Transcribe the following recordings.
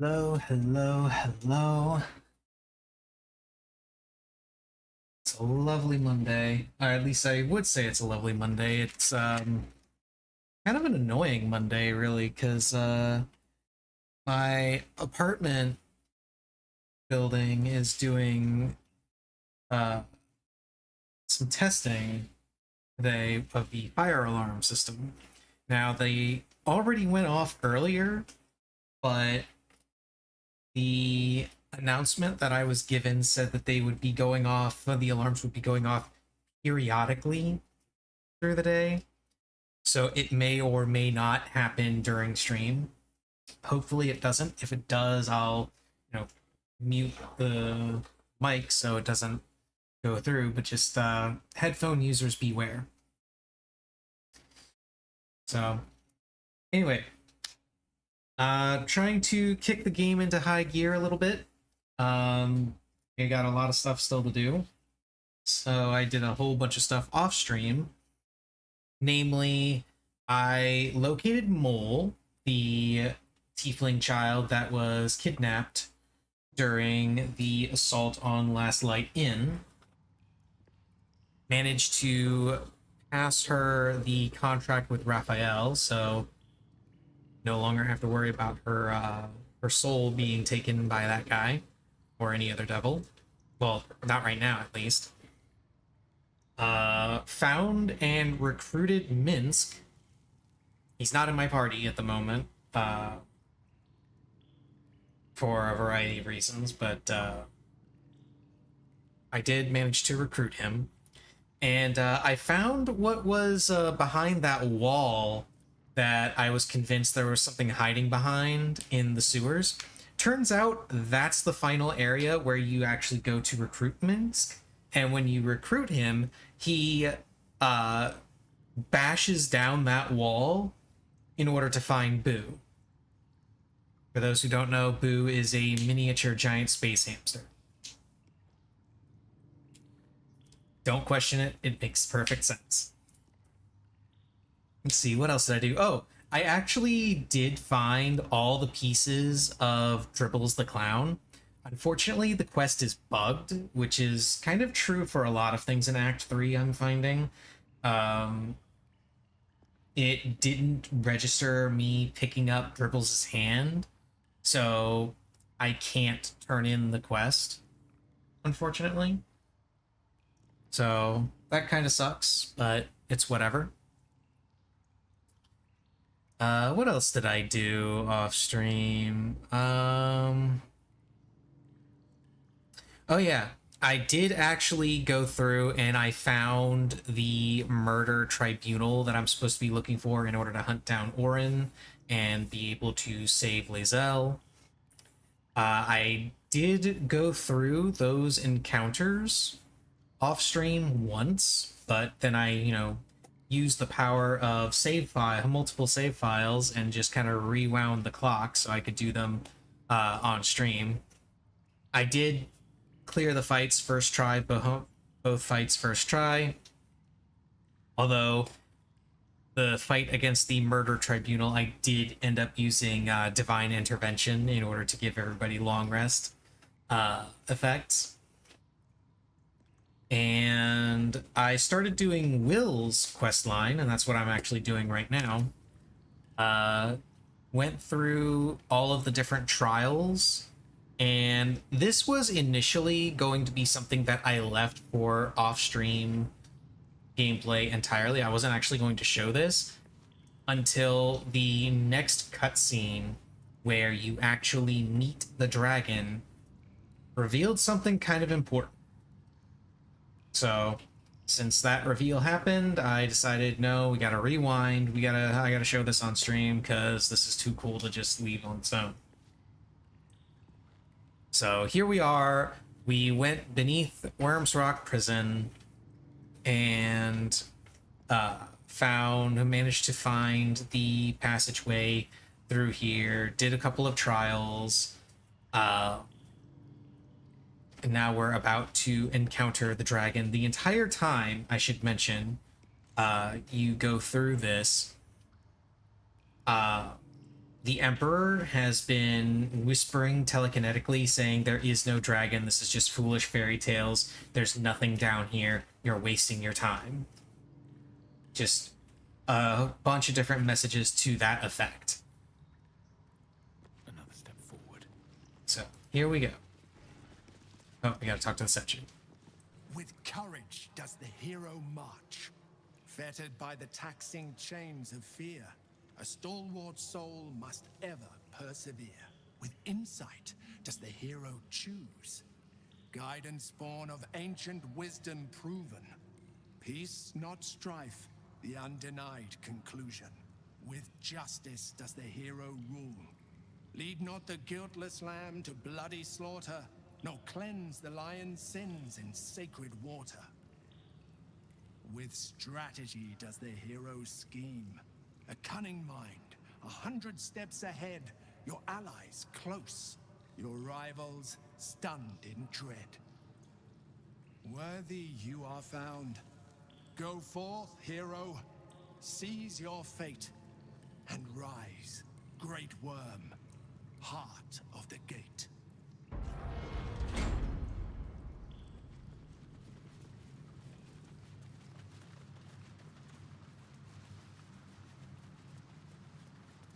Hello, hello, hello. It's a lovely Monday. Or at least I would say it's a lovely Monday. It's kind of an annoying Monday really cuz my apartment building is doing uh some testing today of the fire alarm system. Now they already went off earlier, but the announcement that I was given said that they would be going off, the alarms would be going off periodically through the day. So it may or may not happen during stream. Hopefully it doesn't. If it does, I'll, mute the mic so it doesn't go through, but just headphone users beware. So anyway, trying to kick the game into high gear a little bit. I got a lot of stuff still to do. So I did a whole bunch of stuff off stream. Namely, I located Mole, the tiefling child that was kidnapped during the assault on Last Light Inn. Managed to pass her the contract with Raphael, so no longer have to worry about her soul being taken by that guy or any other devil. Well, not right now, at least. Found and recruited Minsk. He's not in my party at the moment, for a variety of reasons, but I did manage to recruit him. And I found what was behind that wall that I was convinced there was something hiding behind in the sewers. Turns out that's the final area where you actually go to recruit Minsk. And when you recruit him, he bashes down that wall in order to find Boo. For those who don't know, Boo is a miniature giant space hamster. Don't question it, it makes perfect sense. Let's see, what else did I do? Oh, I actually did find all the pieces of Dribbles the Clown. Unfortunately, the quest is bugged, which is kind of true for a lot of things in Act 3, I'm finding. It didn't register me picking up Dribbles' hand, so I can't turn in the quest, unfortunately. So that kind of sucks, but it's whatever. What else did I do off stream? Oh yeah, I did actually go through and I found the murder tribunal that I'm supposed to be looking for in order to hunt down Orin and be able to save Lae'zel. I did go through those encounters off stream once, but then I, used the power of multiple save files, and just kind of rewound the clock so I could do them on stream. I did clear the fights first try, both fights first try. Although the fight against the murder tribunal, I did end up using divine intervention in order to give everybody long rest effects. And I started doing Will's quest line, and that's what I'm actually doing right now. Went through all of the different trials, and this was initially going to be something that I left for off-stream gameplay entirely. I wasn't actually going to show this until the next cutscene where you actually meet the dragon revealed something kind of important. So since that reveal happened, I decided, no, we gotta rewind. I gotta show this on stream because this is too cool to just leave on its own. So here we are. We went beneath Worms Rock Prison and managed to find the passageway through here. Did a couple of trials. And now we're about to encounter the dragon. The entire time, I should mention, you go through this, The Emperor has been whispering telekinetically, saying there is no dragon, this is just foolish fairy tales, there's nothing down here, you're wasting your time. Just a bunch of different messages to that effect. Another step forward. So, here we go. Oh, we gotta talk to the section. With courage does the hero march. Fettered by the taxing chains of fear, a stalwart soul must ever persevere. With insight does the hero choose. Guidance born of ancient wisdom proven. Peace, not strife, the undenied conclusion. With justice does the hero rule. Lead not the guiltless lamb to bloody slaughter, nor cleanse the lion's sins in sacred water. With strategy does the hero scheme. A cunning mind, 100 steps ahead, your allies close, your rivals stunned in dread. Worthy you are found. Go forth, hero, seize your fate, and rise, great worm, heart of the gate.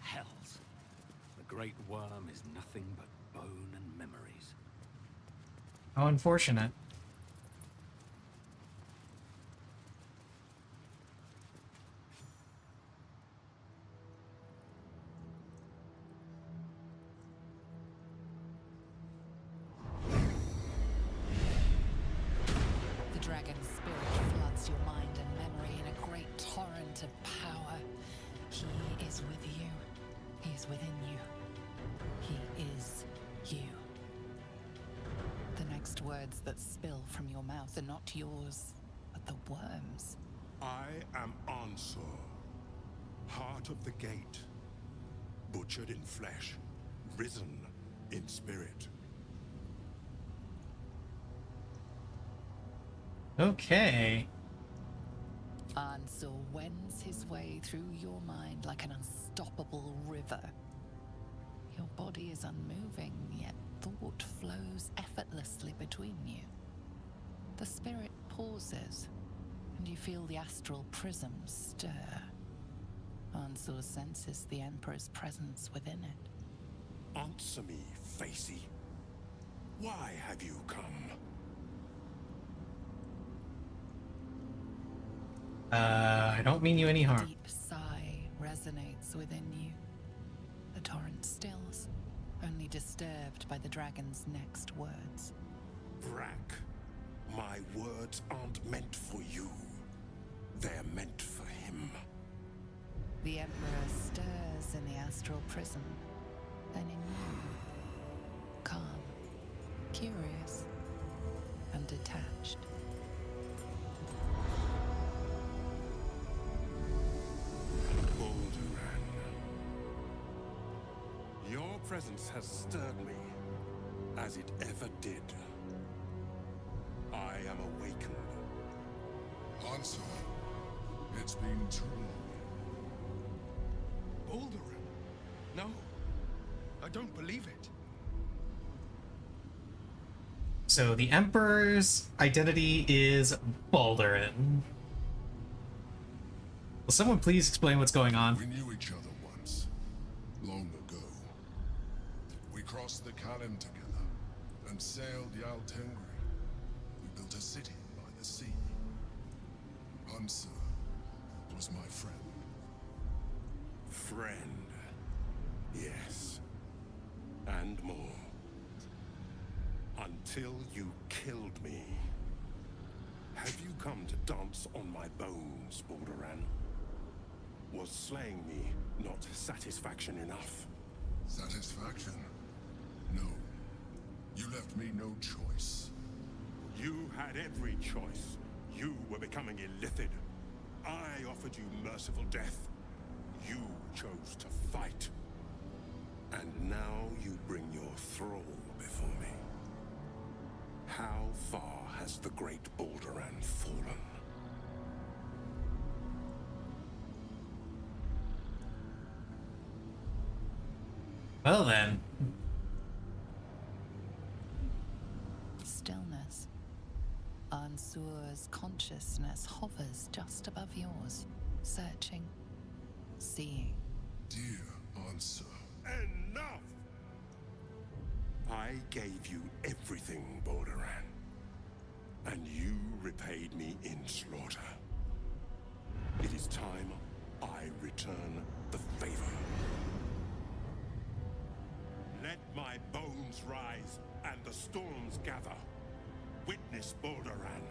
Hells. The great worm is nothing but bone and memories. How unfortunate. The dragon's spirit floods your mind and memory in a great torrent of power. He is with you. He is within you. He is you. The next words that spill from your mouth are not yours, but the worm's. I am Ansur, heart of the gate, butchered in flesh, risen in spirit. Okay. Ansur wends his way through your mind like an unstoppable river. Your body is unmoving, yet thought flows effortlessly between you. The spirit pauses, and you feel the astral prism stir. Ansur senses the Emperor's presence within it. Answer me, Facey. Why have you come? I don't mean you any A harm. deep sigh resonates within you. The torrent stills, only disturbed by the dragon's next words. Brack, my words aren't meant for you. They're meant for him. The Emperor stirs in the astral prism, then in you. Calm, curious, and detached. Balduran. Your presence has stirred me, as it ever did. I am awakened. Answer. It's been too long. Baldur? No, I don't believe it. So the Emperor's identity is Baldurin. Will someone please explain what's going on? We knew each other once, long ago. We crossed the Kalem together and sailed Yal Tengri. We built a city by the sea. Ansur was my friend. Friend. Yes. And more. Until you killed me. Have you come to dance on my bones, Balduran? Was slaying me not satisfaction enough? Satisfaction? No. You left me no choice. You had every choice. You were becoming illithid. I offered you merciful death. You chose to fight. And now you bring your thrall before me. How far has the great Balduran fallen? Well then. Stillness. Ansur's consciousness hovers just above yours, searching, seeing. Dear answer. Enough! I gave you everything, Balduran. And you repaid me in slaughter. It is time I return the favor. Let my bones rise and the storms gather. Witness Balduran.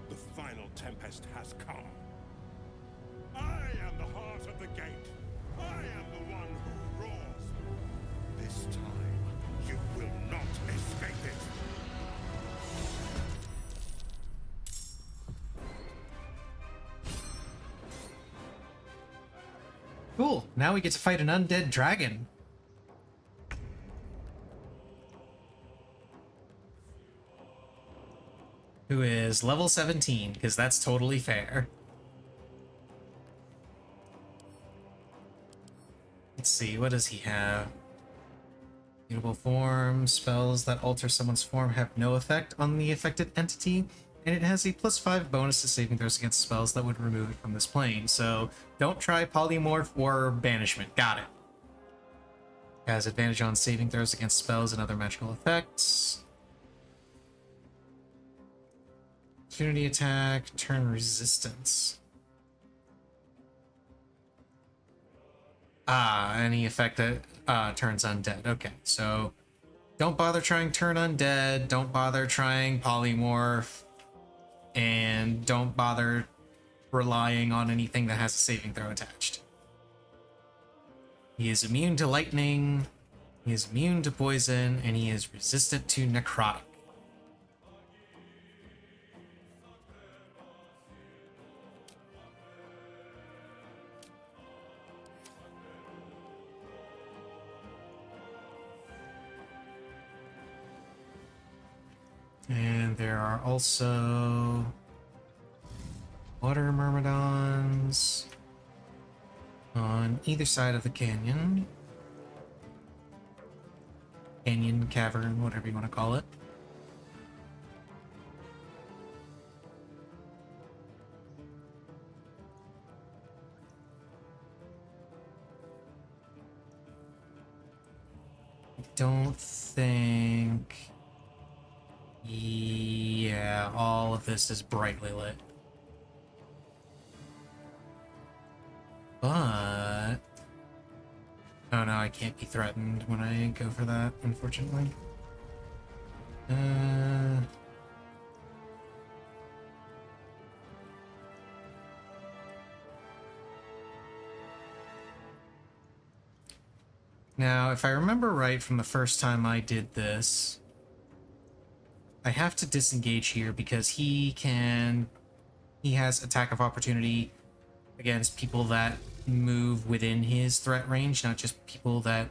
The final tempest has come. I am the heart of the gate. I am the one who roars. This time, you will not escape it. Cool. Now we get to fight an undead dragon. Who is level 17, because that's totally fair. Let's see, what does he have? Mutable form. Spells that alter someone's form have no effect on the affected entity, and it has a +5 bonus to saving throws against spells that would remove it from this plane. So don't try polymorph or banishment. Got it. Has advantage on saving throws against spells and other magical effects. Opportunity attack, turn resistance. Any effect that turns undead. Okay, so don't bother trying turn undead, don't bother trying polymorph, and don't bother relying on anything that has a saving throw attached. He is immune to lightning, he is immune to poison, and he is resistant to necrotic. And there are also water myrmidons on either side of the canyon. Canyon, cavern, whatever you want to call it. I don't think... Yeah, all of this is brightly lit. But... Oh no, I can't be threatened when I go for that, unfortunately. Now, if I remember right from the first time I did this, I have to disengage here because he has attack of opportunity against people that move within his threat range, not just people that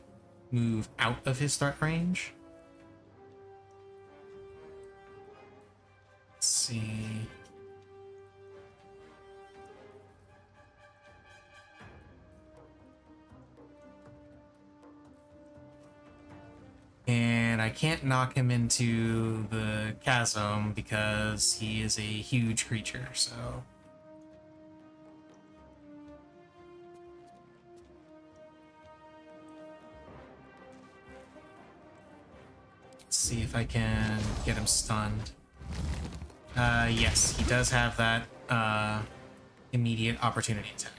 move out of his threat range. Let's see. And I can't knock him into the chasm because he is a huge creature, so... Let's see if I can get him stunned. Yes, he does have that immediate opportunity attack.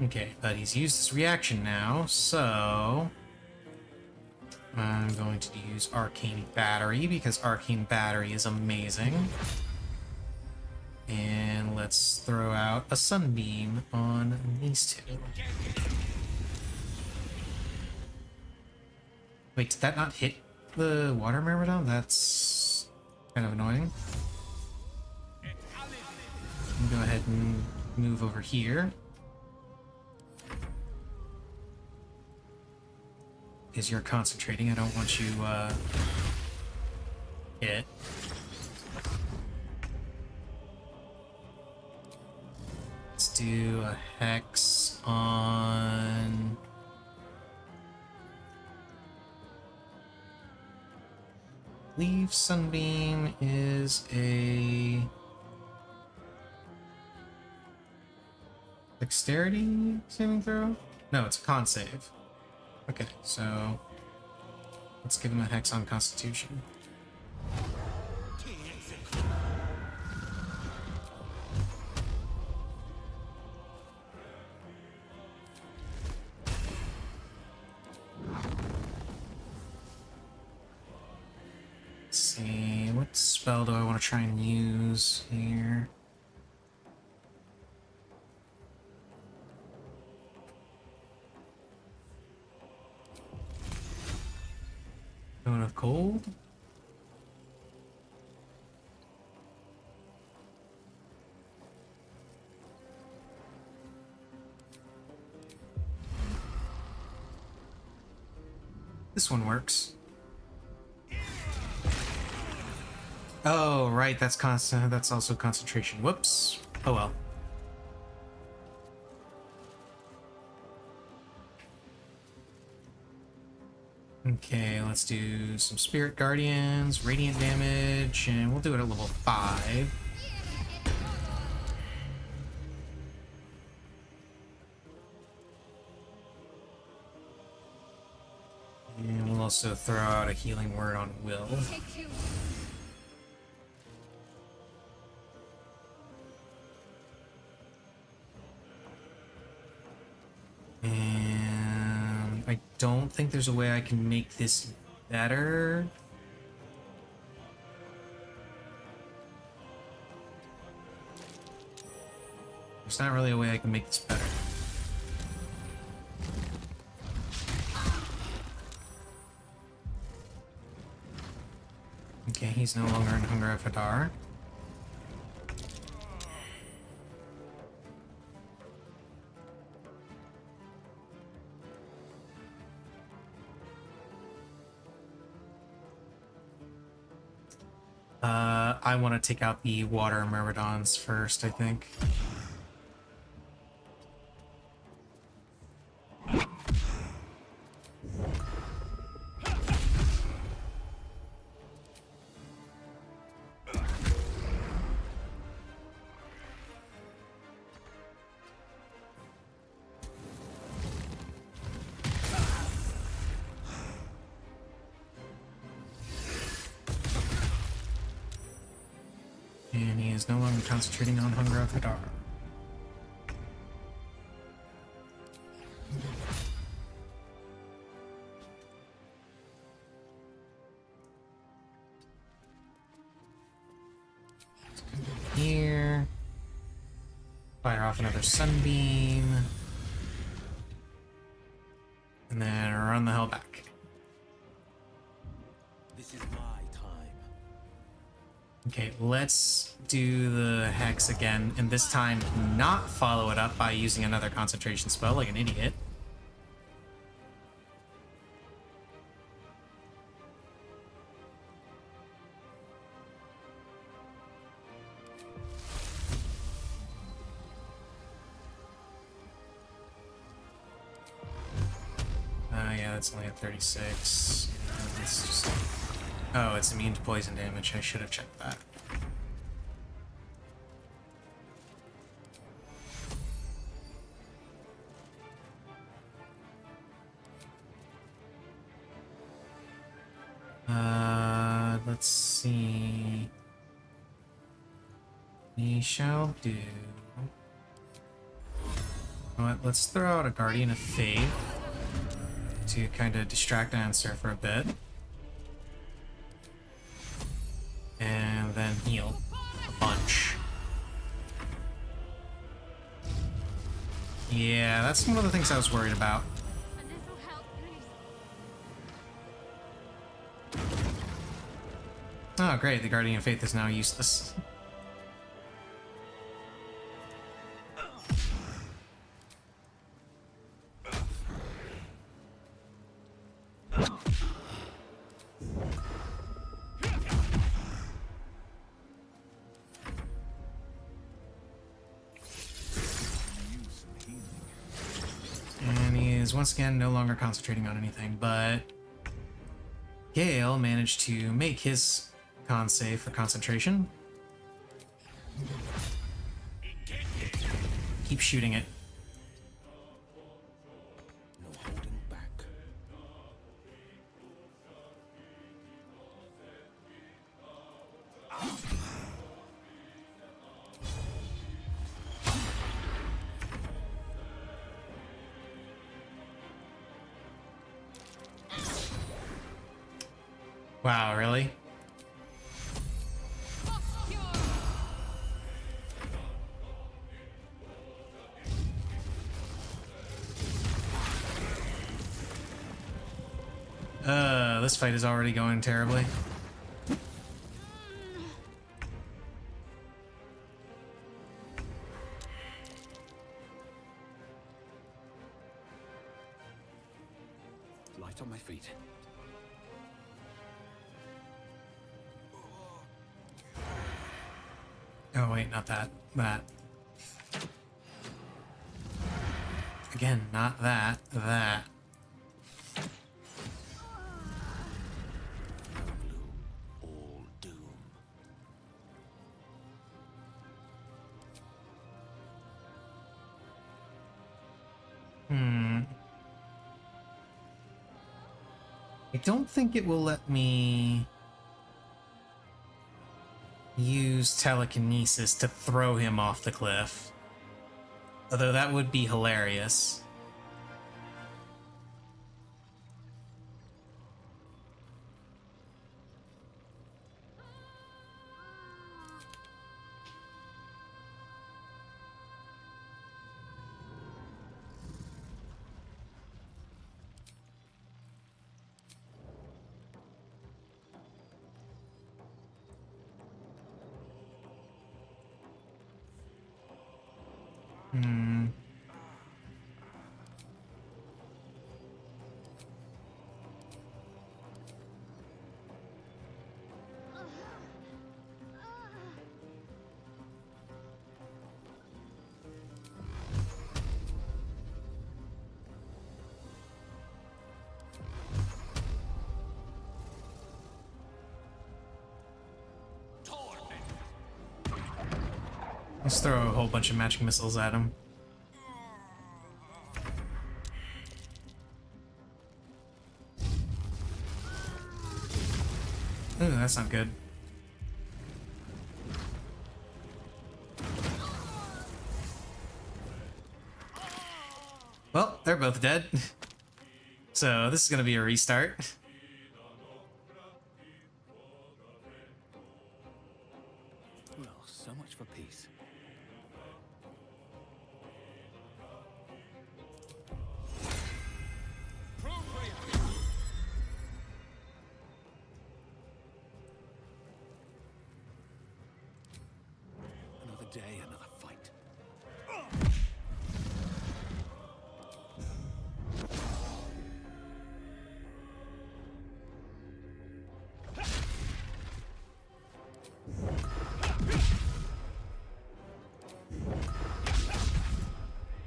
Okay, but he's used his reaction now, so... I'm going to use Arcane Battery, because Arcane Battery is amazing. And let's throw out a Sunbeam on these two. Wait, did that not hit the Water Myrmidon? That's kind of annoying. Go ahead and move over here. Is you're concentrating, I don't want you hit. do a hex on... I believe Sunbeam is a... dexterity saving throw? No, it's a con save. Okay, so let's give him a hex on Constitution. Let's see, what spell do I want to try and use here? Going with gold? This one works. Oh, right, that's constant. That's also concentration. Whoops. Oh well. Okay, let's do some Spirit Guardians, Radiant damage, and we'll do it at level 5. And we'll also throw out a healing word on Will. And I don't think there's a way I can make this better. There's not really a way I can make this better. Okay, he's no longer in Hunger of Hadar. I want to take out the water myrmidons first, I think. And he is no longer concentrating on Hunger of Hadar. Here. Fire off another Sunbeam. And then run the hell back. This is my time. Okay, let's do the Hex again, and this time not follow it up by using another concentration spell like an idiot. Yeah, that's only at 36. It's just... Oh, it's immune to poison damage. I should have checked that. Let's see. We shall do... You know what? Let's throw out a Guardian of Faith to kind of distract Answer for a bit. And then heal a bunch. Yeah, that's one of the things I was worried about. Oh, great. The Guardian of Faith is now useless. is once again no longer concentrating on anything, but Gale managed to make his con save for concentration. Keep shooting it. No holding back. Wow, really? This fight is already going terribly. Light on my feet. Oh wait, not that. That. Again, not that. That. All doom. I don't think it will let me use telekinesis to throw him off the cliff. Although that would be hilarious. Let's throw a whole bunch of magic missiles at him. Ooh, that's not good. Well, they're both dead. So this is gonna be a restart. Well, so much for peace. Another day, another fight.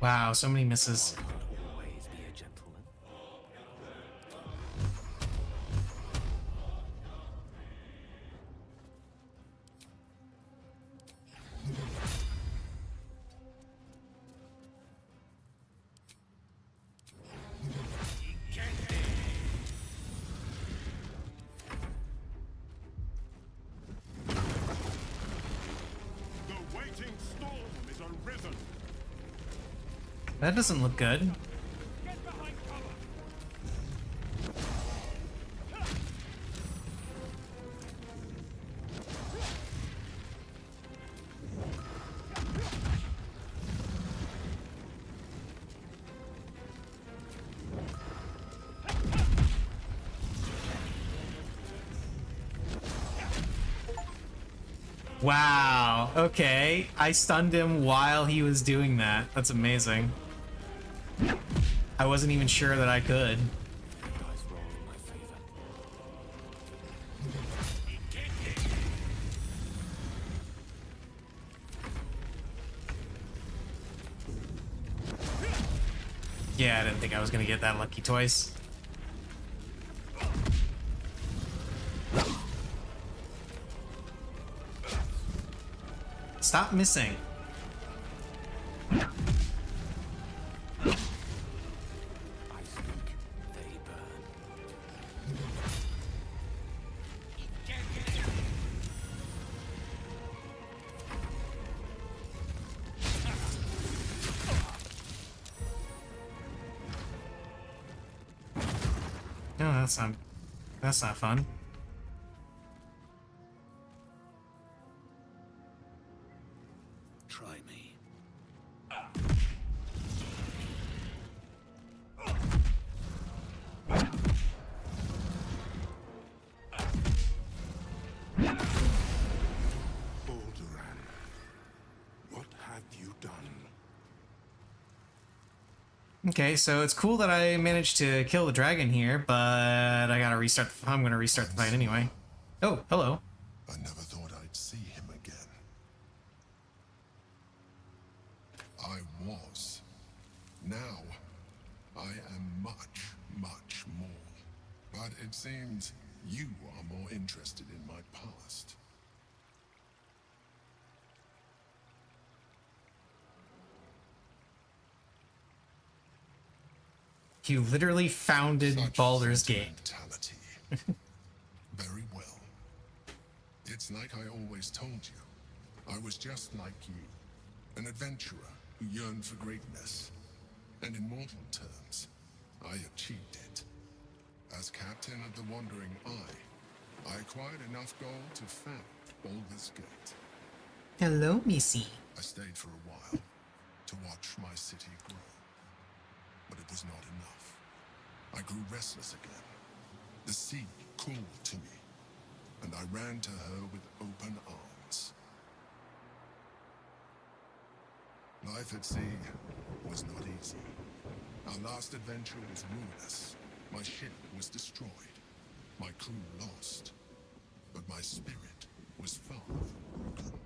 Wow, so many misses. Always be a gentleman. The waiting storm is arisen. That doesn't look good. Get behind cover. Wow, okay. I stunned him while he was doing that. That's amazing. I wasn't even sure that I could. Dice roll in my favor. Yeah, I didn't think I was gonna get that lucky twice. Stop missing. I speak, they burn. No, that's not fun. Try me. Balduran, what have you done? Okay, so it's cool that I managed to kill the dragon here, but I gotta restart. I'm gonna restart the fight anyway. Oh, hello. I never thought I'd see him again. I was. Now, I am much, much more. But it seems you are more interested in my past. You literally founded Such Baldur's Gate. sentimentality. Very well. It's like I always told you. I was just like you. An adventurer who yearned for greatness. And in mortal terms, I achieved it. As captain of the Wandering Eye, I acquired enough gold to found Baldur's Gate. Hello, Missy. I stayed for a while to watch my city grow. But it was not enough. I grew restless again. The sea called to me, and I ran to her with open arms. Life at sea was not easy. Our last adventure was ruinous. My ship was destroyed. My crew lost. But my spirit was far from broken.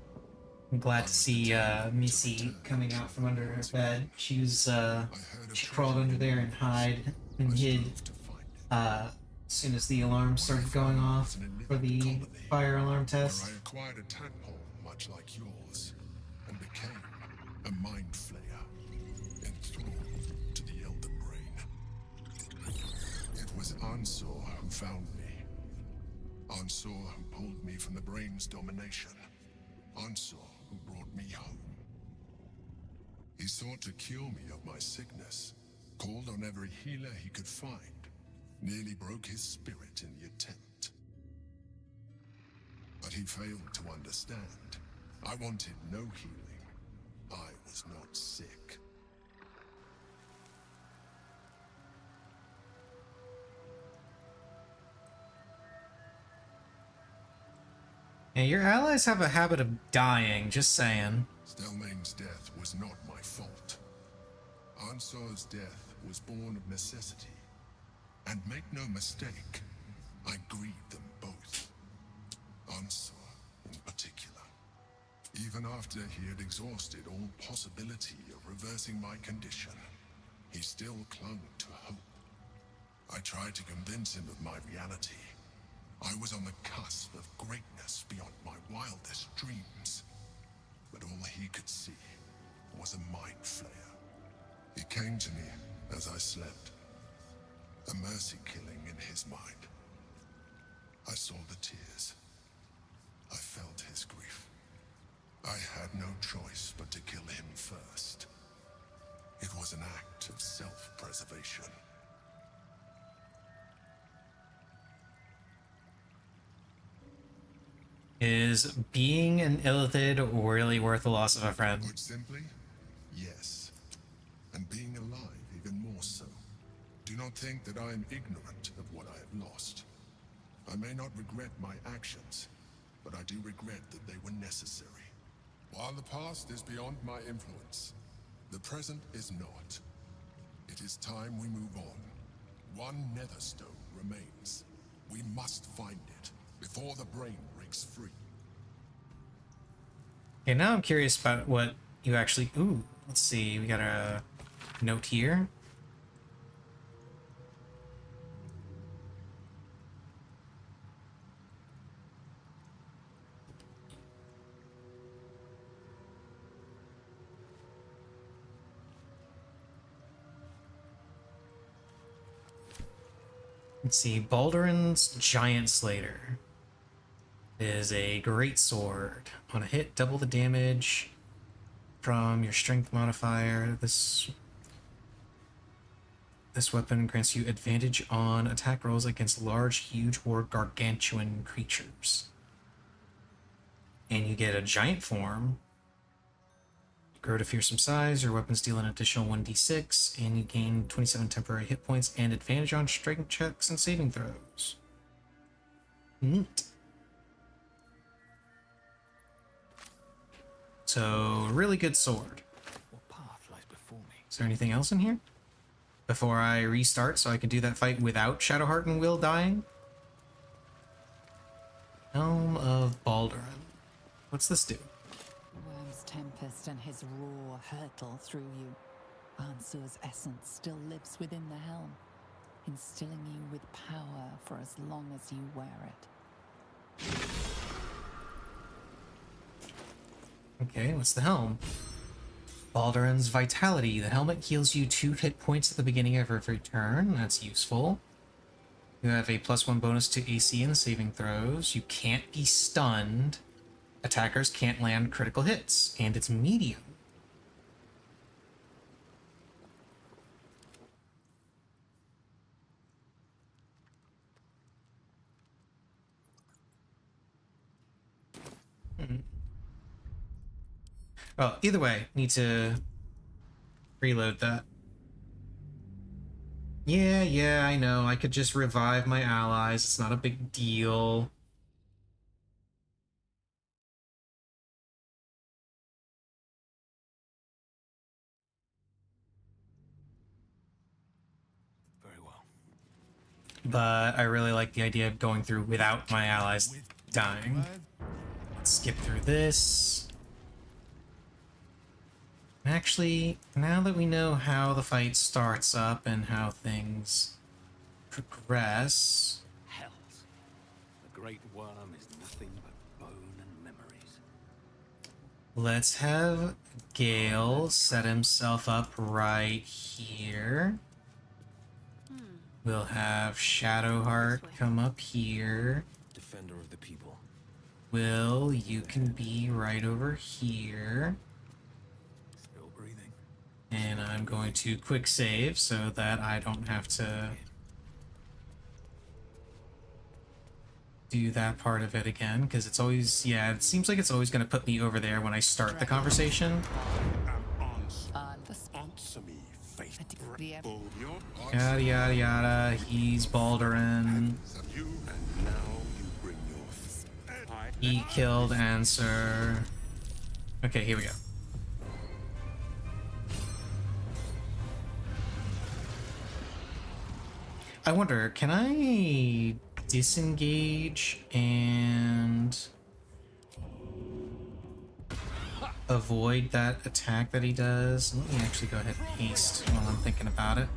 I'm glad to see Missy coming out from under her bed. She was she crawled under there and hid To find it. as soon as the alarm started going off for the fire alarm test. Where I acquired a tadpole much like yours, and became a mind flayer, enthralled to the Elder Brain. It was Ansor who found me. Ansor who pulled me from the Brain's domination. Ansor who brought me home. He sought to cure me of my sickness, called on every healer he could find, nearly broke his spirit in the attempt. But he failed to understand. I wanted no healing. I was not sick. Yeah, your allies have a habit of dying, just saying. Stelmane's death was not my fault. Ansor's death was born of necessity. And make no mistake, I grieved them both. Ansor, in particular. Even after he had exhausted all possibility of reversing my condition, he still clung to hope. I tried to convince him of my reality. I was on the cusp of greatness beyond my wildest dreams. But all he could see was a mind flayer. He came to me as I slept. A mercy killing in his mind. I saw the tears. I felt his grief. I had no choice but to kill him first. It was an act of self-preservation. Is being an illithid really worth the loss of a friend? Put simply, yes. And being alive even more so. Do not think that I am ignorant of what I have lost. I may not regret my actions, but I do regret that they were necessary. While the past is beyond my influence, the present is not. It is time we move on. One netherstone remains. We must find it before the brain breaks free. Okay, now I'm curious about what you actually... Ooh, let's see. We got a note here. Let's see, Baldurin's Giant Slater is a great sword. On a hit, double the damage from your strength modifier. This weapon grants you advantage on attack rolls against large, huge, or gargantuan creatures. And you get a giant form. Grow to fearsome size, your weapons deal an additional 1d6, and you gain 27 temporary hit points and advantage on strength checks and saving throws. Neat. So, really good sword. What path lies before me? Is there anything else in here? Before I restart so I can do that fight without Shadowheart and Will dying? Helm of Baldurin. What's this do? Worm's tempest and his roar hurtle through you. Ansur's essence still lives within the helm, instilling you with power for as long as you wear it. Okay, what's the helm? Baldurin's Vitality. The helmet heals you 2 hit points at the beginning of every turn. That's useful. You have a +1 bonus to AC and saving throws. You can't be stunned. Attackers can't land critical hits. And it's medium. Well, either way, need to reload that. Yeah, I know. I could just revive my allies. It's not a big deal. Very well. But I really like the idea of going through without my allies dying. Let's skip through this. Actually, now that we know how the fight starts up and how things progress... Hells. The great worm is nothing but bone and memories. Let's have Gale set himself up right here. We'll have Shadowheart come up here. Defender of the people. Will, you can be right over here. Still breathing. And I'm going to quick save so that I don't have to do that part of it again, because it's always, yeah, it seems like it's always going to put me over there when I start the conversation. Answer me, faith. The Yada yada yada, he's Baldurin. You and now you bring your He killed Answer. Okay, here we go. I wonder, can I disengage and avoid that attack that he does? Let me actually go ahead and haste while I'm thinking about it.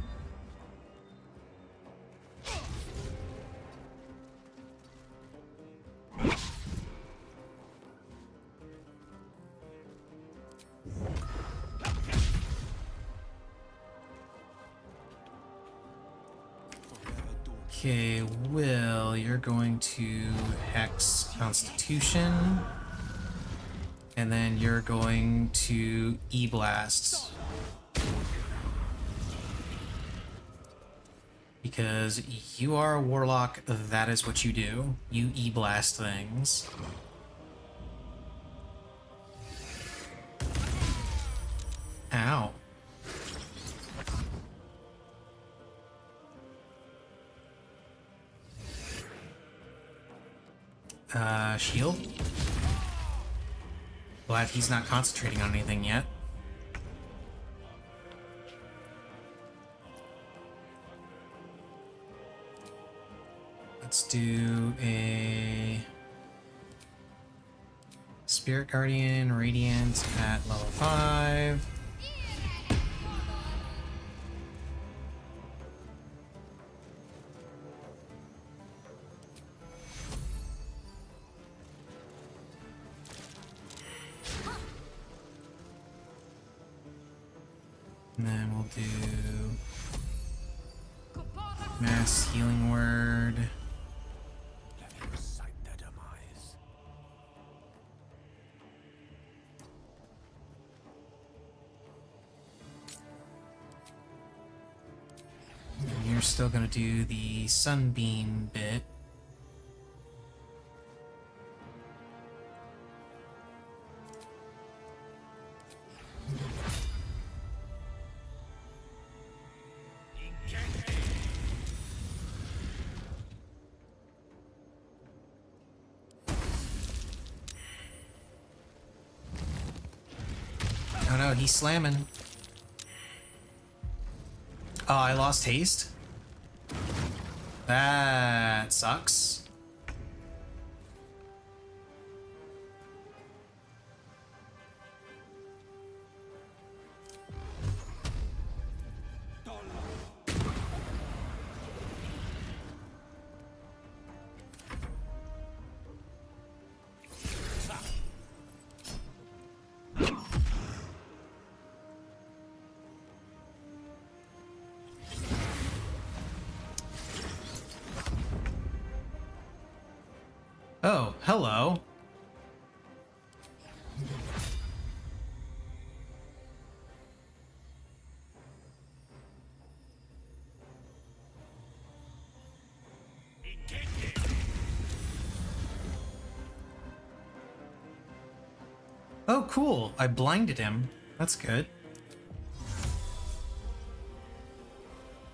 Okay, Will, you're going to Hex Constitution. And then you're going to E-Blast. Because you are a warlock, that is what you do. You E-Blast things. Ow. Shield? Glad he's not concentrating on anything yet. Let's do a Spirit Guardian Radiant at level 5. And then we'll do Mass healing word. Let him recite their demise. And you're still gonna do the sunbeam bit. Oh no, he's slamming. Oh, I lost haste? That sucks. Oh, hello. Oh, cool. I blinded him. That's good.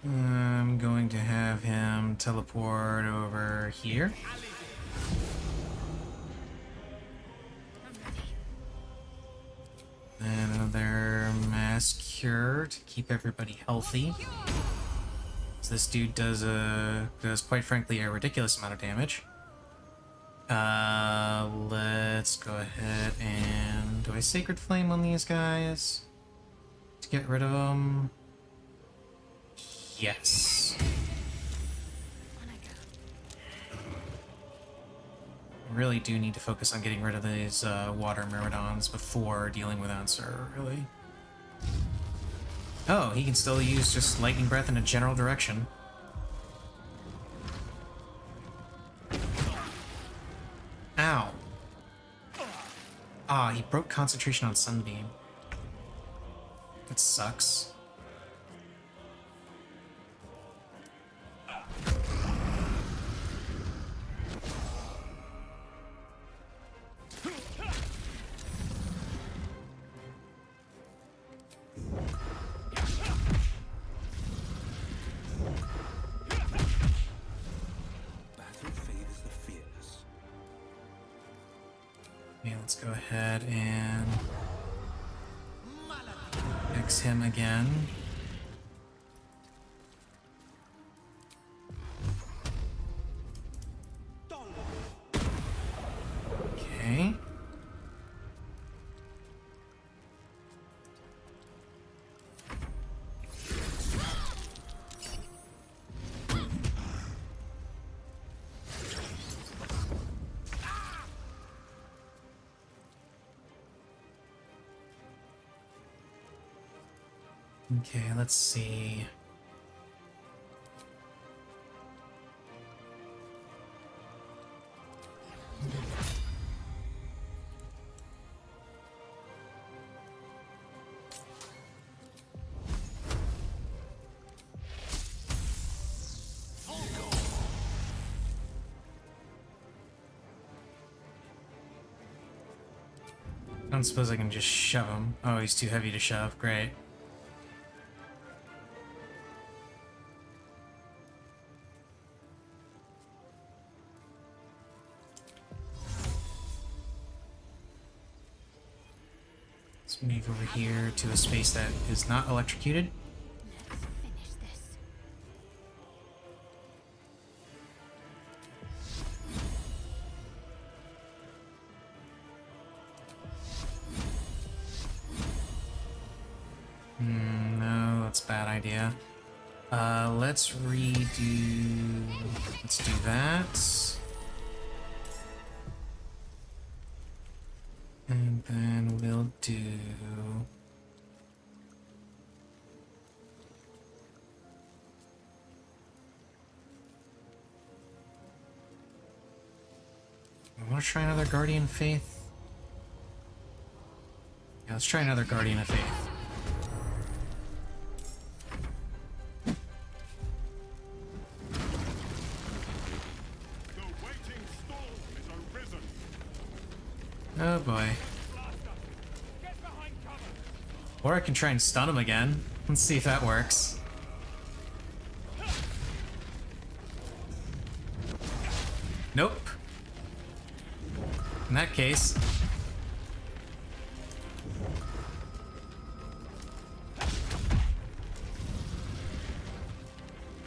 I'm going to have him teleport over here. And another mass cure to keep everybody healthy. So this dude does quite frankly a ridiculous amount of damage. Let's go ahead and do I Sacred Flame on these guys to get rid of them? Yes. Really do need to focus on getting rid of these water Myrmidons before dealing with Answer, really. Oh, he can still use just Lightning Breath in a general direction. Ow. Ah, he broke concentration on Sunbeam. That sucks. Battle favors the fearless. Okay, let's go ahead and fix him again. Okay. Okay, let's see. I don't suppose I can just shove him. Oh, he's too heavy to shove. Great. Let's move over here to a space that is not electrocuted. Let's finish this. No, that's a bad idea. Let's redo... Let's do that. And then we'll do... I want to try another Guardian Faith. Yeah, let's try another Guardian of Faith. The waiting storm is arisen. Oh boy. Or I can try and stun him again. Let's see if that works. Nope. In that case...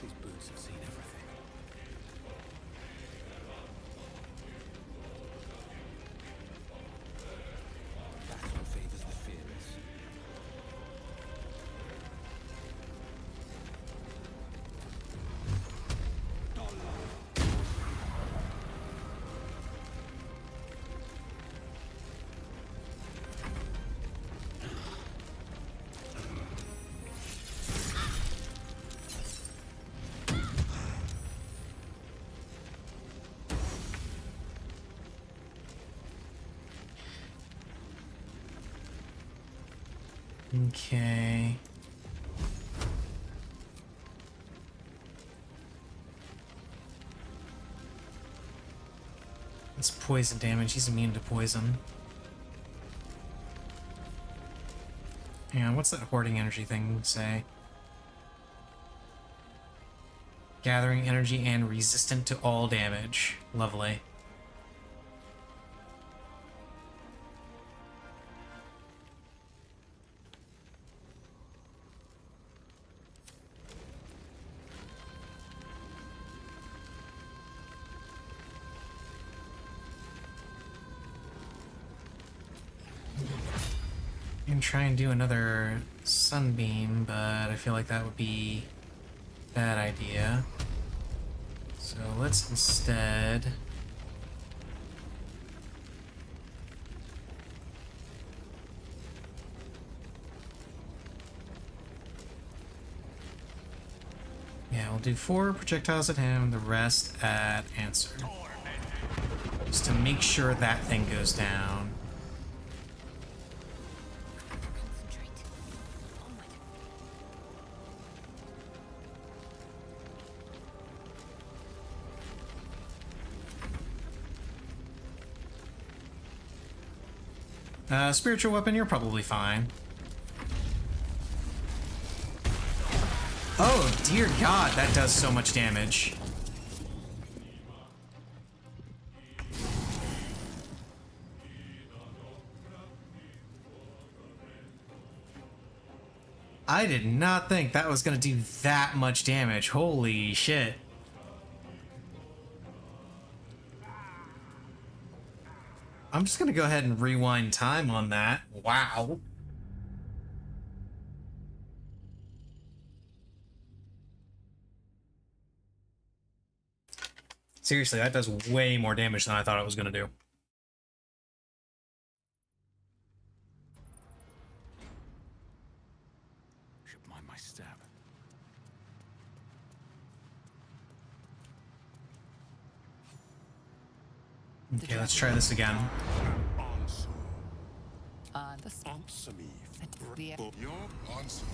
These boots have seen everything. Battle favors the fearless. Okay. That's poison damage. He's immune to poison. Yeah, what's that hoarding energy thing say? Gathering energy and resistant to all damage. Lovely. And try and do another sunbeam, but I feel like that would be a bad idea. So let's instead... Yeah, we'll do 4 projectiles at him, the rest at Answer. Just to make sure that thing goes down. Concentrate. Onward. Spiritual weapon, you're probably fine. Oh, dear God, that does so much damage. I did not think that was gonna do that much damage. Holy shit. I'm just gonna go ahead and rewind time on that. Wow. Seriously, that does way more damage than I thought it was gonna do. Should mind my step. Okay, let's try this again. Answer. The Answer me. the For your Answer.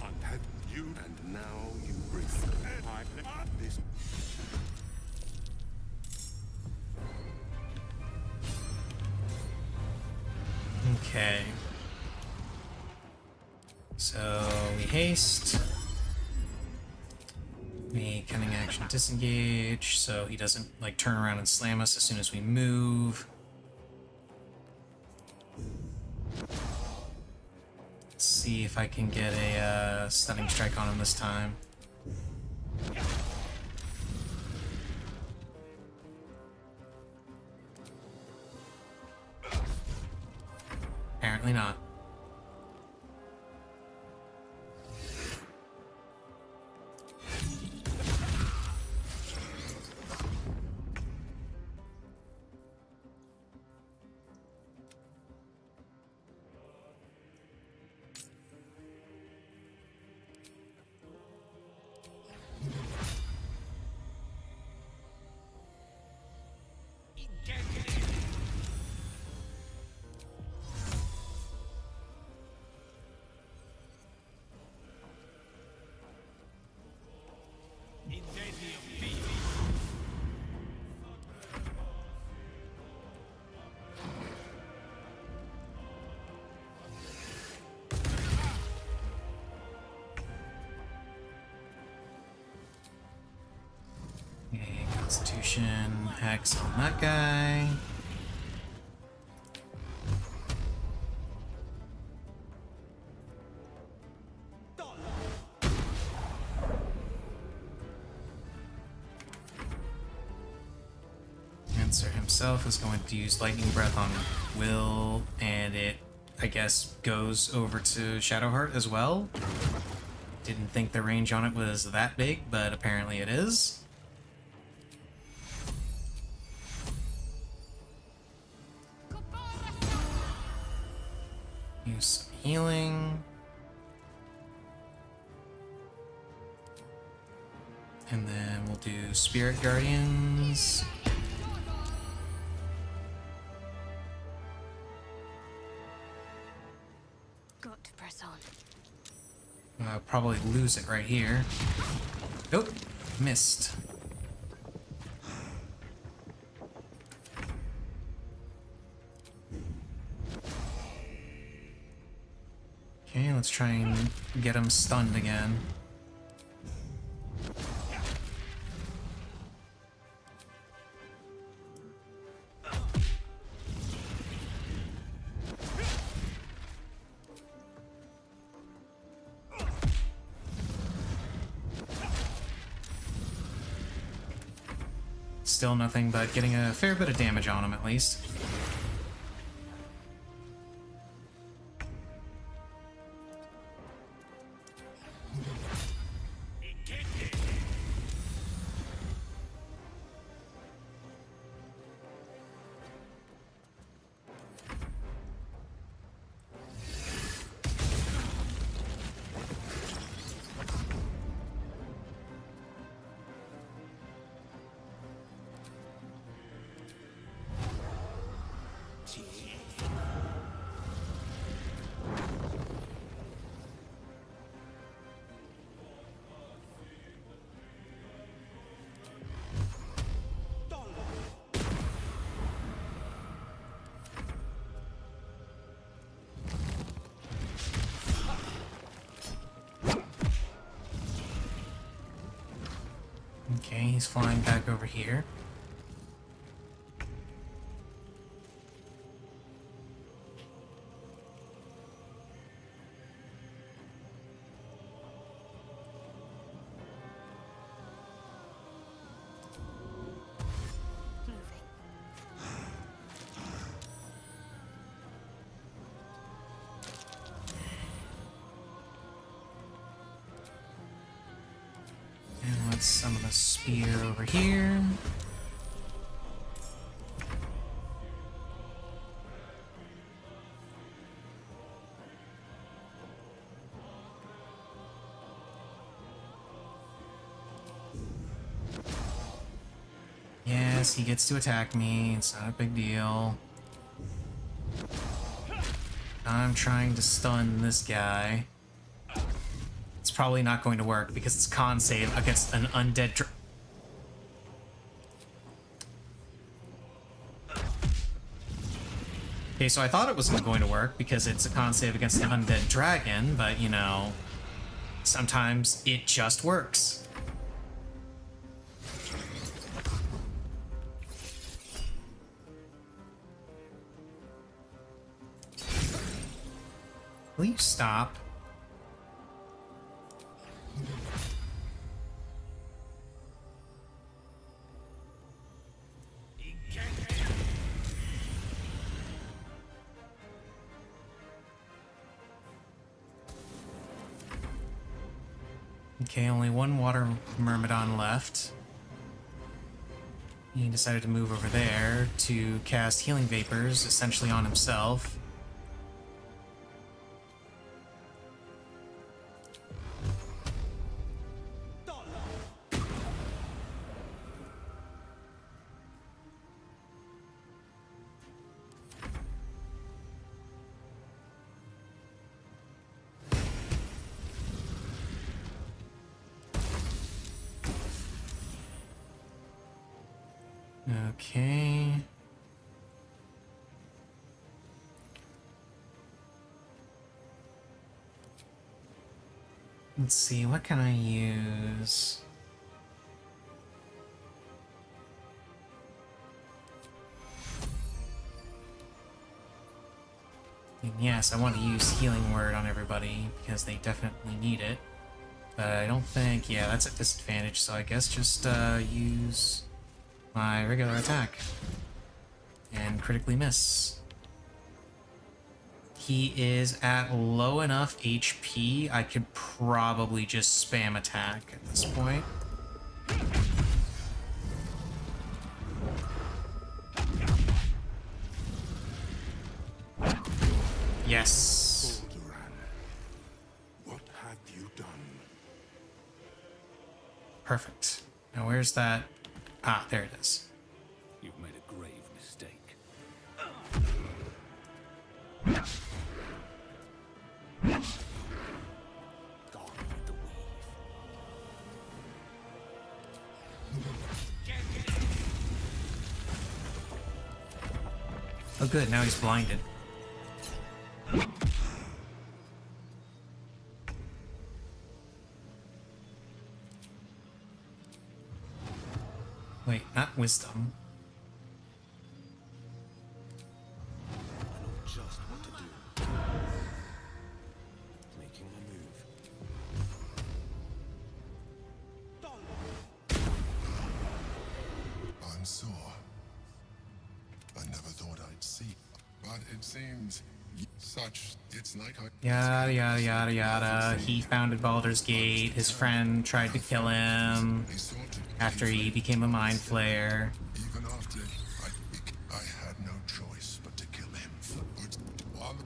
fun had you, and now you bring I this. Okay. So we haste. We cunning action disengage, so he doesn't like turn around and slam us as soon as we move. Let's see if I can get a stunning strike on him this time. Apparently not. Constitution, Hex on that guy. Answer himself is going to use Lightning Breath on Will, and it, I guess, goes over to Shadowheart as well. Didn't think the range on it was that big, but apparently it is. Use some healing. And then we'll do Spirit Guardians. Got to press on. I'll probably lose it right here. Nope, missed. Okay, let's try and get him stunned again. Still nothing but getting a fair bit of damage on him at least. Okay, he's flying back over here. And let's summon a spear over here. Yes, he gets to attack me. It's not a big deal. I'm trying to stun this guy. It's probably not going to work because it's con save against an undead Okay, so I thought it wasn't going to work because it's a con save against an undead dragon, but you know, sometimes it just works. Will you stop? Okay, only one water myrmidon left. He decided to move over there to cast healing vapors, essentially on himself. Okay. Let's see, what can I use? And yes, I want to use Healing Word on everybody because they definitely need it. But I don't think... Yeah, that's a disadvantage, so I guess just use my regular attack. And critically miss. He is at low enough HP, I could probably just spam attack at this point. Yes. Baldur, what have you done? Perfect. Now where's that? Ah, there it is. You've made a grave mistake. Gone with the Oh good, now he's blinded. Wait, not wisdom. I know just what to do. Making a move. I'm sore. I never thought I'd see, but it seems such. It's like I. Yada yada yada yada. He founded Baldur's Gate. His friend tried to kill him They sought to after he became a mind flayer. even after I had no choice but to kill him. But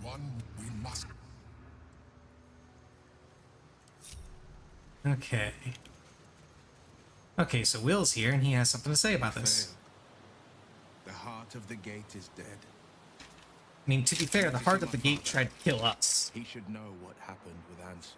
one we must. Okay. Okay, so Will's here and he has something to say about this. The heart of the gate is dead. I mean, to be fair, the heart of the gate tried to kill us. He should know what happened with Ansel.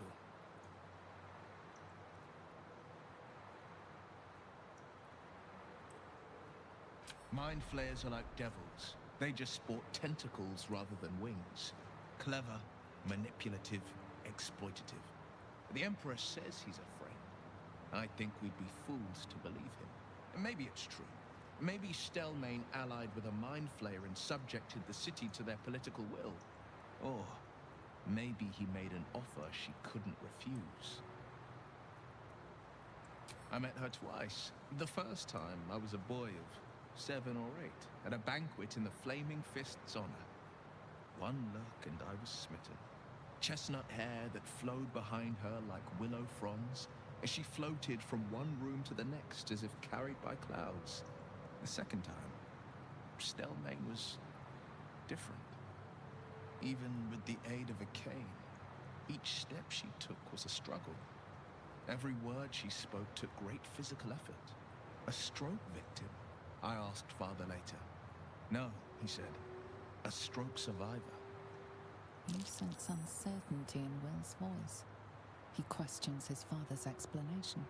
Mind flayers are like devils. They just sport tentacles rather than wings. Clever, manipulative, exploitative. The Emperor says he's a friend. I think we'd be fools to believe him. And maybe it's true. Maybe Stelmane allied with a mind flayer and subjected the city to their political will. Or maybe he made an offer she couldn't refuse. I met her twice. The first time I was a boy of 7 or 8 at a banquet in the Flaming Fist's honor. One look and I was smitten. Chestnut hair that flowed behind her like willow fronds as she floated from one room to the next as if carried by clouds. The second time, Stelmane was different. Even with the aid of a cane, each step she took was a struggle. Every word she spoke took great physical effort. A stroke victim? I asked Father later. No, he said. A stroke survivor. You sense uncertainty in Will's voice. He questions his father's explanation.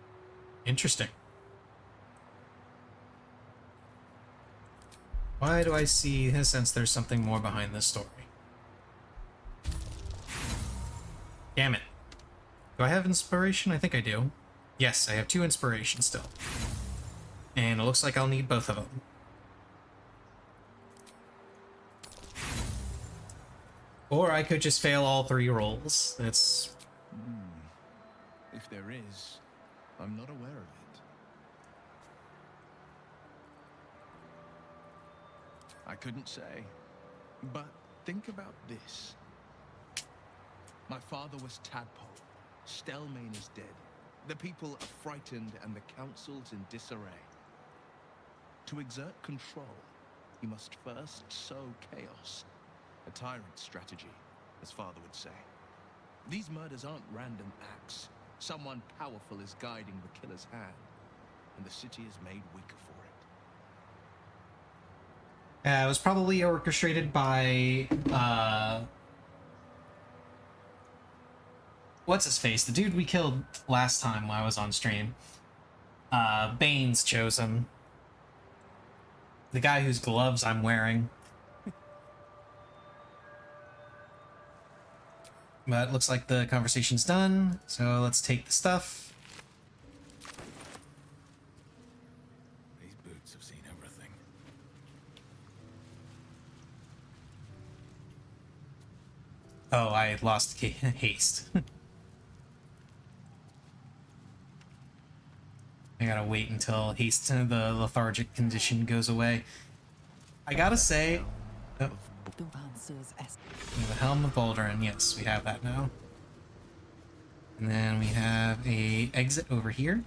Interesting. Why do I see his sense there's something more behind this story? Damn it. Do I have inspiration? I think I do. Yes, I have 2 inspiration still. And it looks like I'll need both of them. Or I could just fail all 3 rolls. That's... If there is, I'm not aware of it. I couldn't say. But think about this. My father was Tadpole. Stelmane is dead. The people are frightened and the council's in disarray. To exert control, he must first sow chaos. A tyrant's strategy, as father would say. These murders aren't random acts. Someone powerful is guiding the killer's hand, and the city is made weaker for it. It was probably orchestrated by, what's his face? The dude we killed last time while I was on stream. Baines chose him. The guy whose gloves I'm wearing. But it looks like the conversation's done, so let's take the stuff. These boots have seen everything. Oh, I lost haste. I gotta wait until haste, the lethargic condition goes away. I gotta say, oh, the Helm of Baldur, and yes, we have that now. And then we have a exit over here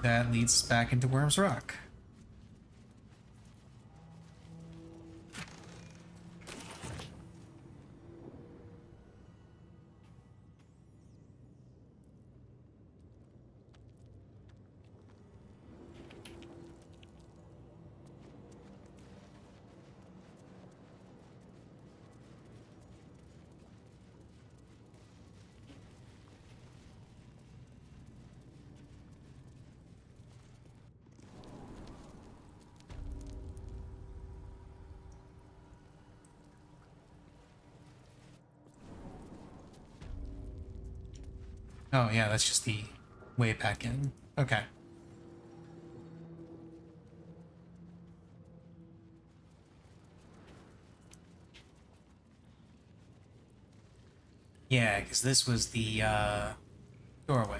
that leads us back into Worm's Rock. Oh yeah, that's just the way back in. Okay. Yeah, because this was the doorway.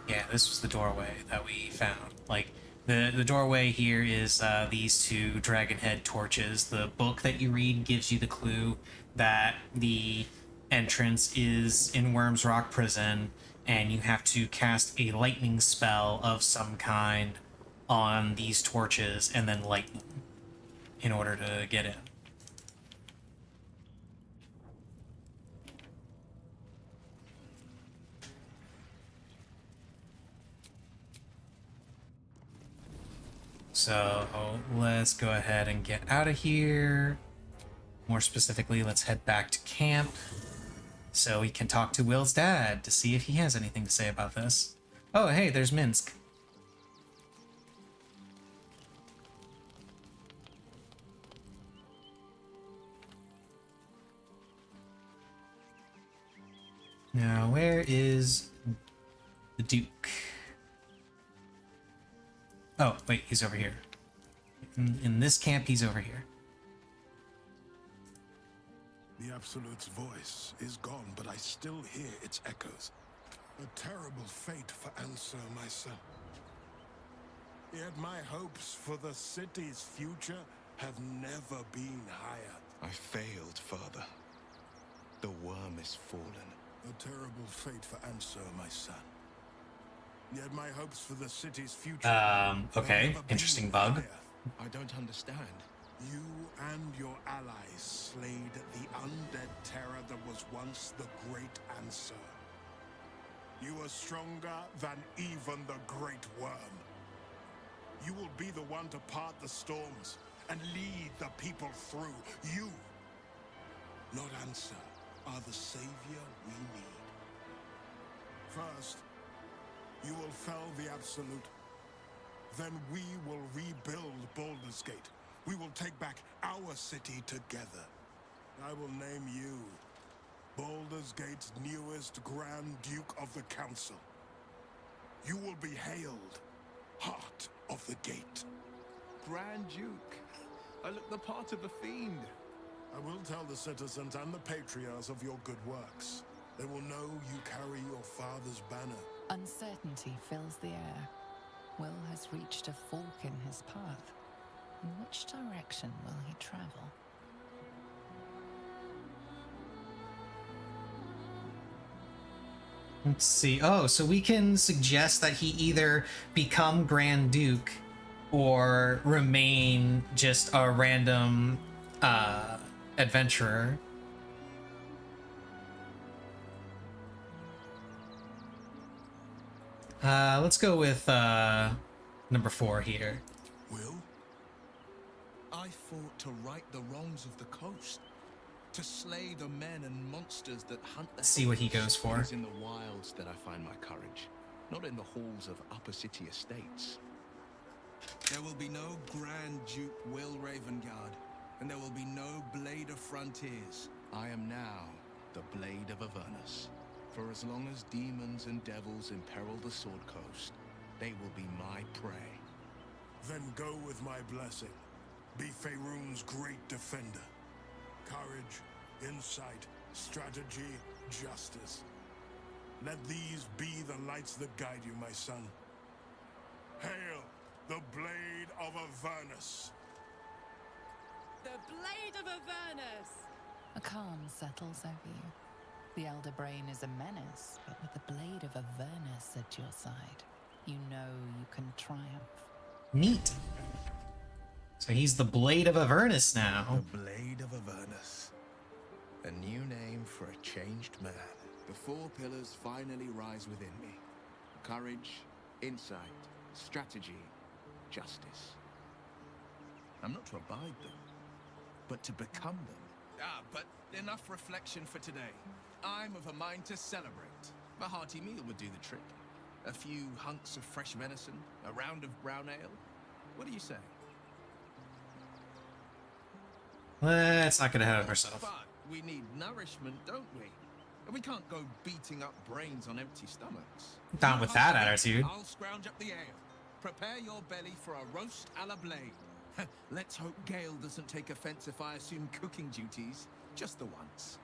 Yeah, this was the doorway that we found. Like, the doorway here is these two dragon head torches. The book that you read gives you the clue that the entrance is in Worm's Rock Prison, and you have to cast a lightning spell of some kind on these torches and then light them in order to get in. So let's go ahead and get out of here. More specifically, let's head back to camp so we can talk to Will's dad to see if he has anything to say about this. Oh, hey, there's Minsk. Now, where is the Duke? Oh, wait, he's over here. In this camp, he's over here. The Absolute's voice is gone, but I still hear its echoes. A terrible fate for Ansur, my son. Yet my hopes for the city's future have never been higher. I failed, Father. The worm is fallen. A terrible fate for Ansur, my son. Yet my hopes for the city's future. Okay, interesting bug. Higher. I don't understand. You and your allies slayed the undead terror that was once the great Ansur. You are stronger than even the great worm. You will be the one to part the storms and lead the people through. You, not Ansur, are the savior we need. First, you will fell the Absolute. Then we will rebuild Baldur's Gate. We will take back our city together. I will name you Baldur's Gate's newest Grand Duke of the Council. You will be hailed Heart of the Gate. Grand Duke. I look the part of a fiend. I will tell the citizens and the patriarchs of your good works. They will know you carry your father's banner. Uncertainty fills the air. Will has reached a fork in his path. In which direction will he travel? Let's see. Oh, so we can suggest that he either become Grand Duke or remain just a random adventurer. Let's go with number 4 here. Will? I fought to right the wrongs of the coast. To slay the men and monsters that hunt the... Let's see what he goes for. It is in the wilds that I find my courage, not in the halls of upper city estates. There will be no Grand Duke Will Ravengard, and there will be no Blade of Frontiers. I am now the Blade of Avernus. For as long as demons and devils imperil the Sword Coast, they will be my prey. Then go with my blessing. be Faerun's great defender. Courage, insight, strategy, justice. Let these be the lights that guide you, my son. Hail the Blade of Avernus! The Blade of Avernus! A calm settles over you. The Elder Brain is a menace, but with the Blade of Avernus at your side, you know you can triumph. Neat. So he's the Blade of Avernus now. The Blade of Avernus. A new name for a changed man. The four pillars finally rise within me. Courage, insight, strategy, justice. I'm not to abide them, but to become them. But enough reflection for today. I'm of a mind to celebrate. A hearty meal would do the trick. A few hunks of fresh venison, a round of brown ale. What do you say? Let's not get ahead of ourselves. But we need nourishment, don't we? And we can't go beating up brains on empty stomachs. Not with that attitude. I'll scrounge up the ale. Prepare your belly for a roast a la Blade. Let's hope Gale doesn't take offense if I assume cooking duties just the once.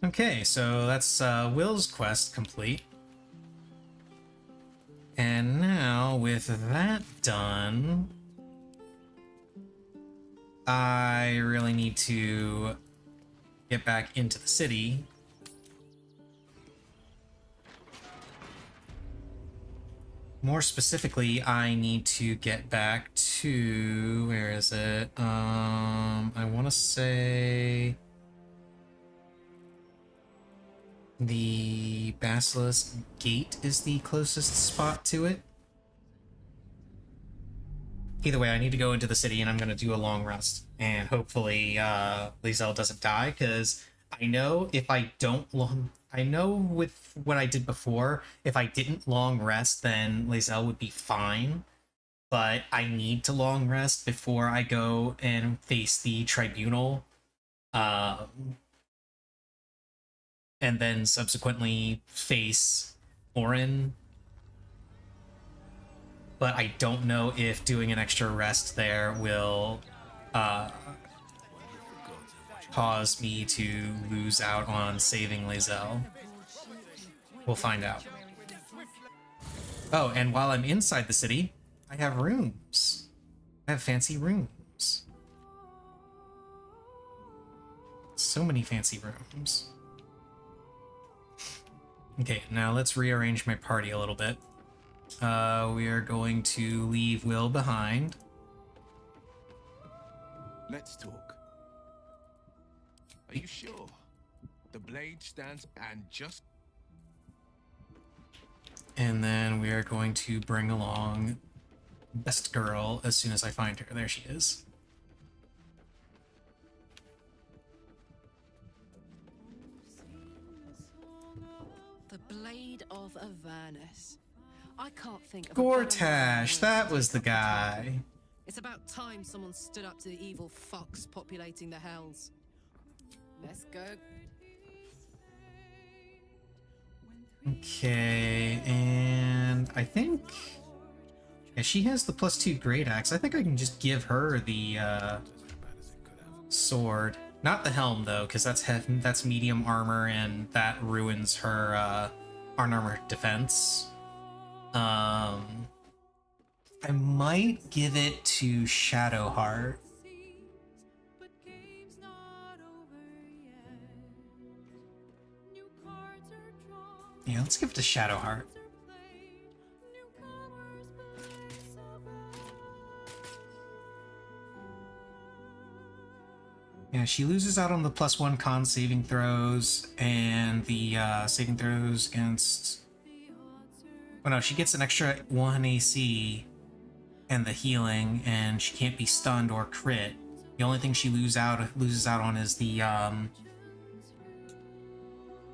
Okay, so that's Will's quest complete. And now, with that done, I really need to get back into the city. More specifically, I need to get back to... where is it? I want to say... the Basilisk Gate is the closest spot to it. Either way, I need to go into the city and I'm going to do a long rest. And hopefully Lizelle doesn't die, because I know if I don't I know with what I did before, if I didn't long rest, then Lizelle would be fine. But I need to long rest before I go and face the tribunal. And then subsequently face Orin. But I don't know if doing an extra rest there will cause me to lose out on saving Lizelle. We'll find out. Oh, and while I'm inside the city, I have rooms. I have fancy rooms. So many fancy rooms. Okay, now let's rearrange my party a little bit. We are going to leave Will behind. Let's talk. Are you sure? The blade stands and just... And then we are going to bring along Best Girl as soon as I find her. There she is. The Blade of Avernus. I can't think of Gortash, that was the guy. It's about time someone stood up to the evil fucks populating the hells. Let's go. Okay, and I think... yeah, she has the +2 great axe. I think I can just give her the sword. Not the helm, though, because that's medium armor, and that ruins her unarmored defense. I might give it to Shadowheart. Yeah, let's give it to Shadowheart. Yeah, she loses out on the +1 con saving throws and the saving throws against... oh no, she gets an extra 1 AC and the healing, and she can't be stunned or crit. The only thing she loses out on is the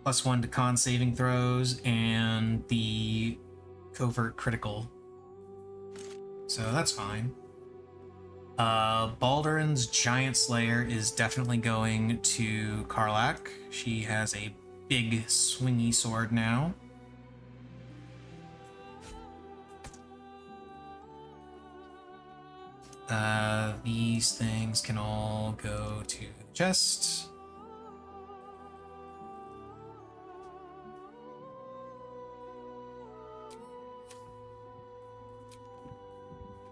+1 to con saving throws and the covert critical. So that's fine. Baldurin's Giant Slayer is definitely going to Karlach. She has a big swingy sword now. These things can all go to the chest.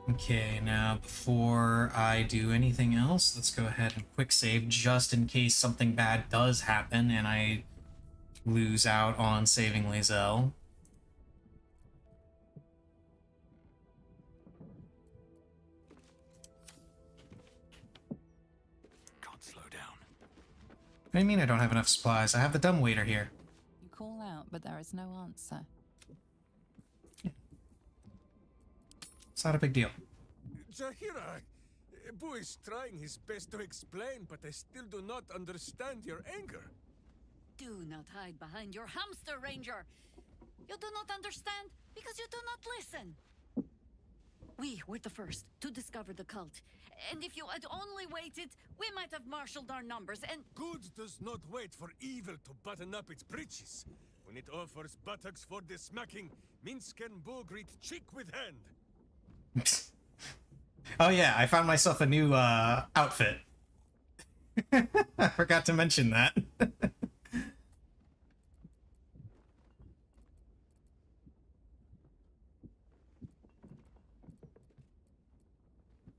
Okay, now before I do anything else, let's go ahead and quick save just in case something bad does happen and I lose out on saving Lae'zel. Can't slow down. What do you mean I don't have enough supplies? I have the dumbwaiter here. You call out, but there is no answer. It's not a big deal. Jahira, Boo is trying his best to explain, but I still do not understand your anger. Do not hide behind your hamster, Ranger. You do not understand because you do not listen. We were the first to discover the cult. And if you had only waited, we might have marshaled our numbers and... Good does not wait for evil to button up its breeches. When it offers buttocks for the smacking, Minsk and Boo greet cheek with hand. Oh yeah, I found myself a new outfit. I forgot to mention that.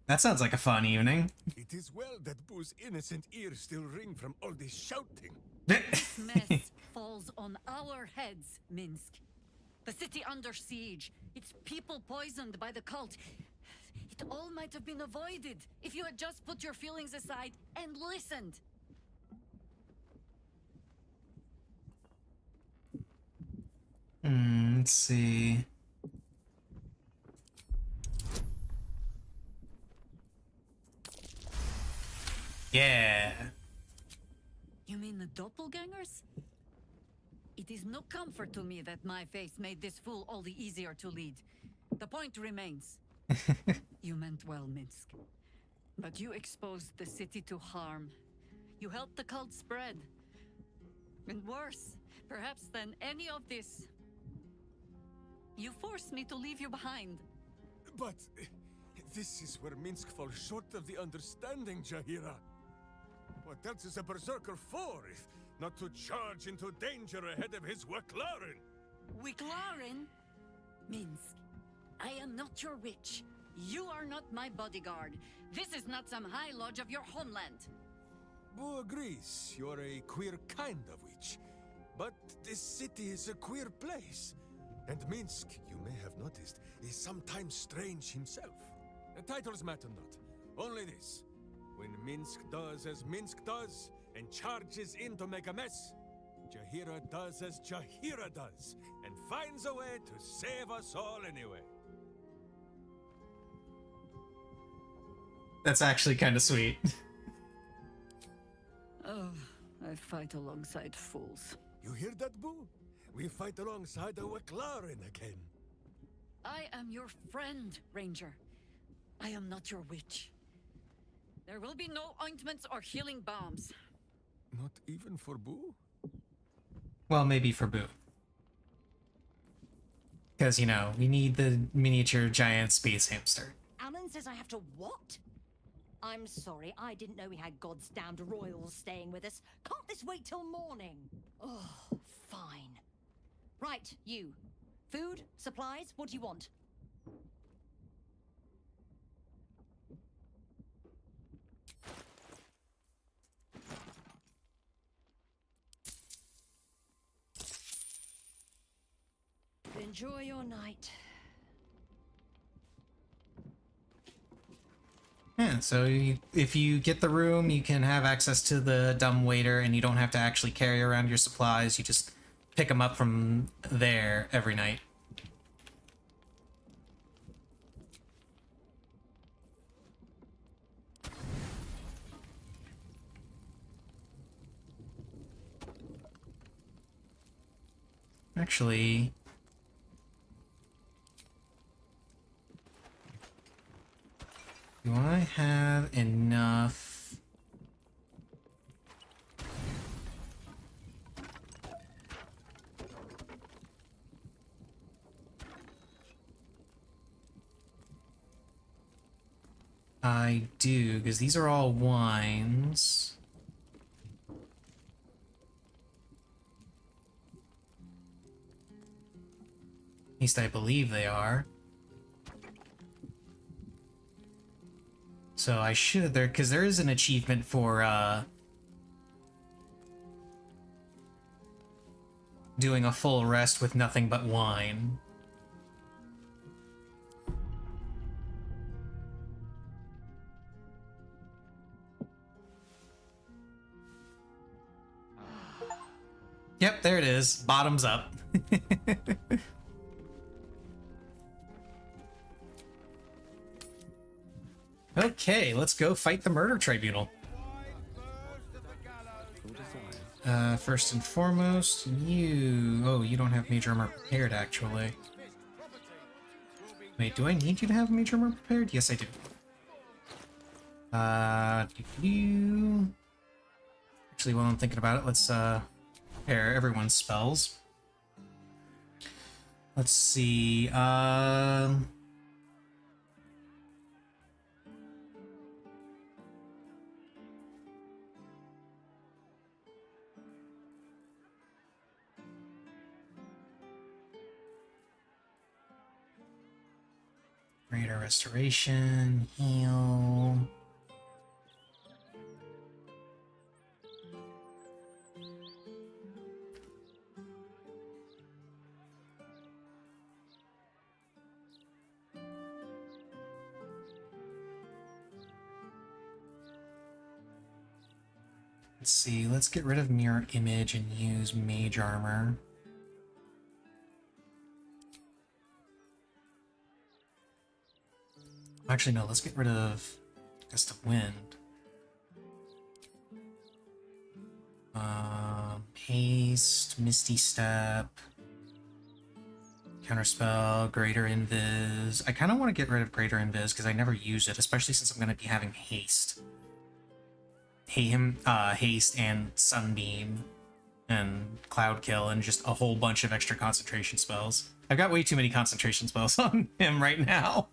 That sounds like a fun evening. It is well that Boo's innocent ears still ring from all this shouting. This mess falls on our heads, Minsk. The city under siege, its people poisoned by the cult. It all might have been avoided if you had just put your feelings aside and listened. Let's see. Yeah. You mean the doppelgangers? It is no comfort to me that my face made this fool all the easier to lead. The point remains. You meant well, Minsk. But you exposed the city to harm. You helped the cult spread. And worse, perhaps than any of this, you forced me to leave you behind. But this is where Minsk falls short of the understanding, Jahira. What else is a berserker for, if not to charge into danger ahead of his Waklaren? Wiklaren? Minsk, I am not your witch. You are not my bodyguard. This is not some high lodge of your homeland. Boo agrees you're a queer kind of witch. But this city is a queer place. And Minsk, you may have noticed, is sometimes strange himself. The titles matter not. Only this. When Minsk does as Minsk does, and charges in to make a mess, Jahira does as Jahira does, and finds a way to save us all anyway. That's actually kind of sweet. Oh, I fight alongside fools. You hear that, Boo? We fight alongside a Waklaren again. I am your friend, Ranger. I am not your witch. There will be no ointments or healing balms. Not even for Boo? Well, maybe for Boo. Because, you know, we need the miniature giant space hamster. Alan says I have to what? I'm sorry, I didn't know we had God's damned royals staying with us. Can't this wait till morning? Oh, fine. Right, you. Food? Supplies? What do you want? Enjoy your night. Yeah, so if you get the room, you can have access to the dumbwaiter, and you don't have to actually carry around your supplies. You just pick them up from there every night. Actually, do I have enough? I do, because these are all wines. At least I believe they are. So I should there, because there is an achievement for doing a full rest with nothing but wine. Yep, there it is. Bottoms up. Okay, let's go fight the murder tribunal. First and foremost, you... Oh, you don't have major armor prepared, actually. Wait, do I need you to have major armor prepared? Yes, I do. Actually, while I'm thinking about it, let's, prepare everyone's spells. Let's see, Greater Restoration, heal. Let's see, let's get rid of Mirror Image and use Mage Armor. Actually, no, let's get rid of Gust of Wind. Haste, Misty Step, Counterspell, Greater Invis. I kind of want to get rid of Greater Invis because I never use it, especially since I'm going to be having Haste. Haste and Sunbeam and Cloud Kill and just a whole bunch of extra concentration spells. I've got way too many concentration spells on him right now.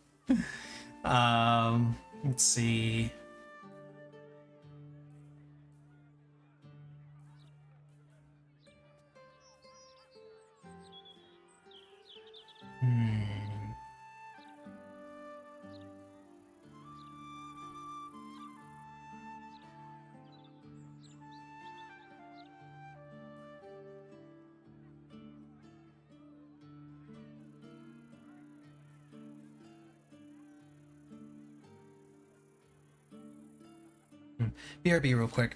Let's see. BRB real quick.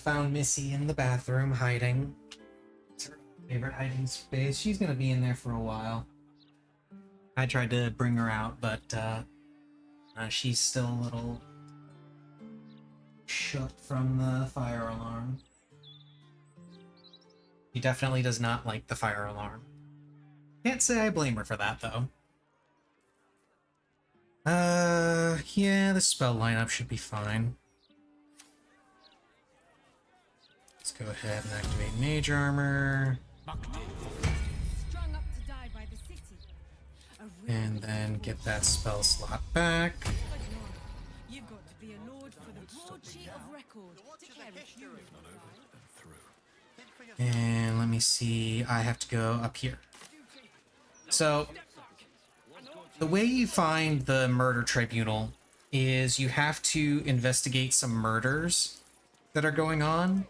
Found Missy in the bathroom hiding. It's her favorite hiding space. She's gonna be in there for a while. I tried to bring her out, but she's still a little shook from the fire alarm. He definitely does not like the fire alarm. Can't say I blame her for that, though. Yeah, the spell lineup should be fine. Let's go ahead and activate Mage Armor. Strung up to die by the city. And then get that spell slot back. You've got to be a lord for the broadsheet of record to care if you And let me see, I have to go up here. So, the way you find the murder tribunal is you have to investigate some murders that are going on.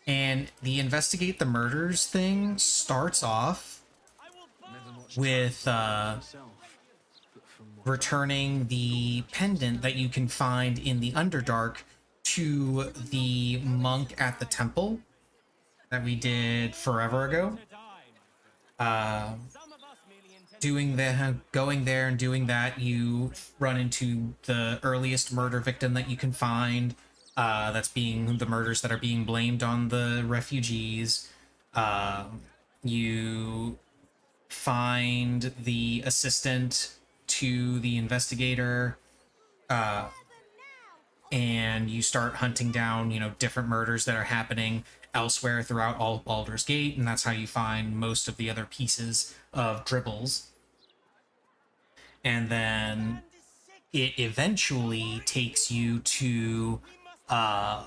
And the investigate the murders thing starts off with returning the pendant that you can find in the Underdark to the monk at the temple that we did forever ago. Going there and doing that, you run into the earliest murder victim that you can find. That's being the murders that are being blamed on the refugees. You find the assistant to the investigator, and you start hunting down, different murders that are happening elsewhere throughout all of Baldur's Gate, and that's how you find most of the other pieces of dribbles. And then it eventually takes you to or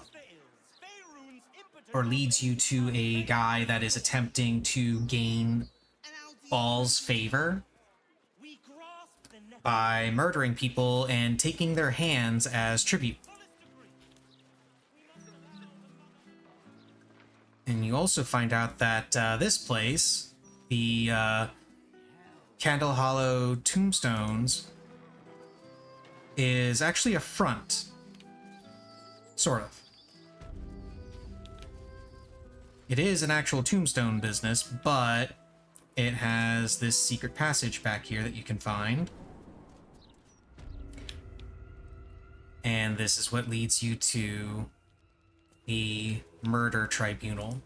leads you to a guy that is attempting to gain Baal's favor by murdering people and taking their hands as tribute. And you also find out that this place, the Candle Hollow Tombstones, is actually a front. Sort of. It is an actual tombstone business, but it has this secret passage back here that you can find. And this is what leads you to the murder tribunal.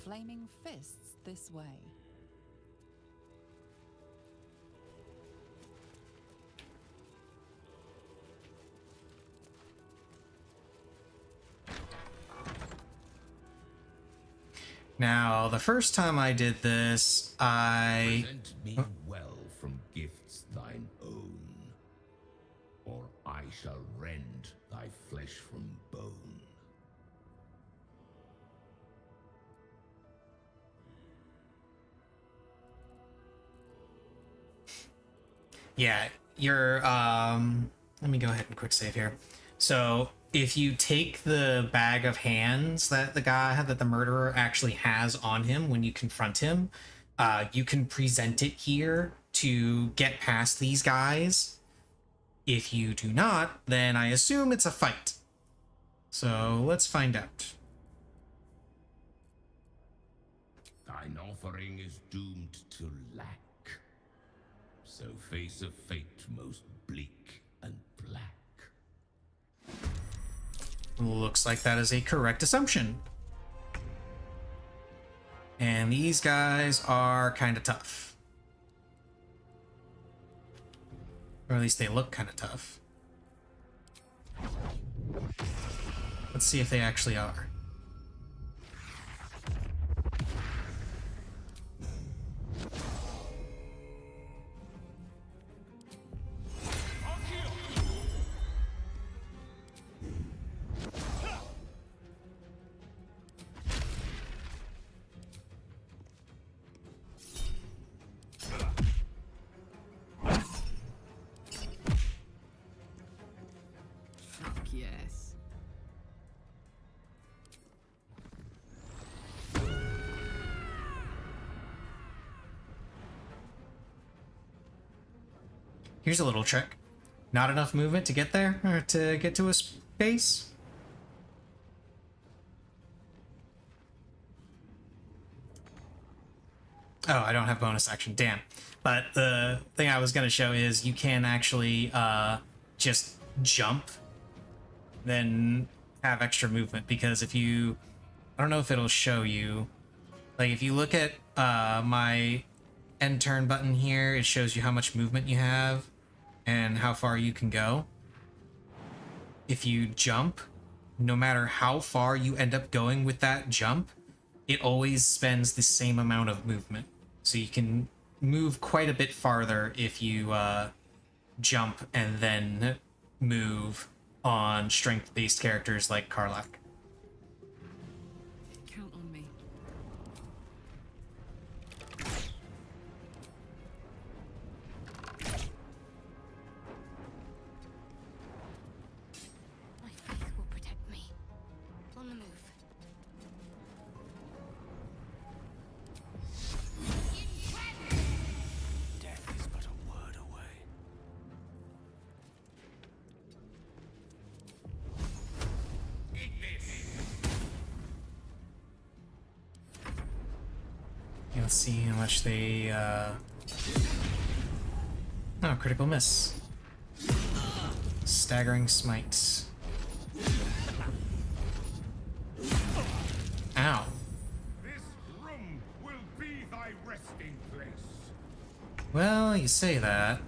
Flaming fists this way. Now, the first time I did this, Present me well from gifts thine own, or I shall rend thy flesh from bone. Yeah, you're, let me go ahead and quick save here. So, if you take the bag of hands that the murderer actually has on him when you confront him, you can present it here to get past these guys. If you do not, then I assume it's a fight. So, let's find out. Thine offering is doomed to lack. So face a fate most bleak and black. Looks like that is a correct assumption. And these guys are kind of tough. Or at least they look kind of tough. Let's see if they actually are. Yes. Here's a little trick. Not enough movement to get there, or to get to a space? Oh, I don't have bonus action, damn. But the thing I was going to show is you can actually just jump, then have extra movement, because if you I don't know if it'll show you. Like, if you look at my end turn button here, it shows you how much movement you have and how far you can go. If you jump, no matter how far you end up going with that jump, it always spends the same amount of movement. So you can move quite a bit farther if you jump and then move on strength-based characters like Karlach. Count on me. My faith will protect me. On the move. Death is but a word away. Yeah, let's see how much they, Oh, critical miss. Staggering smite. Ow. This room will be thy resting place. Well, you say that.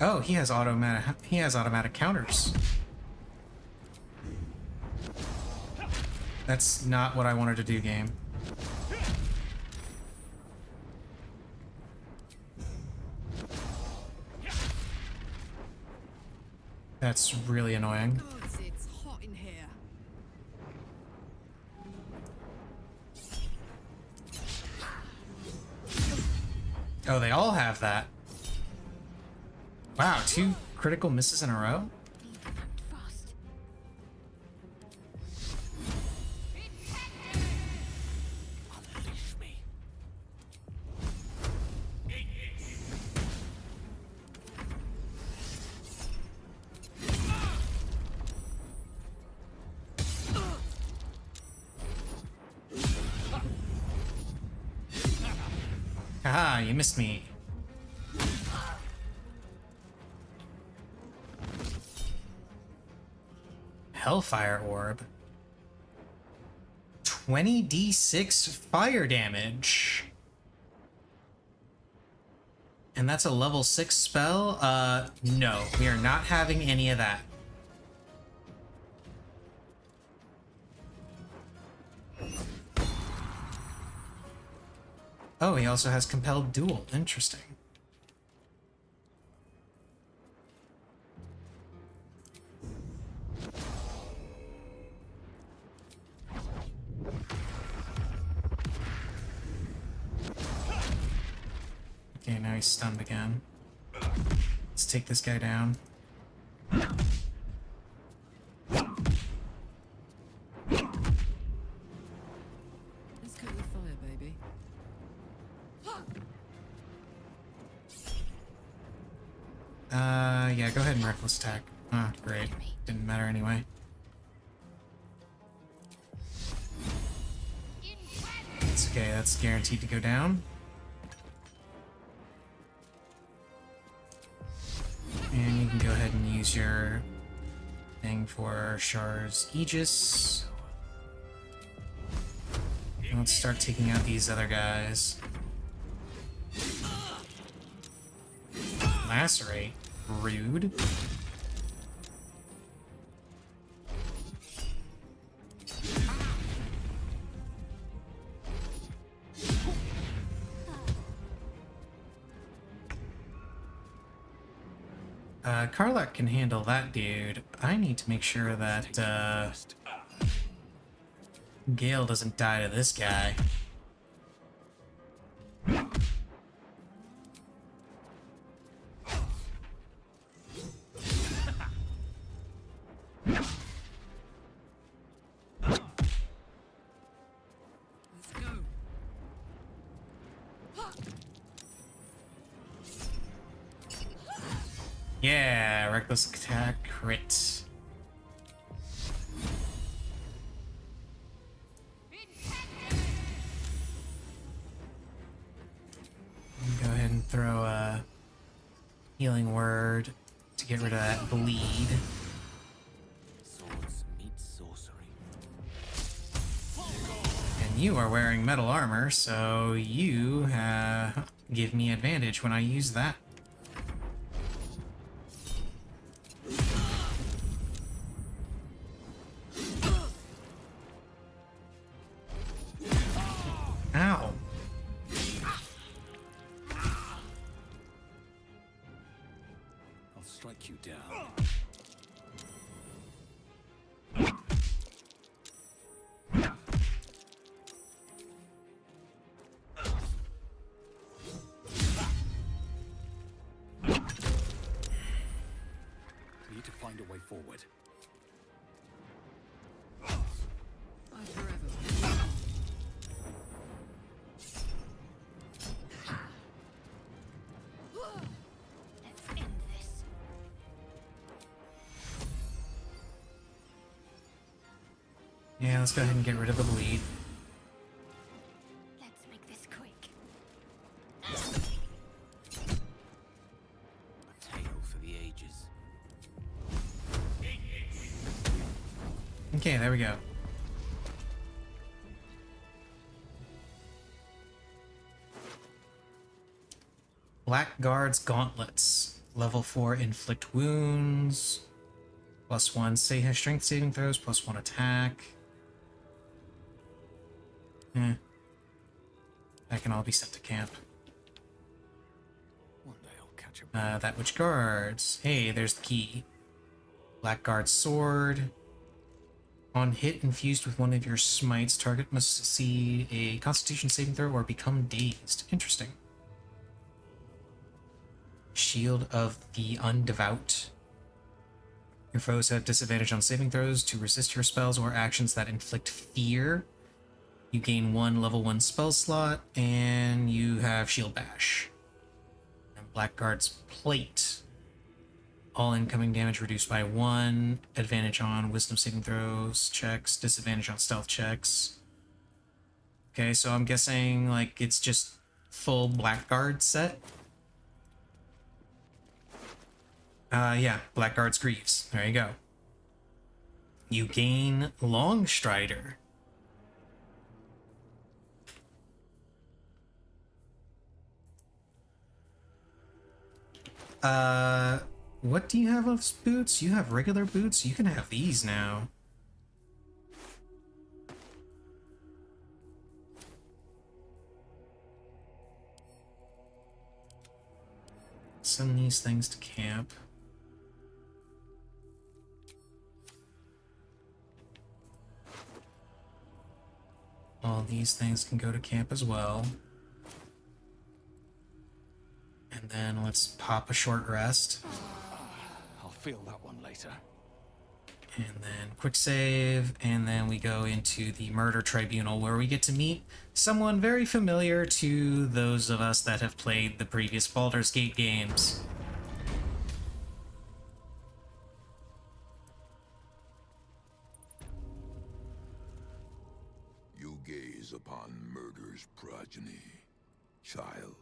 Oh, he has automatic counters. That's not what I wanted to do, game. That's really annoying. Gods, it's hot in here. Oh, they all have that. Wow, 2 critical misses in a row? Unleash me. Haha, you missed me. Hellfire Orb. 20d6 fire damage. And that's a level 6 spell? No, we are not having any of that. Oh, he also has Compelled Duel. Interesting. Okay, now he's stunned again. Let's take this guy down. Let's cook with fire, baby. Yeah, go ahead and reckless attack. Ah, great. Didn't matter anyway. It's okay, that's guaranteed to go down. And you can go ahead and use your thing for Char's Aegis. And let's start taking out these other guys. Lacerate. Rude. Karlach can handle that dude. I need to make sure that, Gale doesn't die to this guy. Yeah, reckless attack crit. Go ahead and throw a healing word to get rid of that bleed. Swords meet sorcery. And you are wearing metal armor, so you give me advantage when I use that. Ow. I'll strike you down. Need to find a way forward. Bye forever. Let's end this. Yeah, let's go ahead and get rid of the bleed. Let's make this quick. A tale for the ages. Okay, there we go. Blackguard's Gauntlets. Level 4 inflict wounds. +1 strength saving throws, +1 attack. That can all be sent to camp. One day I'll catch a That which guards. Hey, there's the key. Blackguard's Sword. On hit infused with one of your smites, target must see a Constitution saving throw or become dazed. Interesting. Shield of the Undevout. Your foes have disadvantage on saving throws to resist your spells or actions that inflict fear. You gain 1 level 1 spell slot, and you have Shield Bash. And Blackguard's Plate. All incoming damage reduced by 1. Advantage on wisdom saving throws, checks, disadvantage on stealth checks. Okay, so I'm guessing, like, it's just full Blackguard set. Yeah, Blackguard's Greaves. There you go. You gain Longstrider. What do you have of boots? You have regular boots? You can have these now. Send these things to camp. All these things can go to camp as well. And then let's pop a short rest. I'll feel that one later. And then quick save, and then we go into the murder tribunal where we get to meet someone very familiar to those of us that have played the previous Baldur's Gate games. You gaze upon murder's progeny, child.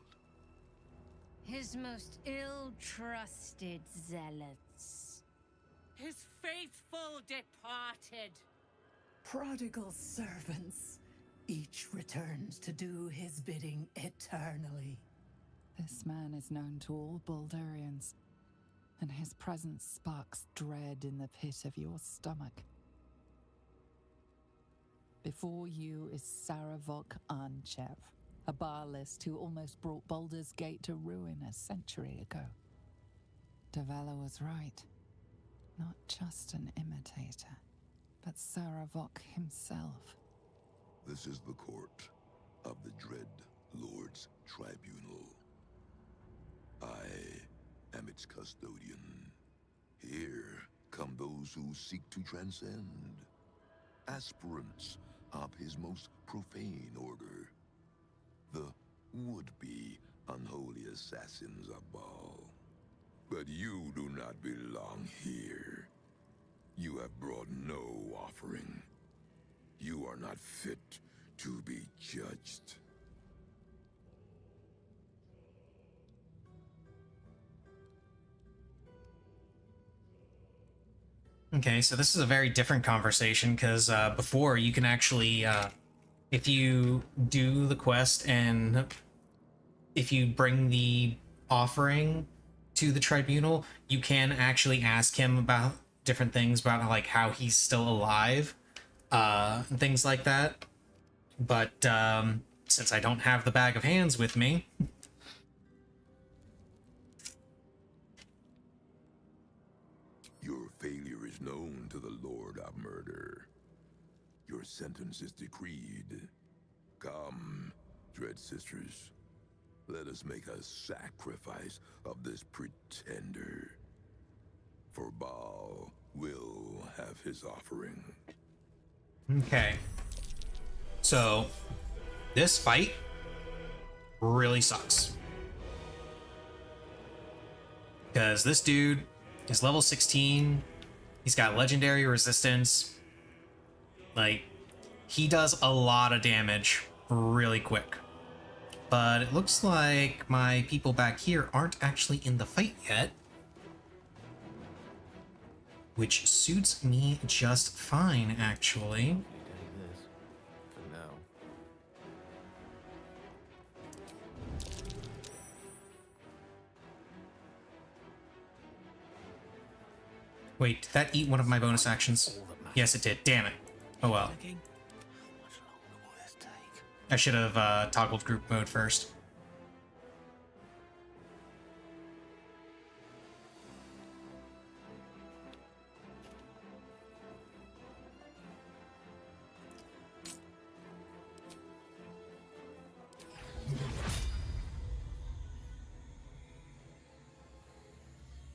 His most ill-trusted zealots. His faithful departed. Prodigal servants. Each returns to do his bidding eternally. This man is known to all Baldurians, and his presence sparks dread in the pit of your stomach. Before you is Saravok Arnchev, a Baalist who almost brought Baldur's Gate to ruin a century ago. Davella was right. Not just an imitator, but Saravok himself. This is the court of the Dread Lord's Tribunal. I am its custodian. Here come those who seek to transcend. Aspirants of his most profane order. The would-be unholy assassins of Baal. But you do not belong here. You have brought no offering. You are not fit to be judged. Okay, so this is a very different conversation because before you can actually, if you do the quest and if you bring the offering to the tribunal, you can actually ask him about different things about like how he's still alive, and things like that. But since I don't have the bag of hands with me, Your failure is known to the Lord of Murder. Your sentence is decreed. Come, Dread Sisters. Let us make a sacrifice of this pretender. For Baal will have his offering. okay. So this fight really sucks because this dude is level 16. He's got legendary resistance. Like, he does a lot of damage really quick. But it looks like my people back here aren't actually in the fight yet, which suits me just fine, actually. Wait, did that eat one of my bonus actions? Yes, it did. Damn it. Oh well. I should have toggled group mode first.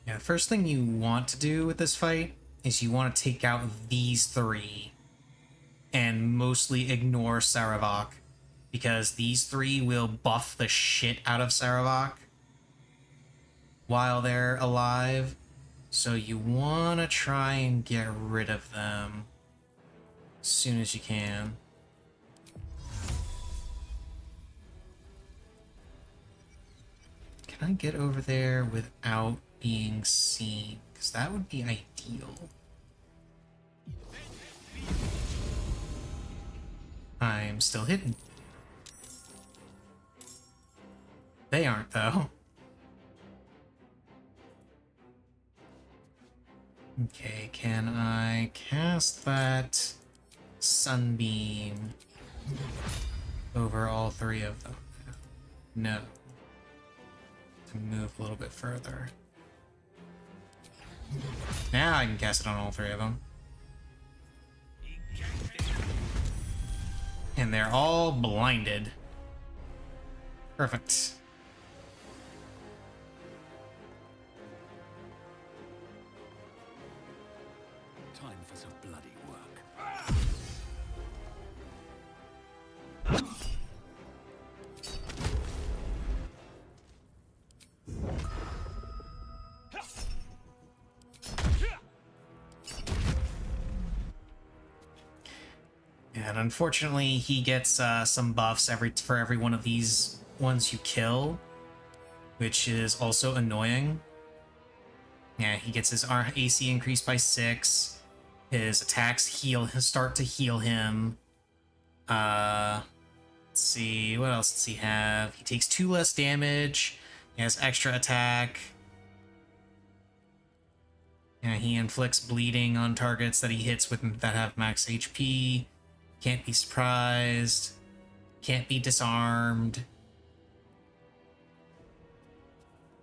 Yeah, the first thing you want to do with this fight is you want to take out these three and mostly ignore Saravok, because these three will buff the shit out of Saravok while they're alive. So you want to try and get rid of them as soon as you can. Can I get over there without being seen? Because that would be ideal. I'm still hidden. They aren't, though. Okay, can I cast that sunbeam over all three of them? No. To move a little bit further. Now I can cast it on all three of them. And they're all blinded. Perfect. Time for some bloody work. And unfortunately, he gets some buffs for every one of these ones you kill, which is also annoying. Yeah, he gets his AC increased by 6. His attacks start to heal him. Let's see, what else does he have? He takes 2 less damage. He has extra attack. Yeah, he inflicts bleeding on targets that he hits with that have max HP. Can't be surprised. Can't be disarmed.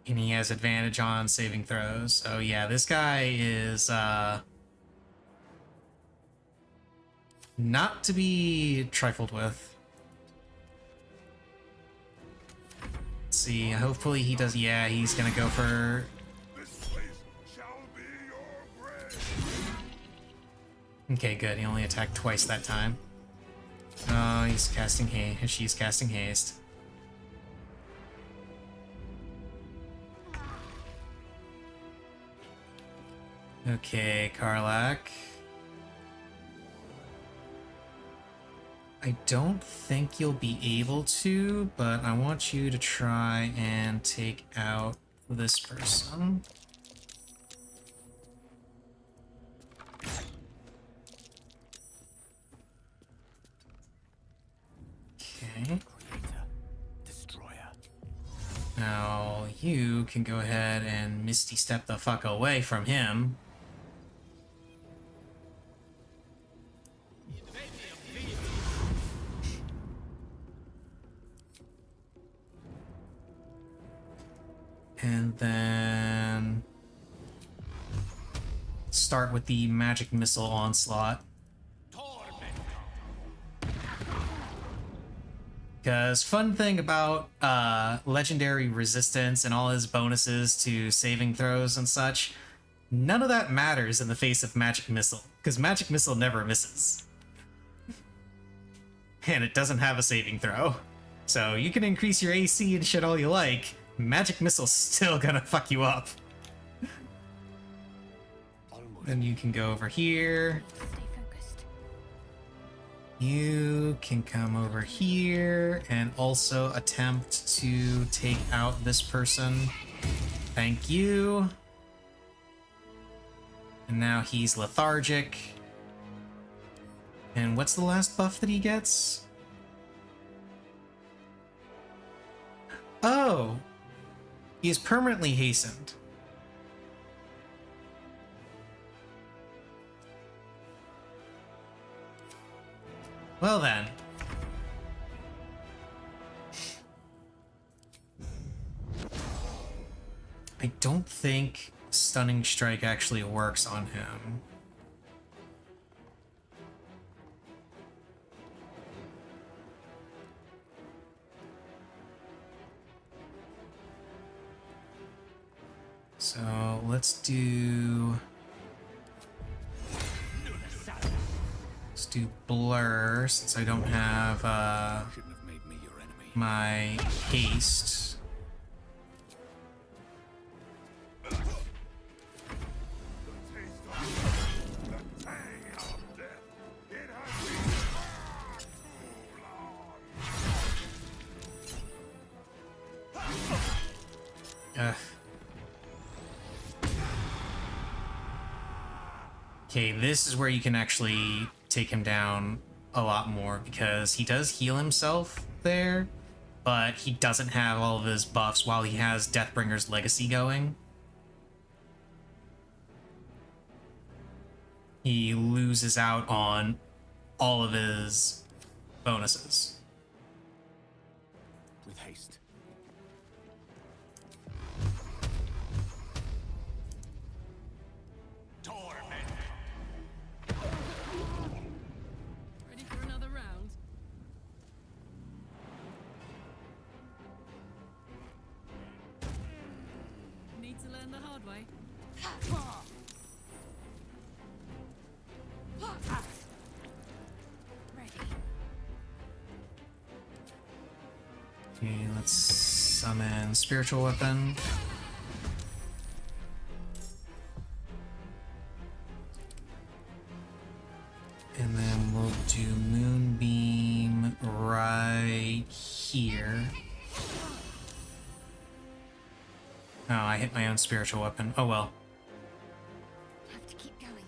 And he has advantage on saving throws. So yeah, this guy is not to be trifled with. Let's see, hopefully he does. Yeah, he's gonna go for... Okay, good. He only attacked twice that time. Oh, he's casting haste. She's casting haste. Okay, Karlak. I don't think you'll be able to, but I want you to try and take out this person. Okay. Now you can go ahead and Misty Step the fuck away from him. And then start with the magic missile onslaught. Because fun thing about legendary resistance and all his bonuses to saving throws and such, none of that matters in the face of magic missile, because magic missile never misses. And it doesn't have a saving throw. So you can increase your AC and shit all you like, magic missile's still gonna fuck you up. Then you can go over here. You can come over here and also attempt to take out this person. Thank you. And now he's lethargic. And what's the last buff that he gets? Oh! He is permanently hastened. Well then. I don't think Stunning Strike actually works on him. So let's do Blur, since I don't have my haste. Okay, this is where you can actually take him down a lot more, because he does heal himself there, but he doesn't have all of his buffs while he has Deathbringer's Legacy going. He loses out on all of his bonuses. With haste. Ready for another round? Need to learn the hard way. Okay, let's summon Spiritual Weapon. And then we'll do Moonbeam right here. Oh, I hit my own Spiritual Weapon. Oh well. Have to keep going.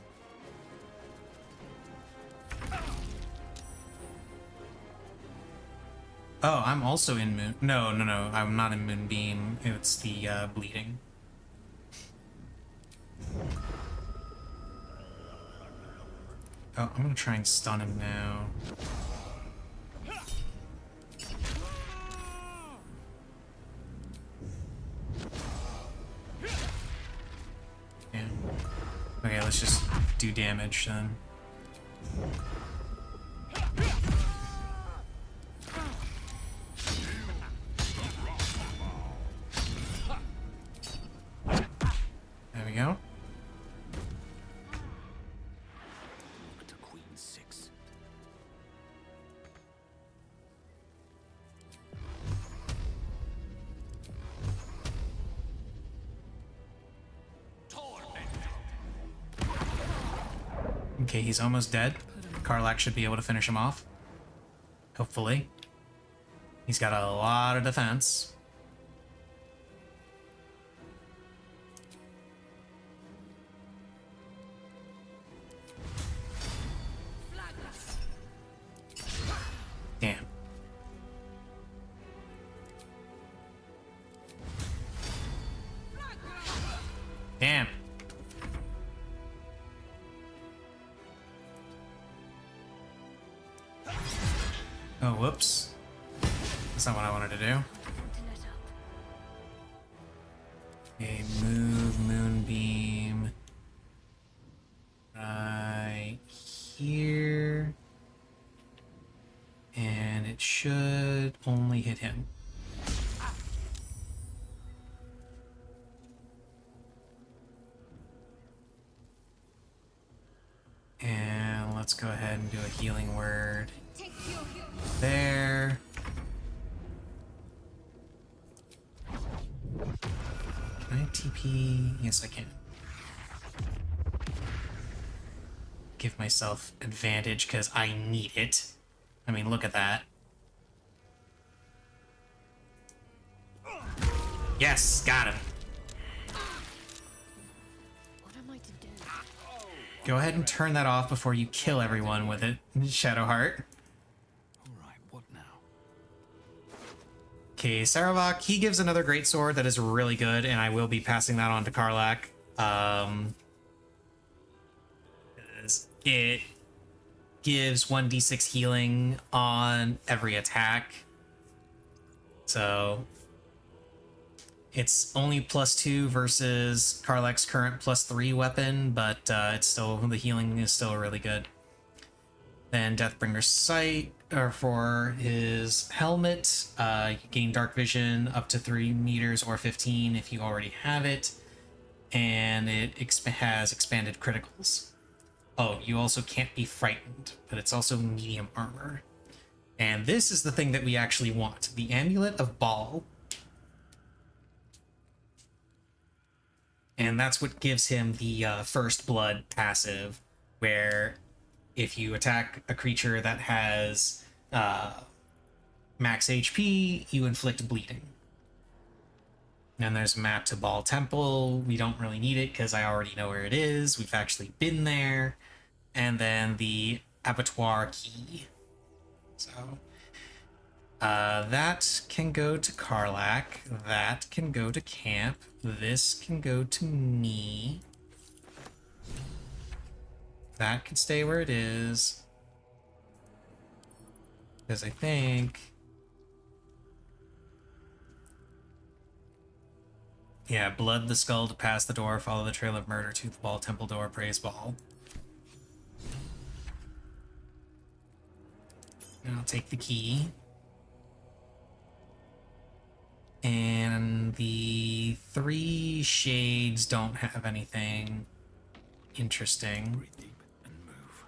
Oh, I'm also in Moon... No, I'm not in Moonbeam. It's the bleeding. Oh, I'm gonna try and stun him now. Yeah. Okay, let's just do damage then. There we go. To Queen 6. Okay, he's almost dead. Karlach should be able to finish him off. Hopefully. He's got a lot of defense. Damn. Damn. Oh, whoops. That's not what I wanted to do. Okay, move Moonbeam right here. And it should only hit him. And let's go ahead and do a healing word there. Can I TP? Yes, I can. Give myself advantage because I need it. I mean, look at that. Yes, got him. What am I to do? Go ahead and turn that off before you kill everyone with it, Shadowheart. Alright, what now? Okay, Saravok, he gives another great sword that is really good, and I will be passing that on to Karlach. It gives 1d6 healing on every attack. So it's only +2 versus Karlach's current +3 weapon, but it's still, the healing is still really good. Then Deathbringer's Sight, or for his helmet, you gain dark vision up to 3 meters or 15 if you already have it, and it has expanded criticals. Oh, you also can't be frightened, but it's also medium armor. And this is the thing that we actually want, the Amulet of Baal. And that's what gives him the First Blood passive, where if you attack a creature that has max HP, you inflict bleeding. And there's a map to Baal Temple. We don't really need it because I already know where it is. We've actually been there. And then the abattoir key. So that can go to Karlach. That can go to camp. This can go to me. That can stay where it is. Because I think... yeah, blood the skull to pass the door, follow the trail of murder to the Baal Temple door, praise Baal. And I'll take the key. And the 3 shades don't have anything interesting. Breathe deep and move.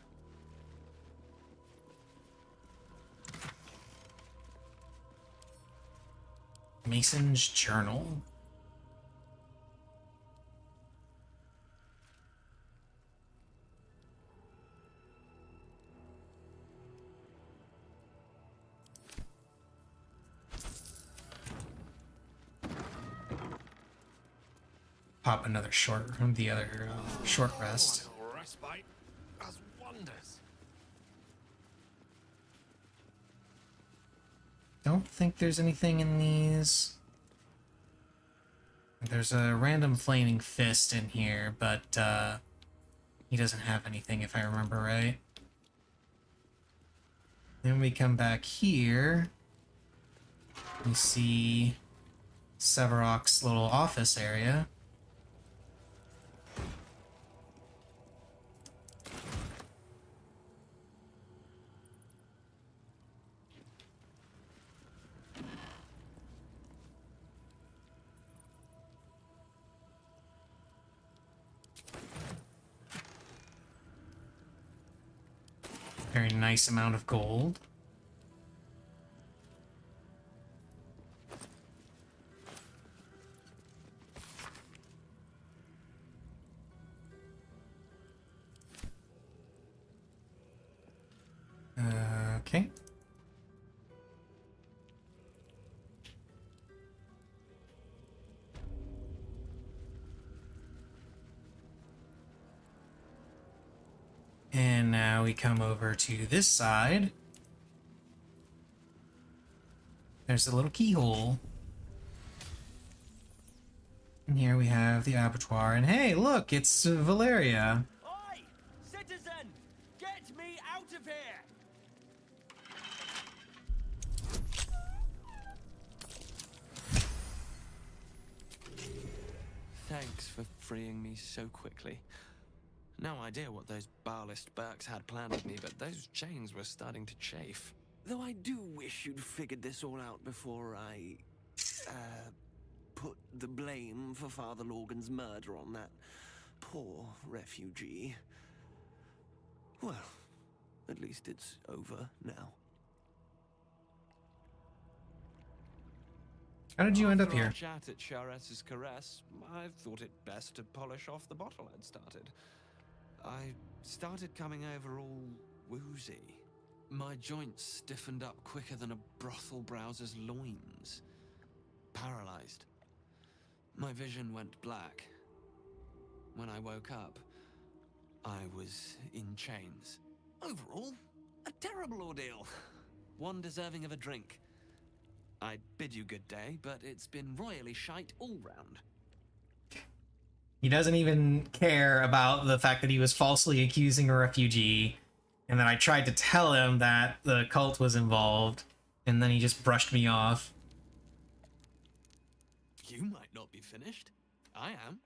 Mason's Journal. Pop another short rest. Respite does wonders. Don't think there's anything in these. There's a random flaming fist in here, but he doesn't have anything if I remember right. Then we come back here. We see Sevarok's little office area. Very nice amount of gold. now we come over to this side. There's a little keyhole. And here we have the abattoir. And hey, look, it's Valeria. Oi! Citizen! Get me out of here! Thanks for freeing me so quickly. No idea what those Barlist Burks had planned with me, but those chains were starting to chafe. Though I do wish you'd figured this all out before I, put the blame for Father Lorgan's murder on that poor refugee. Well, at least it's over now. How did you end up After our here? chat at Charessa's Caress, I thought it best to polish off the bottle I'd started. I started coming over all woozy. My joints stiffened up quicker than a brothel browser's loins. Paralyzed. My vision went black. When I woke up, I was in chains. Overall, a terrible ordeal. One deserving of a drink. I'd bid you good day, but it's been royally shite all round. He doesn't even care about the fact that he was falsely accusing a refugee, and then I tried to tell him that the cult was involved, and then he just brushed me off. You might not be finished. I am.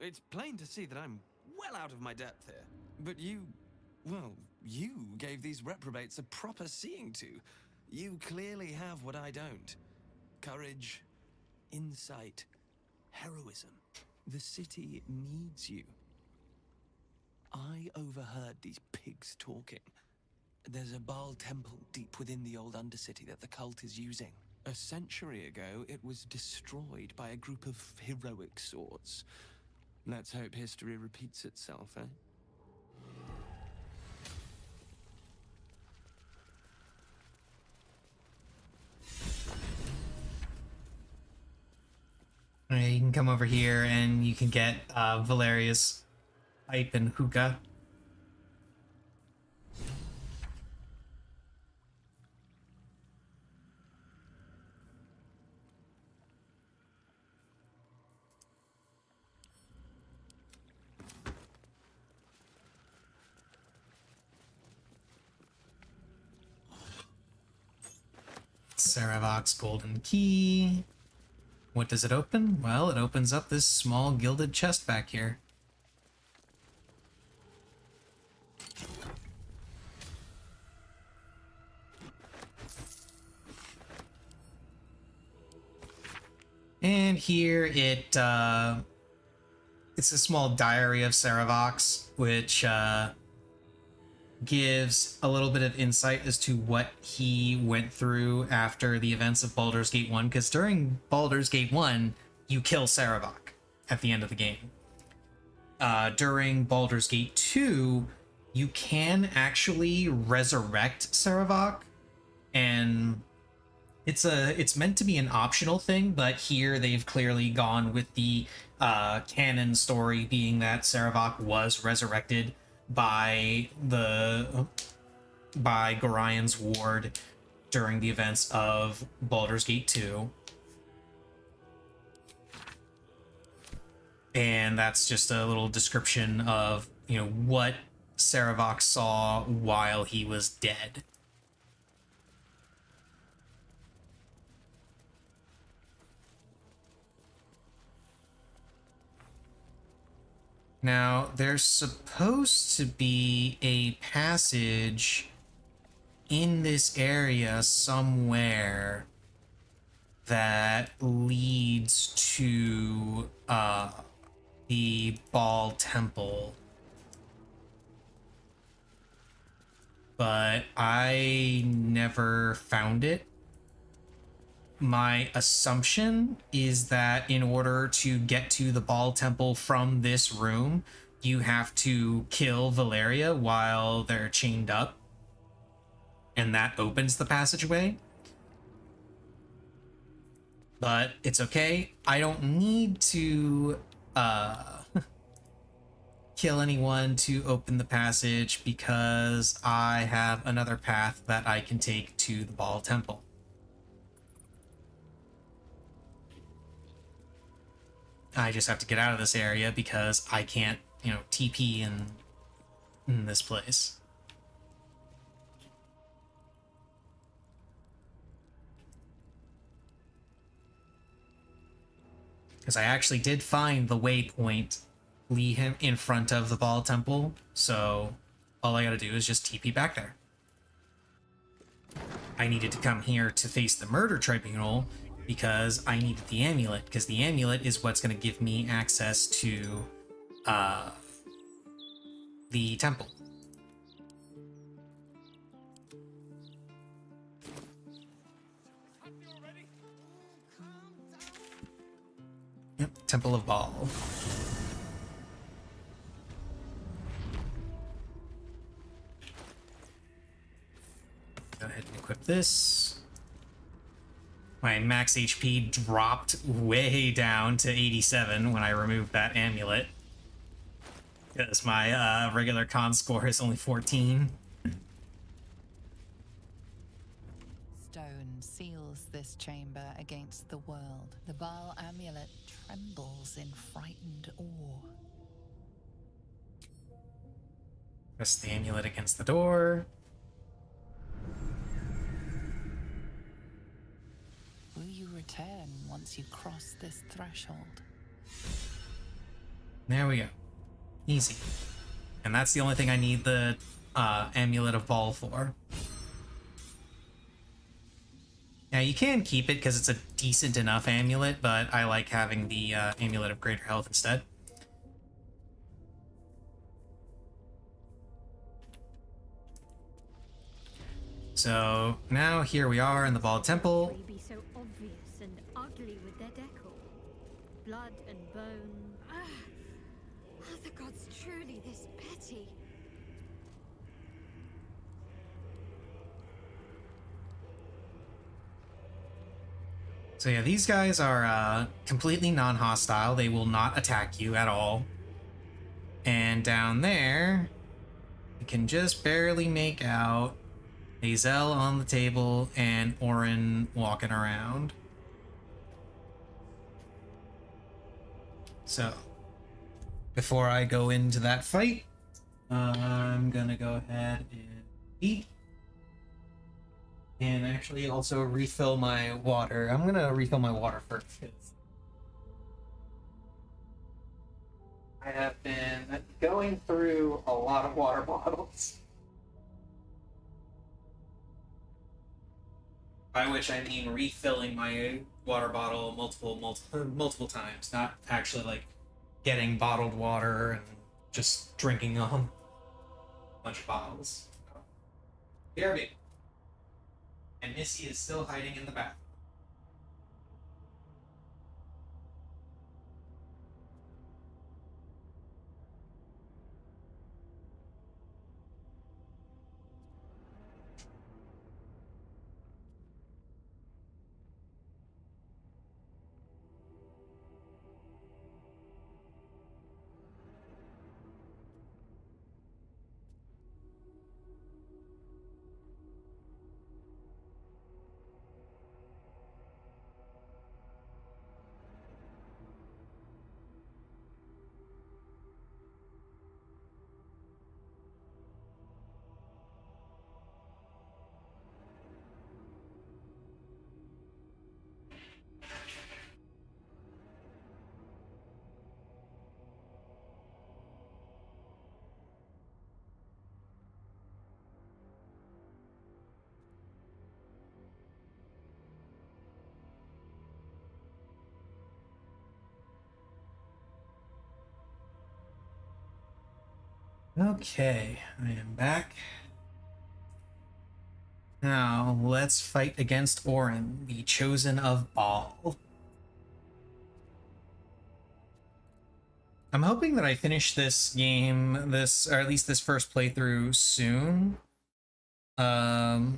It's plain to see that I'm well out of my depth here. But you gave these reprobates a proper seeing to. You clearly have what I don't. Courage, insight, heroism. The city needs you. I overheard these pigs talking. There's a Baal temple deep within the old Undercity that the cult is using. A century ago, it was destroyed by a group of heroic sorts. Let's hope history repeats itself, eh? You can come over here and you can get Valeria's pipe and hookah. Saravok's golden key. What does it open? Well, it opens up this small gilded chest back here. And here it's a small diary of Saravok's, which gives a little bit of insight as to what he went through after the events of Baldur's Gate 1, because during Baldur's Gate 1, you kill Saravok at the end of the game. During Baldur's Gate 2, you can actually resurrect Saravok, and it's meant to be an optional thing, but here they've clearly gone with the canon story being that Saravok was resurrected by Gorion's ward during the events of Baldur's Gate 2. And that's just a little description of, what Saravok saw while he was dead. Now, there's supposed to be a passage in this area somewhere that leads to the Baal Temple. But I never found it. My assumption is that in order to get to the Baal Temple from this room, you have to kill Valeria while they're chained up. And that opens the passageway. But it's okay. I don't need to kill anyone to open the passage because I have another path that I can take to the Ball Temple. I just have to get out of this area because I can't, you know, TP in this place. Because I actually did find the waypoint lead him in front of the Ball Temple, so all I gotta do is just TP back there. I needed to come here to face the Murder Tribunal because I needed the amulet, because the amulet is what's going to give me access to the temple. Yep, Temple of Ball. Go ahead and equip this. My max HP dropped way down to 87 when I removed that amulet. Because my regular con score is only 14. Stone seals this chamber against the world. The Baal amulet trembles in frightened awe. Press the amulet against the door. Will you return once you cross this threshold? There we go. Easy. And that's the only thing I need the Amulet of Ball for. Now you can keep it because it's a decent enough amulet, but I like having the Amulet of Greater Health instead. So now here we are in the Ball Temple. They be so obvious and ugly with their decor. Blood and bone. Are the gods truly this petty? So yeah, these guys are completely non-hostile. They will not attack you at all. And down there, you can just barely make out Hazel on the table and Orin walking around. So, before I go into that fight, I'm gonna go ahead and eat. And actually also refill my water. I'm gonna refill my water first, because I have been going through a lot of water bottles. By which I mean refilling my water bottle multiple times, not actually like getting bottled water and just drinking a bunch of bottles. BRB. And Missy is still hiding in the bathroom. Okay, I am back. Now, let's fight against Orin, the Chosen of Baal. I'm hoping that I finish this game, or at least this first playthrough soon. Because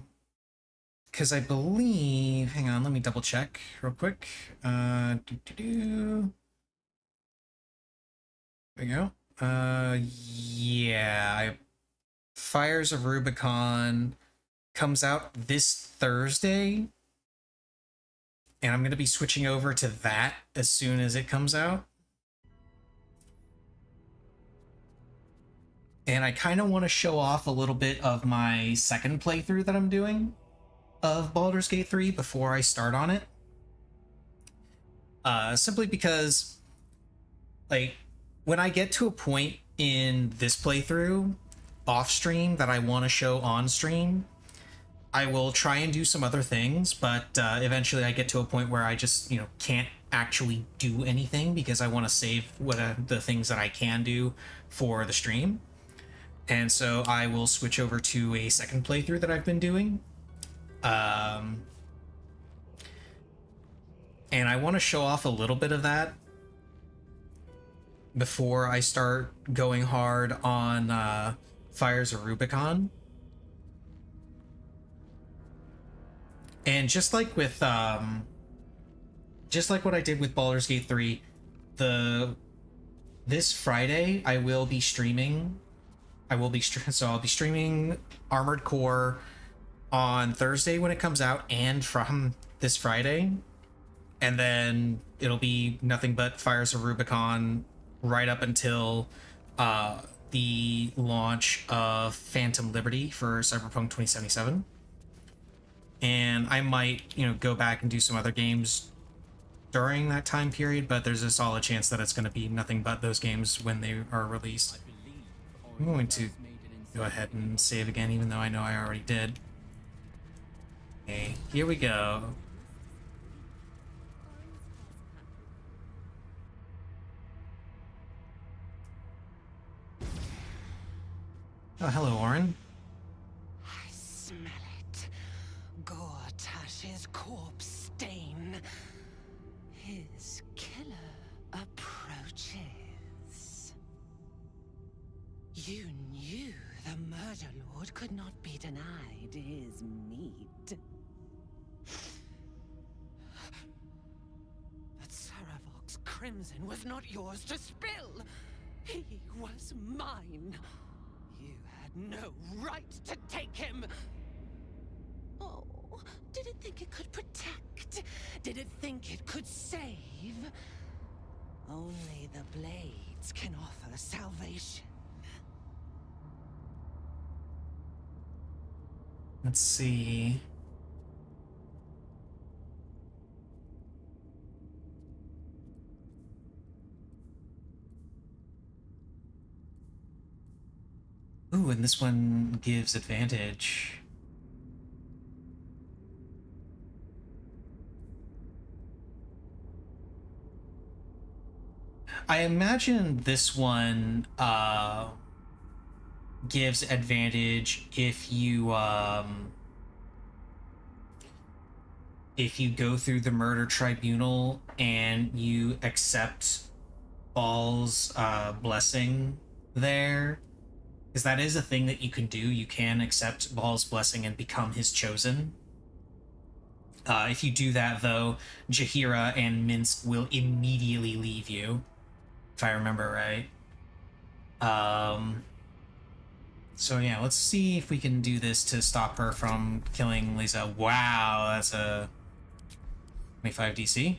I believe, hang on, let me double check real quick. There we go. Yeah. Fires of Rubicon comes out this Thursday, and I'm going to be switching over to that as soon as it comes out. And I kind of want to show off a little bit of my second playthrough that I'm doing of Baldur's Gate 3 before I start on it. Simply because, like, when I get to a point in this playthrough off stream that I want to show on stream, I will try and do some other things, but eventually I get to a point where I just, can't actually do anything because I want to save the things that I can do for the stream. And so I will switch over to a second playthrough that I've been doing. And I want to show off a little bit of that before I start going hard on Fires of Rubicon. And just like with just like what I did with Baldur's Gate 3, this Friday I will be streaming. I'll be streaming Armored Core on Thursday when it comes out, and from this Friday, and then it'll be nothing but Fires of Rubicon right up until the launch of Phantom Liberty for Cyberpunk 2077. And I might, go back and do some other games during that time period, but there's a solid chance that it's going to be nothing but those games when they are released. I'm going to go ahead and save again, even though I know I already did. Okay, here we go. Oh, hello, Orin. I smell it. Gortash's corpse stain. His killer approaches. You knew the Murder Lord could not be denied his meat. But Saravok's crimson was not yours to spill. He was mine. You had no right to take him! Oh, did it think it could protect? Did it think it could save? Only the blades can offer salvation. Let's see. Ooh, and this one gives advantage. I imagine this one gives advantage if you go through the murder tribunal and you accept Baal's blessing there. Because that is a thing that you can do. You can accept Baal's blessing and become his chosen. If you do that, though, Jaheira and Minsk will immediately leave you, if I remember right. So yeah, let's see if we can do this to stop her from killing Lisa. Wow, that's a 25 DC.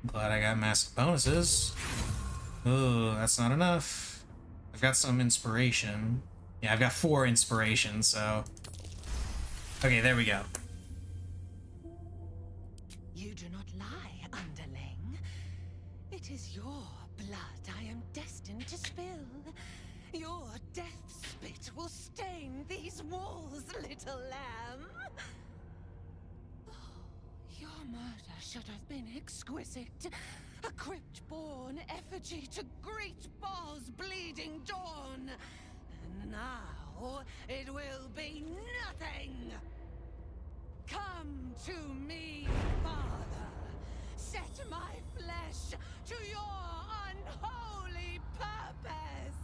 Glad I got massive bonuses. Ooh, that's not enough. I've got some inspiration. Yeah, I've got 4 inspiration, so... Okay, there we go. You do not lie, underling. It is your blood I am destined to spill. Your death spit will stain these walls, little lamb. Oh, your murder should have been exquisite. A crypt-born effigy to greet Baal's bleeding dawn. And now it will be nothing. Come to me, Father. Set my flesh to your unholy purpose.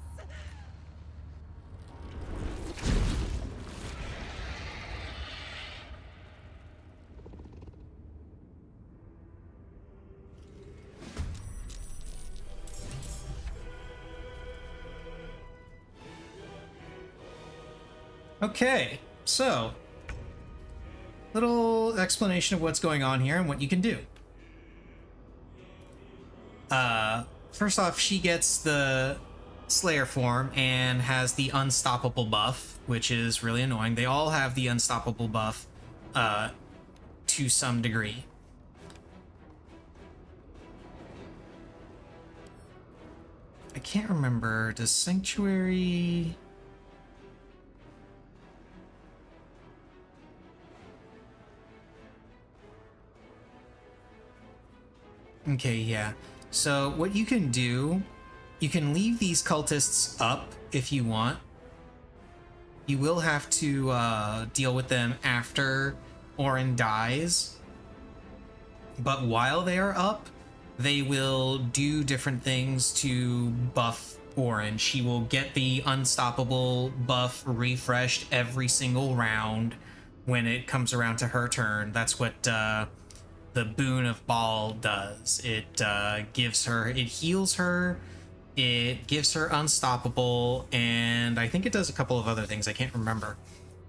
Okay, so little explanation of what's going on here and what you can do. First off, she gets the Slayer form and has the Unstoppable buff, which is really annoying. They all have the Unstoppable buff to some degree. I can't remember. Does Sanctuary... Okay, yeah. So what you can do, you can leave these cultists up if you want. You will have to deal with them after Orin dies. But while they are up, they will do different things to buff Orin. She will get the Unstoppable buff refreshed every single round when it comes around to her turn. That's what the Boon of Baal does. It gives her, it heals her, it gives her Unstoppable, and I think it does a couple of other things. I can't remember.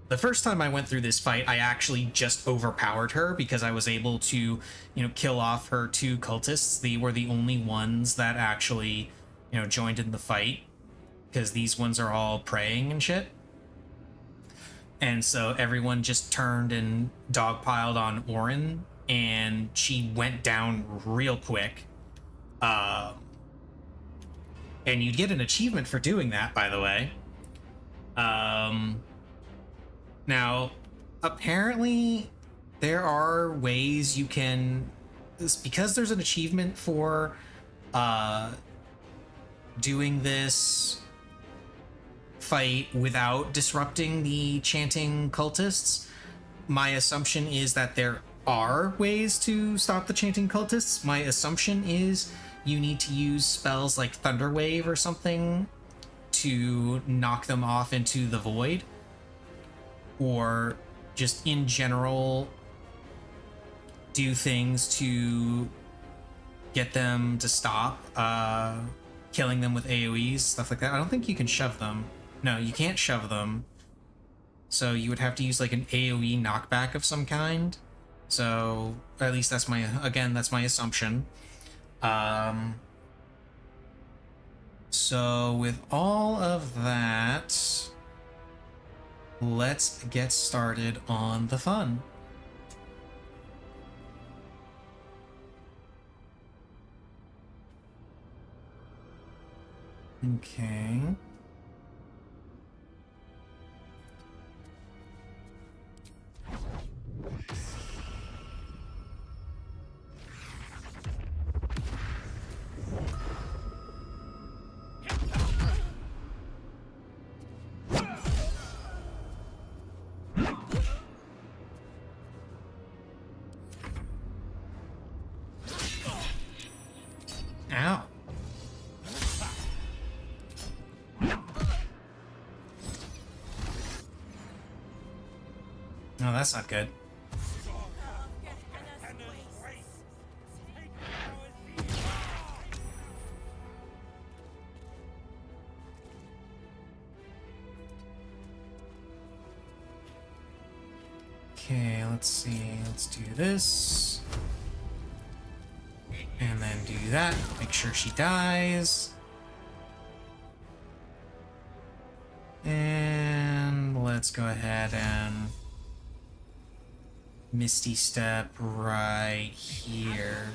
The first time I went through this fight, I actually just overpowered her because I was able to, you know, kill off her 2 cultists. They were the only ones that actually, you know, joined in the fight because these ones are all praying and shit. And so everyone just turned and dogpiled on Orin, and she went down real quick. And you'd get an achievement for doing that, by the way. Now, apparently, there are ways you can... Because there's an achievement for doing this fight without disrupting the chanting cultists, my assumption is that there are ways to stop the chanting cultists. My assumption is you need to use spells like Thunder Wave or something to knock them off into the void, or just in general do things to get them to stop, killing them with AoEs, stuff like that. I don't think you can shove them. No, you can't shove them. So you would have to use like an AoE knockback of some kind. So at least that's my, again, that's my assumption. So with all of that, let's get started on the fun. Okay. Ow. No, that's not good. Okay, let's see. Let's do this. And then do that. Make sure she dies. And let's go ahead and Misty Step right here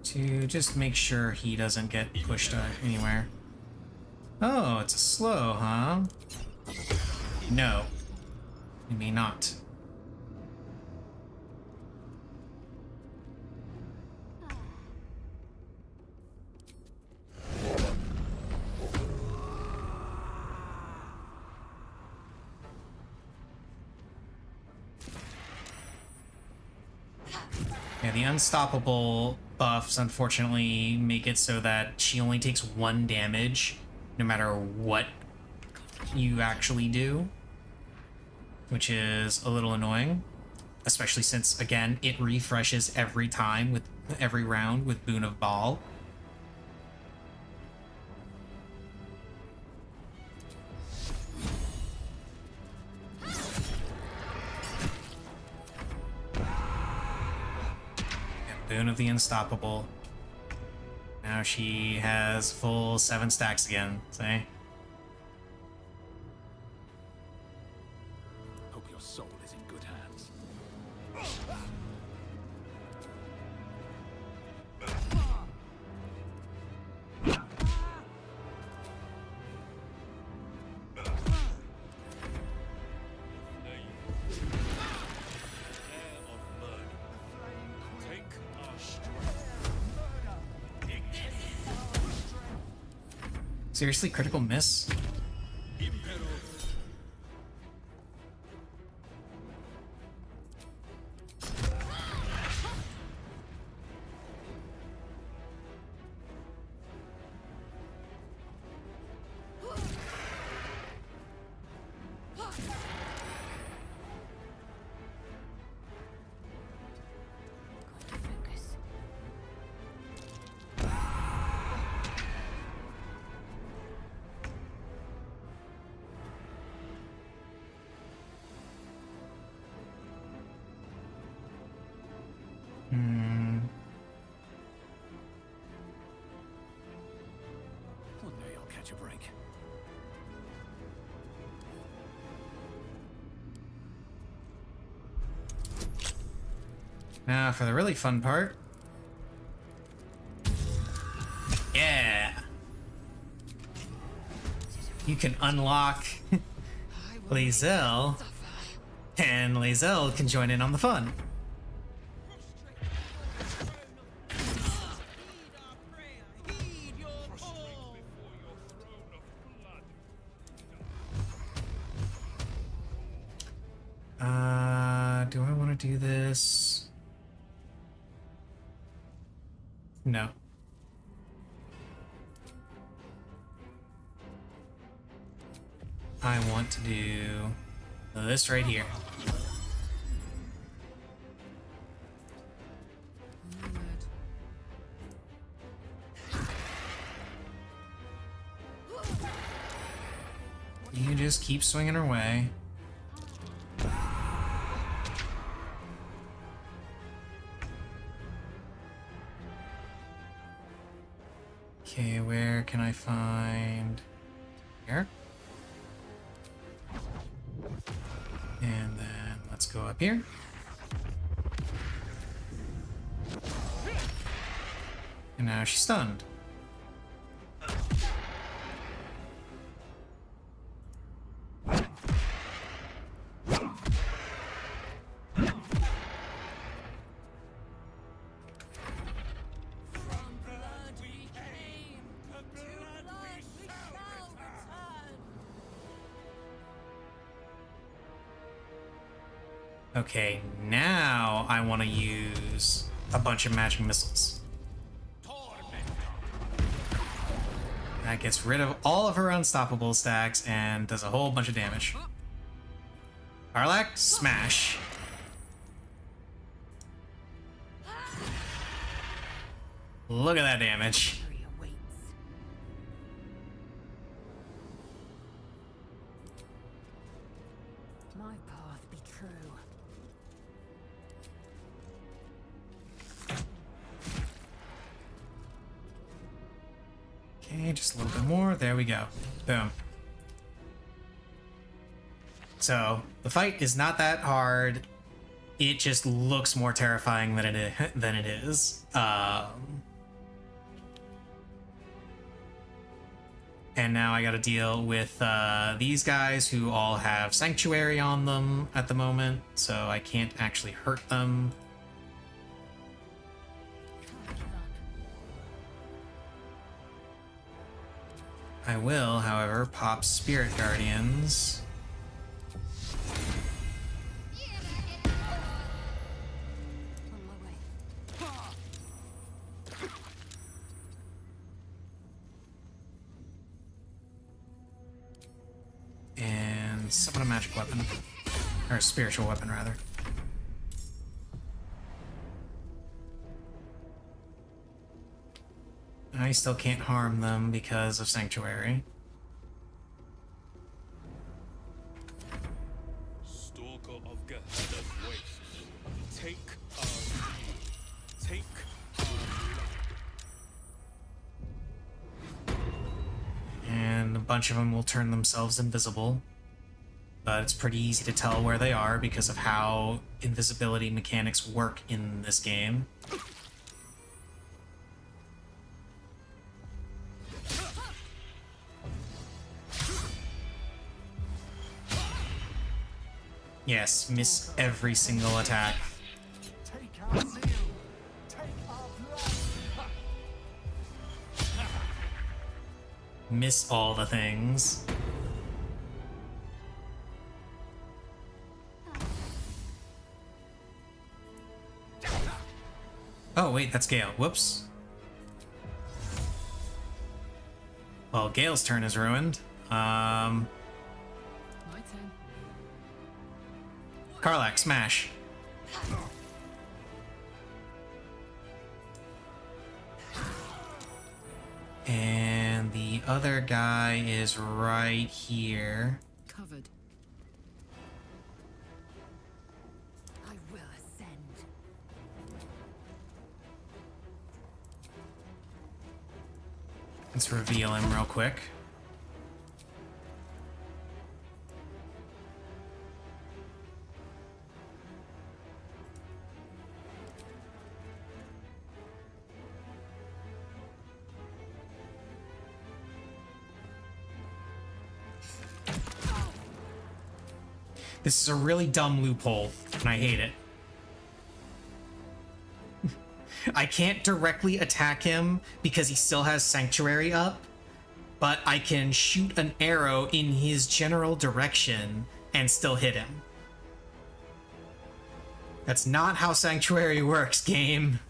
to just make sure he doesn't get pushed anywhere. Oh, it's a slow, huh? No, it may not. Yeah, the Unstoppable buffs unfortunately make it so that she only takes 1 damage no matter what you actually do, which is a little annoying, especially since, again, it refreshes every time with every round with Boon of Baal. Boon of the Unstoppable. Now she has full 7 stacks again, see? Hope your soul is in good hands. Seriously, critical miss? One day I'll catch a break. Now for the really fun part. Yeah! You can unlock Lae'zel, and Lae'zel can join in on the fun. Do I want to do this? No. I want to do this right here. You just keep swinging her way. Okay, where can I find... Here? And then let's go up here. And now she's stunned. Okay, now I want to use a bunch of magic missiles. That gets rid of all of her unstoppable stacks and does a whole bunch of damage. Karlach, smash. Look at that damage. My path be true. Okay, just a little bit more. There we go. Boom. So, the fight is not that hard. It just looks more terrifying than it is. And now I gotta deal with these guys who all have Sanctuary on them at the moment, so I can't actually hurt them. I will, however, pop Spirit Guardians. And summon a magic weapon. Or a spiritual weapon, rather. I still can't harm them because of Sanctuary. Stalker of Gehenna's wastes. Take our Take bunch of them will turn themselves invisible. But it's pretty easy to tell where they are because of how invisibility mechanics work in this game. Yes, miss every single attack. Miss all the things. Oh, wait, that's Gale. Whoops. Well, Gale's turn is ruined. My turn. Karlach, smash. And the other guy is right here. Covered. I will ascend. Let's reveal him real quick. This is a really dumb loophole, and I hate it. I can't directly attack him because he still has Sanctuary up, but I can shoot an arrow in his general direction and still hit him. That's not how Sanctuary works, game.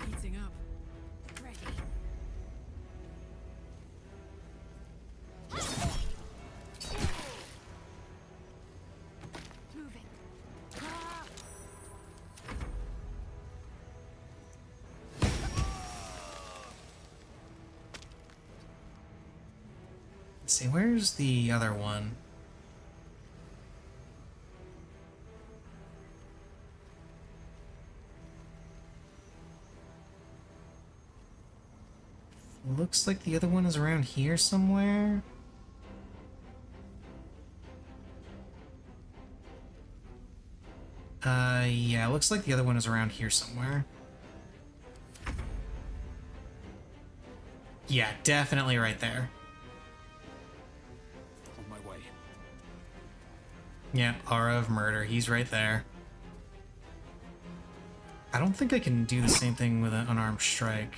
Heating up. Ready. Moving. Let's see, where's the other one? Looks like the other one is around here somewhere. Yeah, looks like the other one is around here somewhere. Yeah, definitely right there. On my way. Yeah, Aura of Murder, he's right there. I don't think I can do the same thing with an unarmed strike.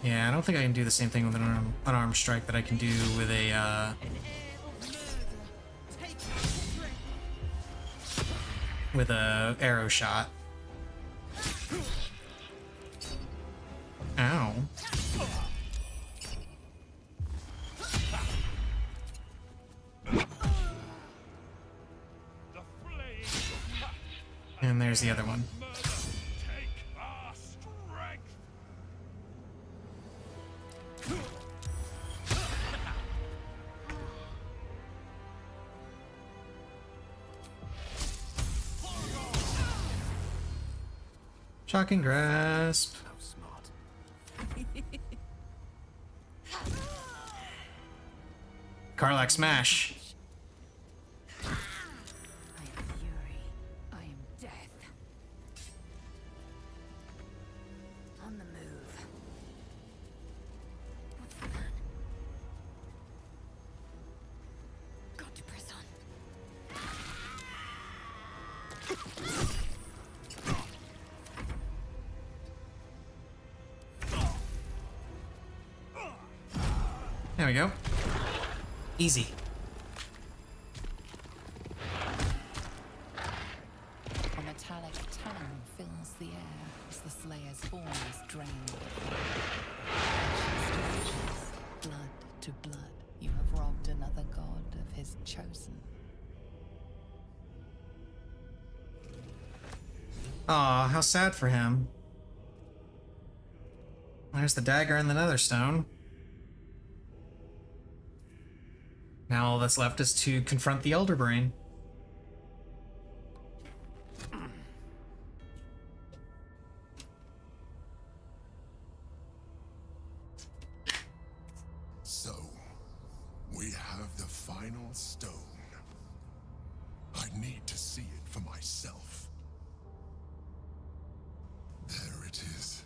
Yeah, I don't think I can do the same thing with an unarmed strike that I can do with a, with a arrow shot. Ow. And there's the other one. Shocking grasp. How smart. Karlach smash. I am fury. I am death. On the move. What's the plan? Got to press on. There we go. Easy. A metallic tang fills the air as the Slayer's form is drained. Ashes to ashes, blood to blood, you have robbed another god of his chosen. Aw, how sad for him. There's the dagger and the netherstone. Now all that's left is to confront the Elder Brain. final stone. I need to see it for myself. There it is.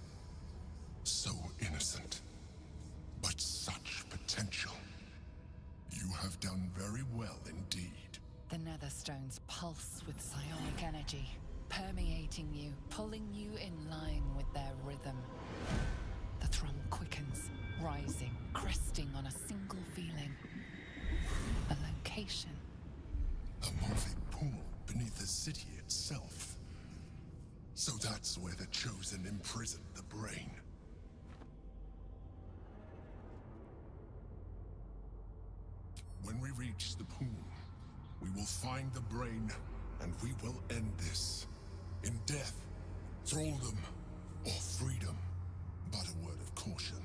So innocent, but such potential. You have done very well indeed. The Netherstones pulse with psionic energy, permeating you, pulling you in line with their rhythm. The thrum quickens, rising, cresting on a single feeling. A location. A moving pool beneath the city itself. So that's where the Chosen imprisoned the brain. When we reach the pool, we will find the brain, and we will end this. In death, thraldom, or freedom. But a word of caution.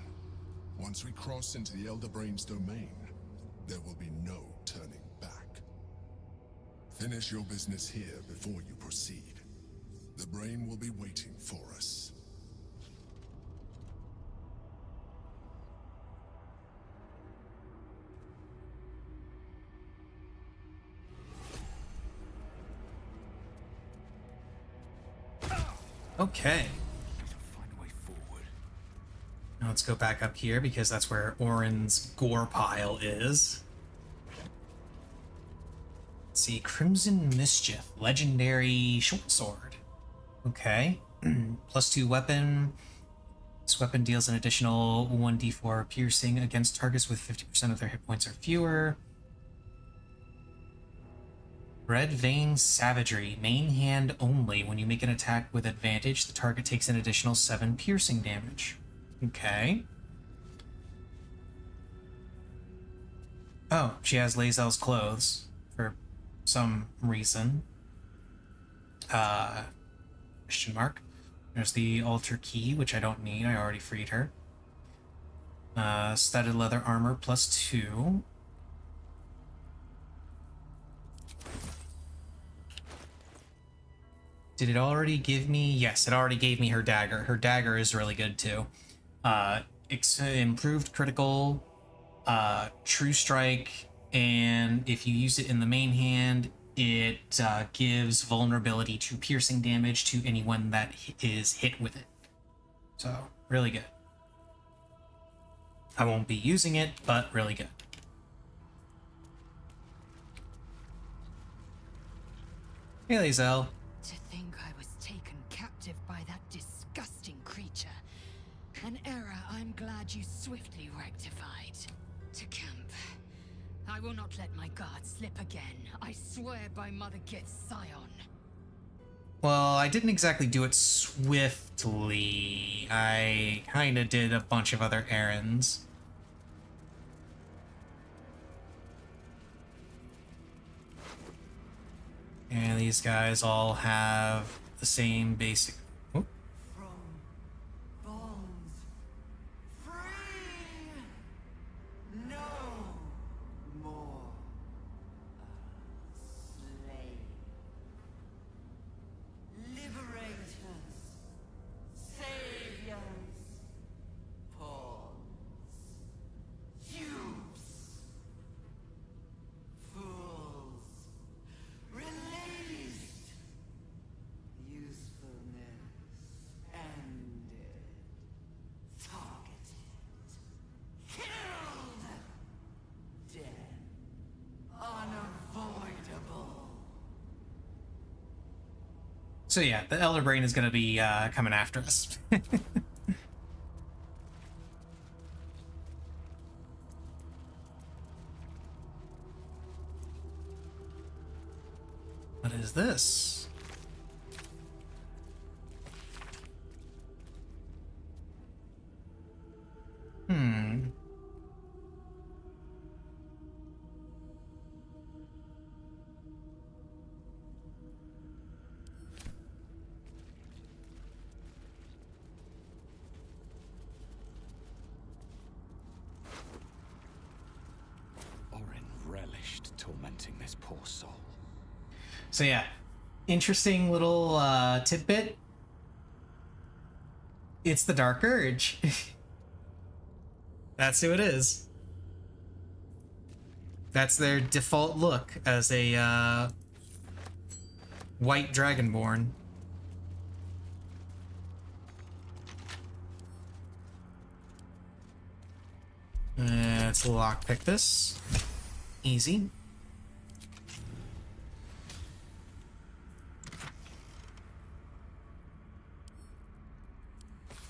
Once we cross into the Elder Brain's domain, there will be no turning back. Finish your business here before you proceed. The brain will be waiting for us. Okay. Now let's go back up here because that's where Orin's gore pile is. Let's see, Crimson Mischief, legendary short sword. Okay. +2 weapon. This weapon deals an additional 1d4 piercing against targets with 50% of their hit points or fewer. Red Vein Savagery, main hand only. When you make an attack with advantage, the target takes an additional 7 piercing damage. Okay. Oh, she has Lae'zel's clothes for some reason. Question mark. There's the altar key, which I don't need. I already freed her. Studded leather armor +2. Did it already give me? Yes, it already gave me her dagger. Her dagger is really good too. Improved critical, true strike, and if you use it in the main hand, it gives vulnerability to piercing damage to anyone that is hit with it. So, really good. I won't be using it, but really good. Hey, Lae'zel. To think I was taken captive by that disgusting creature. An error I'm glad you swiftly rectified. To camp. I will not let my guard slip again. I swear by Mother Git's Scion. Well, I didn't exactly do it swiftly. I kinda did a bunch of other errands. And these guys all have the same basic... Oh. No more slave. Liberators, saviors, pawns, dupes, fools, released, usefulness ended, targeted, killed, dead, unavoidable. So yeah, the Elder Brain is going to be coming after us. What is this? Orin relished tormenting this poor soul. So yeah, interesting little tidbit. It's the Dark Urge. That's who it is. That's their default look as a white dragonborn. Let's lockpick this. Easy.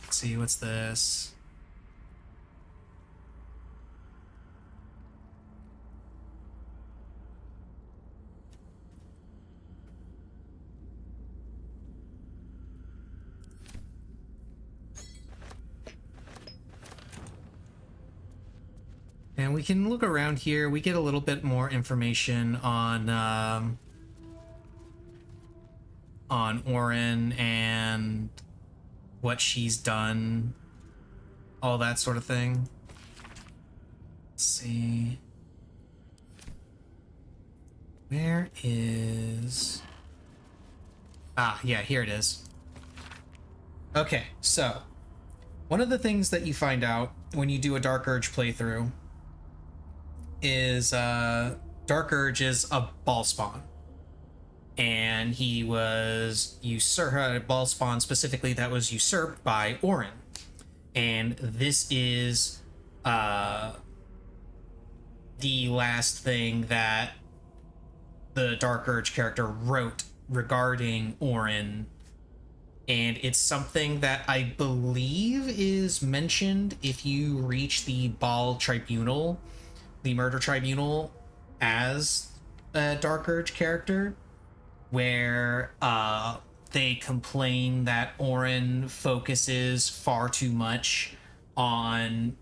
Let's see, what's this? And we can look around here. We get a little bit more information on Orin and what she's done, all that sort of thing. Let's see. Where is... Ah, yeah, here it is. Okay, so one of the things that you find out when you do a Dark Urge playthrough is Dark Urge is a ball spawn. And he was a ball spawn specifically that was usurped by Orin. And this is the last thing that the Dark Urge character wrote regarding Orin. And it's something that I believe is mentioned if you reach the Ball Tribunal, the Murder Tribunal, as a Dark Urge character, where they complain that Orin focuses far too much on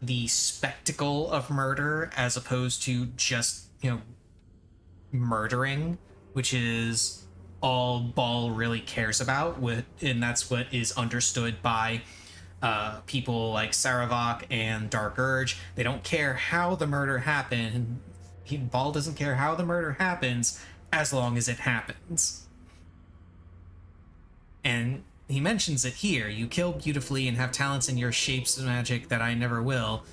the spectacle of murder as opposed to just, murdering, which is all Ball really cares about, and that's what is understood by people like Saravok and Dark Urge. They don't care how the murder happened. Ball doesn't care how the murder happens as long as it happens. And he mentions it here. You kill beautifully and have talents in your shapes of magic that I never will,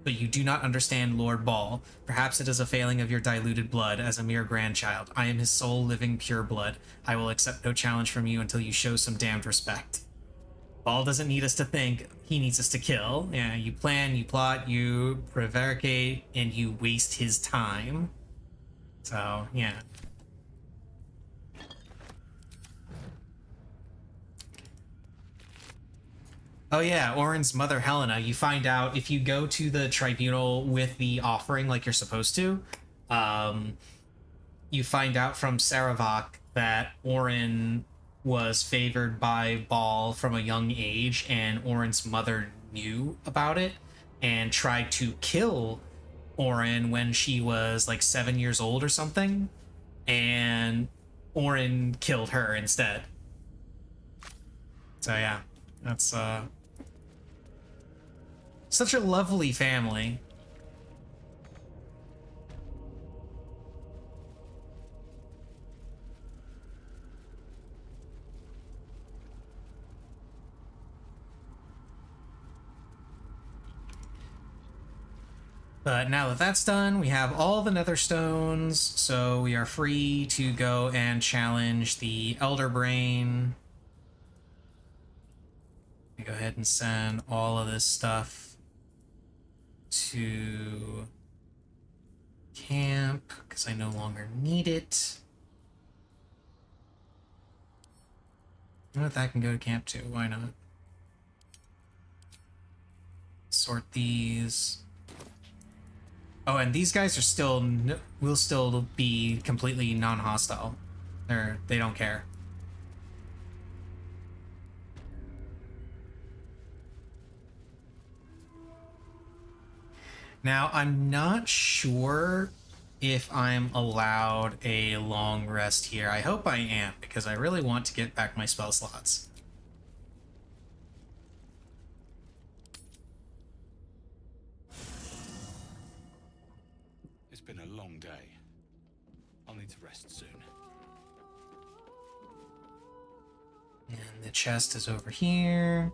but you do not understand Lord Ball. Perhaps it is a failing of your diluted blood as a mere grandchild. I am his sole living pure blood. I will accept no challenge from you until you show some damned respect. Ball doesn't need us to think, he needs us to kill. Yeah, you plan, you plot, you prevaricate, and you waste his time. So, yeah. Oh yeah, Orin's mother Helena, you find out if you go to the tribunal with the offering like you're supposed to, you find out from Saravok that Orin was favored by Ball from a young age, and Orin's mother knew about it and tried to kill Orin when she was like 7 years old or something, and Orin killed her instead. So yeah, that's such a lovely family. But now that that's done, we have all the nether stones, so we are free to go and challenge the Elder Brain. We go ahead and send all of this stuff to camp, because I no longer need it. You know what, that can go to camp too, why not? Sort these. Oh, and these guys are still, will still be completely non-hostile. They don't care. Now, I'm not sure if I'm allowed a long rest here. I hope I am, because I really want to get back my spell slots. It's been a long day. I'll need to rest soon. And the chest is over here.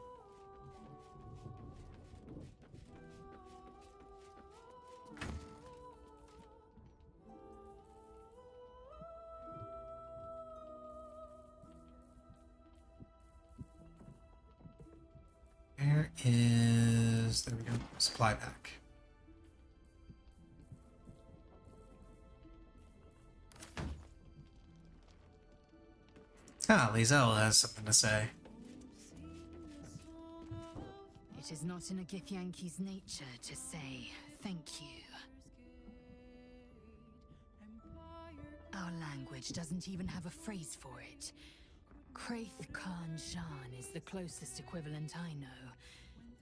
supply back. Ah, Lizelle has something to say. It is not in a Githyanki's nature to say thank you. Our language doesn't even have a phrase for it. Kraith Khan Shan is the closest equivalent I know.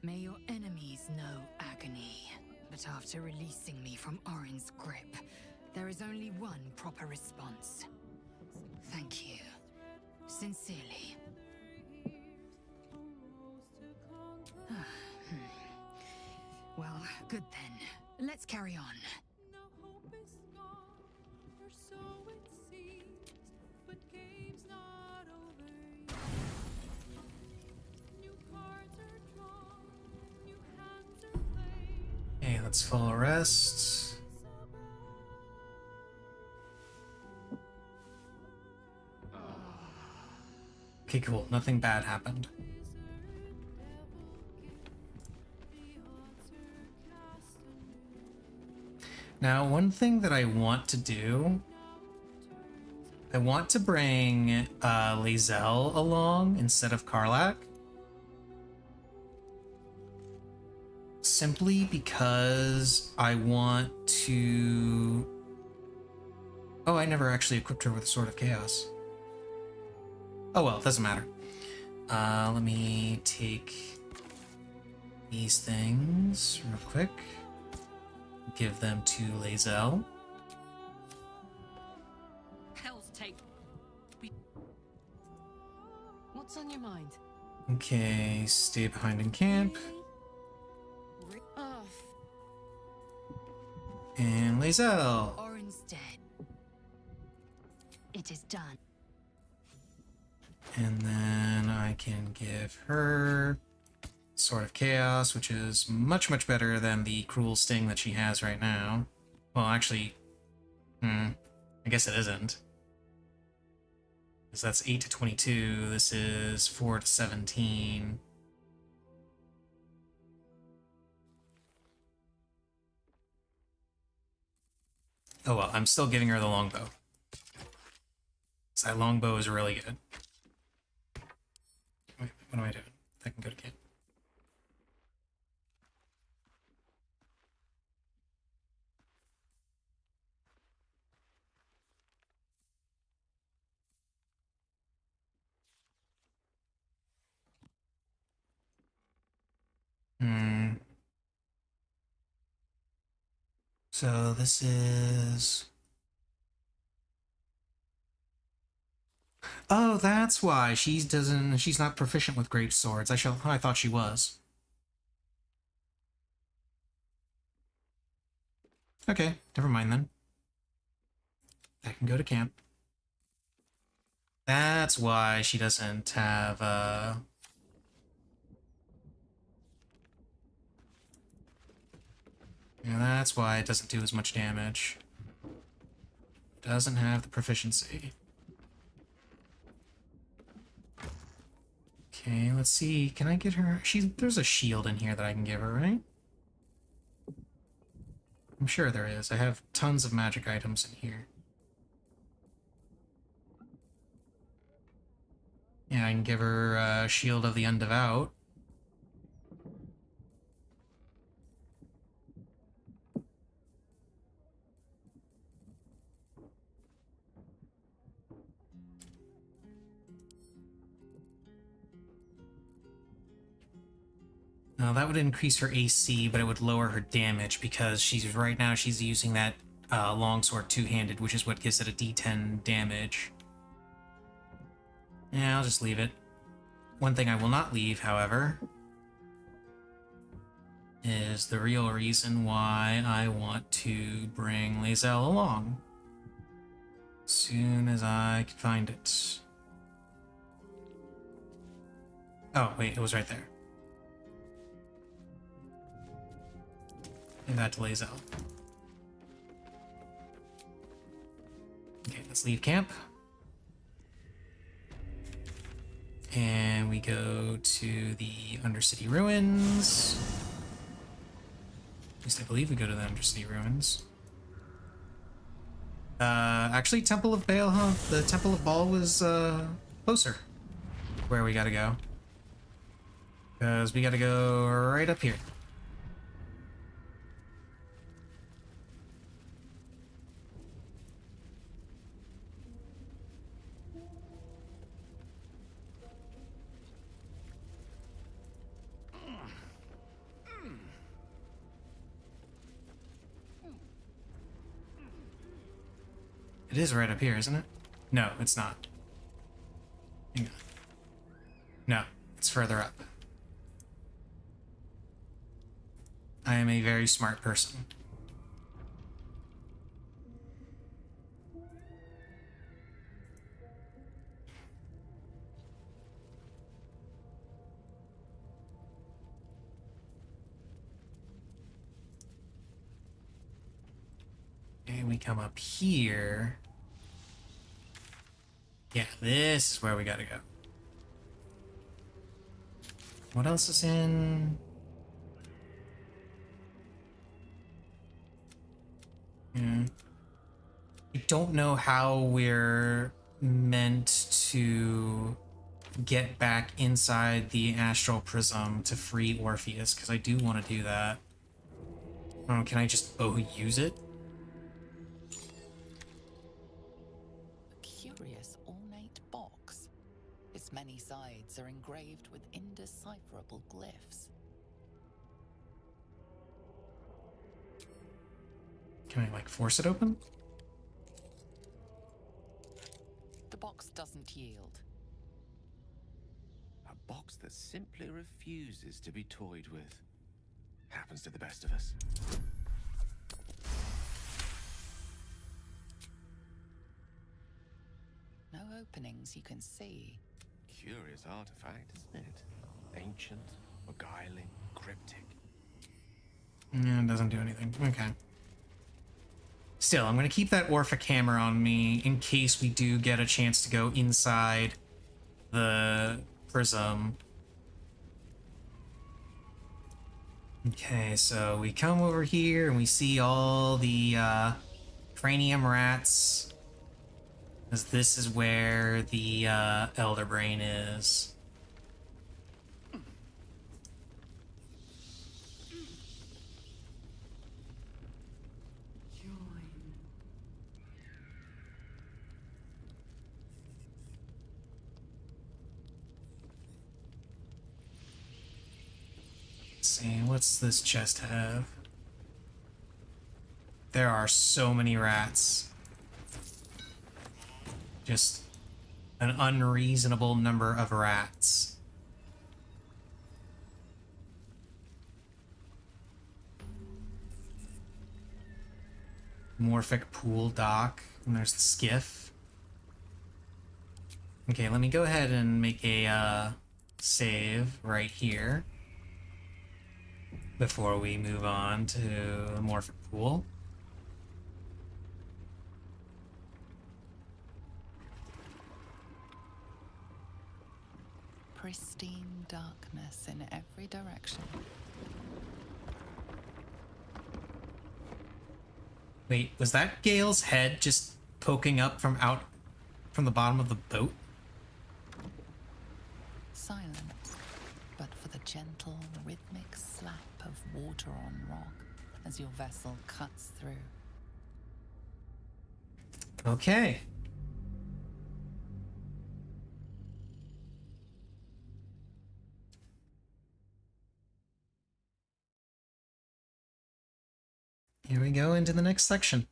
May your enemies know agony. But after releasing me from Orin's grip, there is only one proper response. Thank you. Sincerely. Well, good then. Let's carry on. Okay, let's full rest. Okay, cool. Nothing bad happened. Now, one thing that I want to do, I want to bring Lizelle along instead of Karlach. Simply because I want to... Oh, I never actually equipped her with a Sword of Chaos. Oh well, it doesn't matter. Let me take these things real quick. Give them to Lizelle. Hell's take. What's on your mind? Okay, stay behind in camp. Oh, And Lizelle. Orin's dead. It is done. And then I can give her Sword of Chaos, which is much, much better than the Cruel Sting that she has right now. Well, actually, I guess it isn't. Because that's 8 to 22. This is 4 to 17. Oh well, I'm still giving her the longbow. So that longbow is really good. Wait, what am I doing? I can go to camp. So this is... Oh, that's why she's not proficient with great swords. I thought she was. Okay, never mind then. I can go to camp. That's why she doesn't have yeah, that's why it doesn't do as much damage. Doesn't have the proficiency. Okay, let's see. Can I get her? There's a shield in here that I can give her, right? I'm sure there is. I have tons of magic items in here. Yeah, I can give her Shield of the Undevout. Now that would increase her AC, but it would lower her damage because right now she's using that longsword two-handed, which is what gives it a D10 damage. Yeah, I'll just leave it. One thing I will not leave, however, is the real reason why I want to bring Lizelle along. As soon as I can find it. Oh, wait, it was right there. Give that to Lizelle. Okay, let's leave camp. And we go to the Undercity Ruins. At least I believe we go to the Undercity Ruins. Actually, Temple of Baal, huh? The Temple of Baal was, closer. Where we gotta go. Because we gotta go right up here. It is right up here, isn't it? No, it's not. Hang on. No, it's further up. I am a very smart person. Okay, we come up here. Yeah, this is where we gotta go. What else is in? Yeah. I don't know how we're meant to get back inside the astral prism to free Orpheus, because I do want to do that. Oh, can I just use it? A curious ornate box. Its many sides are engraved with indecipherable glyphs. Can I, like, force it open? The box doesn't yield. A box that simply refuses to be toyed with. Happens to the best of us. No openings you can see. Curious artifact, isn't it? Ancient, beguiling, cryptic. Yeah, it doesn't do anything. Okay. Still, I'm going to keep that Orphic hammer on me in case we do get a chance to go inside the prism. Okay, so we come over here and we see all the cranium rats. Because this is where the Elder Brain is. Let's see, what's this chest have? There are so many rats. Just an unreasonable number of rats. Morphic pool dock, and there's the skiff. Okay, let me go ahead and make a save right here before we move on to the Morphic pool. Pristine darkness in every direction. Wait, was that Gale's head just poking up from the bottom of the boat? Silence, but for the gentle, rhythmic slap of water on rock as your vessel cuts through. Okay. Here we go into the next section.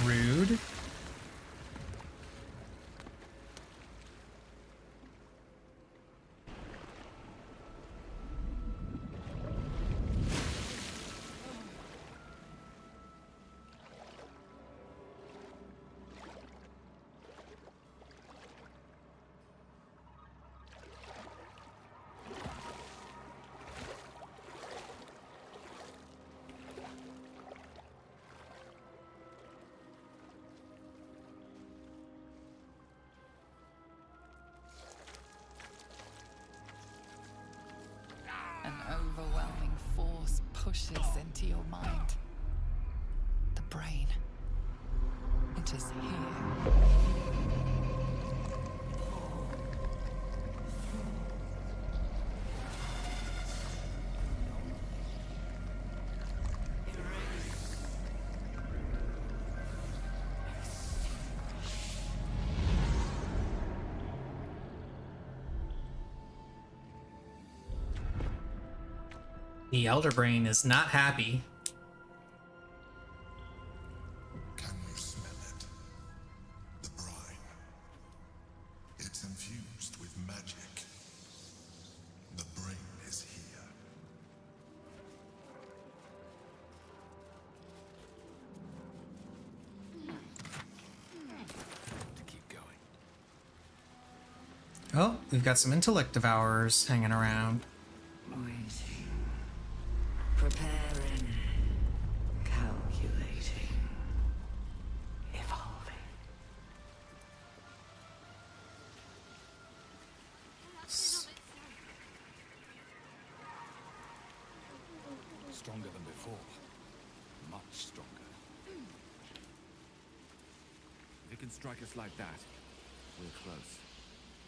Rude. is here. The Elder Brain is not happy. Can you smell it? The brine. It's infused with magic. The brain is here. To keep going. Oh, we've got some intellect devourers hanging around. Waiting. Preparing. Calculating. Evolving. Stronger than before. Much stronger. If it can strike us like that, we're close.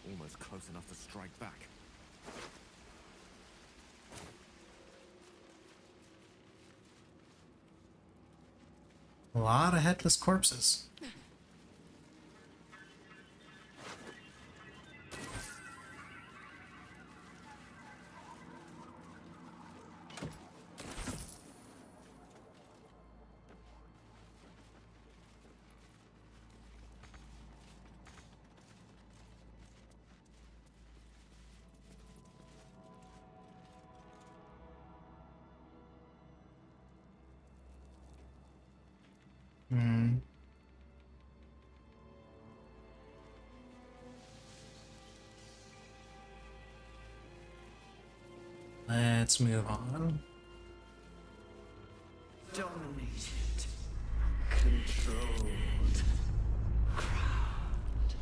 Almost close enough to strike back. A lot of headless corpses. Hmm. Let's move on. Dominated. Controlled. Crowned.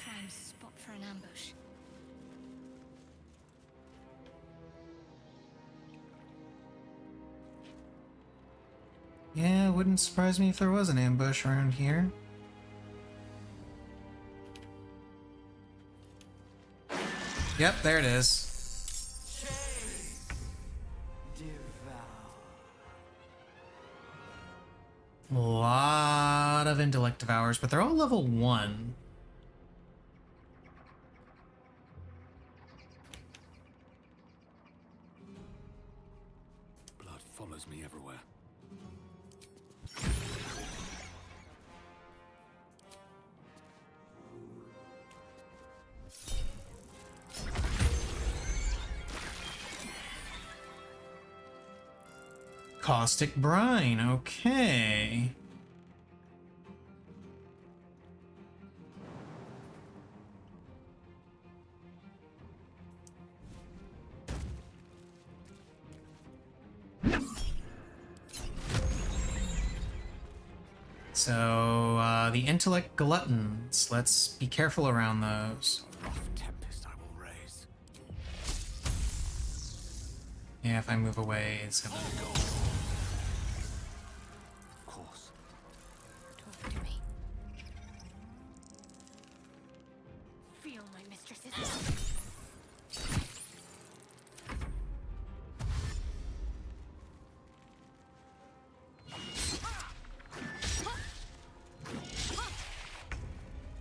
Prime spot for an ambush. Yeah, it wouldn't surprise me if there was an ambush around here. Yep, there it is. A lot of intellect devours, but they're all level 1. Blood follows me everywhere. Caustic brine, okay. So, the intellect gluttons. Let's be careful around those. Rough tempest I will raise. Yeah, if I move away, it's gonna go. Of course. Talk to me. Feel my mistress's.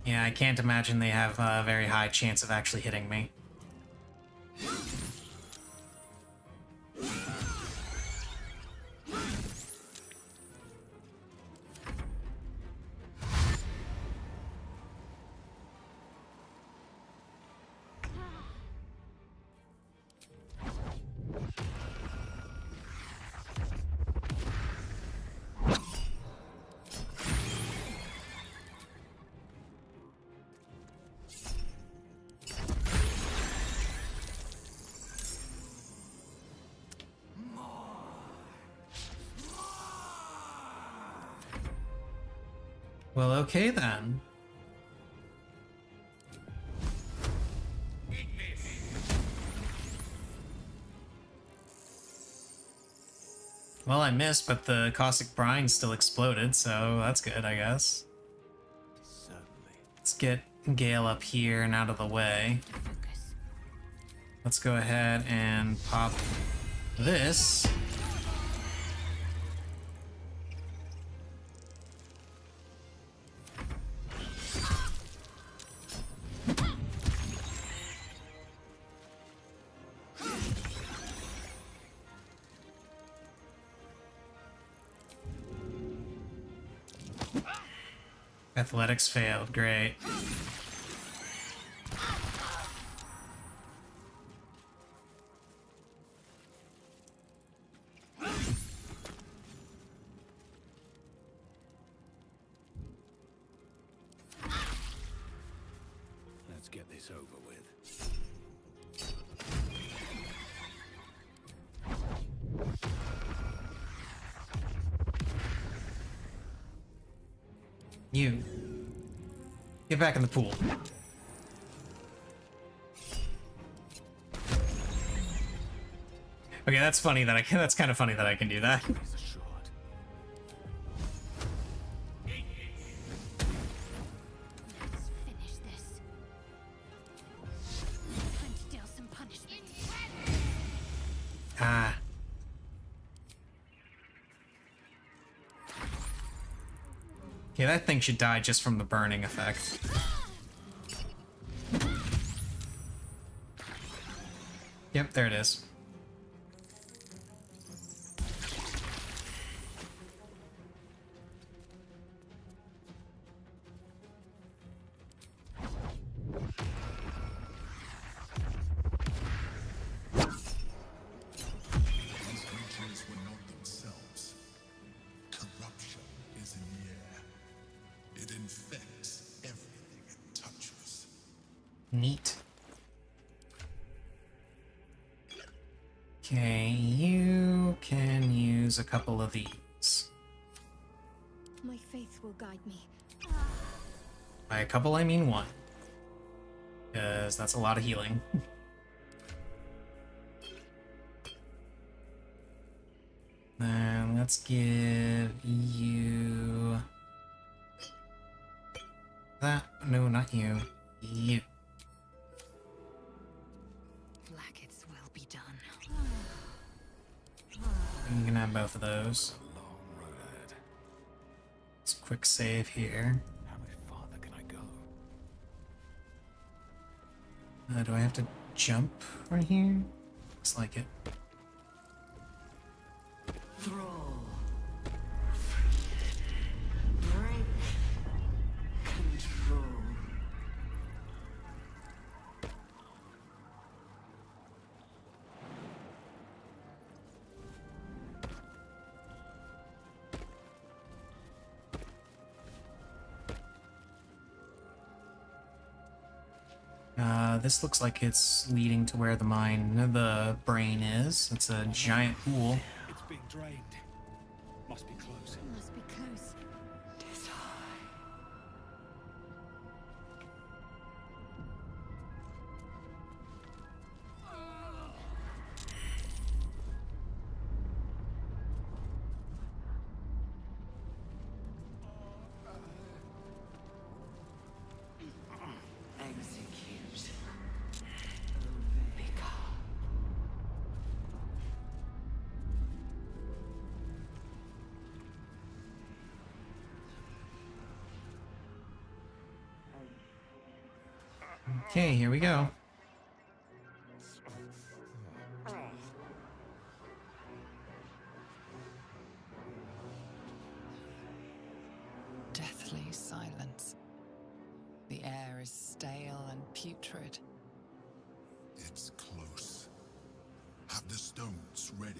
Yeah, I can't imagine they have a very high chance of actually hitting me. Well, okay then. Well, I missed, but the caustic brine still exploded, so that's good, I guess. Let's get Gale up here and out of the way. Let's go ahead and pop this. Athletics failed, great. Let's get this over with. You. Get back in the pool. Okay, that's funny that I can. That's kind of funny that I can do that. Ah. Okay, that thing should die just from the burning effect. Yep, there it is. These creatures were not themselves. Corruption is in the air. It infects everything it touches. Neat. Okay, you can use a couple of these. My faith will guide me. By a couple, I mean one. Because that's a lot of healing. Then let's give you... that. No, not you. You. Blackets will be done. You can have both of those. Let's quick save here. How much farther can I go? Do I have to jump right here? Looks like it. Thrall. Break. Control. This looks like it's leading to where the brain is. It's a giant pool. It's being drained. Must be close. Must be close. Execute. Okay, here we go. Deathly silence. The air is stale and putrid. It's close. Have the stones ready.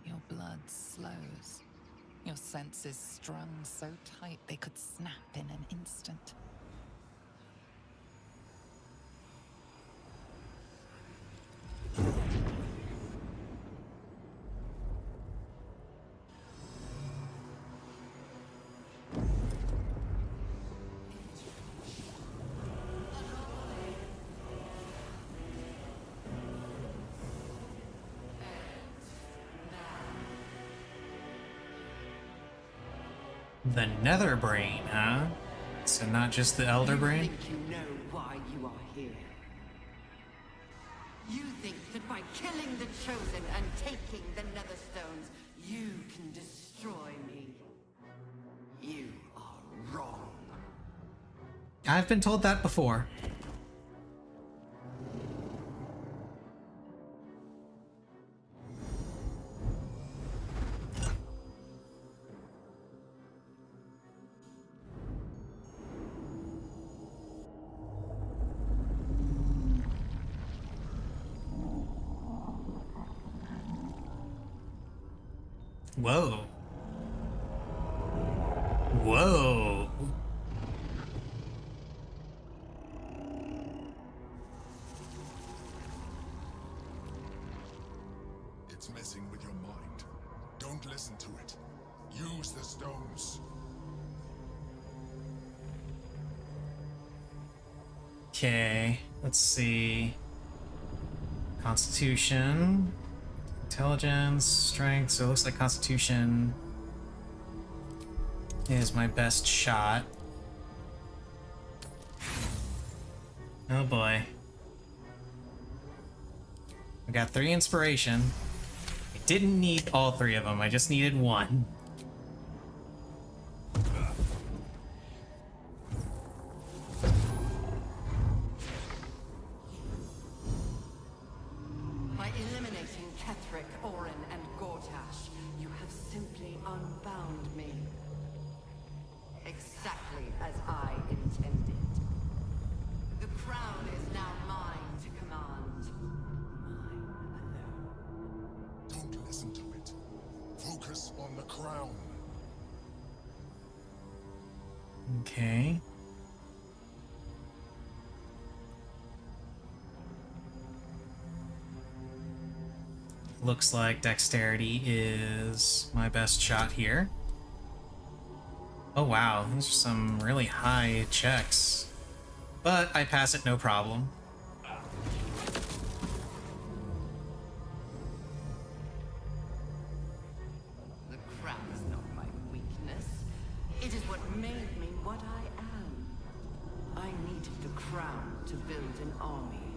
Your blood slows. Your senses strung so tight they could snap in an instant. The Nether Brain, huh? So not just the Elder Brain? You think you know why you are here. You think that by killing the Chosen and taking the Netherstones, you can destroy me. You are wrong. I've been told that before. Whoa. Whoa. It's messing with your mind. Don't listen to it. Use the stones. Okay, let's see. Constitution, intelligence, strength. So it looks like Constitution is my best shot. Oh boy. I got 3 inspiration. I didn't need all 3 of them, I just needed 1. By eliminating Ketheric, Orin, and Gortash, you have simply unbound me. Exactly as I intended. The crown is now mine to command. Don't listen to it. Focus on the crown. Okay. Looks like dexterity is my best shot here. Oh wow, these are some really high checks. But I pass it no problem. The crown is not my weakness. It is what made me what I am. I needed the crown to build an army.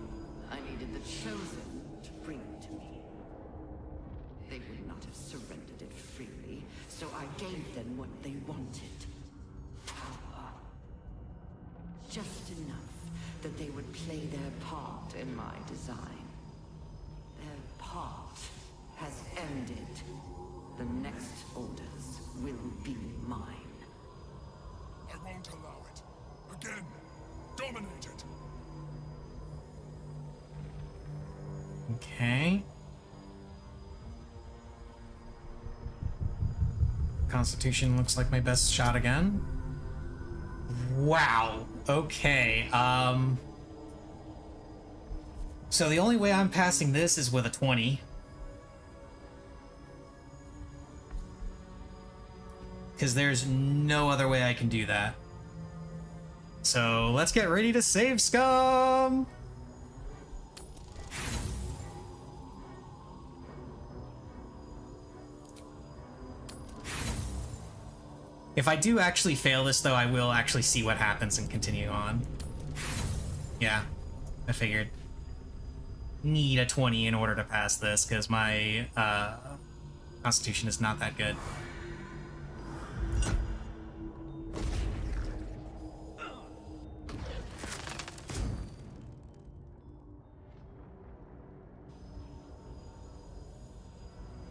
I needed the Chosen to bring it to me. They would not have surrendered it freely, so I gave them what they wanted. Power. Just enough that they would play their part in my design. Their part has ended. The next orders will be mine. I won't allow it. Again, dominate it. Okay. Constitution looks like my best shot again. Wow. Okay. So the only way I'm passing this is with a 20. Because there's no other way I can do that. So let's get ready to save scum! If I do actually fail this, though, I will actually see what happens and continue on. Yeah, I figured. Need a 20 in order to pass this, because my constitution is not that good.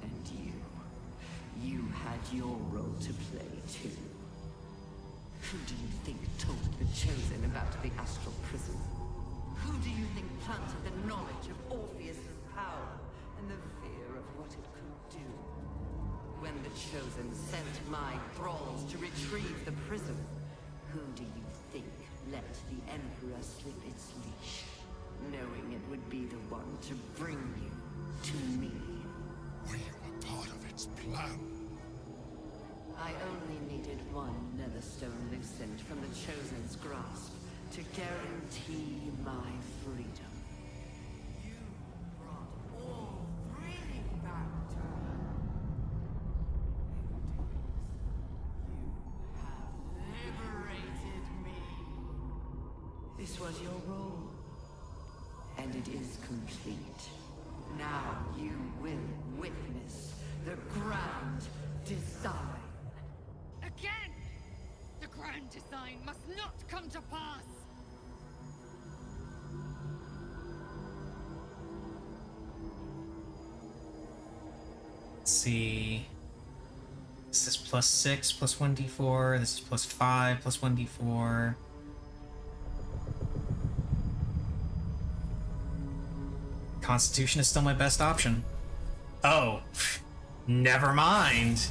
And you had your role to play too. Who do you think told the Chosen about the astral prison? Who do you think planted the knowledge of Orpheus's power and the fear of what it could do? When the Chosen sent my thralls to retrieve the prism, who do you think let the Emperor slip its leash, knowing it would be the one to bring you to me? We were part of its plan. I only needed one Netherstone loosened from the Chosen's grasp to guarantee my freedom. You brought all three back to me. You was your role. And it is complete. Now you will witness the grand design. Again! The grand design must not come to pass! Let's see. This is +6, plus 1d4. This is +5, plus 1d4. Constitution is still my best option. Oh, never mind.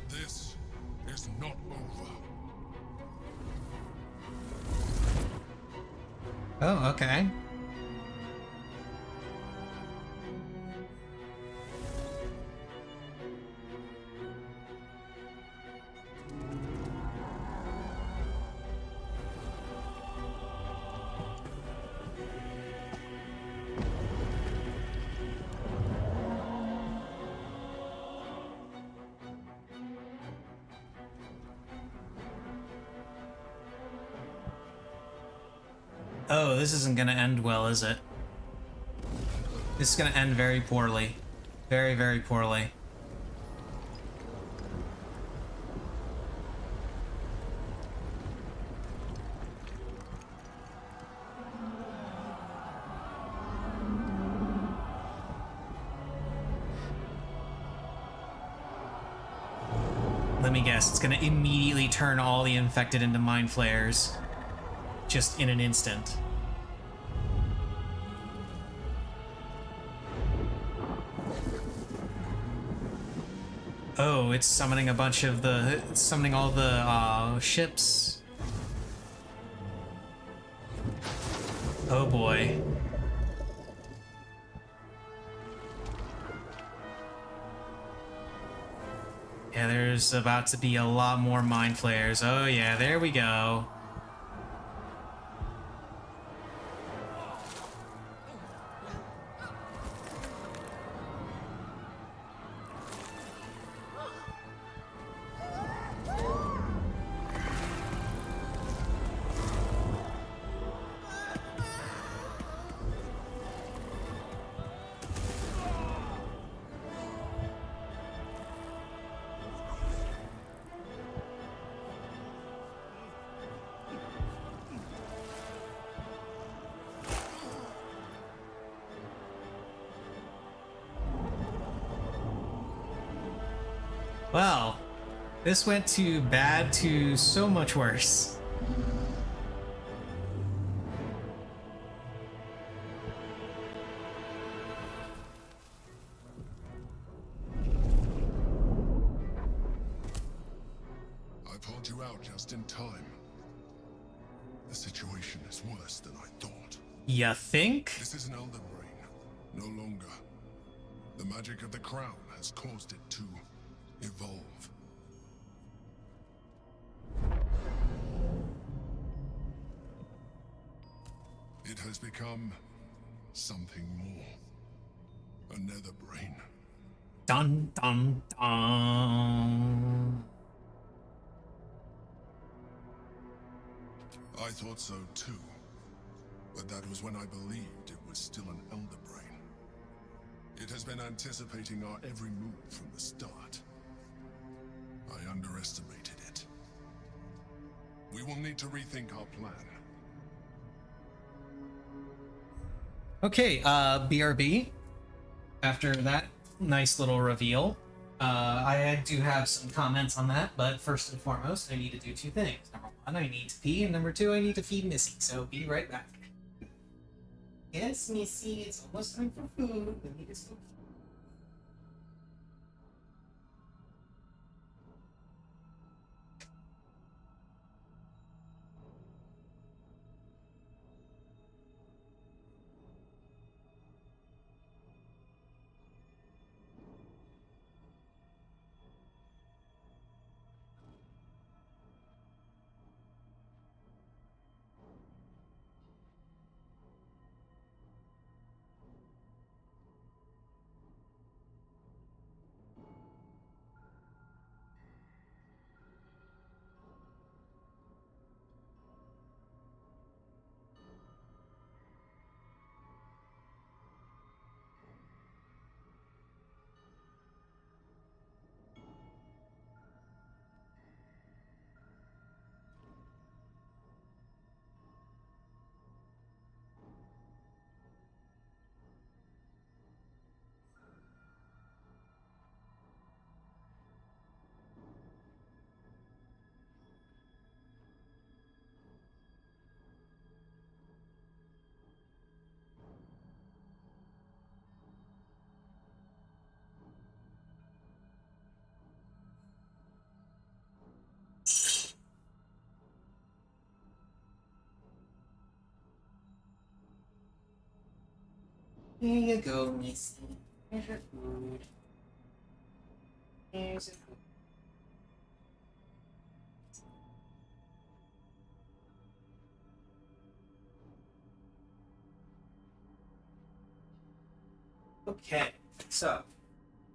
This is not over. Oh, okay. Oh, this isn't gonna end well, is it? This is gonna end very poorly. Very, very poorly. Let me guess, it's gonna immediately turn all the infected into mind flayers. Just in an instant. Oh, it's summoning a bunch of summoning all the ships. Oh boy. Yeah, there's about to be a lot more mind flayers. Oh yeah, there we go. Well, this went to bad to so much worse. I pulled you out just in time. The situation is worse than I thought. Ya think? This is an elder brain. No longer. The magic of the crown has caused it to evolve. It has become something more. A nether brain. Dun dun dun. I thought so too. But that was when I believed it was still an elder brain. It has been anticipating our every move from the start. I underestimated it. We will need to rethink our plan. Okay, BRB. After that nice little reveal, I do have some comments on that, but first and foremost, I need to do two things. Number one, I need to pee, and number two, I need to feed Missy. So be right back. Yes, Missy, it's almost time for food. We need to go. Here you go, Missy. Here's your food. Here's your food. Okay, so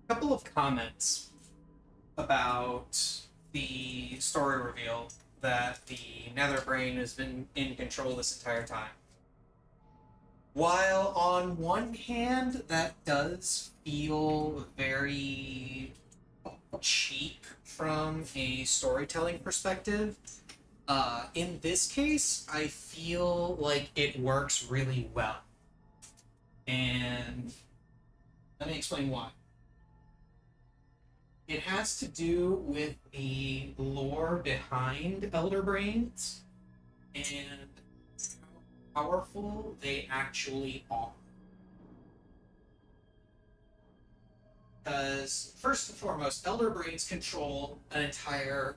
a couple of comments about the story reveal that the Netherbrain has been in control this entire time. While on one hand, that does feel very cheap from a storytelling perspective, in this case, I feel like it works really well. And let me explain why. It has to do with the lore behind Elder Brains and how powerful they actually are. Because, first and foremost, Elder Brains control an entire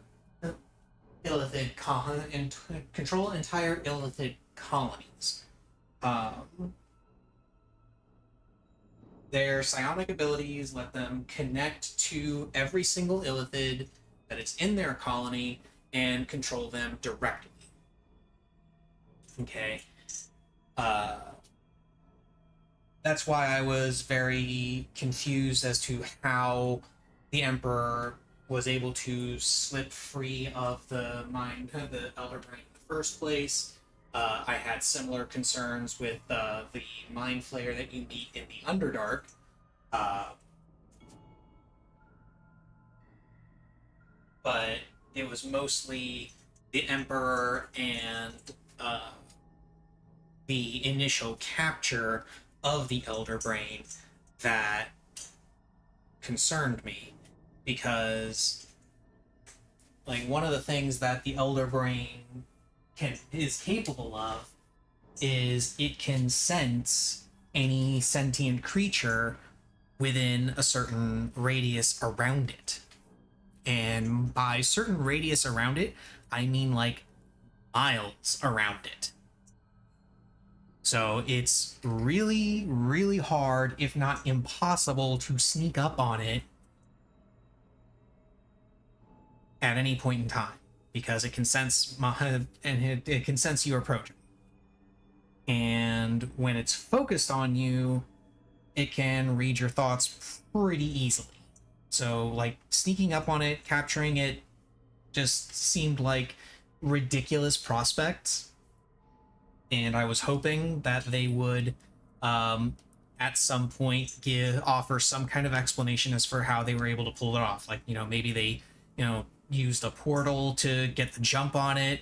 illithid colonies. Their psionic abilities let them connect to every single illithid that is in their colony and control them directly. Okay. That's why I was very confused as to how the Emperor was able to slip free of the Elder Brain in the first place. I had similar concerns with the Mind Flayer that you meet in the Underdark. But it was mostly the Emperor and the initial capture of the Elder Brain that concerned me, because like one of the things that the Elder Brain is capable of is it can sense any sentient creature within a certain radius around it. And by certain radius around it, I mean like miles around it. So it's really, really hard, if not impossible, to sneak up on it at any point in time, because it can sense it can sense you approaching. And when it's focused on you, it can read your thoughts pretty easily. So like sneaking up on it, capturing it, just seemed like ridiculous prospects. And I was hoping that they would at some point offer some kind of explanation as for how they were able to pull it off. Like, maybe they, used a portal to get the jump on it,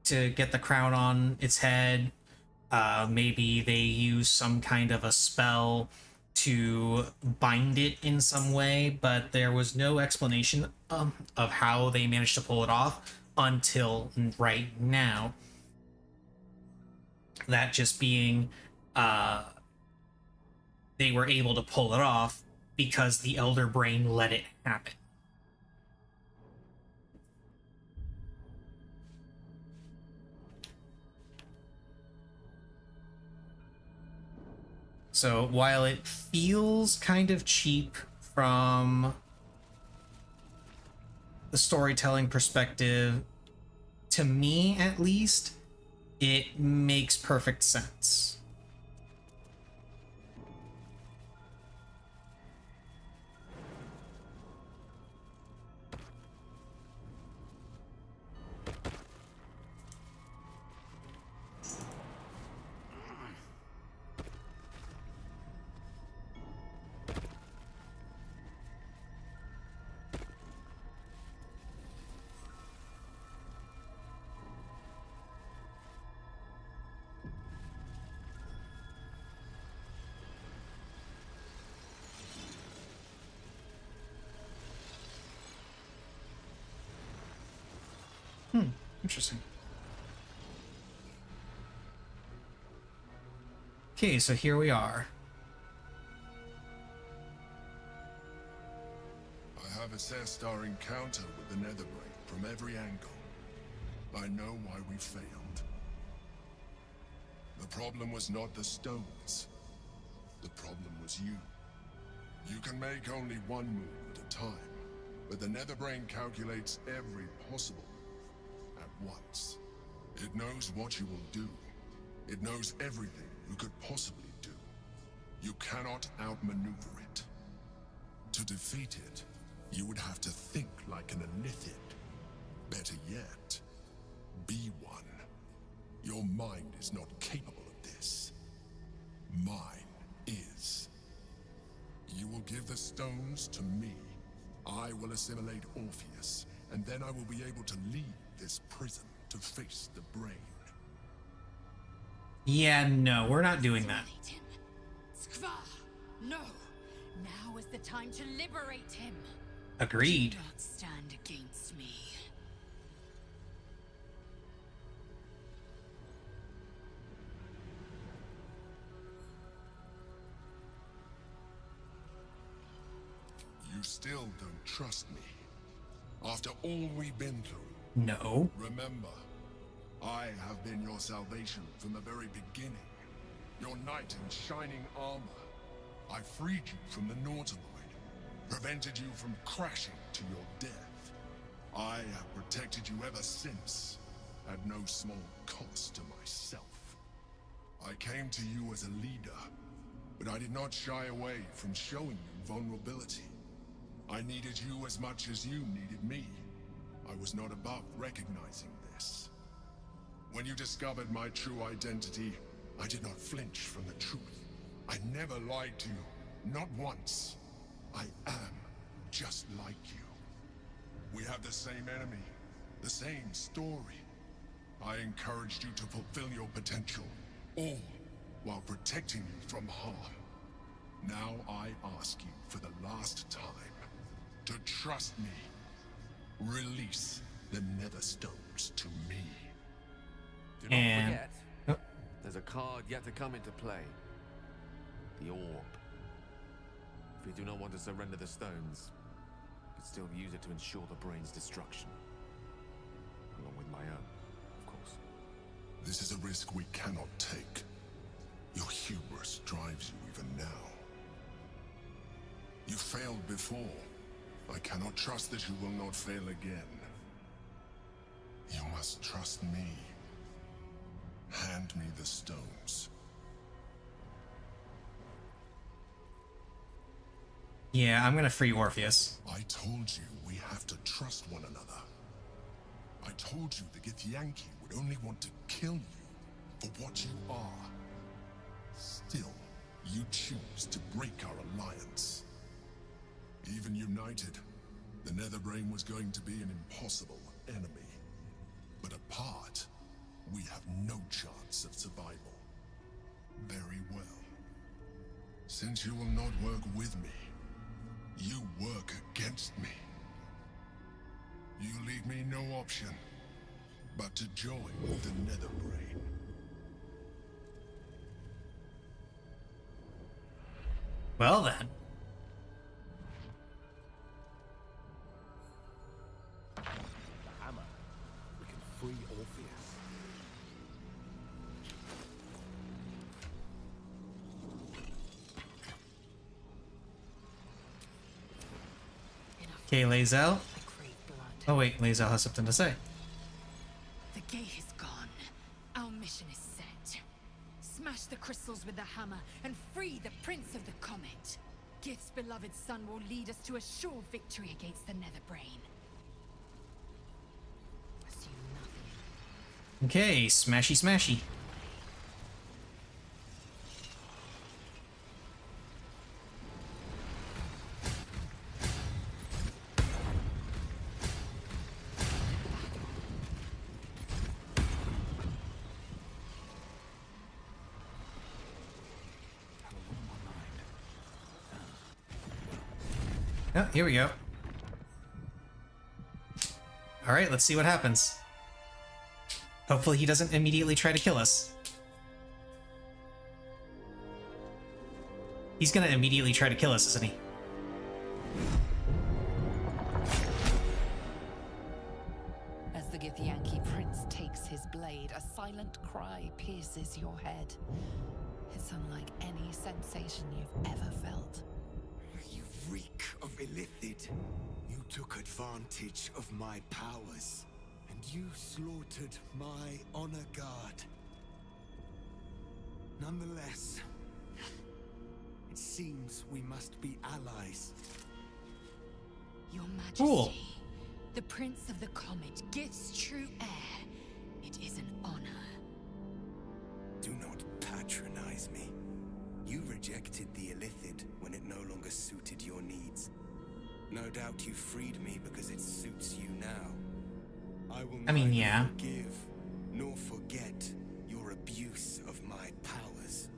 to get the crown on its head. Maybe they used some kind of a spell to bind it in some way, but there was no explanation of how they managed to pull it off until right now. That just being they were able to pull it off because the Elder Brain let it happen. So while it feels kind of cheap from the storytelling perspective, to me at least, it makes perfect sense. Interesting. Okay, so here we are. I have assessed our encounter with the Netherbrain from every angle. I know why we failed. The problem was not the stones. The problem was you. You can make only one move at a time, but the Netherbrain calculates every possible move at once. It knows what you will do. It knows everything you could possibly do. You cannot outmaneuver it. To defeat it, you would have to think like an Illithid. Better yet, be one. Your mind is not capable of this. Mine is. You will give the stones to me. I will assimilate Orpheus, and then I will be able to leave this prison to face the brain. Yeah, no, we're not doing that. Skva! No! Now is the time to liberate him. Agreed. Do not stand against me. You still don't trust me. After all we've been through. No. Remember, I have been your salvation from the very beginning. Your knight in shining armor. I freed you from the Nautiloid, prevented you from crashing to your death. I have protected you ever since, at no small cost to myself. I came to you as a leader, but I did not shy away from showing you vulnerability. I needed you as much as you needed me. I was not above recognizing this. When you discovered my true identity, I did not flinch from the truth. I never lied to you, not once. I am just like you. We have the same enemy, the same story. I encouraged you to fulfill your potential, all while protecting you from harm. Now I ask you for the last time to trust me. Release the Nether Stones to me. Do not forget, there's a card yet to come into play. The Orb. If you do not want to surrender the stones, you could still use it to ensure the brain's destruction. Along with my own, of course. This is a risk we cannot take. Your hubris drives you even now. You failed before. I cannot trust that you will not fail again. You must trust me. Hand me the stones. Yeah, I'm gonna free Orpheus. I told you we have to trust one another. I told you the Githyanki would only want to kill you for what you are. Still, you choose to break our alliance. Even united, the Netherbrain was going to be an impossible enemy. But apart, we have no chance of survival. Very well. Since you will not work with me, you work against me. You leave me no option but to join the Netherbrain. Well then. The hammer. We can free Orpheus. Okay, Lae'zel. Oh wait, Lae'zel has something to say. The gate is gone. Our mission is set. Smash the crystals with the hammer and free the Prince of the Comet. Gith's beloved son will lead us to a sure victory against the Netherbrain. Assume nothing. Okay, smashy smashy. Oh, here we go. Alright, let's see what happens. Hopefully he doesn't immediately try to kill us. He's gonna immediately try to kill us, isn't he? As the Githyanki prince takes his blade, a silent cry pierces your head. It's unlike any sensation you've ever felt. You reek of Illithid. You took advantage of my powers, and you slaughtered my honor guard. Nonetheless, it seems we must be allies. Your Majesty, Cool. the Prince of the Comet, Gith's true heir. It is an honor. Do not patronize me. You rejected the Illithid when it no longer suited your needs. No doubt you freed me because it suits you now. I mean, yeah. Forgive nor forget your abuse of my powers.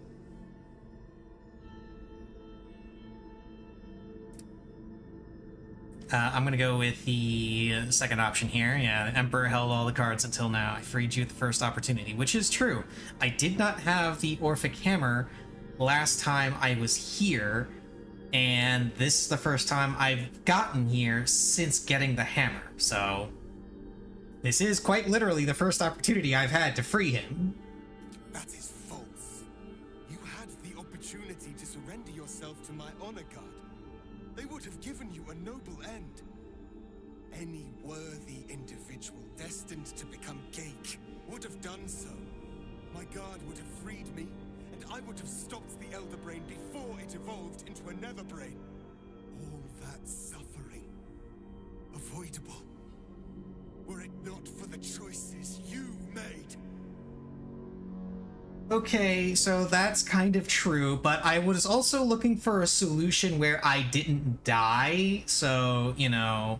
I'm gonna go with the second option here. Yeah, the Emperor held all the cards until now. I freed you at the first opportunity, which is true. I did not have the Orphic Hammer last time I was here, and this is the first time I've gotten here since getting the hammer, so this is quite literally the first opportunity I've had to free him. That is false. You had the opportunity to surrender yourself to my honor guard. They would have given you a noble end. Any worthy individual destined to become Geik would have done so. My guard would have freed me, and I would have stopped the Elder Brain before it evolved into a Nether Brain. All that suffering, avoidable, were it not for the choices you made. Okay, so that's kind of true, but I was also looking for a solution where I didn't die, so, you know.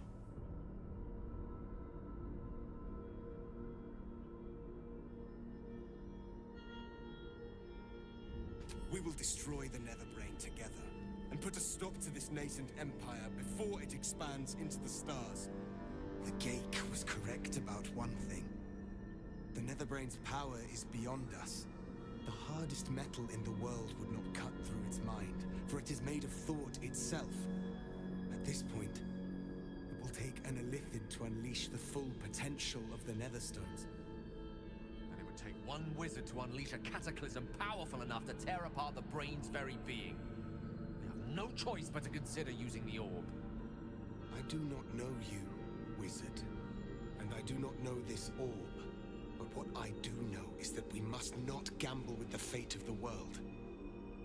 We will destroy the Netherbrain together, and put a stop to this nascent empire before it expands into the stars. The Geik was correct about one thing. The Netherbrain's power is beyond us. The hardest metal in the world would not cut through its mind, for it is made of thought itself. At this point, it will take an Illithid to unleash the full potential of the Netherstones. And it would take one wizard to unleash a cataclysm powerful enough to tear apart the brain's very being. They have no choice but to consider using the orb. I do not know you, wizard, and I do not know this orb. But what I do know is that we must not gamble with the fate of the world.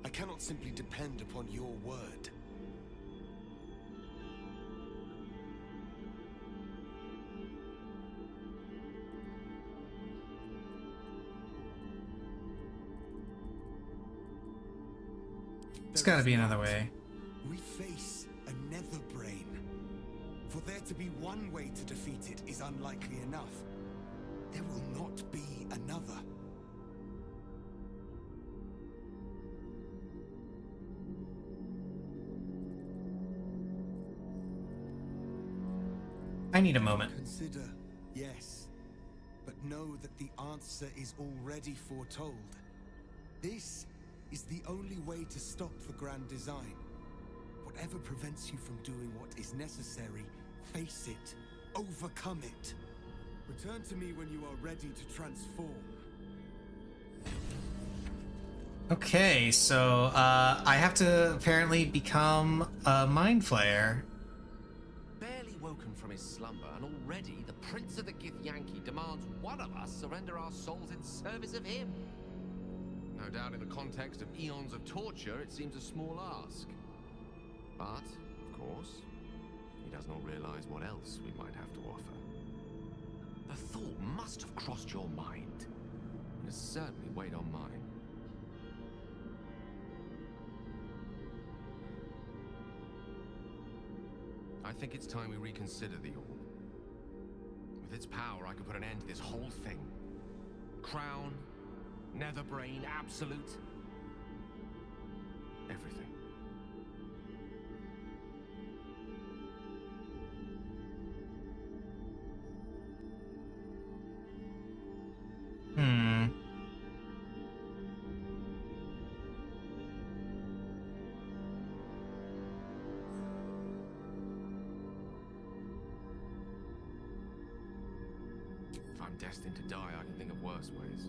I cannot simply depend upon your word. There's gotta be another way. We face a Netherbrain. For there to be one way to defeat it is unlikely enough. There will not be another. I need a moment. Consider, yes. But know that the answer is already foretold. This is the only way to stop the grand design. Whatever prevents you from doing what is necessary, face it. Overcome it. Return to me when you are ready to transform. Okay, so I have to apparently become a mind flayer. Barely woken from his slumber, and already the Prince of the Githyanki demands one of us surrender our souls in service of him. No doubt in the context of eons of torture, it seems a small ask. But, of course, he does not realize what else we might have to offer. The thought must have crossed your mind. It has certainly weighed on mine. I think it's time we reconsider the orb. With its power, I could put an end to this whole thing. Crown, Netherbrain, Absolute. Everything. If I'm destined to die, I can think of worse ways.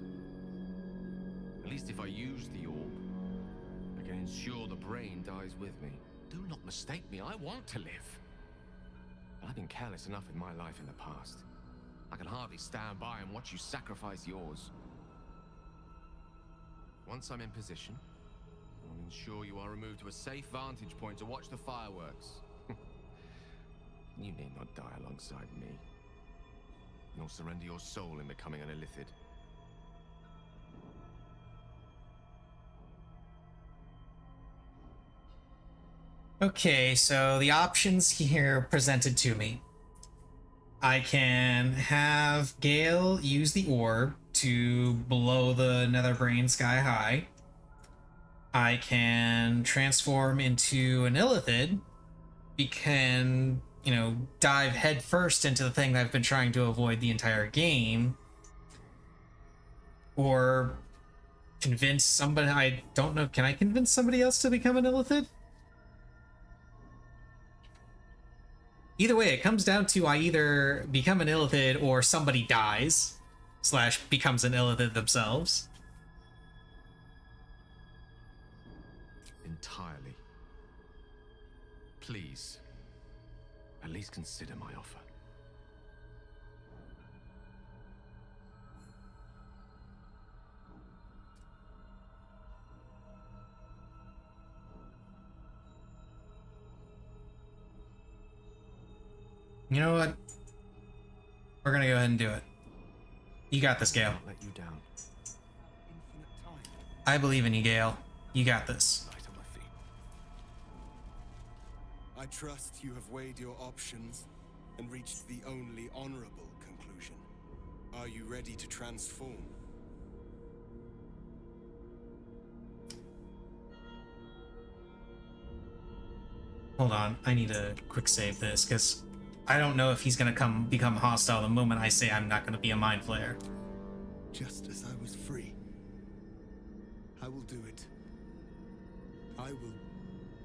At least if I use the orb, I can ensure the brain dies with me. Do not mistake me, I want to live. But I've been careless enough with my life in the past. I can hardly stand by and watch you sacrifice yours. Once I'm in position, I'll ensure you are removed to a safe vantage point to watch the fireworks. You need not die alongside me, nor surrender your soul in becoming an illithid. Okay, so the options here presented to me. I can have Gale use the orb to blow the Netherbrain sky high. I can transform into an illithid. We can, you know, dive headfirst into the thing that I've been trying to avoid the entire game. Or convince somebody, I don't know, can I convince somebody else to become an illithid? Either way, it comes down to I either become an illithid or somebody dies, / becomes an illithid themselves. Entirely. Please, at least consider my offer. You know what? We're gonna go ahead and do it. You got this, Gale. Let you down. I believe in you, Gale. You got this. I trust you have weighed your options and reached the only honorable conclusion. Are you ready to transform? Hold on, I need to quick save this, because I don't know if he's gonna become hostile the moment I say I'm not gonna be a mind flayer. Just as I was free, I will do it. I will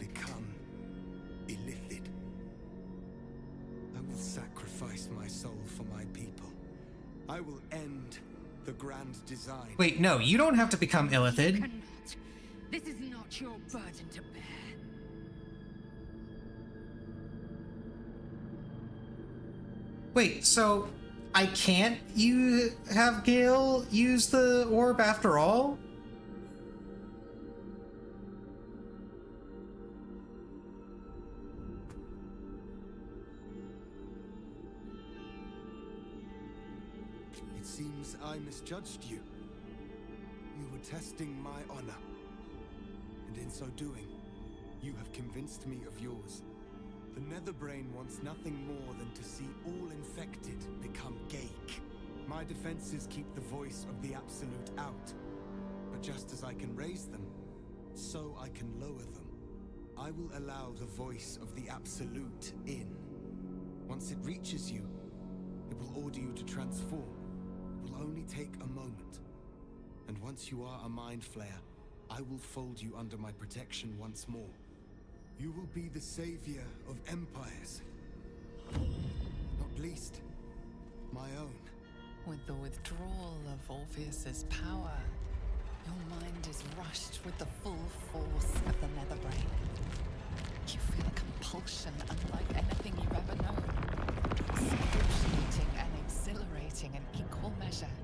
become illithid. I will sacrifice my soul for my people. I will end the grand design. Wait, no, you don't have to become illithid. This is not your burden to bear. Wait, so I can't have Gale use the orb after all? It seems I misjudged you. You were testing my honor. And in so doing, you have convinced me of yours. The Netherbrain wants nothing more than to see all infected become Gaik. My defenses keep the voice of the Absolute out. But just as I can raise them, so I can lower them. I will allow the voice of the Absolute in. Once it reaches you, it will order you to transform. It will only take a moment. And once you are a Mind Flayer, I will fold you under my protection once more. You will be the savior of empires. Not least, my own. With the withdrawal of Orpheus's power, your mind is rushed with the full force of the Netherbrain. You feel a compulsion unlike anything you've ever known. Excruciating and exhilarating in equal measure.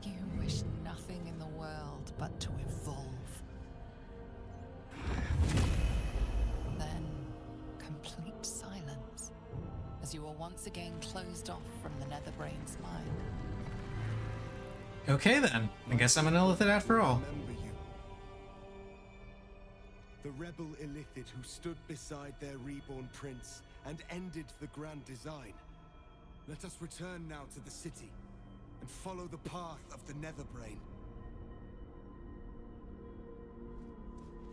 You wish nothing in the world but to evolve. Then, complete silence, as you are once again closed off from the Netherbrain's mind. Okay then, I guess I'm an illithid after all. Remember you. The rebel illithid who stood beside their reborn prince and ended the grand design. Let us return now to the city and follow the path of the Netherbrain.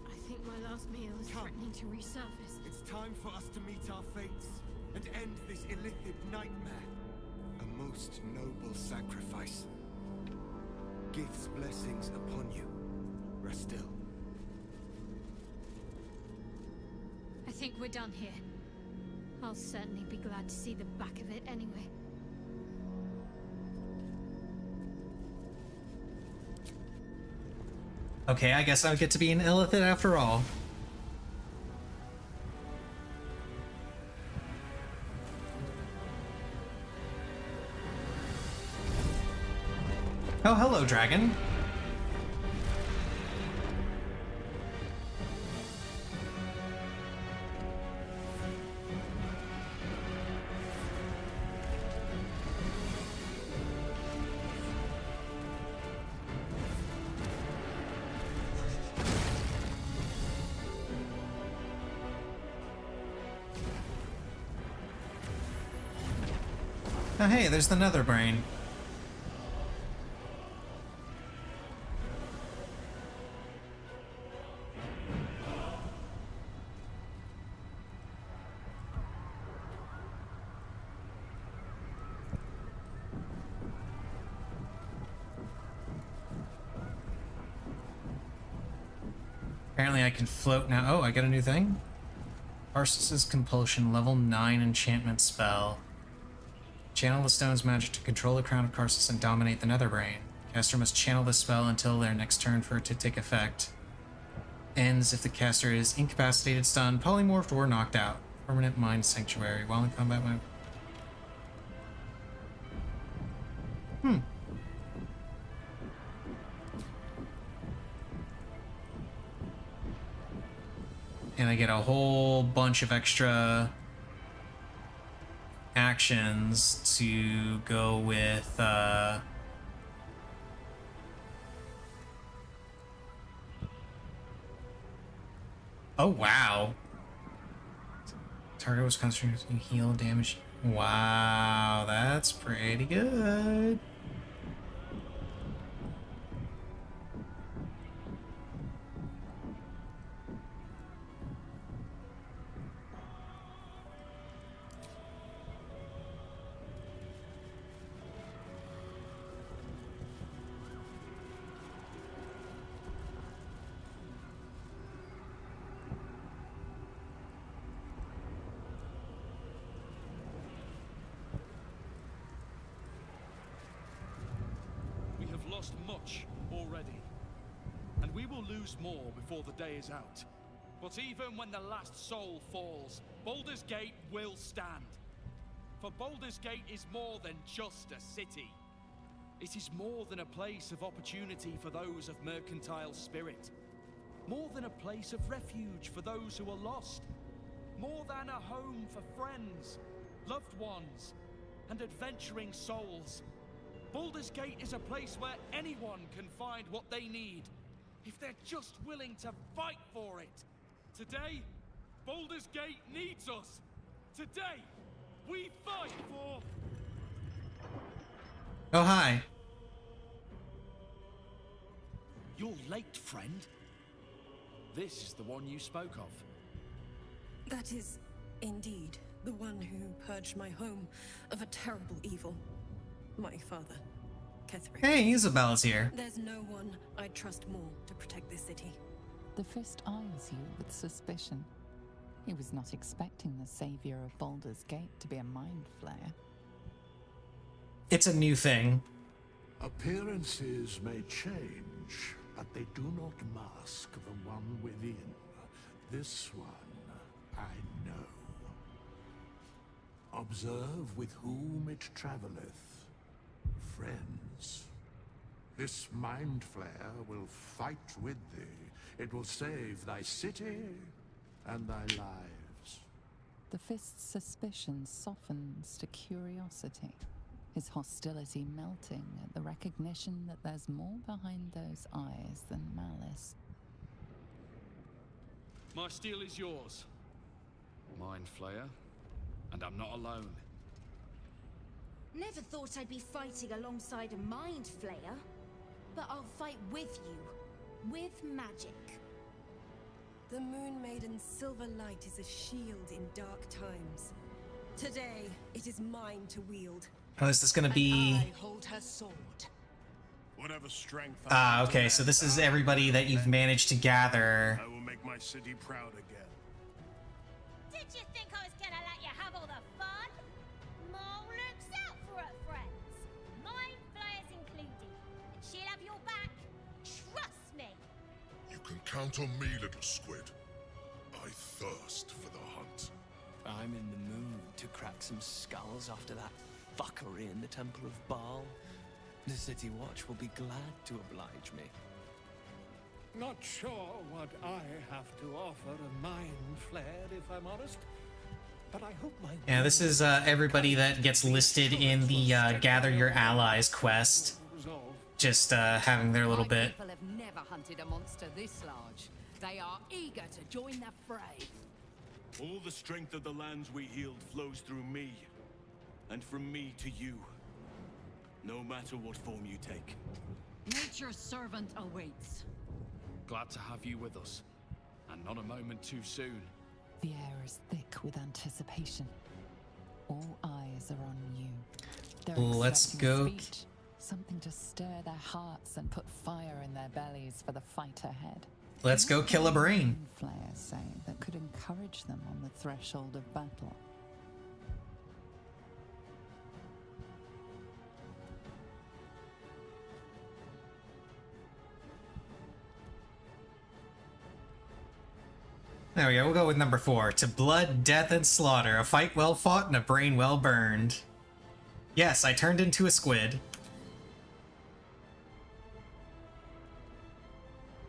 I think my last meal is threatening to resurface. It's time for us to meet our fates and end this illithid nightmare. A most noble sacrifice. Gith's blessings upon you. Rest still. I think we're done here. I'll certainly be glad to see the back of it anyway. Okay, I guess I get to be an illithid after all. Oh, hello, dragon. Oh, hey, there's the Netherbrain. Apparently I can float now. Oh, I got a new thing? Arceus's Compulsion, level 9 enchantment spell. Channel the stone's magic to control the crown of Karsus and dominate the Netherbrain. Caster must channel the spell until their next turn for it to take effect. Ends if the caster is incapacitated, stunned, polymorphed, or knocked out. Permanent Mind Sanctuary. While in combat mode. And I get a whole bunch of extra actions to go with, oh wow. Target was concentrated to heal damage. Wow, that's pretty good. Lost much already, and we will lose more before the day is out. But even when the last soul falls, Baldur's Gate will stand. For Baldur's Gate is more than just a city. It is more than a place of opportunity for those of mercantile spirit. More than a place of refuge for those who are lost. More than a home for friends, loved ones, and adventuring souls. Baldur's Gate is a place where anyone can find what they need, if they're just willing to fight for it. Today, Baldur's Gate needs us. Today, we fight for... Oh, hi. You're late, friend. This is the one you spoke of. That is indeed The one who purged my home of a terrible evil. My father, Ketheric. Hey, Isabella's here. There's no one I'd trust more to protect this city. The Fist eyes you with suspicion. He was not expecting the savior of Baldur's Gate to be a mind flayer. It's a new thing. Appearances may change, but they do not mask the one within. This one, I know. Observe with whom it traveleth. Friends. This mind flayer will fight with thee. It will save thy city and thy lives. The Fist's suspicion softens to curiosity, his hostility melting at the recognition that there's more behind those eyes than malice. My steel is yours. Mind Flayer, and I'm not alone. Never thought I'd be fighting alongside a Mind Flayer, but I'll fight with you, with magic. The Moon Maiden's silver light is a shield in dark times. Today, it is mine to wield. Oh, is this gonna be... I hold her sword. Whatever strength Ah, okay, so this is everybody that you've managed to gather. I will make my city proud again. Did you think I was gonna let you have all the fun? Mole looks out for her friends. Mind Flayers included. And she'll have your back. Trust me. You can count on me, little squid. I thirst for the hunt. I'm in the mood to crack some skulls after that fuckery in the Temple of Baal. The City Watch will be glad to oblige me. Not sure what I have to offer a mind flayer, if I'm honest. But I hope my... Yeah, this is everybody that gets listed in the Gather Your Allies quest. Just having their little bit. People have never hunted a monster this large. They are eager to join the fray. All the strength of the lands we healed flows through me, and from me to you. No matter what form you take. Nature's servant awaits. Glad to have you with us, and not a moment too soon. The air is thick with anticipation. All eyes are on you. They're Let's expecting a go. speech, something to stir their hearts and put fire in their bellies for the fight ahead. Let's go kill a brain. Flayers say that could encourage them on the threshold of battle. There we go, we'll go with number 4. To blood, death, and slaughter. A fight well fought and a brain well burned. Yes, I turned into a squid.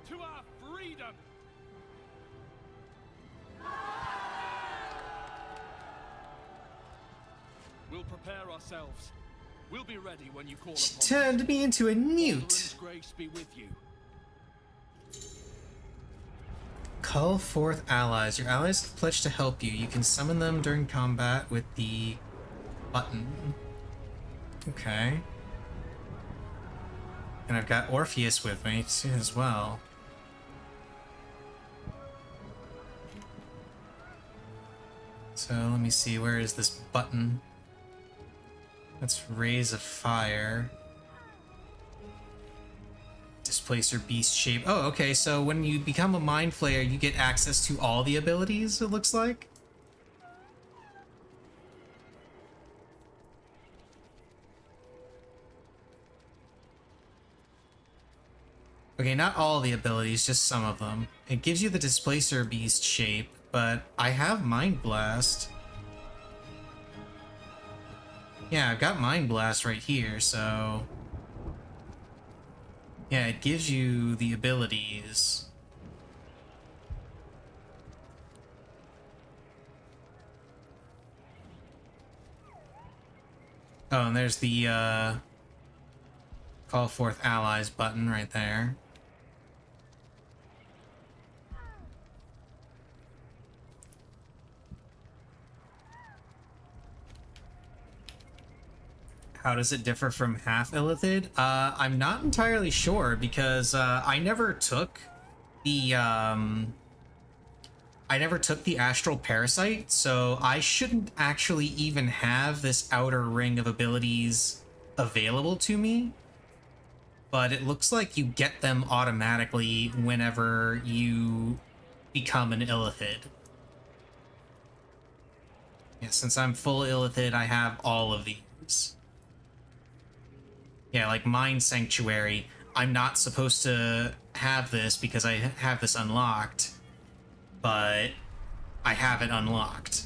To our freedom! We'll prepare ourselves. We'll be ready when you call upon us. Turned me into a newt. Baldur's grace be with you. Call forth allies. Your allies have pledged to help you. You can summon them during combat with the button. Okay. And I've got Orpheus with me too as well. So let me see, where is this button? Let's raise a fire. Displacer beast shape. Oh, okay, so when you become a mind flayer, you get access to all the abilities, it looks like. Okay, not all the abilities, just some of them. It gives you the Displacer beast shape, but I have Mind Blast. Yeah, I've got Mind Blast right here, so... Yeah, it gives you the abilities. Oh, and there's the, Call forth allies button right there. How does it differ from half illithid? I'm not entirely sure because I never took the I never took the astral parasite, so I shouldn't actually even have this outer ring of abilities available to me. But it looks like you get them automatically whenever you become an Illithid. Yeah, since I'm full Illithid, I have all of these. Yeah, like Mind Sanctuary. I'm not supposed to have this because I have this unlocked, but I have it unlocked.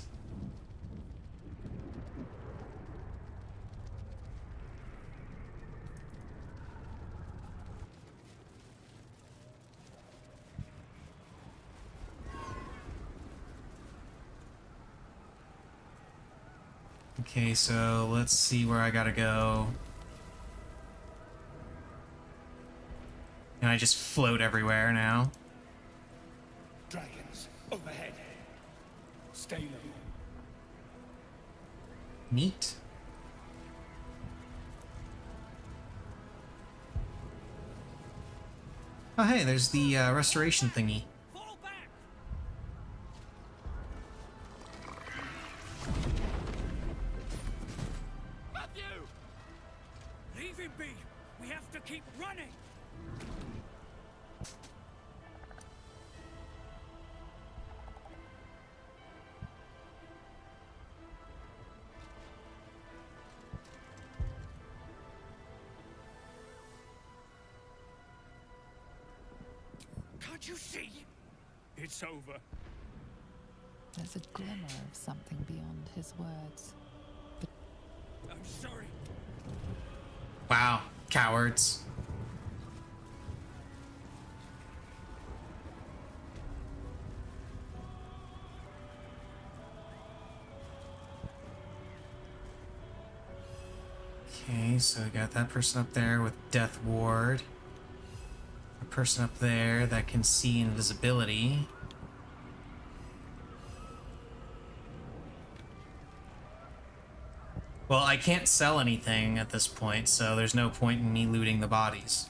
Okay, so let's see where I gotta go. And I just float everywhere now. Dragons, overhead. Stay low. Neat. Oh hey, there's the restoration thingy. Matthew! Leave him be! We have to keep running! Can't you see? It's over. There's a glimmer of something beyond his words. I'm sorry. Wow, cowards. Okay, so we got that person up there with Death Ward. A person up there that can see invisibility. Well, I can't sell anything at this point, so there's no point in me looting the bodies.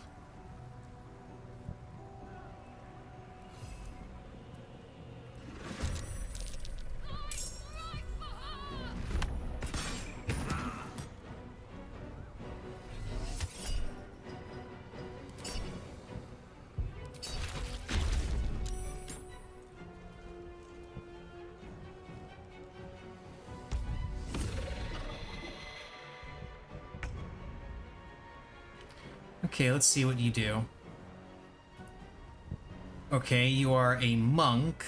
Okay, let's see what you do. Okay, you are a monk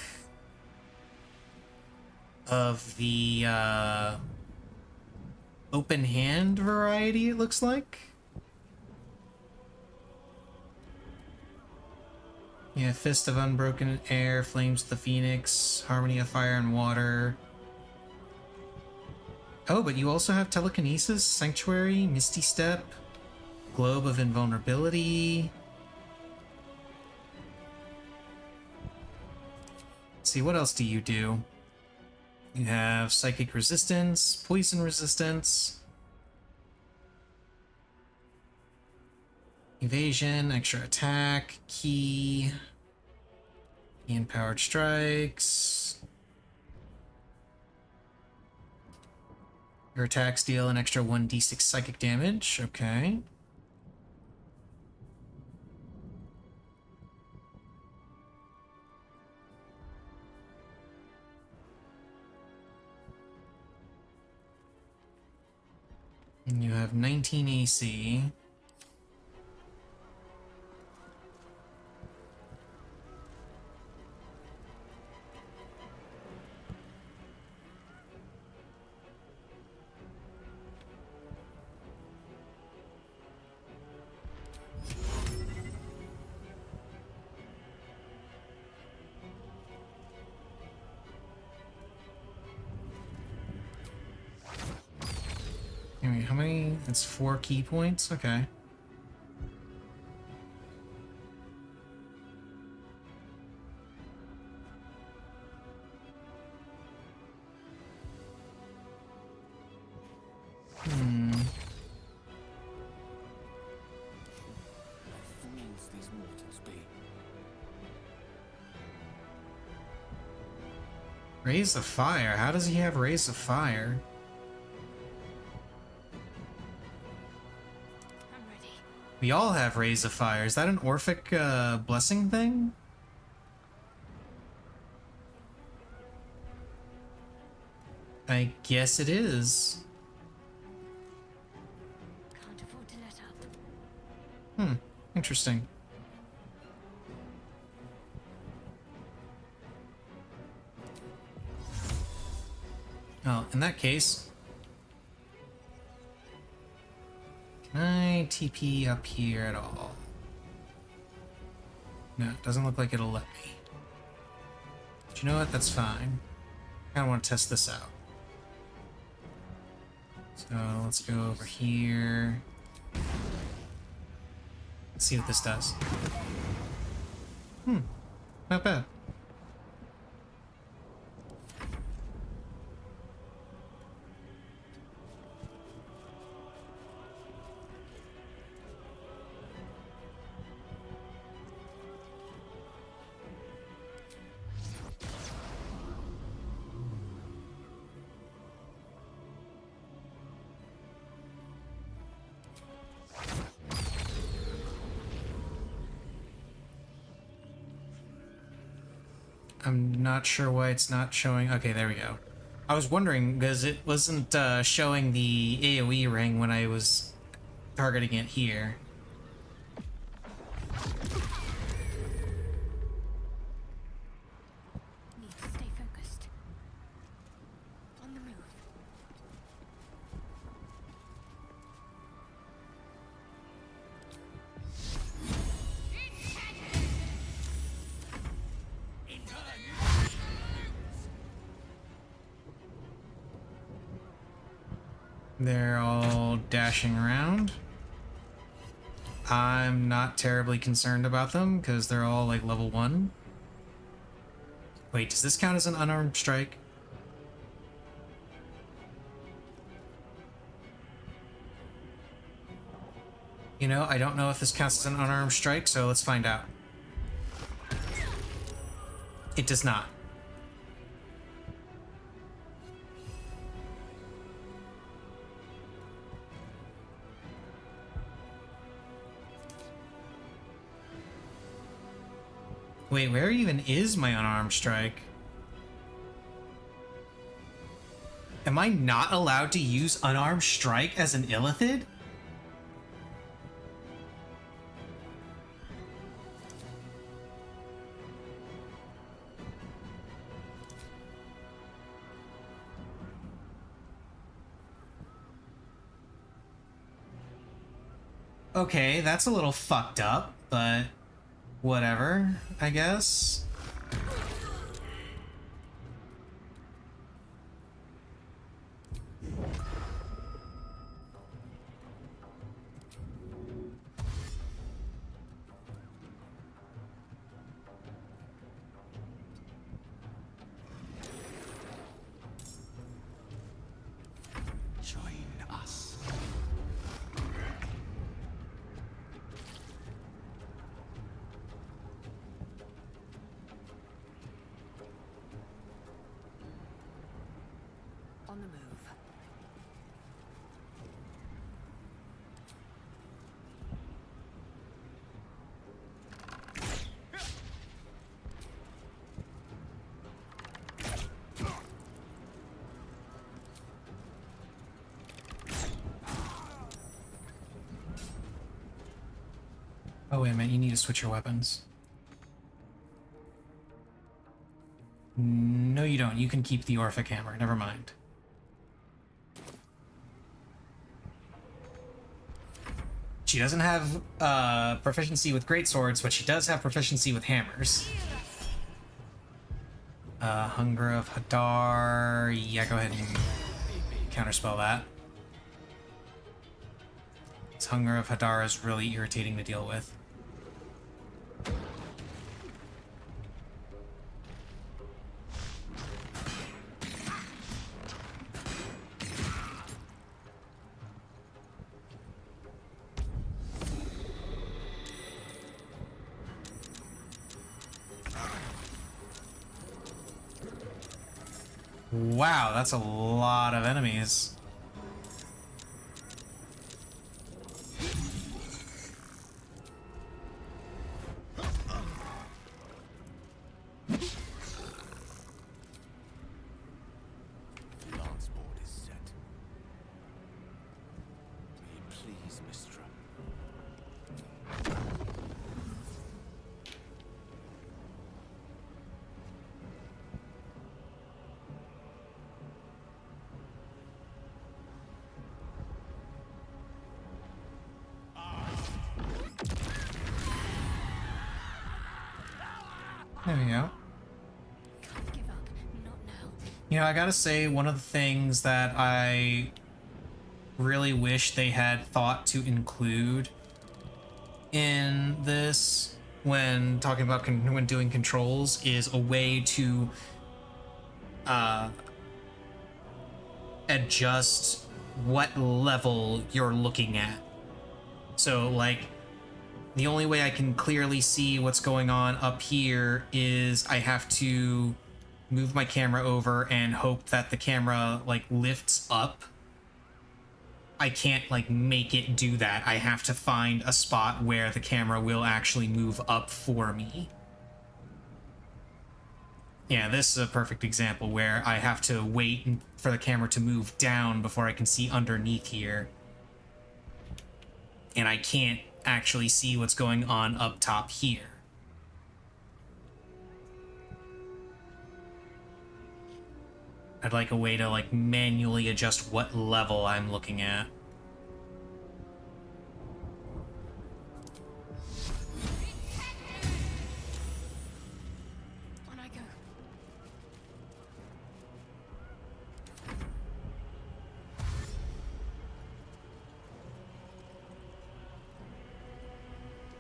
of the open hand variety, it looks like. Yeah, Fist of Unbroken Air, Flames of the Phoenix, Harmony of Fire and Water. Oh, but you also have Telekinesis, Sanctuary, Misty Step, Globe of Invulnerability. Let's see, what else do you do? You have Psychic Resistance, Poison Resistance, Evasion, Extra Attack, Key, Empowered Strikes. Your attacks deal an extra 1d6 psychic damage. Okay. And you have 19 AC. Anyway, how many? That's 4 key points? Okay. Fools these mortals be. Raise of Fire? How does he have Raise of Fire? I'm ready. We all have Raise of Fire. Is that an Orphic blessing thing? I guess it is. Can't afford to let up. Interesting. Well, in that case, can I TP up here at all? No, it doesn't look like it'll let me. But you know what? That's fine. I kind of want to test this out. So let's go over here. Let's see what this does. Not bad. I'm not sure why it's not showing. Okay, there we go. I was wondering because it wasn't showing the AoE ring when I was targeting it here. Need to stay focused. On the move. They're all dashing around. I'm not terribly concerned about them because they're all like level 1. Wait, does this count as an unarmed strike? You know, I don't know if this counts as an unarmed strike, so let's find out. It does not. Wait, where even is my unarmed strike? Am I not allowed to use unarmed strike as an Illithid? Okay, that's a little fucked up, but whatever, I guess. Join us. On the move. Oh, wait a minute, you need to switch your weapons. No, you don't. You can keep the Orphic Hammer. Never mind. She doesn't have proficiency with greatswords, but she does have proficiency with hammers. Hunger of Hadar. Yeah, go ahead and counterspell that. This Hunger of Hadar is really irritating to deal with. Wow, that's a lot of enemies. Lance board is set. May it please, Mistra. There we go. You know, I gotta say, one of the things that I really wish they had thought to include in this when talking about when doing controls is a way to adjust what level you're looking at. So, like, the only way I can clearly see what's going on up here is I have to move my camera over and hope that the camera, like, lifts up. I can't, like, make it do that. I have to find a spot where the camera will actually move up for me. Yeah, this is a perfect example where I have to wait for the camera to move down before I can see underneath here. And I can't actually see what's going on up top here. I'd like a way to, like, manually adjust what level I'm looking at. On I go.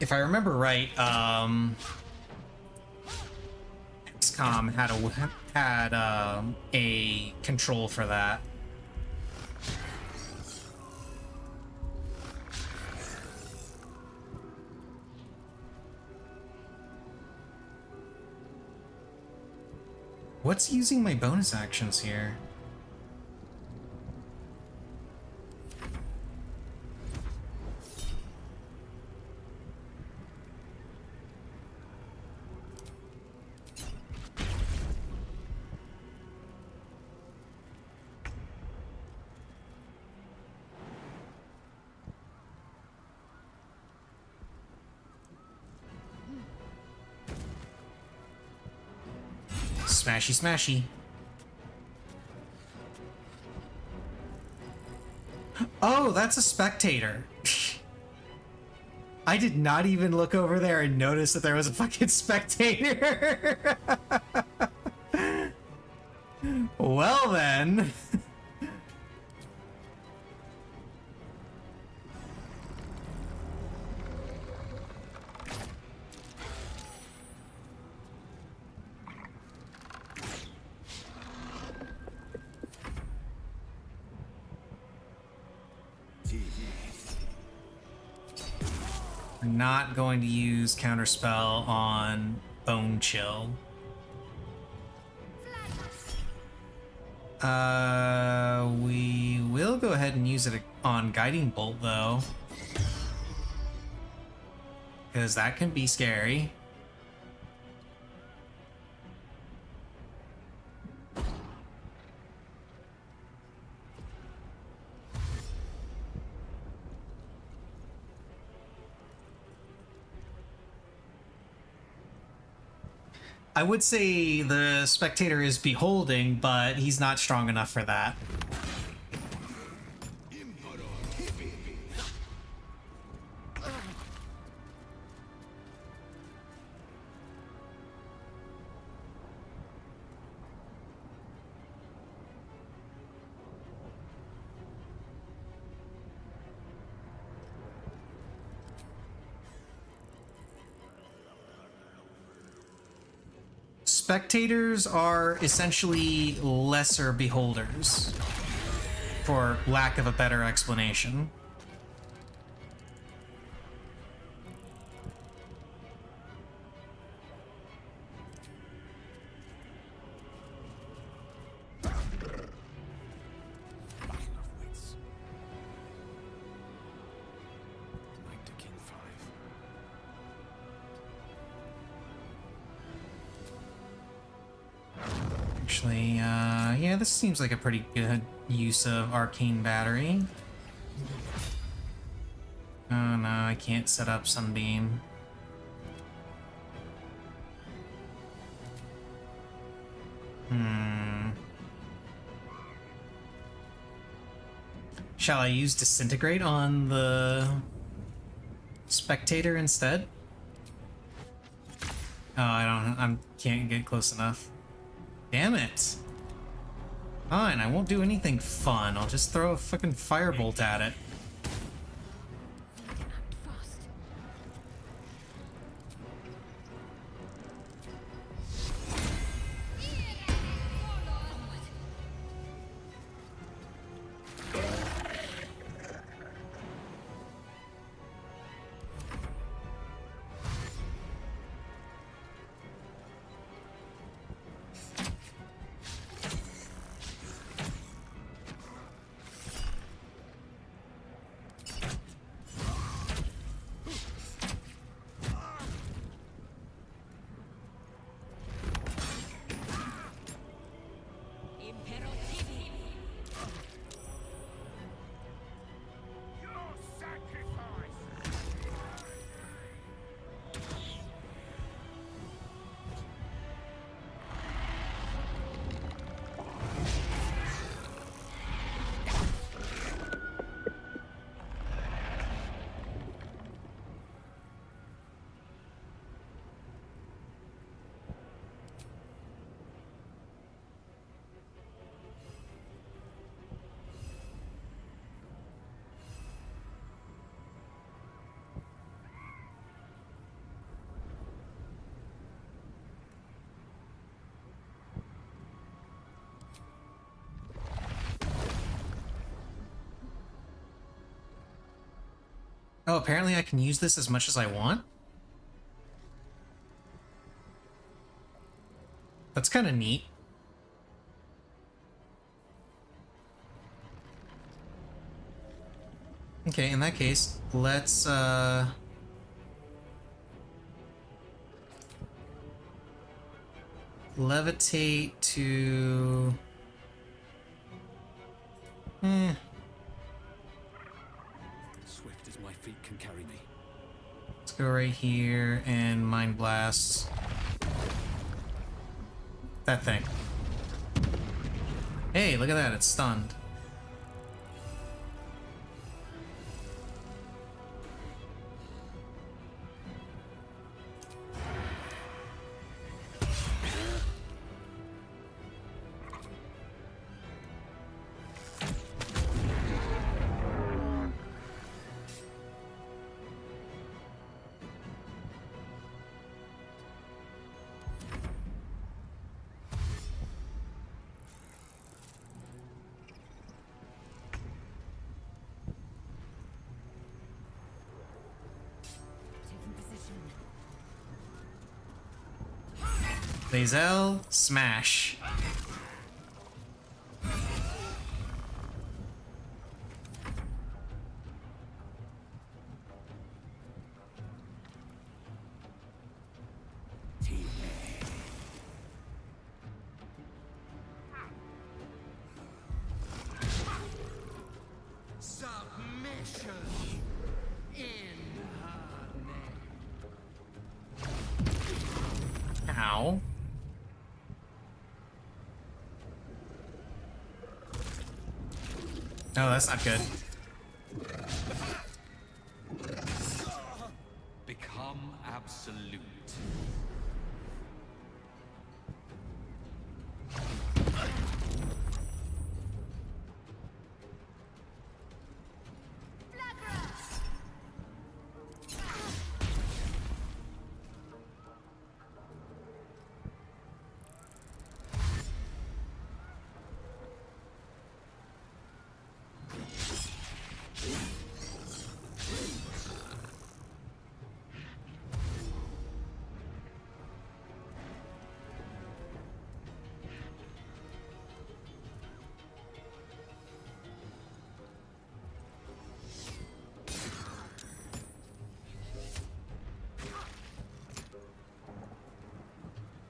If I remember right, XCOM had a control for that. What's using my bonus actions here? Smashy, smashy. Oh, that's a spectator. I did not even look over there and notice that there was a fucking spectator. Well then. We're not going to use counterspell on Bone Chill. We will go ahead and use it on Guiding Bolt, though. Because that can be scary. I would say the spectator is beholding, but he's not strong enough for that. Spectators are essentially lesser beholders, for lack of a better explanation. Actually, yeah, this seems like a pretty good use of arcane battery. Oh no, I can't set up Sunbeam. Shall I use Disintegrate on the spectator instead? Oh, I can't get close enough. Damn it. Fine, I won't do anything fun. I'll just throw a fucking firebolt at it. Oh, apparently I can use this as much as I want? That's kind of neat. Okay, in that case, let's, levitate to... Swift as my feet can carry me. Let's go right here and Mind Blast. That thing. Hey, look at that, it's stunned. Lae'zel, smash. Submission in her name. Ow. Oh, that's not good. Become absolute.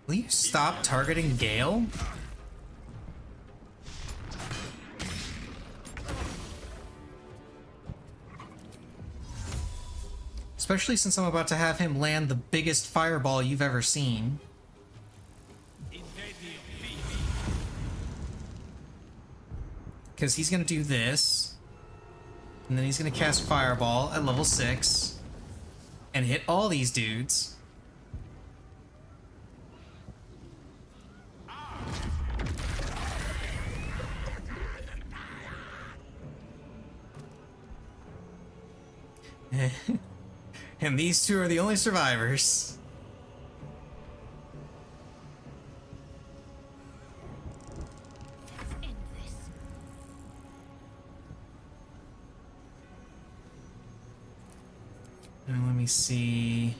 Will you stop targeting Gale? Especially since I'm about to have him land the biggest fireball you've ever seen. Because he's going to do this. And then he's going to cast Fireball at level 6. And hit all these dudes. And these two are the only survivors. And let me see.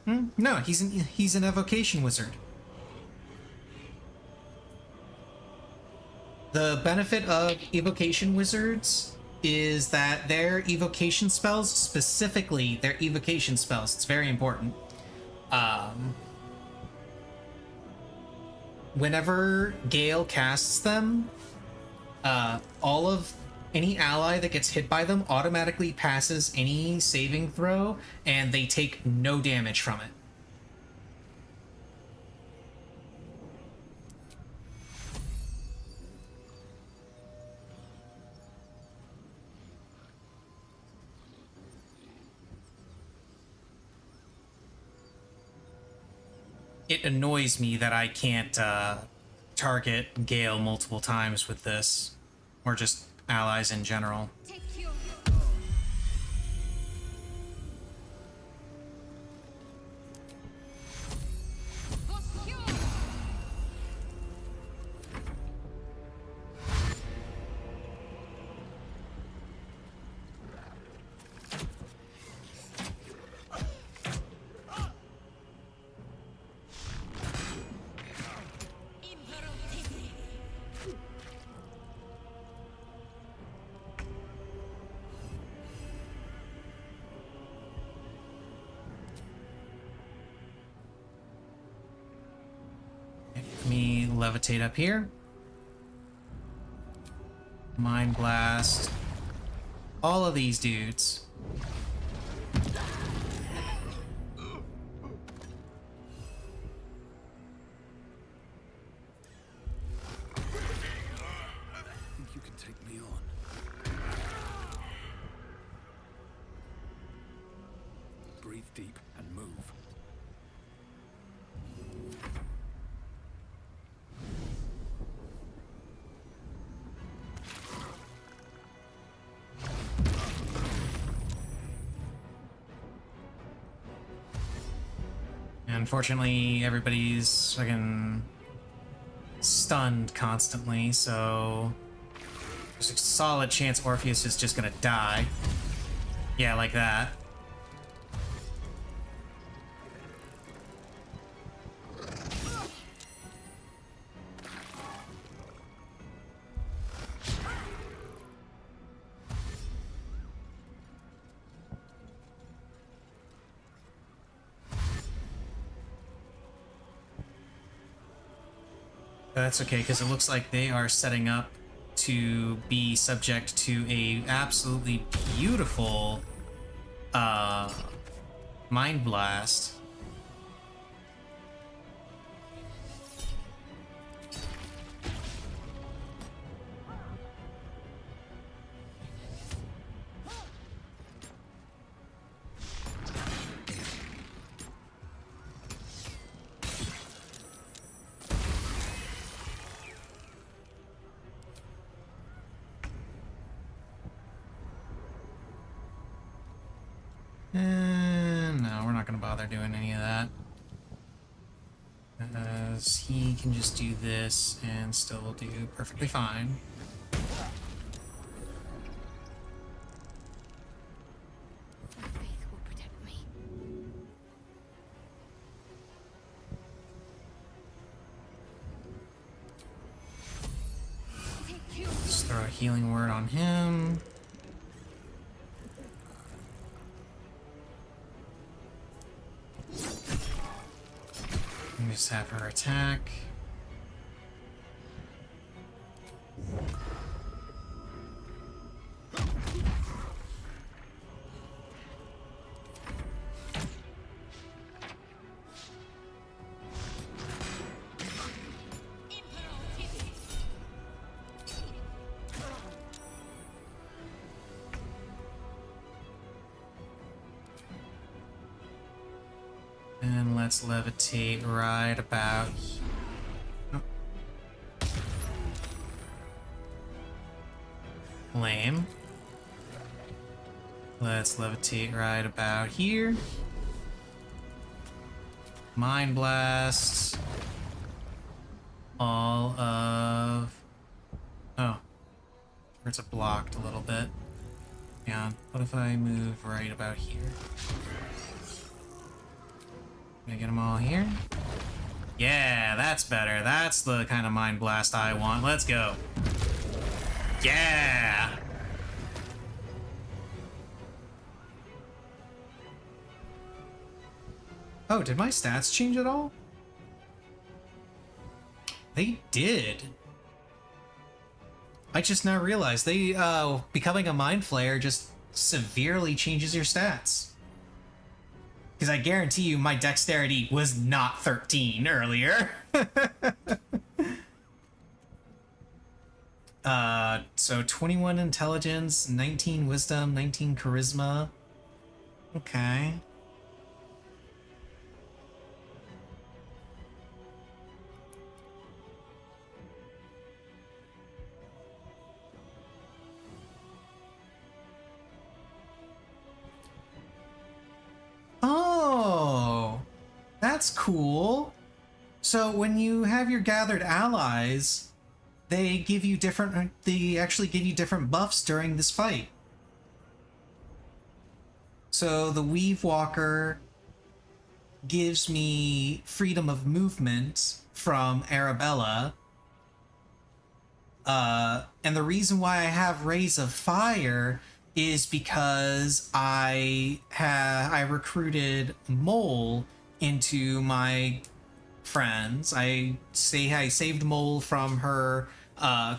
No, he's an evocation wizard. The benefit of evocation wizards is that their evocation spells, specifically their evocation spells, it's very important. Whenever Gale casts them, all of any ally that gets hit by them automatically passes any saving throw, and they take no damage from it. It annoys me that I can't target Gale multiple times with this, or just allies in general. Let me levitate up here. Mind blast all of these dudes. Think you can take me on? Breathe deep and move. Unfortunately, everybody's fucking stunned constantly, so there's a solid chance Orpheus is just gonna die. Yeah, like that. That's okay, because it looks like they are setting up to be subject to a absolutely beautiful Mind Blast. No, we're not going to bother doing any of that. As he can just do this and still do perfectly fine. Just throw a healing word on him. Just have her attack. Let's levitate right about here. Oh. Lame. Let's levitate right about here. Mind Blast. All of... Oh. It's blocked a little bit. Yeah. What if I move right about here? Can I get them all here? Yeah, that's better. That's the kind of Mind Blast I want. Let's go. Yeah! Oh, did my stats change at all? They did. I just now realized they, becoming a Mind Flayer just severely changes your stats. Because I guarantee you my dexterity was not 13 earlier. So 21 intelligence, 19 wisdom, 19 charisma. Okay. Oh, that's cool. So when you have your gathered allies, they give you different, they actually give you different buffs during this fight. So the Weave Walker gives me freedom of movement from Arabella. And the reason why I have Rays of Fire is because I recruited Mole into my friends. I saved Mole from her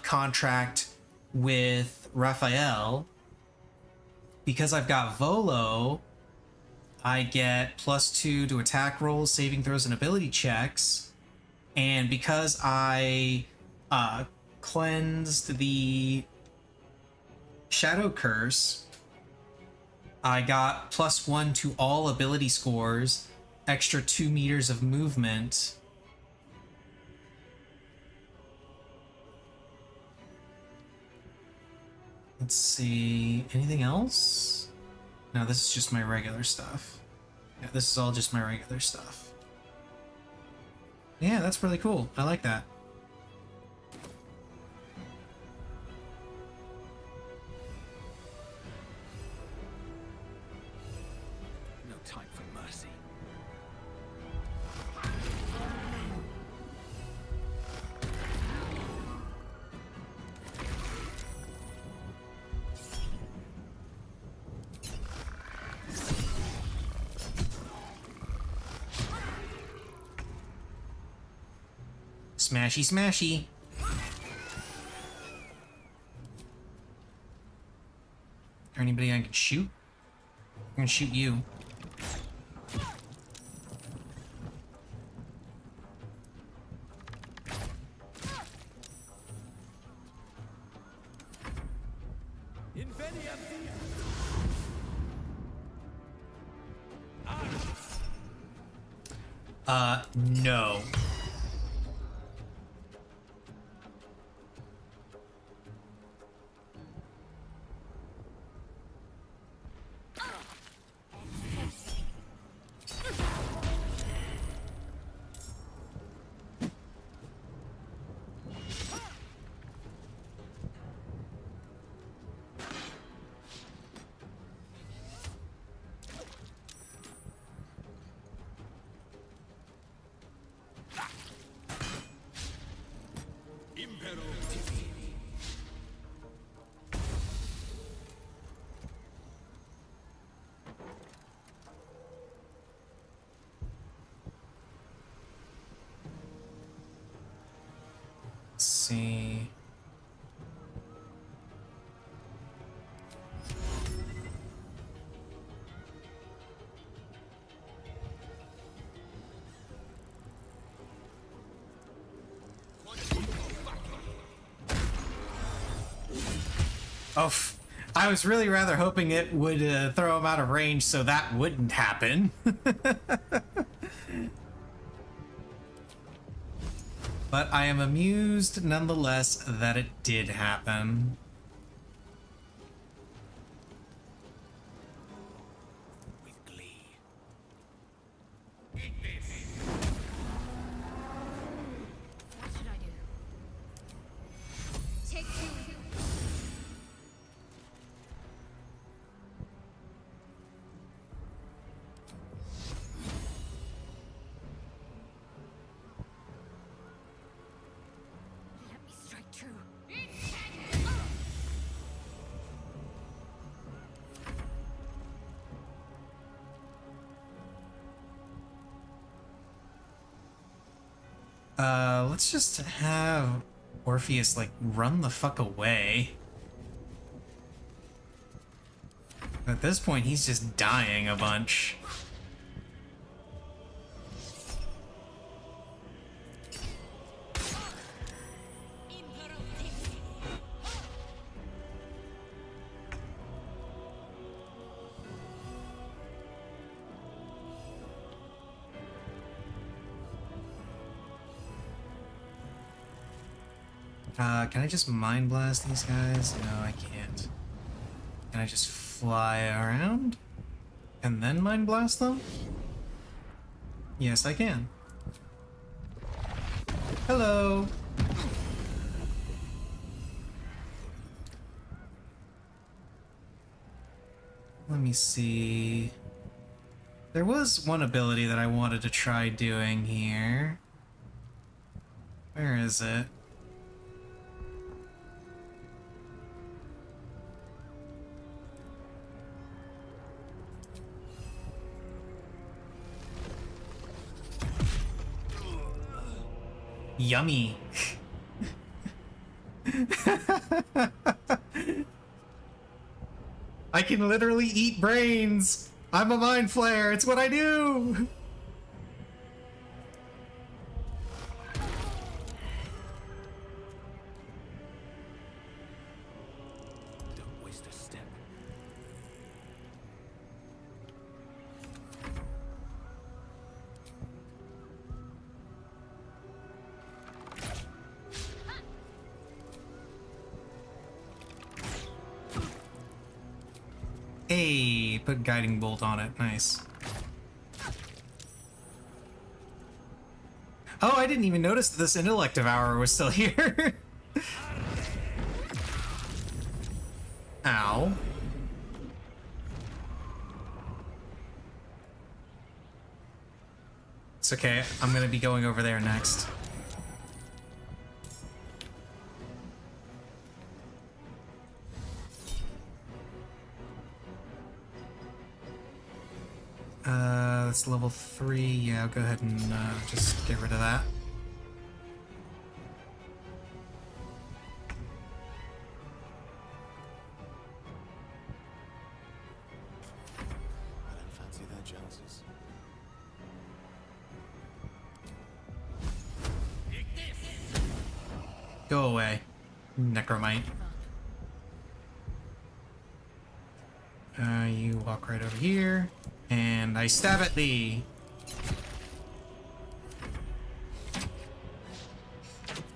contract with Raphael. Because I've got Volo, I get +2 to attack rolls, saving throws, and ability checks. And because I cleansed the Shadow Curse, I got +1 to all ability scores, extra 2 meters of movement. Let's see, anything else? No, this is just my regular stuff. Yeah, this is all just my regular stuff. Yeah, that's really cool. I like that. No time for mercy. Smashy, smashy. Is there anybody I can shoot? I'm gonna shoot you. No. Let's see. Oh, I was really rather hoping it would throw him out of range so that wouldn't happen. But I am amused nonetheless that it did happen. What should I do? Take two. Let me strike true. Let's just have Orpheus, like, run the fuck away. At this point, he's just dying a bunch. Can I just Mind Blast these guys? No, I can't. Can I just fly around? And then Mind Blast them? Yes, I can. Hello! Let me see... There was one ability that I wanted to try doing here. Where is it? Yummy. I can literally eat brains. I'm a mind flayer. It's what I do. Don't waste a step. Hey, put guiding bolt on it. Nice. Oh, I didn't even notice that this intellect devourer was still here. Ow. It's okay. I'm gonna be going over there next. That's level 3. Yeah, I'll go ahead and just get rid of that. I don't fancy their chances. Go away, Necromite. You walk right over here, and I stab at thee.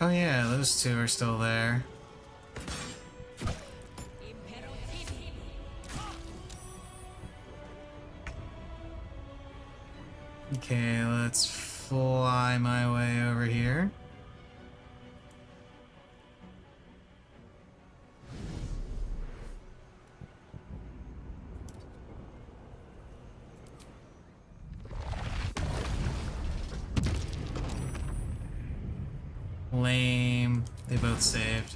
Oh yeah, those two are still there. Okay, let's fly my way over here. Lame. They both saved.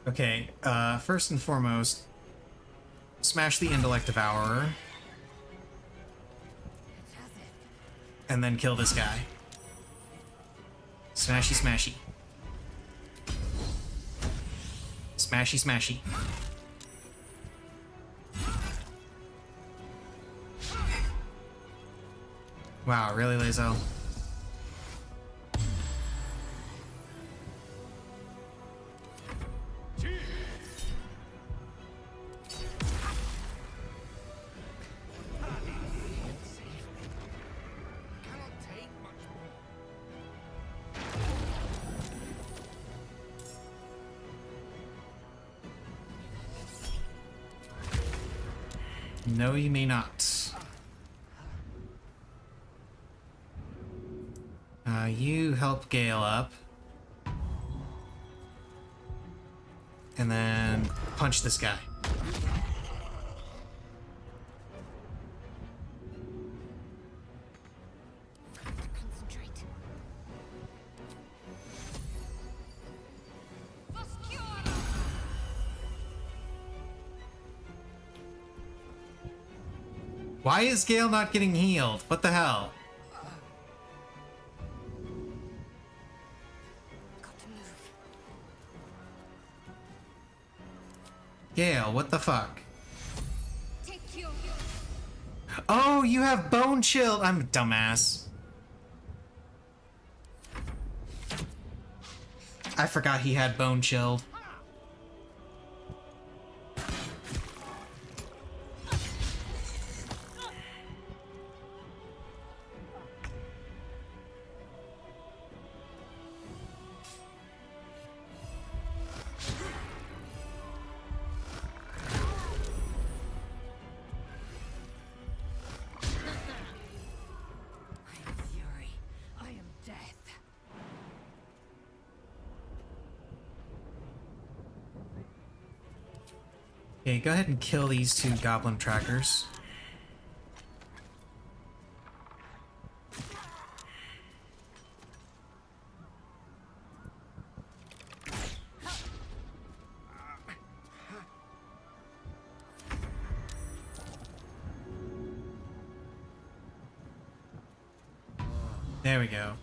Okay, first and foremost, smash the intellect devourer. And then kill this guy. Smashy, smashy. Smashy, smashy. Wow, really, Lazo? No, you may not. You help Gale up. And then punch this guy. Why is Gale not getting healed? What the hell? Gale, what the fuck? Oh, you have bone chill. I'm a dumbass. I forgot he had bone chilled. Okay, go ahead and kill these two goblin trackers. There we go.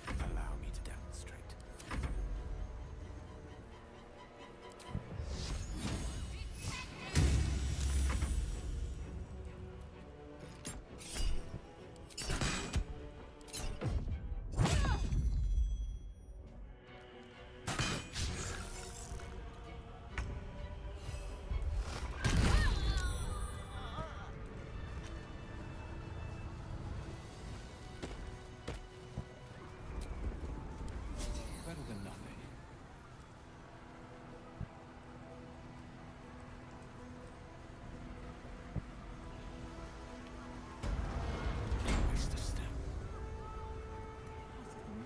Allow me to demonstrate. Better than nothing.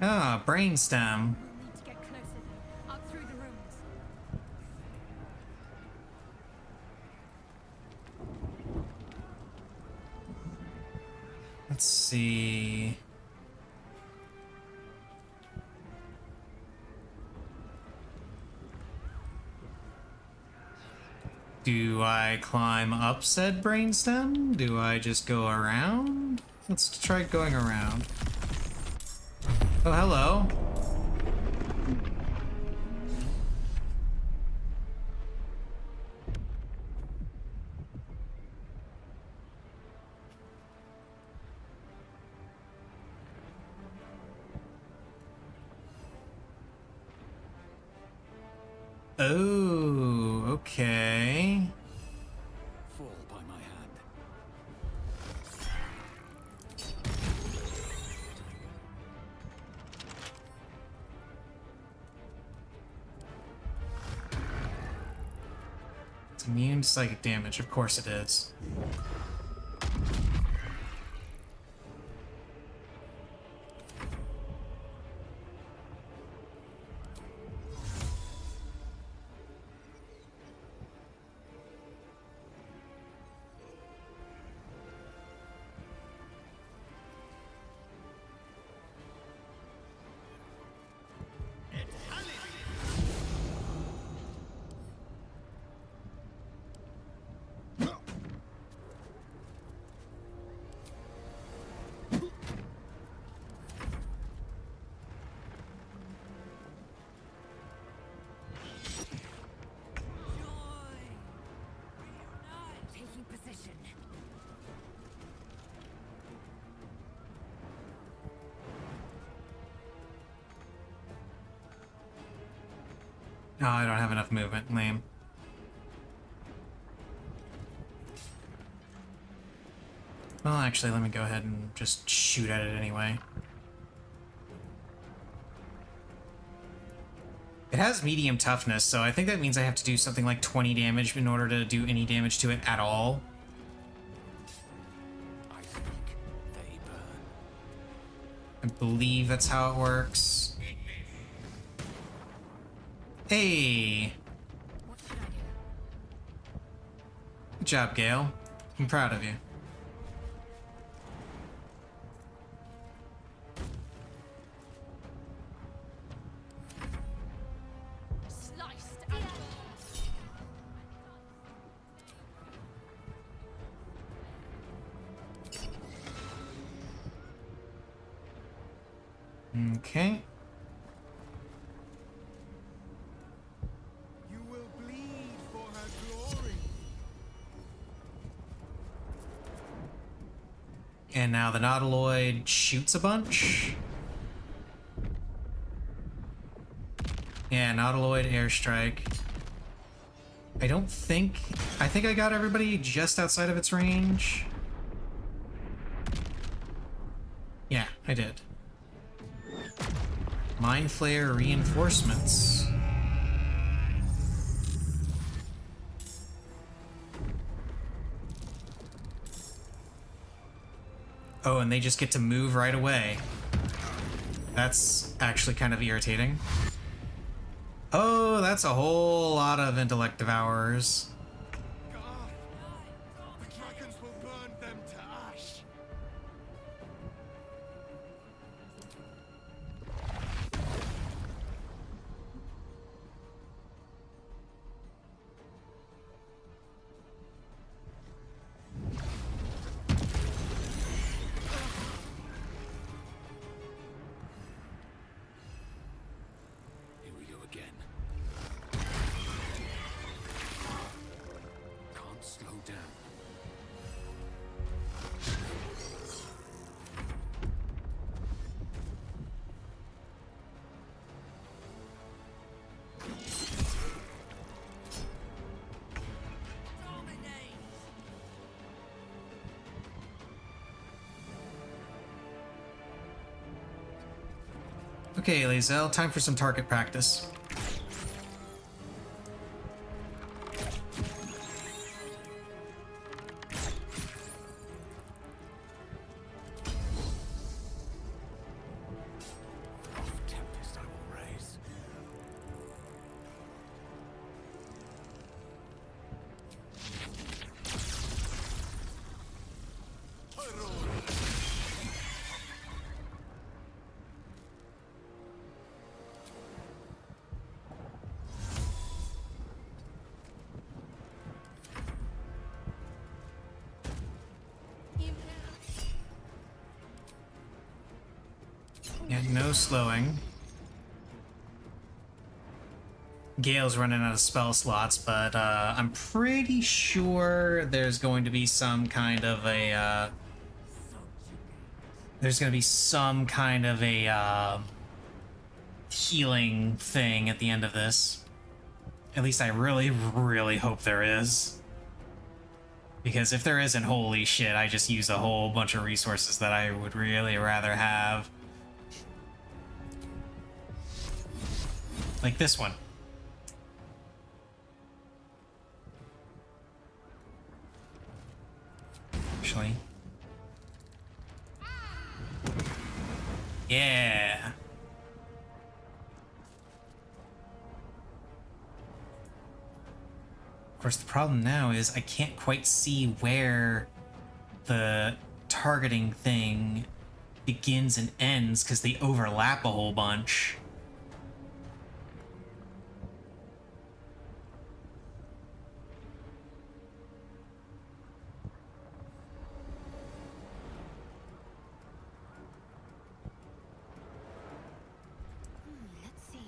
Ah, brainstem. Need to get closer then. Up through the rooms. Let's see. Do I climb up said brainstem? Do I just go around? Let's try going around. Oh, hello. Oh, okay. Fall by my hand. It's immune to psychic damage. Of course it is. Oh, I don't have enough movement. Lame. Well, actually, let me go ahead and just shoot at it anyway. It has medium toughness, so I think that means I have to do something like 20 damage in order to do any damage to it at all. I speak, they burn. I believe that's how it works. Hey! Good job, Gale. I'm proud of you. Sliced and Okay. You will bleed for her glory. And now the Nautiloid shoots a bunch. Yeah, Nautiloid airstrike. I think I got everybody just outside of its range. Yeah, I did. Mind Flayer reinforcements. Oh, and they just get to move right away. That's actually kind of irritating. Oh, that's a whole lot of intellect devourers. The dragons will burn them to ash. Here we go again. Can't slow down. Okay, Lae'zel, time for some target practice. Tempest I will raise. Yeah, no slowing. Gale's running out of spell slots, but I'm pretty sure there's going to be some kind of a healing thing at the end of this. At least I really, really hope there is. Because if there isn't, holy shit, I just use a whole bunch of resources that I would really rather have. Like this one. Actually. Yeah. Of course, the problem now is I can't quite see where the targeting thing begins and ends because they overlap a whole bunch. Let's see.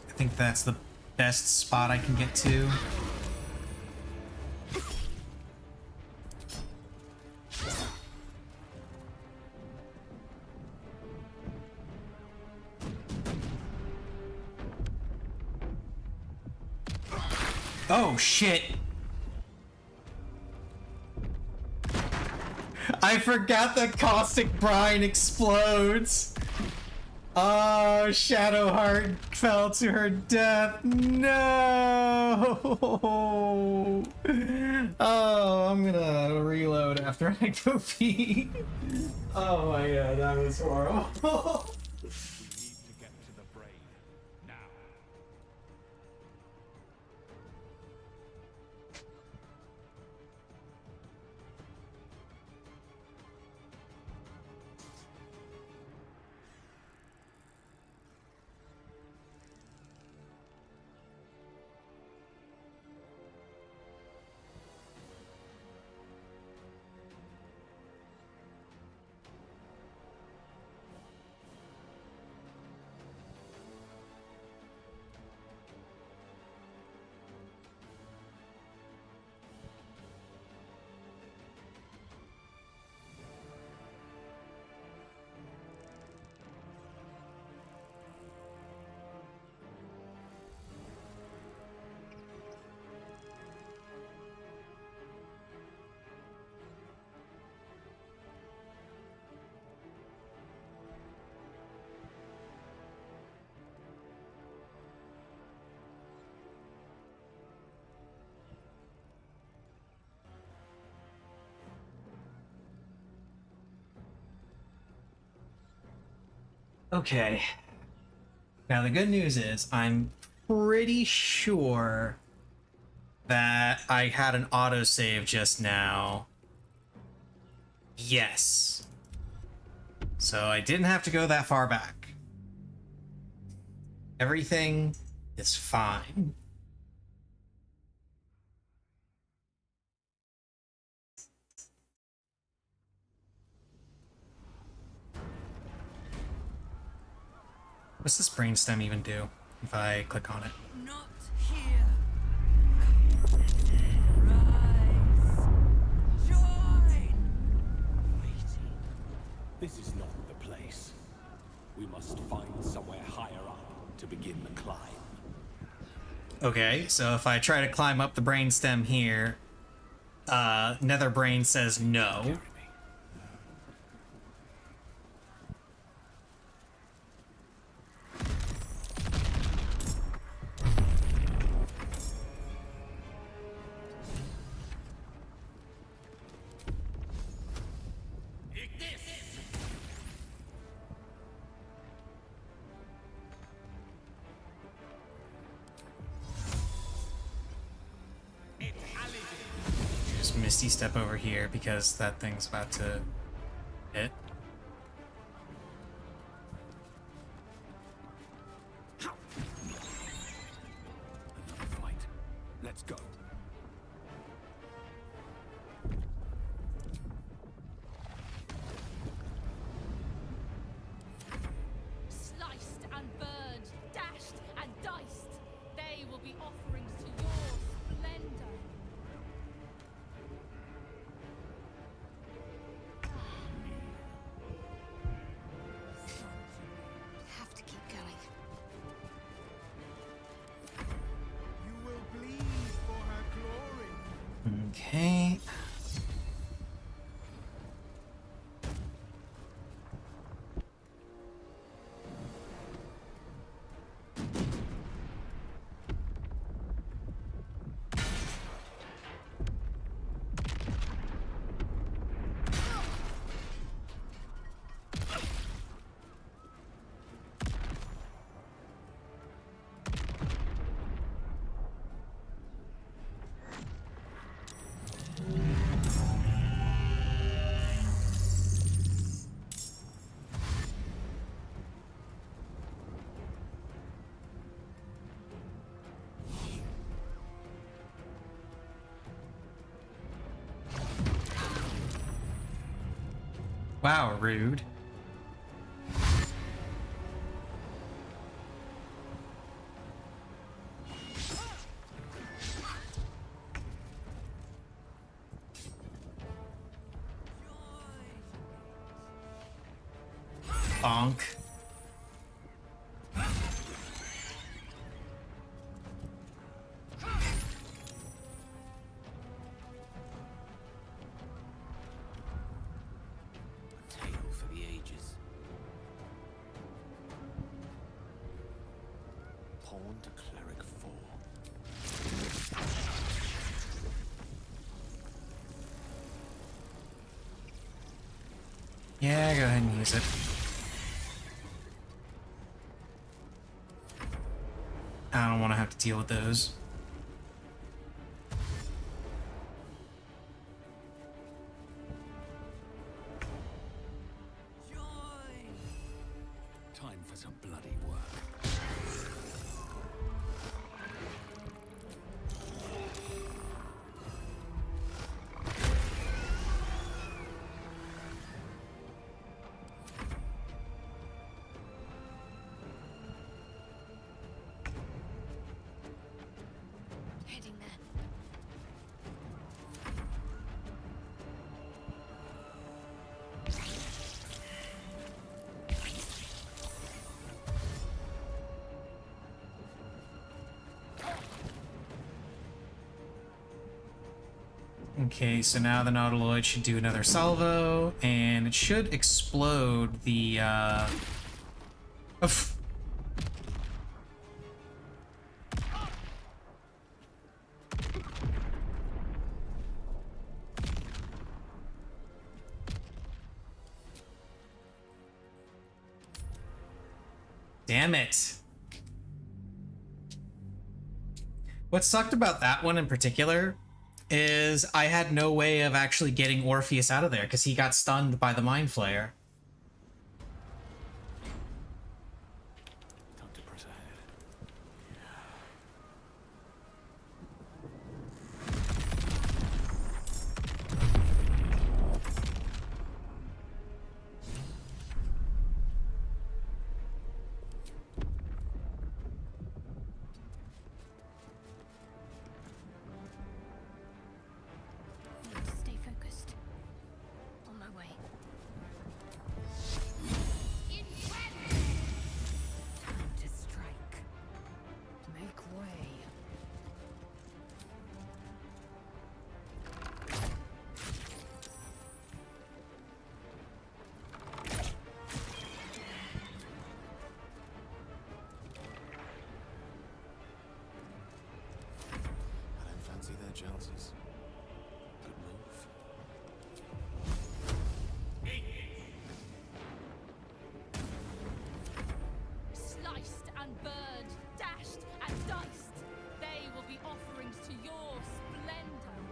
I think that's the best spot I can get to. Oh, shit. I forgot that caustic brine explodes. Oh, Shadowheart fell to her death. No. Oh, I'm gonna reload after I go pee. Oh my god, that was horrible. Okay. Now the good news is I'm pretty sure that I had an autosave just now. Yes. So I didn't have to go that far back. Everything is fine. What's this brainstem even do if I click on it? Not here. This is not the place. We must find somewhere higher up to begin the climb. Okay, so if I try to climb up the brainstem here, Netherbrain says no. Just Misty Step over here because that thing's about to hit. Another fight. Let's go. Sliced and burned, dashed and diced, they will be offerings to your splendor. Have to keep going. You will bleed for her glory. Okay. Wow, rude. Bonk. pawn to cleric 4. Yeah, go ahead and use it. I don't want to have to deal with those. Time for some bloody work. Heading there. Okay, so now the Nautiloid should do another salvo, and it should explode the, oof. Damn it. What sucked about that one in particular is I had no way of actually getting Orpheus out of there because he got stunned by the Mind Flayer. Time to press ahead. Stay focused. On my way. Time to strike. Make way. I don't fancy their chances. Good move. Sliced and burned, dashed and diced. They will be offerings to your splendor.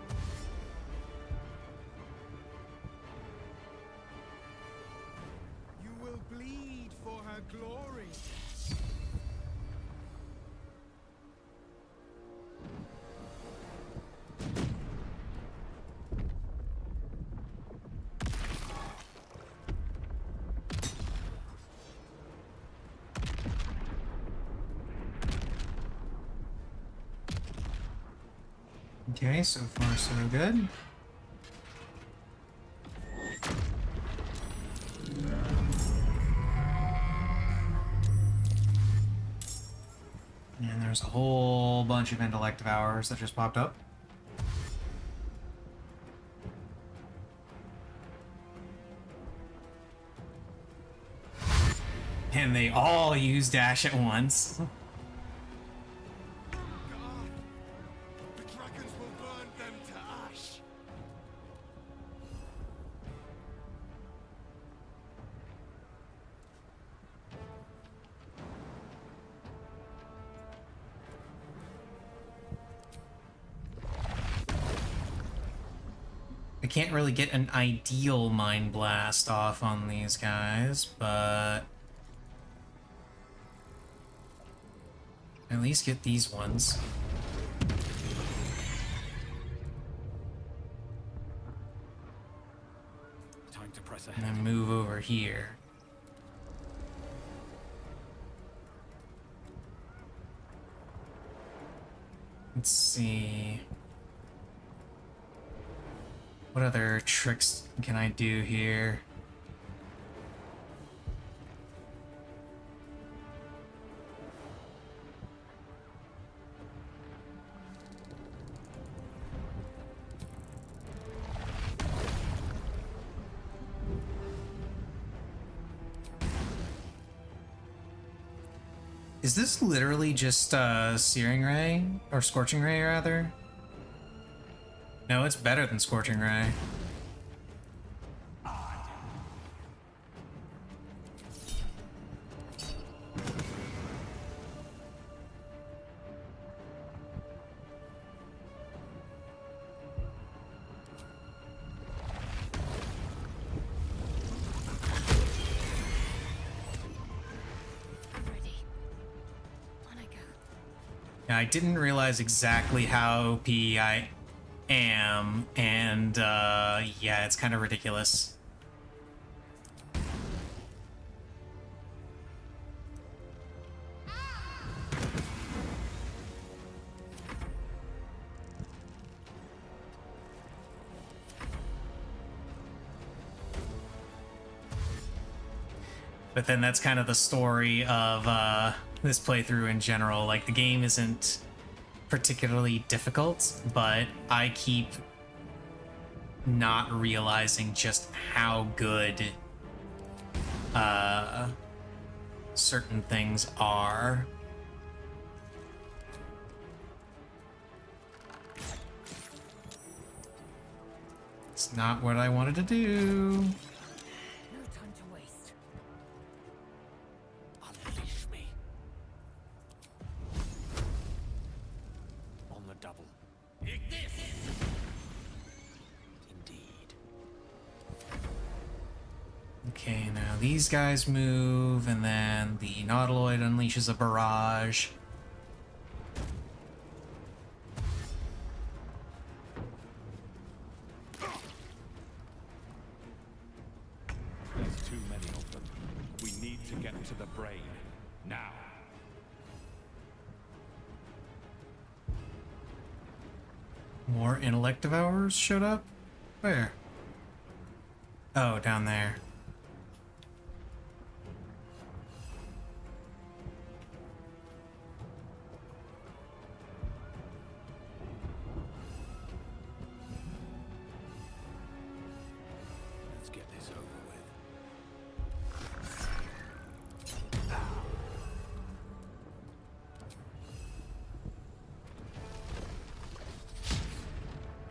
You will bleed for her glory. Okay, so far so good. And there's a whole bunch of intellect devours that just popped up. And they all use dash at once. The dragons will burn them to ash. I can't really get an ideal Mind Blast off on these guys, but at least get these ones. Time to press And ahead. then move over here. Let's see. What other tricks can I do here? Is this literally just Searing Ray? Or Scorching Ray, rather? No, it's better than Scorching Ray. Yeah, I didn't realize exactly how OP I am, and yeah, it's kind of ridiculous. But then that's kind of the story of this playthrough in general. Like, the game isn't particularly difficult, but I keep not realizing just how good certain things are. It's not what I wanted to do. Okay, now these guys move, and then the Nautiloid unleashes a barrage. There's too many of them. We need to get to the brain. Now. More intellect devourers showed up? Where? Oh, down there. Let's get this over with.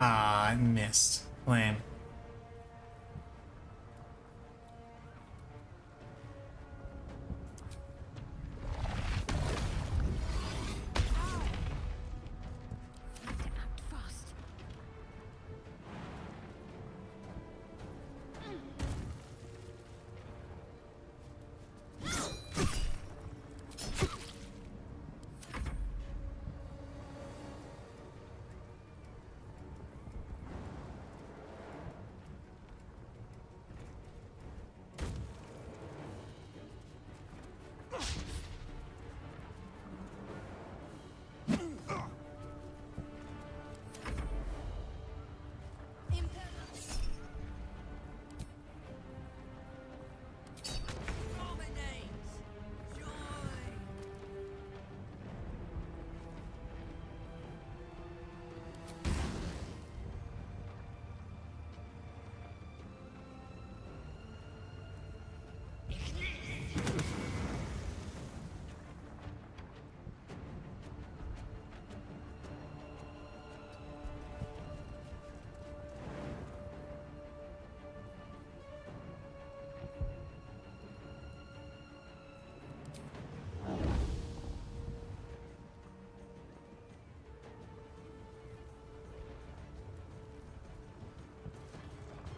Ah, I missed. Lame.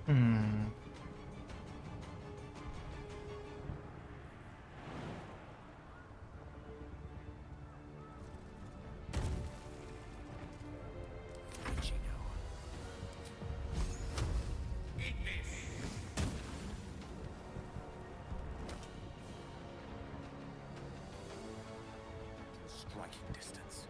Hmm. Striking distance.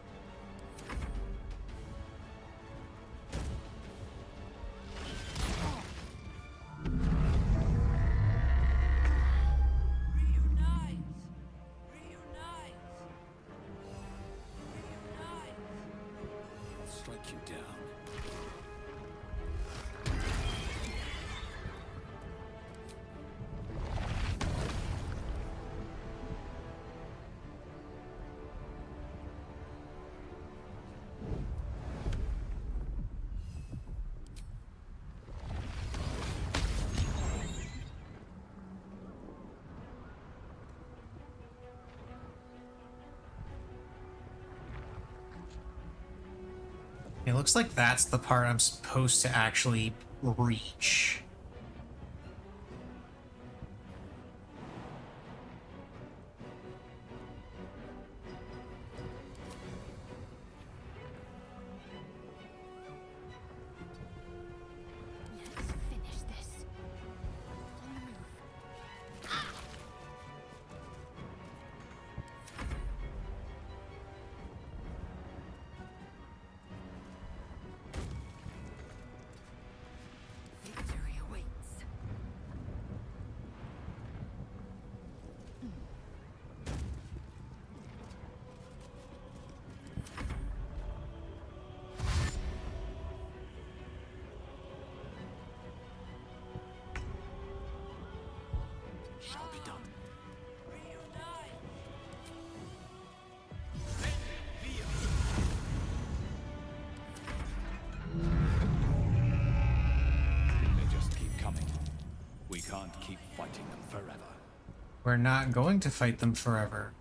Strike you down. It looks like that's the part I'm supposed to actually reach. Let's finish this. On the move. Victory awaits. Shall be done. They just keep coming. We can't keep fighting them forever. We're not going to fight them forever.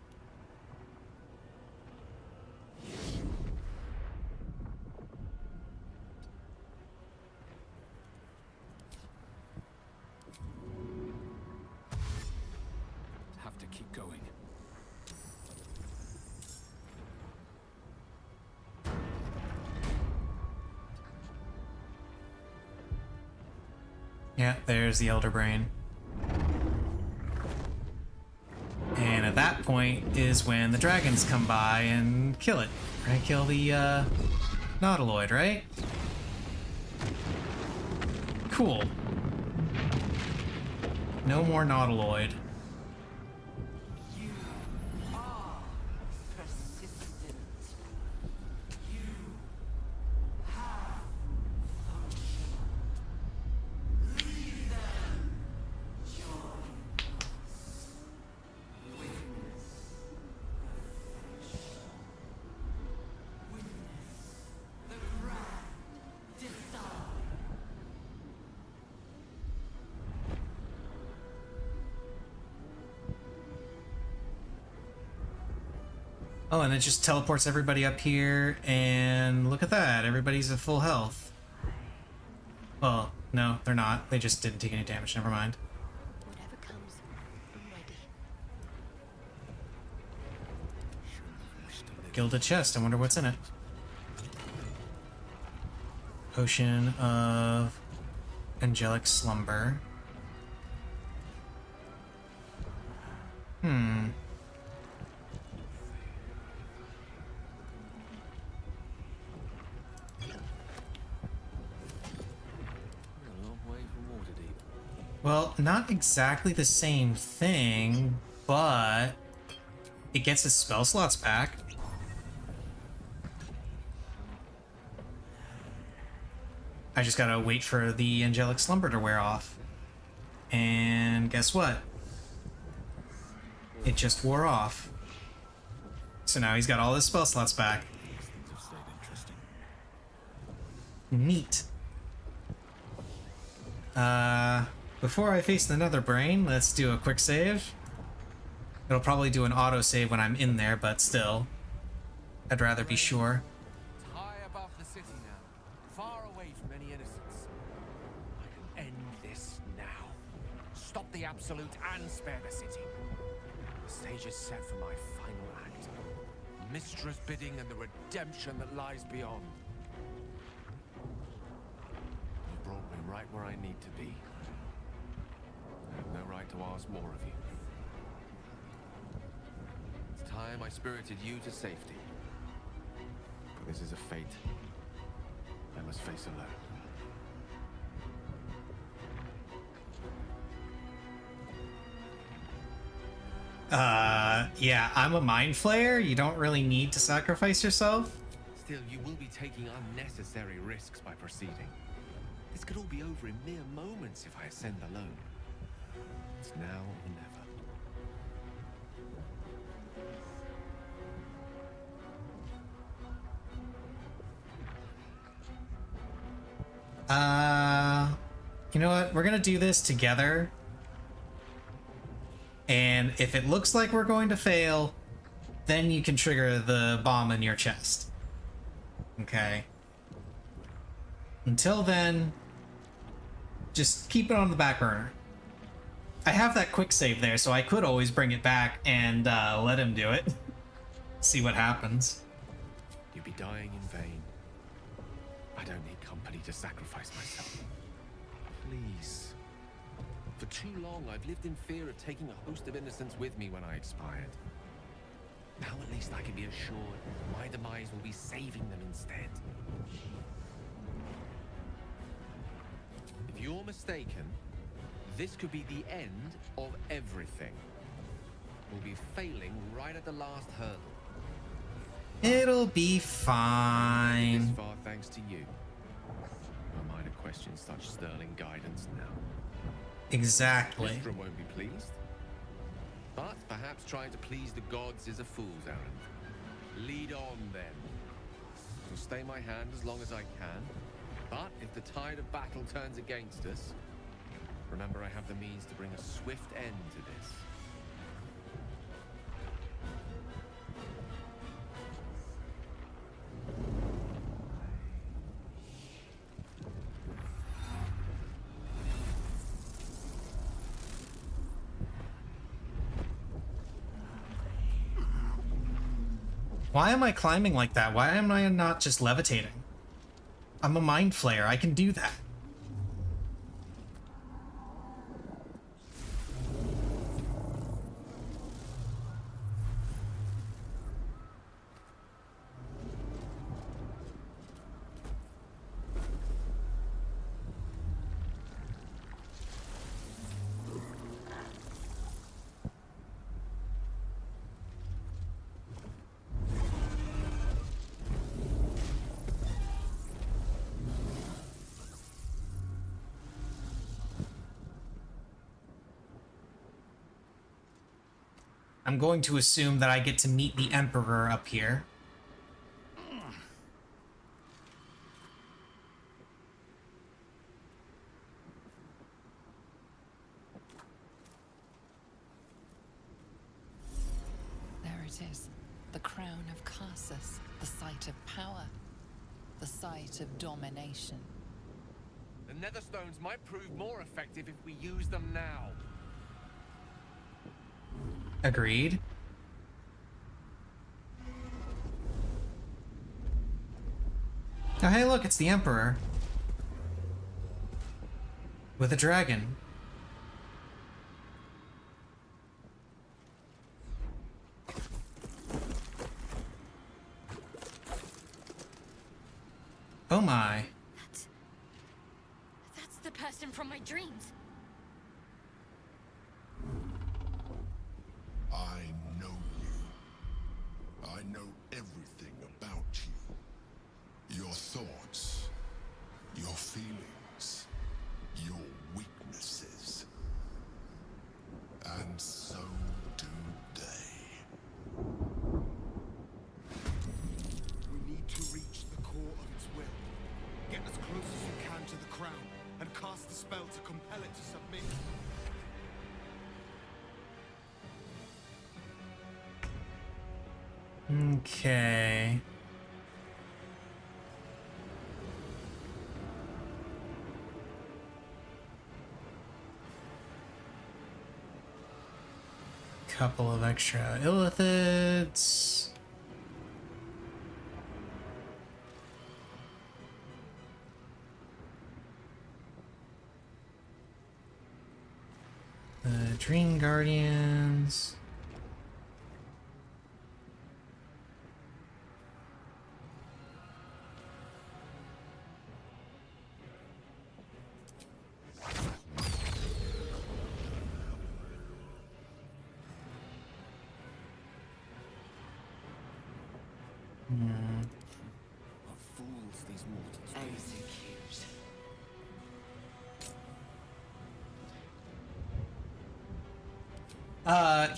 Have to keep going. Yeah, there's the Elder Brain. And at that point is when the dragons come by and kill it. Right? Kill the Nautiloid, right? Cool. No more Nautiloid. Persistent. Oh, and it just teleports everybody up here, and look at that. Everybody's at full health. Well, no, they're not. They just didn't take any damage. Never mind. Whatever comes, I'm ready. Gilded chest. I wonder what's in it. Potion of angelic slumber. Hmm. Well, not exactly the same thing, but it gets its spell slots back. I just gotta wait for the angelic slumber to wear off. And guess what? It just wore off. So now he's got all his spell slots back. Neat. Before I face the nether brain, let's do a quick save. It'll probably do an auto save when I'm in there, but still. I'd rather be sure. High above the city now, far away from any innocence. I can end this now. Stop the Absolute and spare the city. The stage is set for my final act. Mistress bidding and the redemption that lies beyond. You brought me right where I need to be. I have no right to ask more of you. It's time I spirited you to safety. But this is a fate I must face alone. Yeah, I'm a mind flayer. You don't really need to sacrifice yourself. Still, you will be taking unnecessary risks by proceeding. This could all be over in mere moments if I ascend alone. It's now or never. You know what? We're gonna do this together. And if it looks like we're going to fail, then you can trigger the bomb in your chest. Okay. Until then, just keep it on the back burner. I have that quick save there, so I could always bring it back and let him do it. See what happens. You'd be dying in vain. I don't need company to sacrifice myself. Please. For too long, I've lived in fear of taking a host of innocents with me when I expired. Now at least I can be assured my demise will be saving them instead. If you're mistaken, this could be the end of everything. We'll be failing right at the last hurdle. It'll be This fine. far thanks to you. No minor questions such sterling guidance now. Exactly. Tristram won't be pleased. But perhaps trying to please the gods is a fool's errand. Lead on, then. I'll stay my hand as long as I can. But if the tide of battle turns against us, remember I have the means to bring a swift end to this. Why am I climbing like that? Why am I not just levitating? I'm a mind flayer. I can do that. I'm going to assume that I get to meet the Emperor up here. There it is. The crown of Karsus, the site of power, the site of domination. The Netherstones might prove more effective if we use them now. Agreed. Oh, hey, look, it's the Emperor. With a dragon. Oh my. That's the person from my dreams. I know you. I know everything about you. Your thoughts, your feelings, your weaknesses. And so do they. We need to reach the core of its will. Get as close as you can to the crown, and cast the spell to compel it to submit. Okay. Couple of extra illithids. The Dream Guardians. What fools these mortals be. Execute.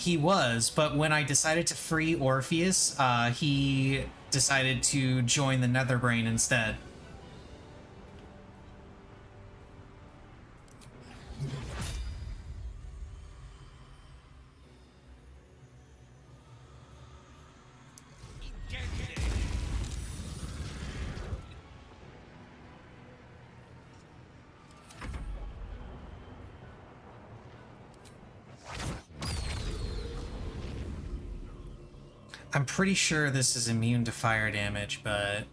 He was, but when I decided to free Orpheus, he decided to join the Netherbrain instead. I'm pretty sure this is immune to fire damage, but...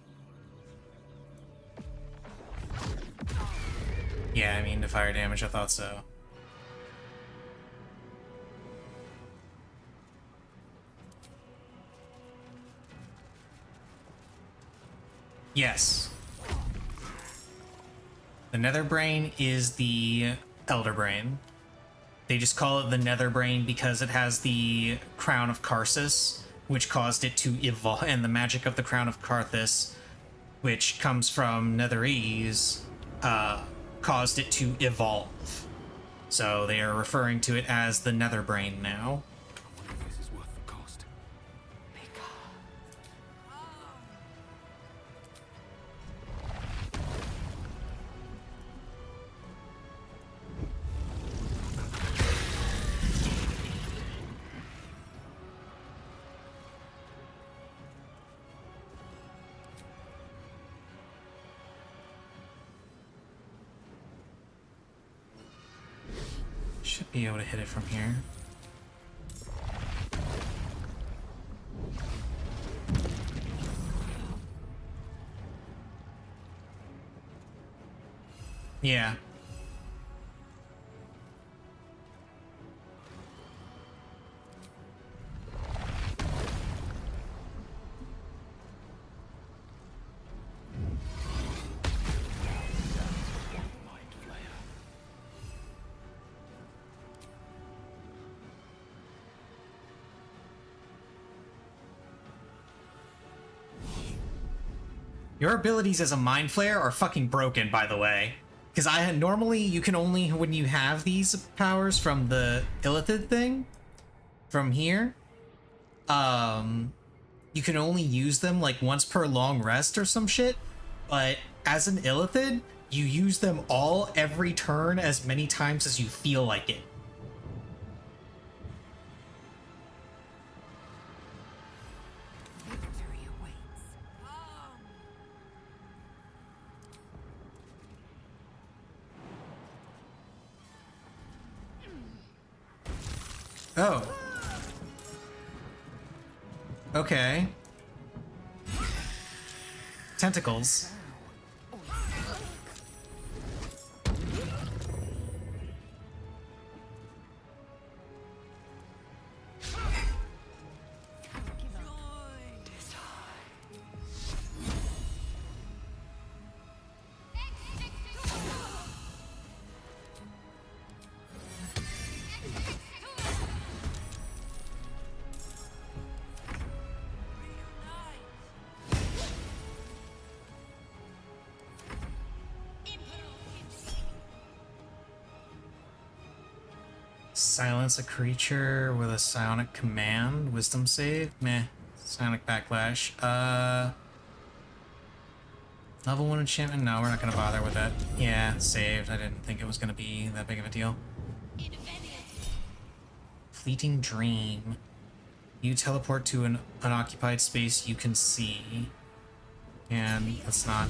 Yeah, immune to fire damage, I thought so. Yes. The Nether Brain is the Elder Brain. They just call it the Nether Brain because it has the Crown of Karsus, which caused it to evolve, and the magic of the Crown of Karthus, which comes from Netherese, caused it to evolve. So they are referring to it as the Nether Brain now. This is worth the cost. Should be able to hit it from here. Yeah. Your abilities as a Mind Flayer are fucking broken, by the way. Because normally you can only, when you have these powers from the Illithid thing, from here, you can only use them like once per long rest or some shit. But as an Illithid, you use them all every turn as many times as you feel like it. Oh. Okay. Tentacles. Silence a creature with a psionic command. Wisdom save? Meh. Psionic backlash. Level 1 enchantment? No, we're not gonna bother with that. Yeah, saved. I didn't think it was gonna be that big of a deal. Fleeting Dream. You teleport to an unoccupied space you can see. And let's not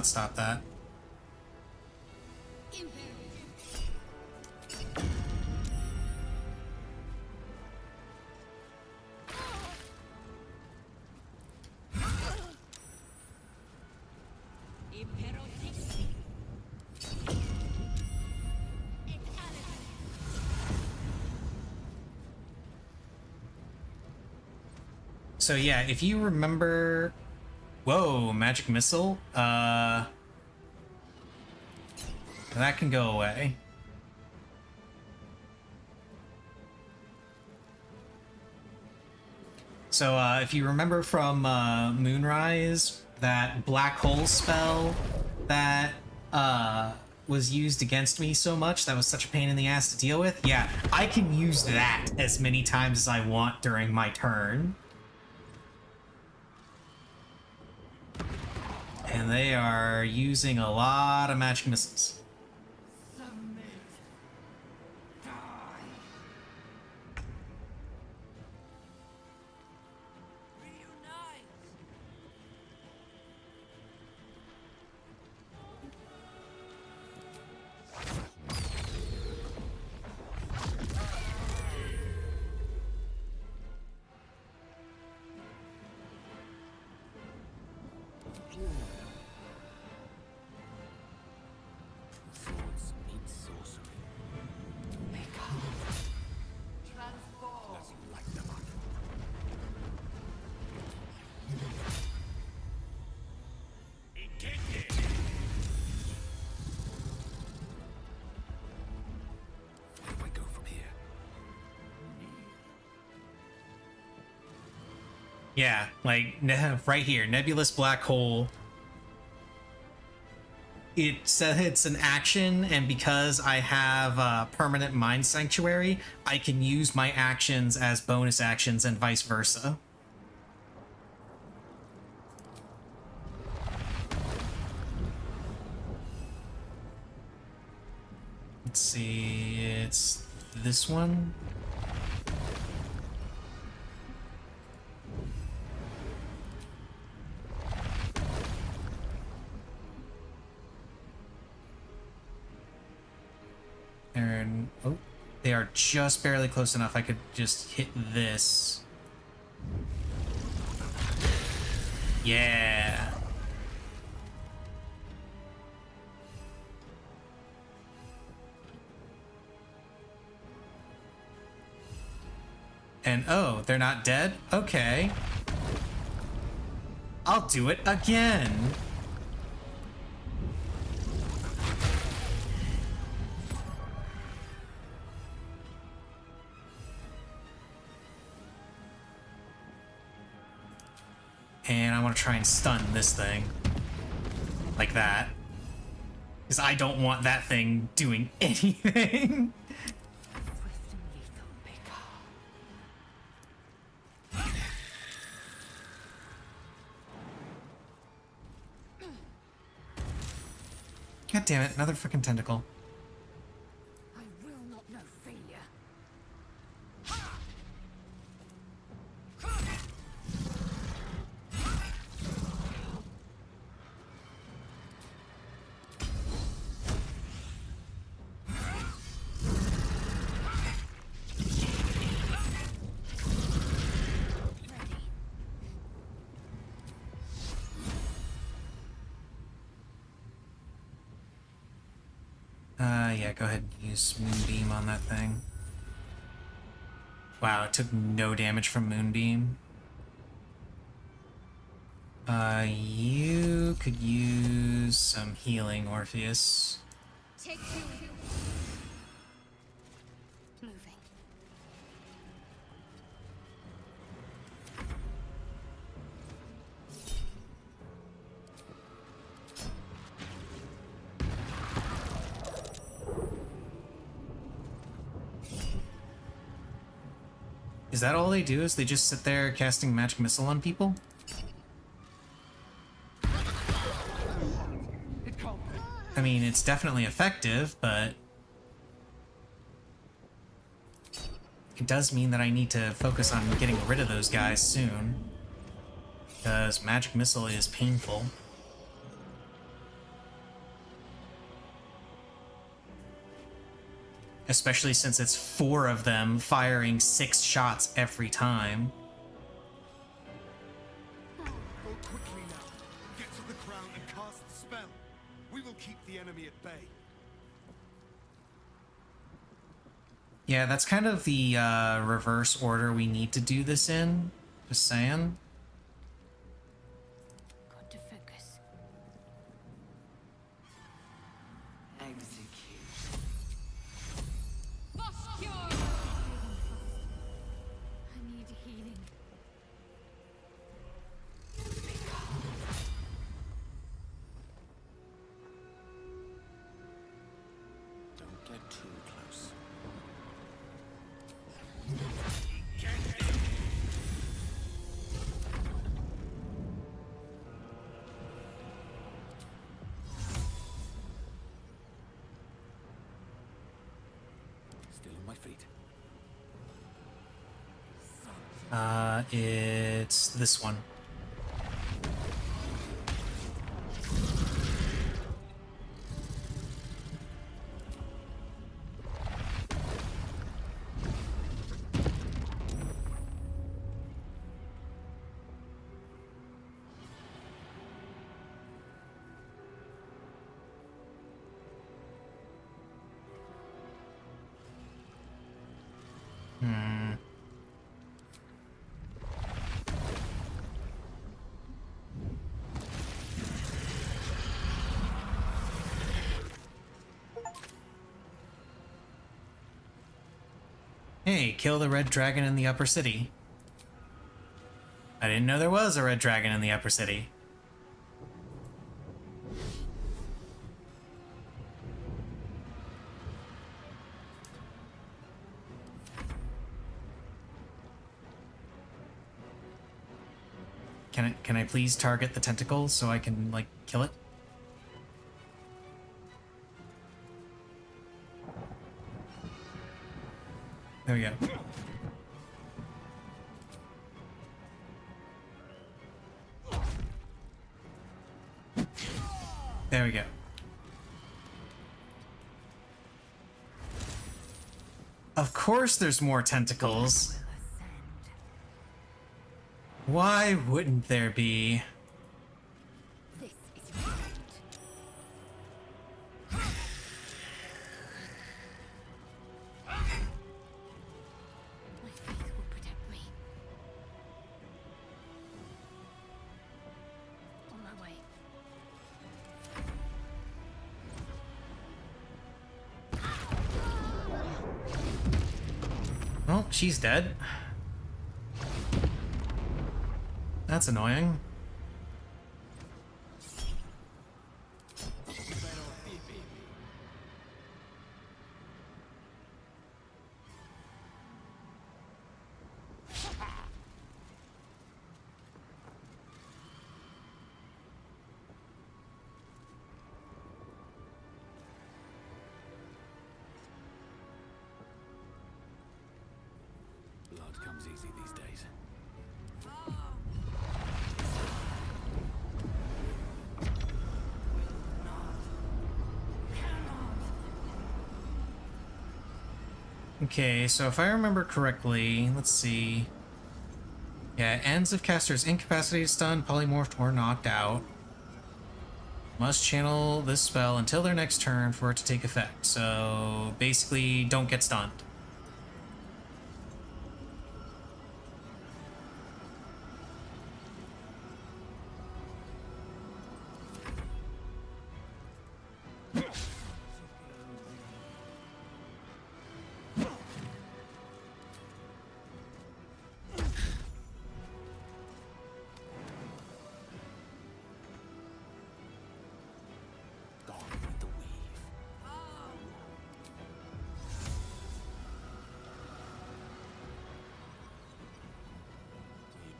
stop that. So yeah, if you remember... Whoa, magic missile? That can go away. So if you remember from Moonrise, that black hole spell that was used against me so much, that was such a pain in the ass to deal with, yeah, I can use that as many times as I want during my turn. And they are using a lot of magic missiles. Yeah, like right here, nebulous black hole. It says it's an action, and because I have permanent mind sanctuary, I can use my actions as bonus actions and vice versa. Let's see, it's this one. And oh, they are just barely close enough. I could just hit this. Yeah. And oh, they're not dead? Okay. I'll do it again. And I want to try and stun this thing. Like that. Because I don't want that thing doing anything. God damn it, another freaking tentacle. I will not know failure. Yeah, go ahead and use Moonbeam on that thing. Wow, it took no damage from Moonbeam. You could use some healing, Orpheus. Take two. Moving. Is that all they do? Is they just sit there casting magic missile on people? I mean, it's definitely effective, but it does mean that I need to focus on getting rid of those guys soon, because magic missile is painful. Especially since it's 4 of them firing 6 shots every time. Go quickly now. Get to the crown and cast the spell. We will keep the enemy at bay. Yeah, that's kind of the reverse order we need to do this in. Just saying. Got to focus. I need healing. Don't get too close. Still on my feet. It's this one. Hey, kill the red dragon in the upper city. I didn't know there was a red dragon in the upper city. Can I please target the tentacles so I can, like, kill it? There we go. There we go. Of course there's more tentacles. Why wouldn't there be? This is right. My faith will protect me. On my way. Well, she's dead. That's annoying. Blood comes easy these days. Okay, so if I remember correctly, let's see. Yeah, ends if caster's incapacitated, stunned, polymorphed, or knocked out. Must channel this spell until their next turn for it to take effect. So basically, don't get stunned.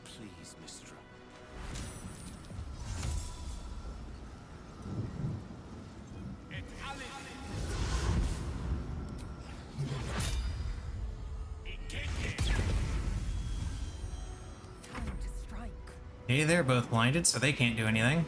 Please, Mistra. Time to strike. Okay, they're both blinded, so they can't do anything.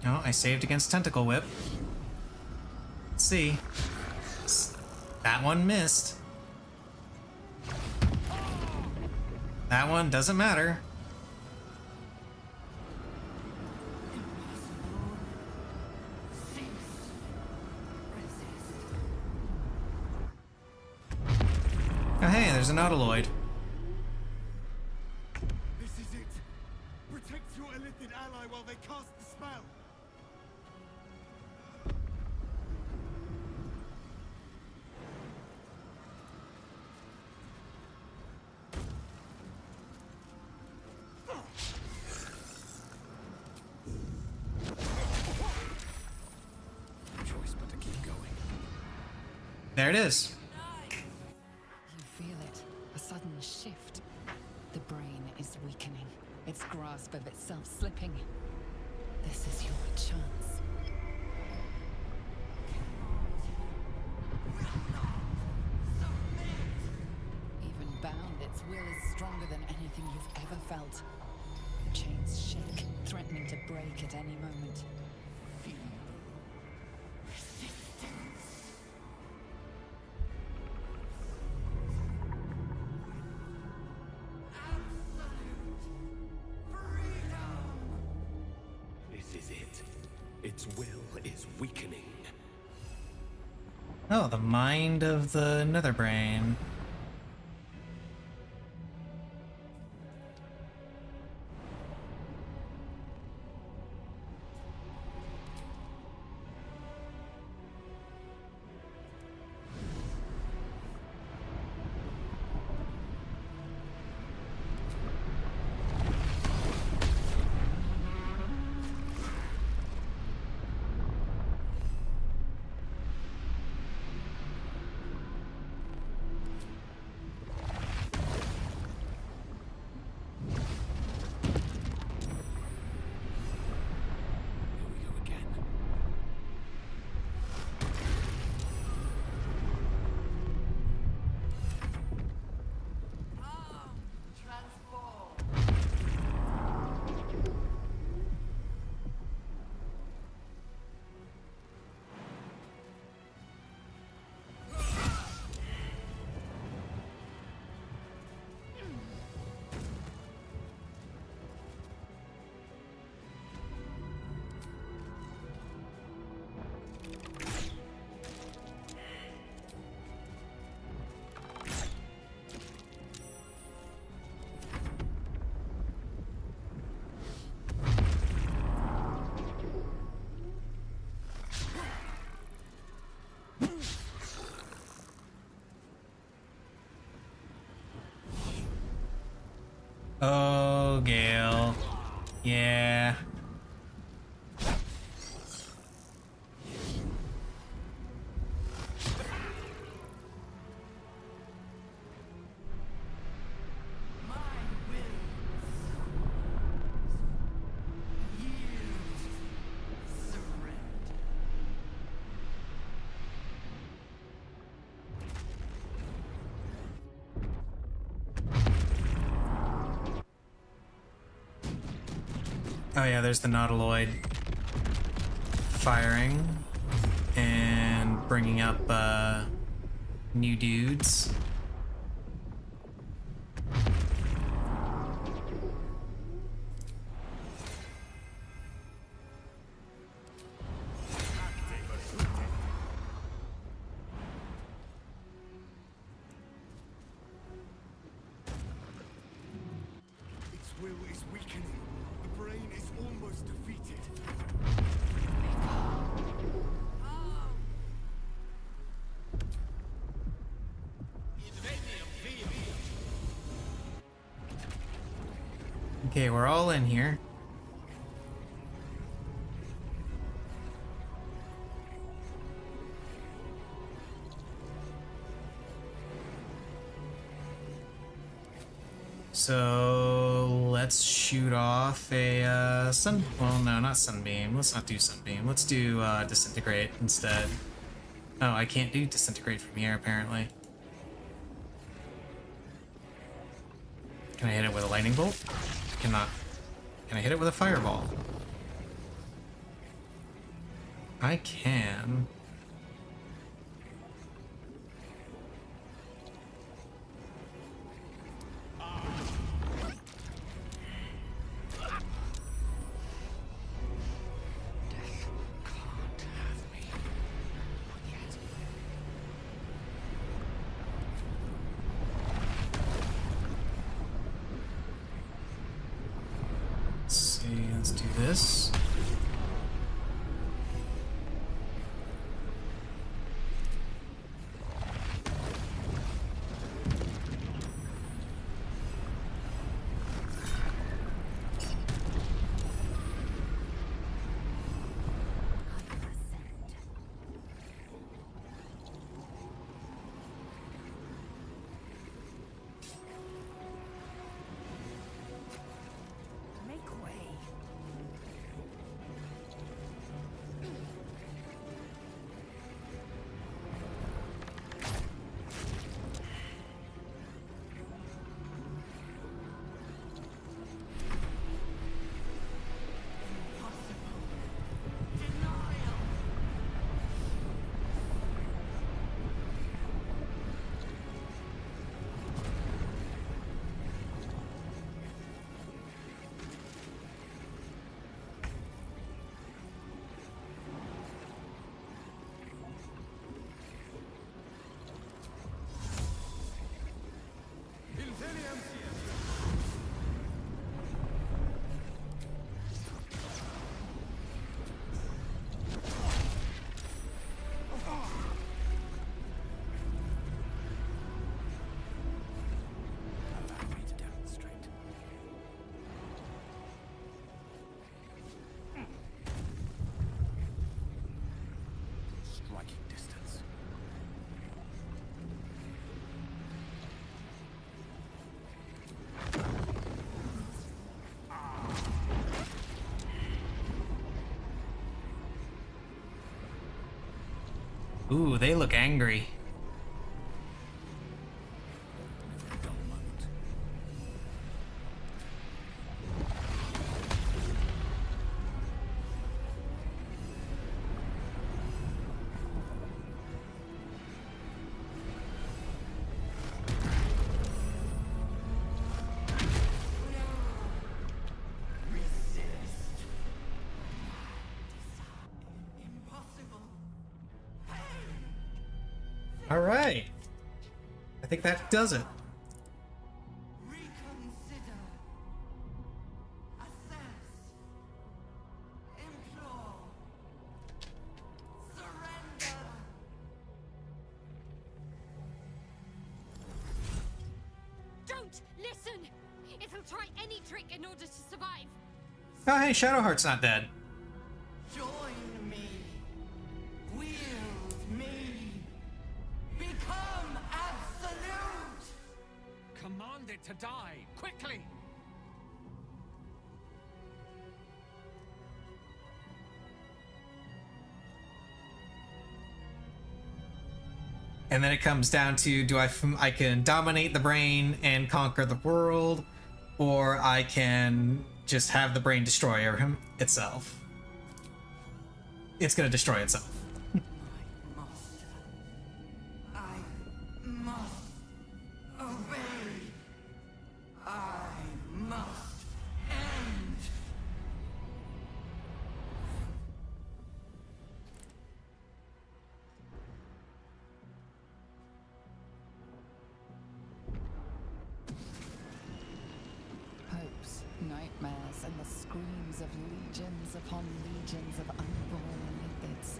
Oh, I saved against Tentacle Whip. Let's see. That one missed. That one doesn't matter. Oh hey, there's an Autoloid. This is it. Protect your illithid ally while they cast the spell. Choice but to keep going. There it is. You feel it, a sudden shift. The brain is weakening, its grasp of itself slipping. This is your chance. Even bound, its will is stronger than anything you've ever felt. The chains shake, threatening to break at any moment. This is it. Its will is weakening. Oh, the mind of the Netherbrain. go, Gale. Yeah. Oh yeah, there's the Nautiloid firing and bringing up new dudes. Its will is weakening. The brain is almost defeated. Okay, we're all in here. So let's shoot off a sun. Well, no, not sunbeam. Let's not do sunbeam. Let's do disintegrate instead. Oh, I can't do disintegrate from here apparently. Can I hit it with a lightning bolt? Cannot. Can I hit it with a fireball? I can. Let's do this. Make way. Striking distance. Ooh, they look angry. All right. I think that does it. Reconsider. Assess. Implore. Surrender. Don't listen! It'll try any trick in order to survive. Oh, hey, Shadowheart's not dead. Join me. Wield me. Become absolute. Command it to die, quickly! And then it comes down to, I can dominate the brain and conquer the world, or I can just have the brain destroy itself. It's gonna destroy itself. I must obey. I must end. Hopes, nightmares, and the screams of legions upon legions of unborn lipids.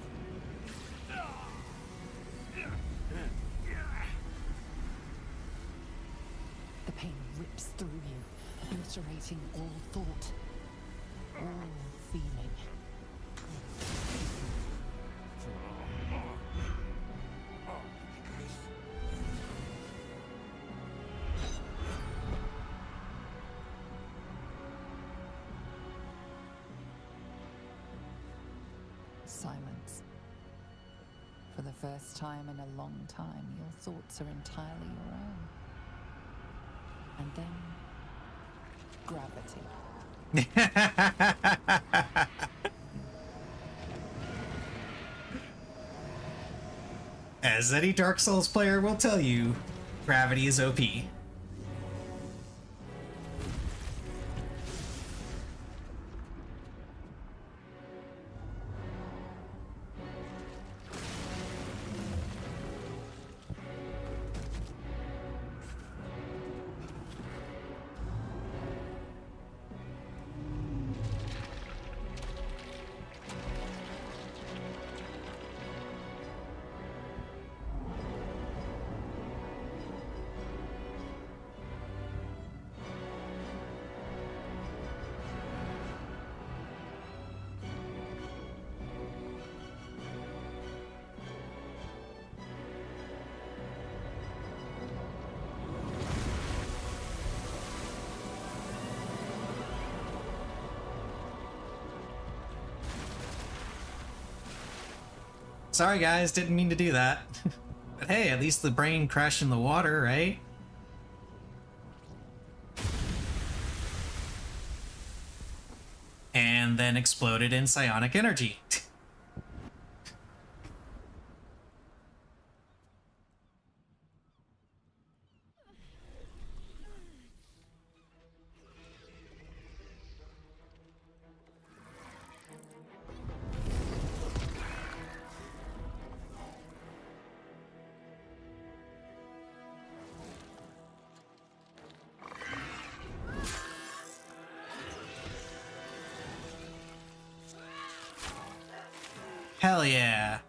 The pain rips through you, obliterating all thought, all feeling. Silence. For the first time in a long time, your thoughts are entirely your own. And then, gravity. As any Dark Souls player will tell you, gravity is OP. Sorry guys, didn't mean to do that. But hey, at least the brain crashed in the water, right? And then exploded in psionic energy. Hell yeah.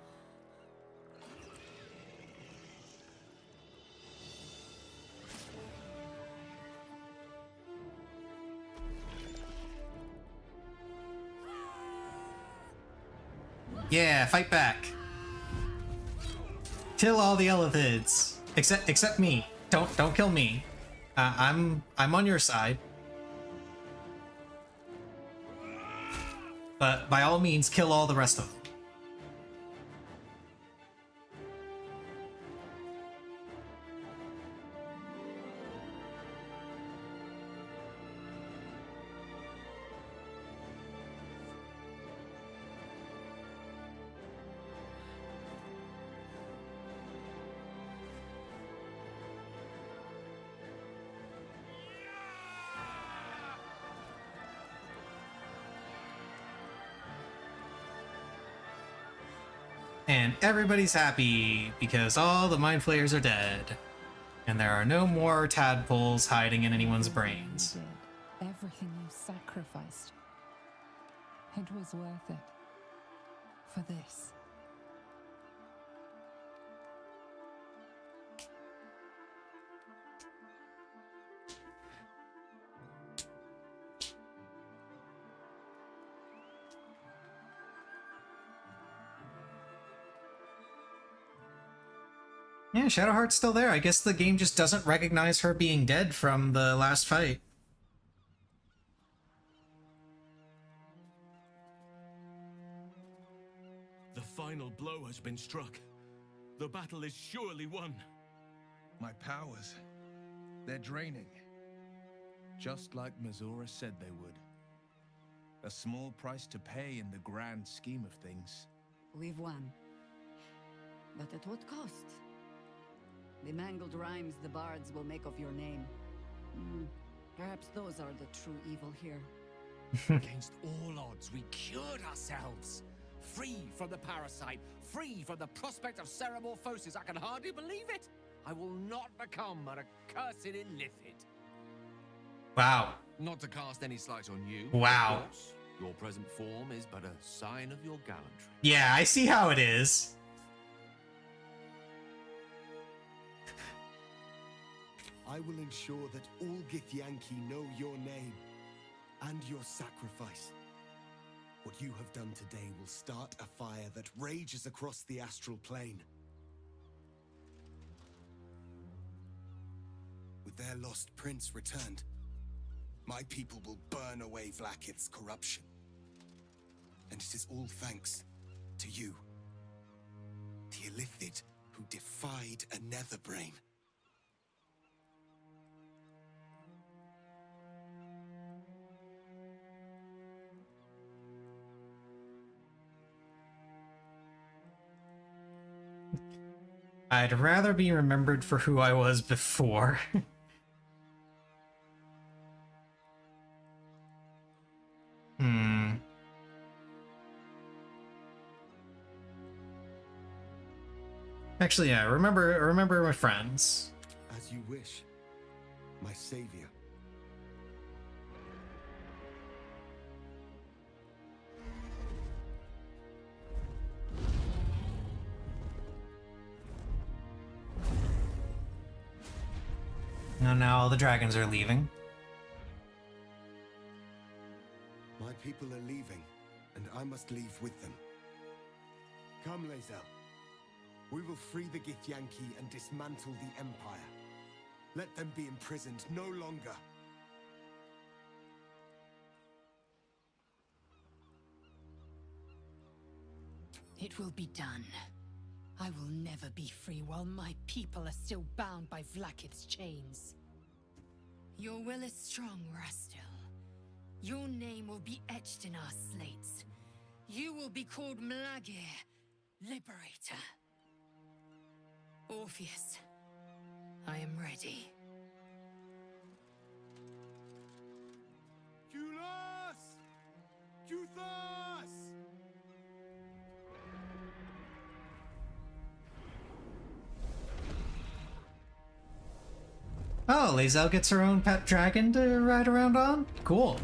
Yeah, fight back. Kill all the elephants. Except me. Don't kill me. I'm on your side. But by all means, kill all the rest of them. And everybody's happy because all the mind flayers are dead. And there are no more tadpoles hiding in anyone's brains. You did. Everything you sacrificed. It was worth it. For this. Yeah, Shadowheart's still there. I guess the game just doesn't recognize her being dead from the last fight. The final blow has been struck. The battle is surely won. My powers, they're draining. Just like Mazora said they would. A small price to pay in the grand scheme of things. We've won. But at what cost? The mangled rhymes the bards will make of your name. Perhaps those are the true evil here. Against all odds, we cured ourselves. Free from the parasite, free from the prospect of ceramorphosis. I can hardly believe it. I will not become an accursed illithid. Wow. Not to cast any slight on you. Wow. Of course. Your present form is but a sign of your gallantry. Yeah, I see how it is. I will ensure that all Githyanki know your name and your sacrifice. What you have done today will start a fire that rages across the astral plane. With their lost prince returned, my people will burn away Vlaakith's corruption. And it is all thanks to you, the illithid who defied a netherbrain. I'd rather be remembered for who I was before. Actually, yeah, remember my friends. As you wish, my savior. No, now all the dragons are leaving. My people are leaving, and I must leave with them. Come, Lae'zel. We will free the Githyanki and dismantle the Empire. Let them be imprisoned no longer. It will be done. I will never be free while my people are still bound by Vlaakith's chains. Your will is strong, Rastil. Your name will be etched in our slates. You will be called Mlagir, Liberator. Orpheus, I am ready. Kulos! Kuthos! Oh, Lae'zel gets her own pet dragon to ride around on? Cool.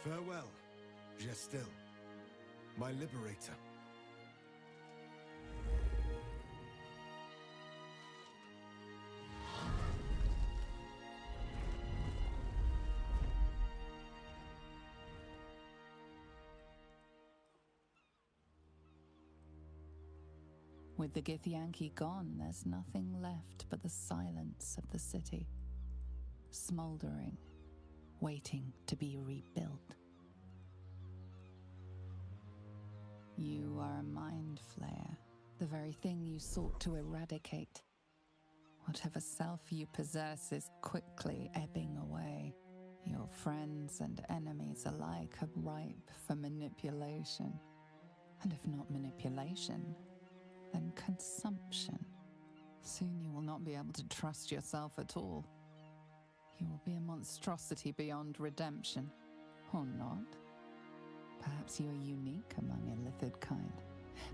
Farewell, Gestil, my liberator. With the Githyanki gone, there's nothing left but the silence of the city, smoldering, waiting to be rebuilt. You are a mind flayer, the very thing you sought to eradicate. Whatever self you possess is quickly ebbing away. Your friends and enemies alike are ripe for manipulation. And if not manipulation, then consumption. Soon you will not be able to trust yourself at all. You will be a monstrosity beyond redemption, or not. Perhaps you are unique among illithid kind.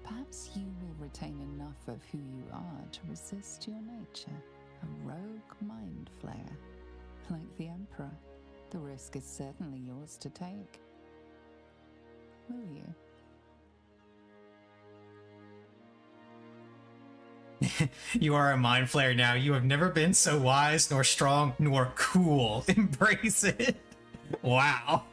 Perhaps you will retain enough of who you are to resist your nature, a rogue mind flayer, like the Emperor, The risk is certainly yours to take. Will you? You are a mind flayer now. You have never been so wise, nor strong, nor cool. Embrace it. Wow.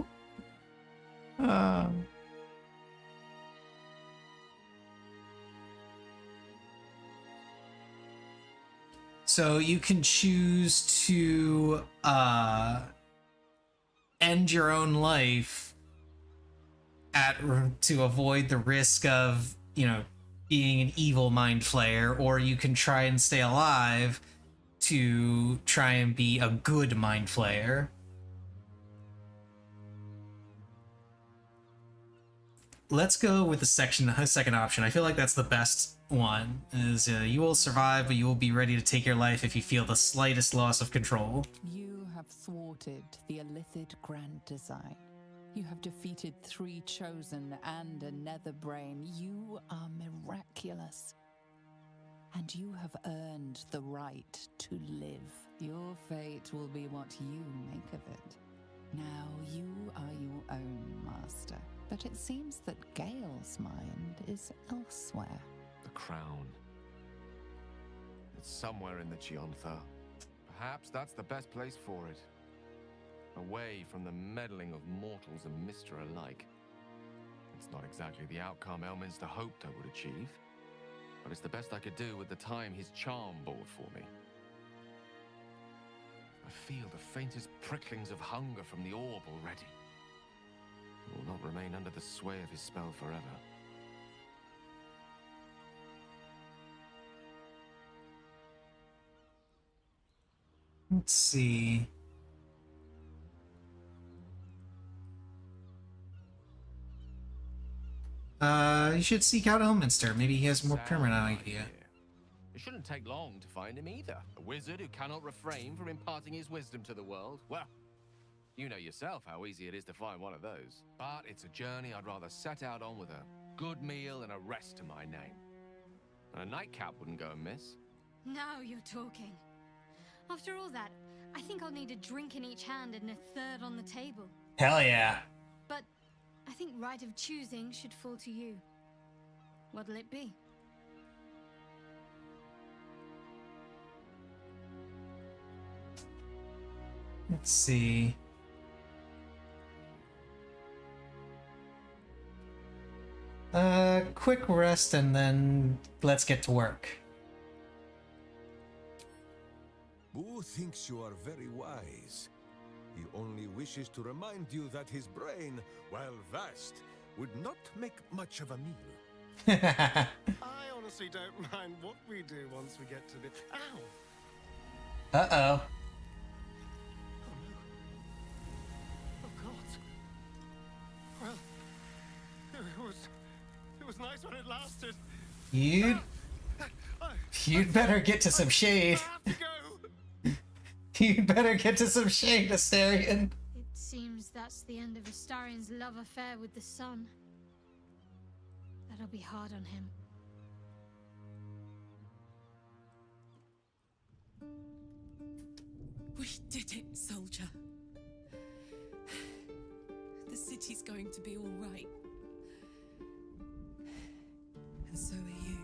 So you can choose to end your own life to avoid the risk of, you know, being an evil mind flayer, or you can try and stay alive to try and be a good mind flayer. Let's go with the second option. I feel like that's the best one. Is you will survive, but you will be ready to take your life if you feel the slightest loss of control. You have thwarted the Illithid Grand Design. You have defeated 3 Chosen and a Nether Brain. You are miraculous. And you have earned the right to live. Your fate will be what you make of it. Now you are your own master. But it seems that Gale's mind is elsewhere. The crown. It's somewhere in the Gionthar. Perhaps that's the best place for it. Away from the meddling of mortals and Mister alike. It's not exactly the outcome Elminster hoped I would achieve, but it's the best I could do with the time his charm bought for me. I feel the faintest pricklings of hunger from the orb already. It will not remain under the sway of his spell forever. Let's see. You should seek out Elminster. Maybe he has a more permanent idea. It shouldn't take long to find him either. A wizard who cannot refrain from imparting his wisdom to the world. Well, you know yourself how easy it is to find one of those. But it's a journey I'd rather set out on with a good meal and a rest to my name. And a nightcap wouldn't go amiss. Now you're talking. After all that, I think I'll need a drink in each hand and a third on the table. Hell yeah. But I think right of choosing should fall to you. What'll it be? Let's see. Quick rest and then let's get to work. Boo thinks you are very wise. He only wishes to remind you that his brain, while vast, would not make much of a meal. I honestly don't mind what we do once we get to the... Ow! Uh-oh. Oh, God. Well, it was nice when it lasted. You'd better get to some shade. You'd better get to some shade, Astarion. It seems that's the end of Astarion's love affair with the sun. That'll be hard on him. We did it, soldier. The city's going to be all right. And so are you.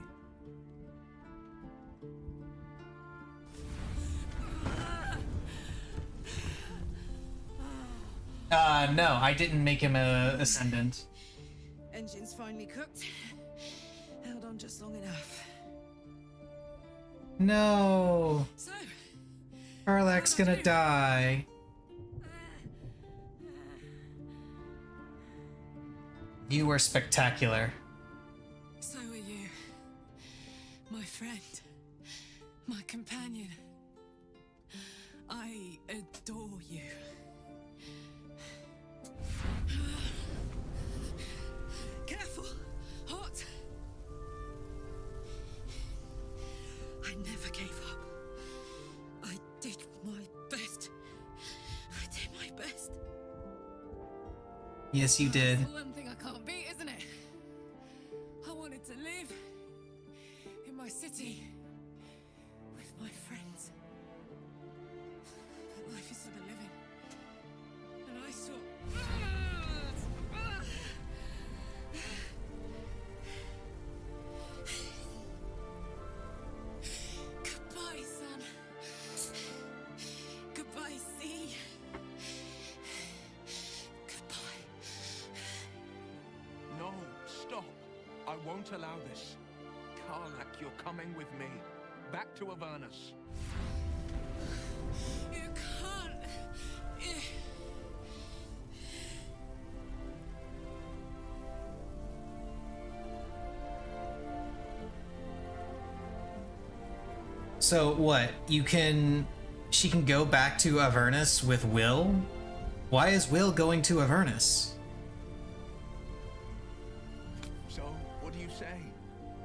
No, I didn't make him a ascendant. Engine's finally cooked. Held on just long enough. No. So, Karlach's gonna die. You were spectacular. So are you. My friend. My companion. I adore you. Careful! Hot! I never gave up. I did my best. I did my best. Yes, you did. That's the one thing I can't beat, isn't it? I wanted to live in my city with my friends. But life is for the living. won't allow this. Karlak, you're coming with me. Back to Avernus. You can't. So what? She can go back to Avernus with Will? Why is Will going to Avernus? So, what do you say?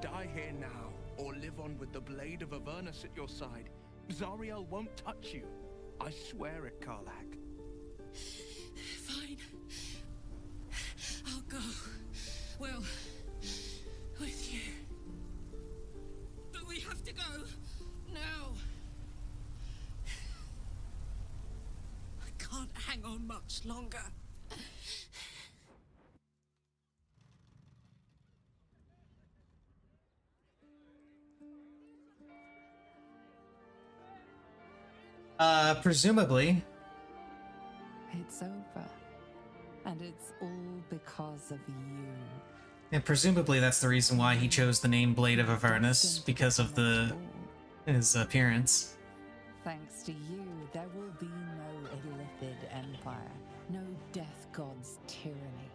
Die here now, or live on with the blade of Avernus at your side. Zariel won't touch you. I swear it, Karlak. Fine. I'll go. Well, with you. But we have to go. Now. I can't hang on much longer. Presumably. It's over. And it's all because of you. And presumably that's the reason why he chose the name Blade of Avernus, because of his appearance. Thanks to you, there will be no Illithid Empire, no Death God's tyranny.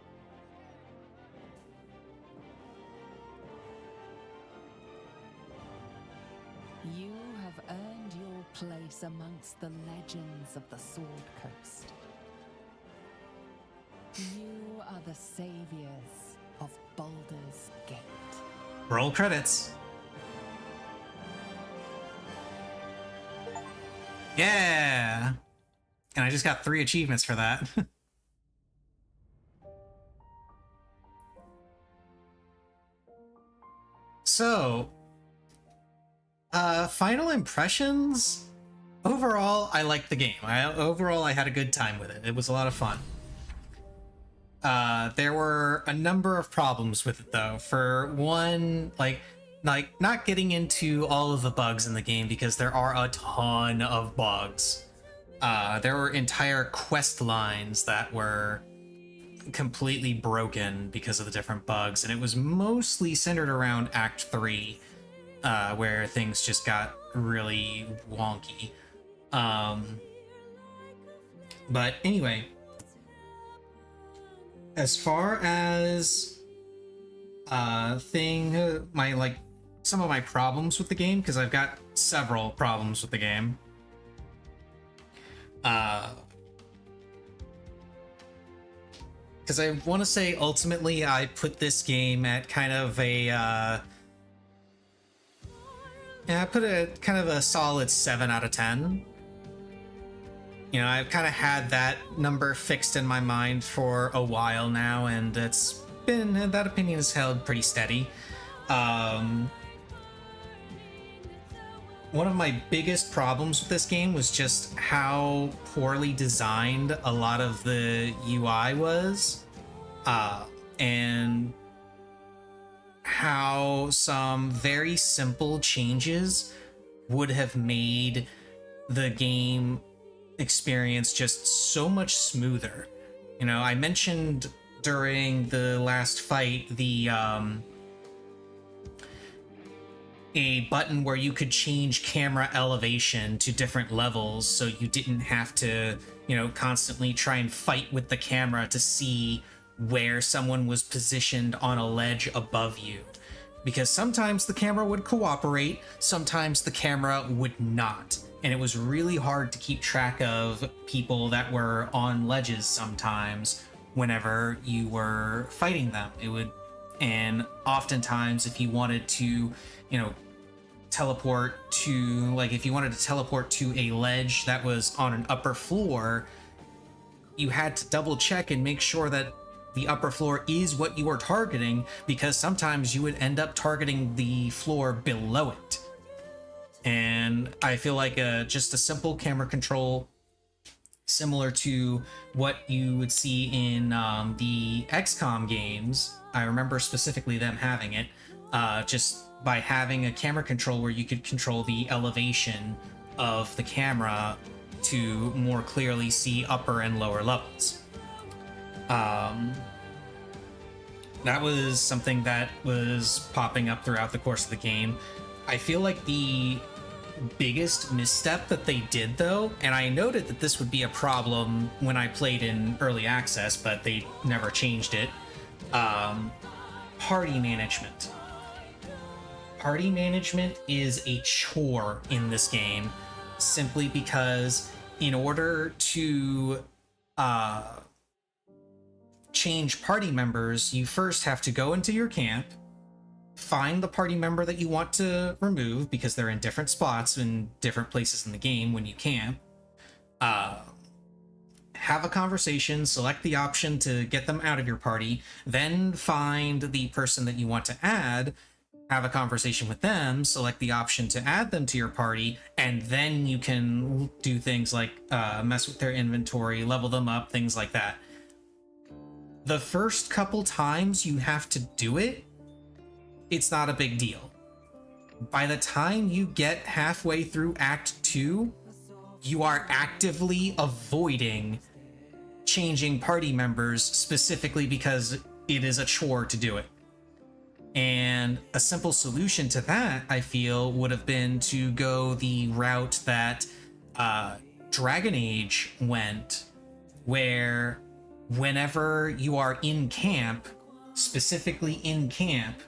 You have earned your place amongst the legends of the Sword Coast. You are the saviors of Baldur's Gate. Roll credits. Yeah! And I just got 3 achievements for that. So, final impressions? Overall, I liked the game. Overall, I had a good time with it. It was a lot of fun. There were a number of problems with it, though. For one, like not getting into all of the bugs in the game, because there are a ton of bugs. There were entire quest lines that were completely broken because of the different bugs, and it was mostly centered around Act 3, where things just got really wonky. But anyway, as far as some of my problems with the game, because I've got several problems with the game. Because I want to say ultimately I put this game at kind of a I put it kind of a solid 7 out of 10. You know, I've kind of had that number fixed in my mind for a while now, and that opinion has held pretty steady. One of my biggest problems with this game was just how poorly designed a lot of the UI was, and how some very simple changes would have made the game experience just so much smoother. You know, I mentioned during the last fight a button where you could change camera elevation to different levels, so you didn't have to, you know, constantly try and fight with the camera to see where someone was positioned on a ledge above you. Because sometimes the camera would cooperate, sometimes the camera would not. And it was really hard to keep track of people that were on ledges sometimes whenever you were fighting them. And oftentimes if you wanted to, you know, teleport to, like, if you wanted to teleport to a ledge that was on an upper floor, you had to double check and make sure that the upper floor is what you were targeting, because sometimes you would end up targeting the floor below it. And I feel like just a simple camera control, similar to what you would see in the XCOM games, I remember specifically them having it, just by having a camera control where you could control the elevation of the camera to more clearly see upper and lower levels. That was something that was popping up throughout the course of the game. I feel like the biggest misstep that they did, though, and I noted that this would be a problem when I played in early access, but they never changed it. Party management. Party management is a chore in this game, simply because in order to change party members, you first have to go into your camp, find the party member that you want to remove, because they're in different spots in different places in the game when you camp. Have a conversation, select the option to get them out of your party, then find the person that you want to add, have a conversation with them, select the option to add them to your party, and then you can do things like mess with their inventory, level them up, things like that. The first couple times you have to do it, it's not a big deal. By the time you get halfway through Act 2, you are actively avoiding changing party members, specifically because it is a chore to do it. And a simple solution to that, I feel, would have been to go the route that Dragon Age went, where whenever you are in camp, specifically in camp,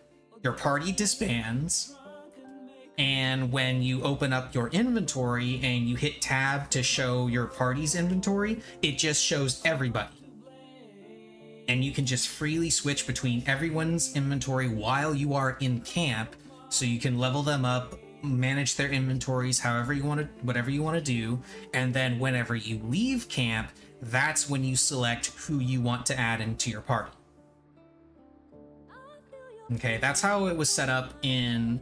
your party disbands, and when you open up your inventory and you hit tab to show your party's inventory, it just shows everybody. And you can just freely switch between everyone's inventory while you are in camp, so you can level them up, manage their inventories however you want to, whatever you want to do, and then whenever you leave camp, that's when you select who you want to add into your party. Okay, that's how it was set up in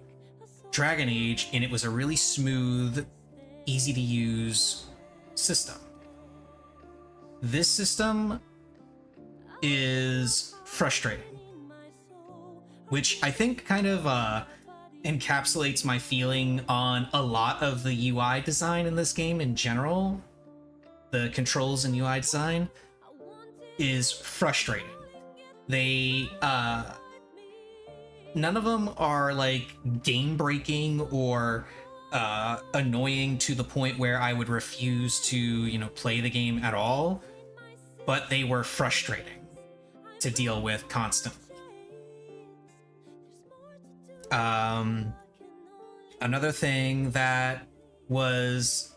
Dragon Age, and it was a really smooth, easy to use system. This system is frustrating, which I think kind of encapsulates my feeling on a lot of the UI design in this game in general. The controls and UI design is frustrating. They none of them are like game breaking or annoying to the point where I would refuse to, you know, play the game at all, but they were frustrating to deal with constantly. Another thing that was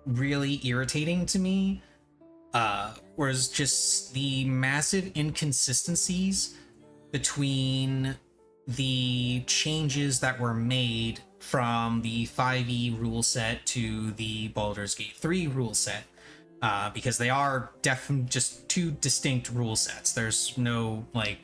really irritating to me was just the massive inconsistencies between the changes that were made from the 5e rule set to the Baldur's Gate 3 rule set. Because they are definitely just two distinct rule sets. There's no like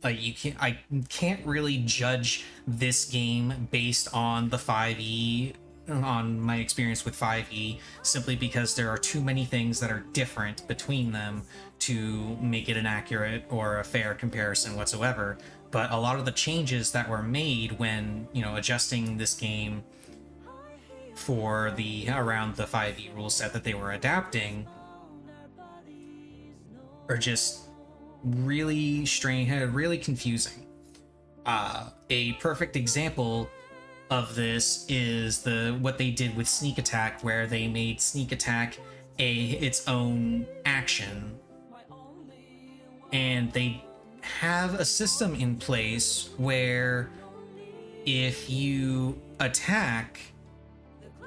I can't really judge this game based on the 5e, on my experience with 5e, simply because there are too many things that are different between them to make it an accurate or a fair comparison whatsoever. But a lot of the changes that were made when, you know, adjusting this game for the around the 5e rule set that they were adapting are just really strange, really confusing. A perfect example of this is what they did with sneak attack, where they made sneak attack its own action, and they have a system in place where if you attack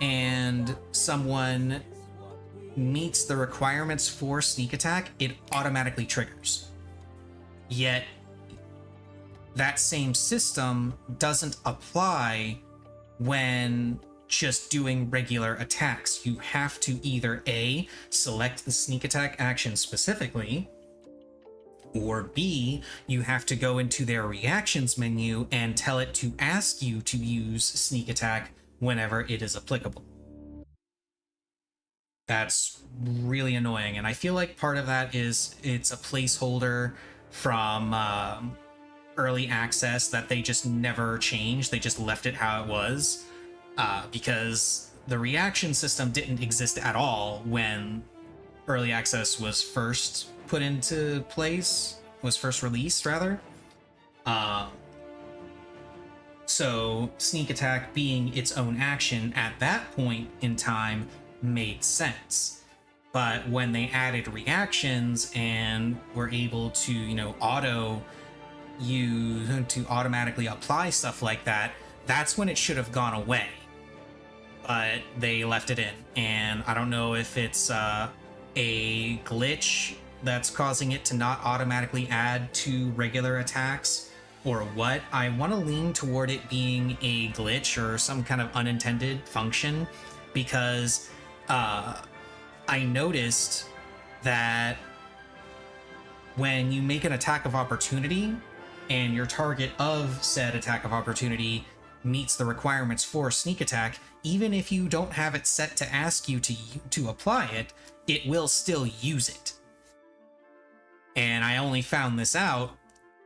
and someone meets the requirements for sneak attack, it automatically triggers. Yet that same system doesn't apply when just doing regular attacks. You have to either A, select the sneak attack action specifically, or B, you have to go into their reactions menu and tell it to ask you to use sneak attack whenever it is applicable. That's really annoying, and I feel like part of that is it's a placeholder from early access that they just never changed. They just left it how it was, because the reaction system didn't exist at all when early access was first put into place. was first released, rather. So sneak attack being its own action at that point in time made sense. But when they added reactions and were able to, you know, automatically apply stuff like that, that's when it should have gone away. But they left it in, and I don't know if it's a glitch that's causing it to not automatically add to regular attacks or what. I want to lean toward it being a glitch or some kind of unintended function, because I noticed that when you make an attack of opportunity and your target of said attack of opportunity meets the requirements for sneak attack, even if you don't have it set to ask you to apply it, it will still use it. And I only found this out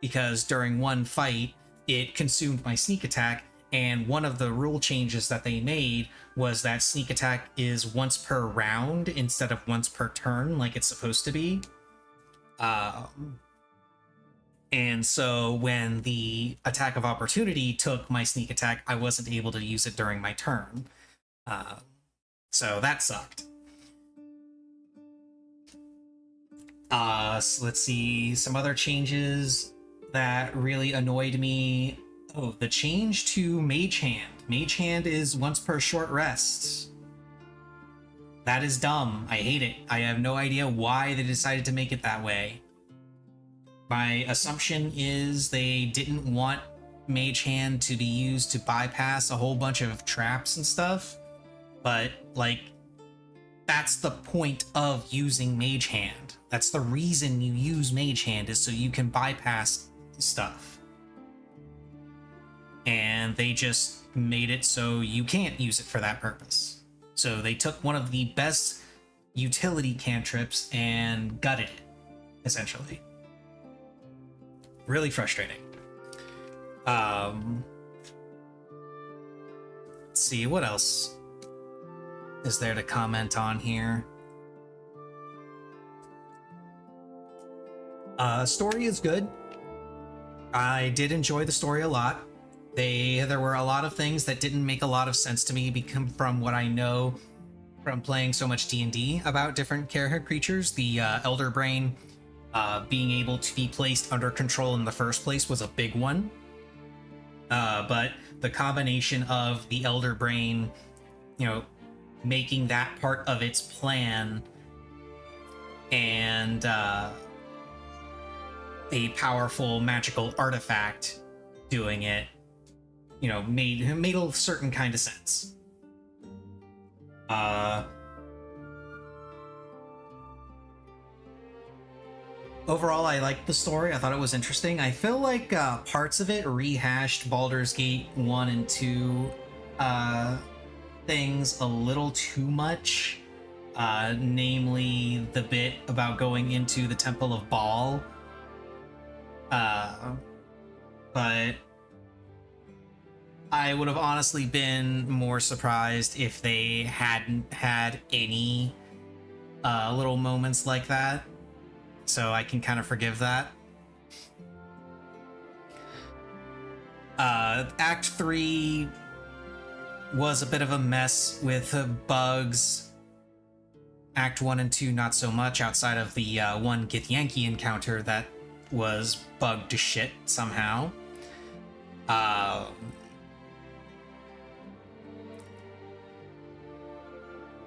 because during one fight, it consumed my sneak attack, and one of the rule changes that they made was that sneak attack is once per round instead of once per turn like it's supposed to be. And so when the attack of opportunity took my sneak attack, I wasn't able to use it during my turn. So that sucked. So let's see, some other changes that really annoyed me. Oh, the change to Mage Hand. Mage Hand is once per short rest. That is dumb. I hate it. I have no idea why they decided to make it that way. My assumption is they didn't want Mage Hand to be used to bypass a whole bunch of traps and stuff. But, like, that's the point of using Mage Hand. That's the reason you use Mage Hand, is so you can bypass stuff. And they just made it so you can't use it for that purpose. So they took one of the best utility cantrips and gutted it, essentially. Really frustrating. Let's see, what else is there to comment on here? Story is good. I did enjoy the story a lot. There were a lot of things that didn't make a lot of sense to me from what I know from playing so much D&D about different creatures. The Elder Brain being able to be placed under control in the first place was a big one. But the combination of the Elder Brain, you know, making that part of its plan and a powerful magical artifact doing it, you know, made a certain kind of sense. Overall, I liked the story. I thought it was interesting. I feel like parts of it rehashed Baldur's Gate 1 and 2 things a little too much. Namely, the bit about going into the Temple of Baal. But I would have honestly been more surprised if they hadn't had any little moments like that. So I can kind of forgive that. Act 3 was a bit of a mess with bugs. Act 1 and 2 not so much, outside of the one Githyanki encounter that was bugged to shit somehow.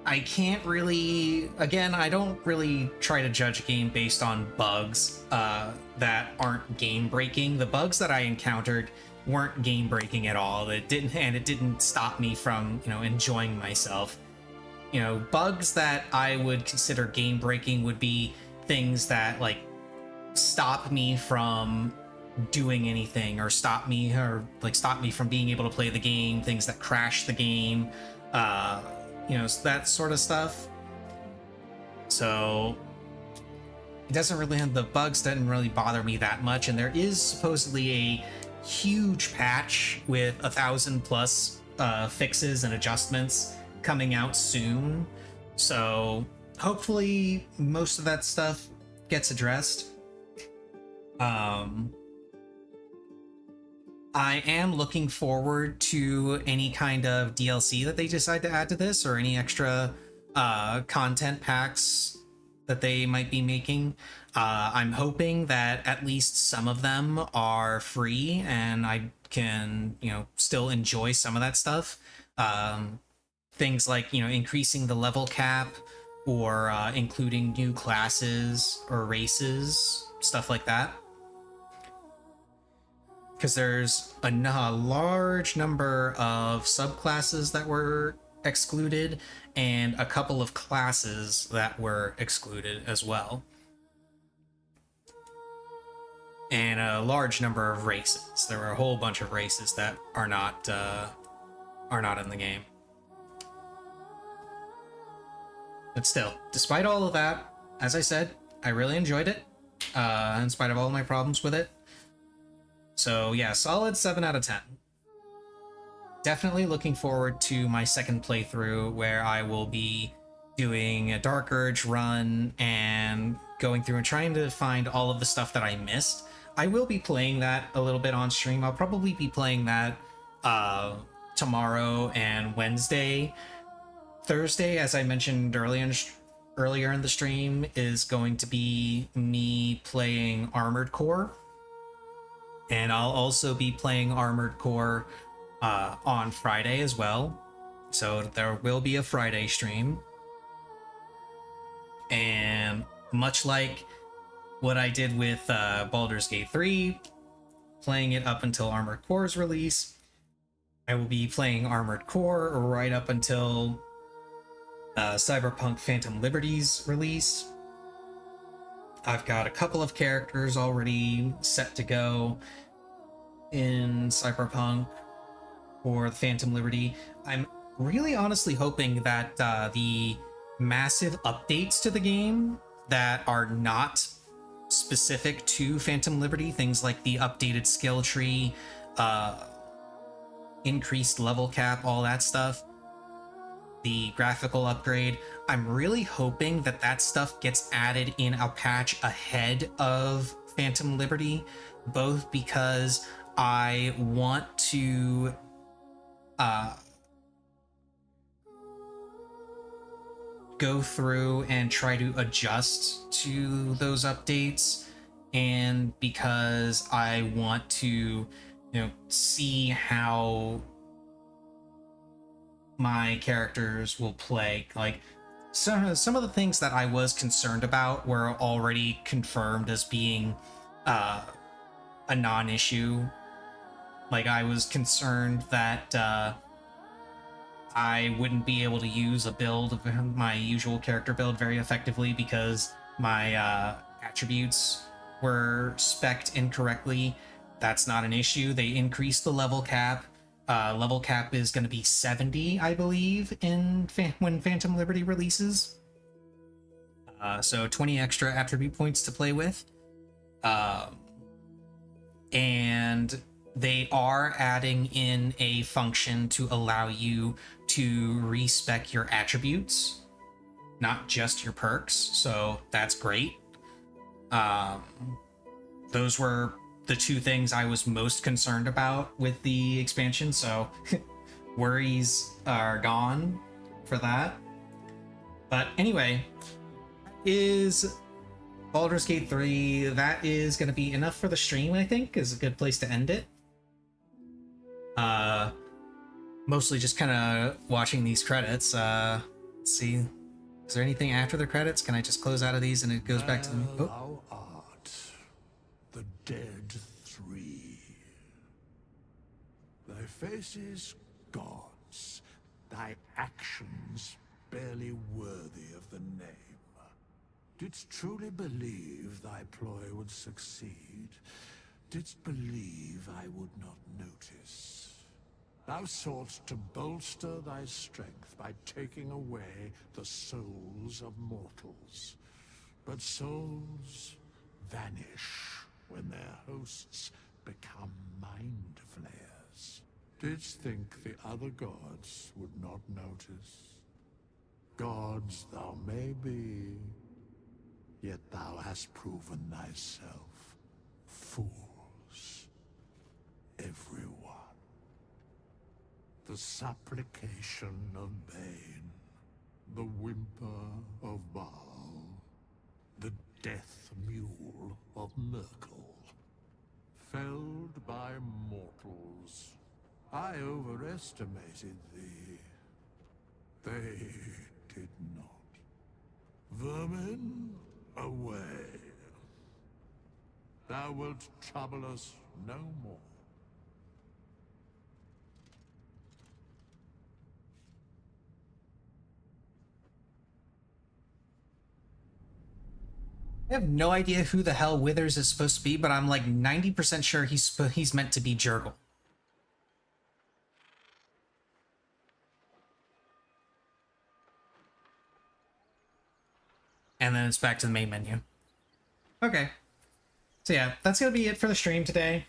I can't really... Again, I don't really try to judge a game based on bugs that aren't game-breaking. The bugs that I encountered weren't game-breaking at all. It didn't stop me from, you know, enjoying myself. You know, bugs that I would consider game-breaking would be things that, like, stop me from doing anything, or stop me from being able to play the game, things that crash the game, you know, that sort of stuff. So it doesn't really have, the bugs didn't really bother me that much, and there is supposedly a huge patch with 1,000+ fixes and adjustments coming out soon. So hopefully most of that stuff gets addressed. Um, I am looking forward to any kind of DLC that they decide to add to this, or any extra content packs that they might be making. I'm hoping that at least some of them are free and I can, still enjoy some of that stuff. Things like, increasing the level cap, or including new classes or races, stuff like that. Because there's a large number of subclasses that were excluded, and a couple of classes that were excluded as well, and a large number of races. There were a whole bunch of races that are not in the game. But still, despite all of that, as I said, I really enjoyed it, in spite of all my problems with it. So yeah, solid 7 out of 10. Definitely looking forward to my second playthrough, where I will be doing a Dark Urge run and going through and trying to find all of the stuff that I missed. I will be playing that a little bit on stream. I'll probably be playing that tomorrow and Wednesday. Thursday, as I mentioned earlier in the stream, is going to be me playing Armored Core. And I'll also be playing Armored Core on Friday as well. So there will be a Friday stream. And much like what I did with Baldur's Gate 3, playing it up until Armored Core's release, I will be playing Armored Core right up until Cyberpunk Phantom Liberty's release. I've got a couple of characters already set to go in Cyberpunk for the Phantom Liberty. I'm really honestly hoping that the massive updates to the game that are not specific to Phantom Liberty, things like the updated skill tree, increased level cap, all that stuff, the graphical upgrade, I'm really hoping that that stuff gets added in a patch ahead of Phantom Liberty, both because I want to go through and try to adjust to those updates, and because I want to, see how my characters will play. Like, some of the things that I was concerned about were already confirmed as being a non-issue. Like, I was concerned that I wouldn't be able to use a build, my usual character build, very effectively because my attributes were spec'd incorrectly. That's not an issue. They increased the level cap. Level cap is going to be 70, I believe, when Phantom Liberty releases. So 20 extra attribute points to play with. And they are adding in a function to allow you to respec your attributes, not just your perks. So that's great. Those were the two things I was most concerned about with the expansion, so worries are gone for that. But anyway, is Baldur's Gate 3. That is going to be enough for the stream, I think, is a good place to end it. Mostly just kind of watching these credits. Let's see. Is there anything after the credits? Can I just close out of these and it goes back to the... Oh. Thou art the dead three. Thy faces gods, thy actions barely worthy of the name. Didst truly believe thy ploy would succeed? Didst believe I would not notice? Thou soughtst to bolster thy strength by taking away the souls of mortals. But souls vanish when their hosts become mind flayers. Didst think the other gods would not notice? Gods thou may be, yet thou hast proven thyself the supplication of Bane, the whimper of Baal, the death mule of Merkel. Felled by mortals, I overestimated thee. They did not. Vermin, away. Thou wilt trouble us no more. I have no idea who the hell Withers is supposed to be, but I'm like 90% sure he's meant to be Jurgle. And then it's back to the main menu. Okay. So yeah, that's gonna be it for the stream today.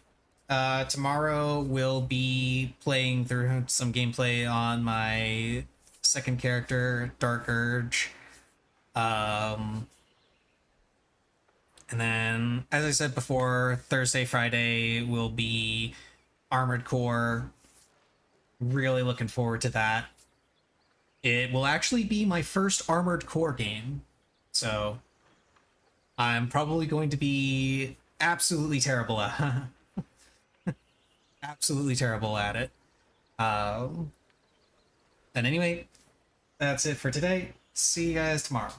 Tomorrow we'll be playing through some gameplay on my second character, Dark Urge. And then, as I said before, Thursday, Friday will be Armored Core. Really looking forward to that. It will actually be my first Armored Core game. So, I'm probably going to be absolutely terrible at absolutely terrible at it. And anyway, that's it for today. See you guys tomorrow.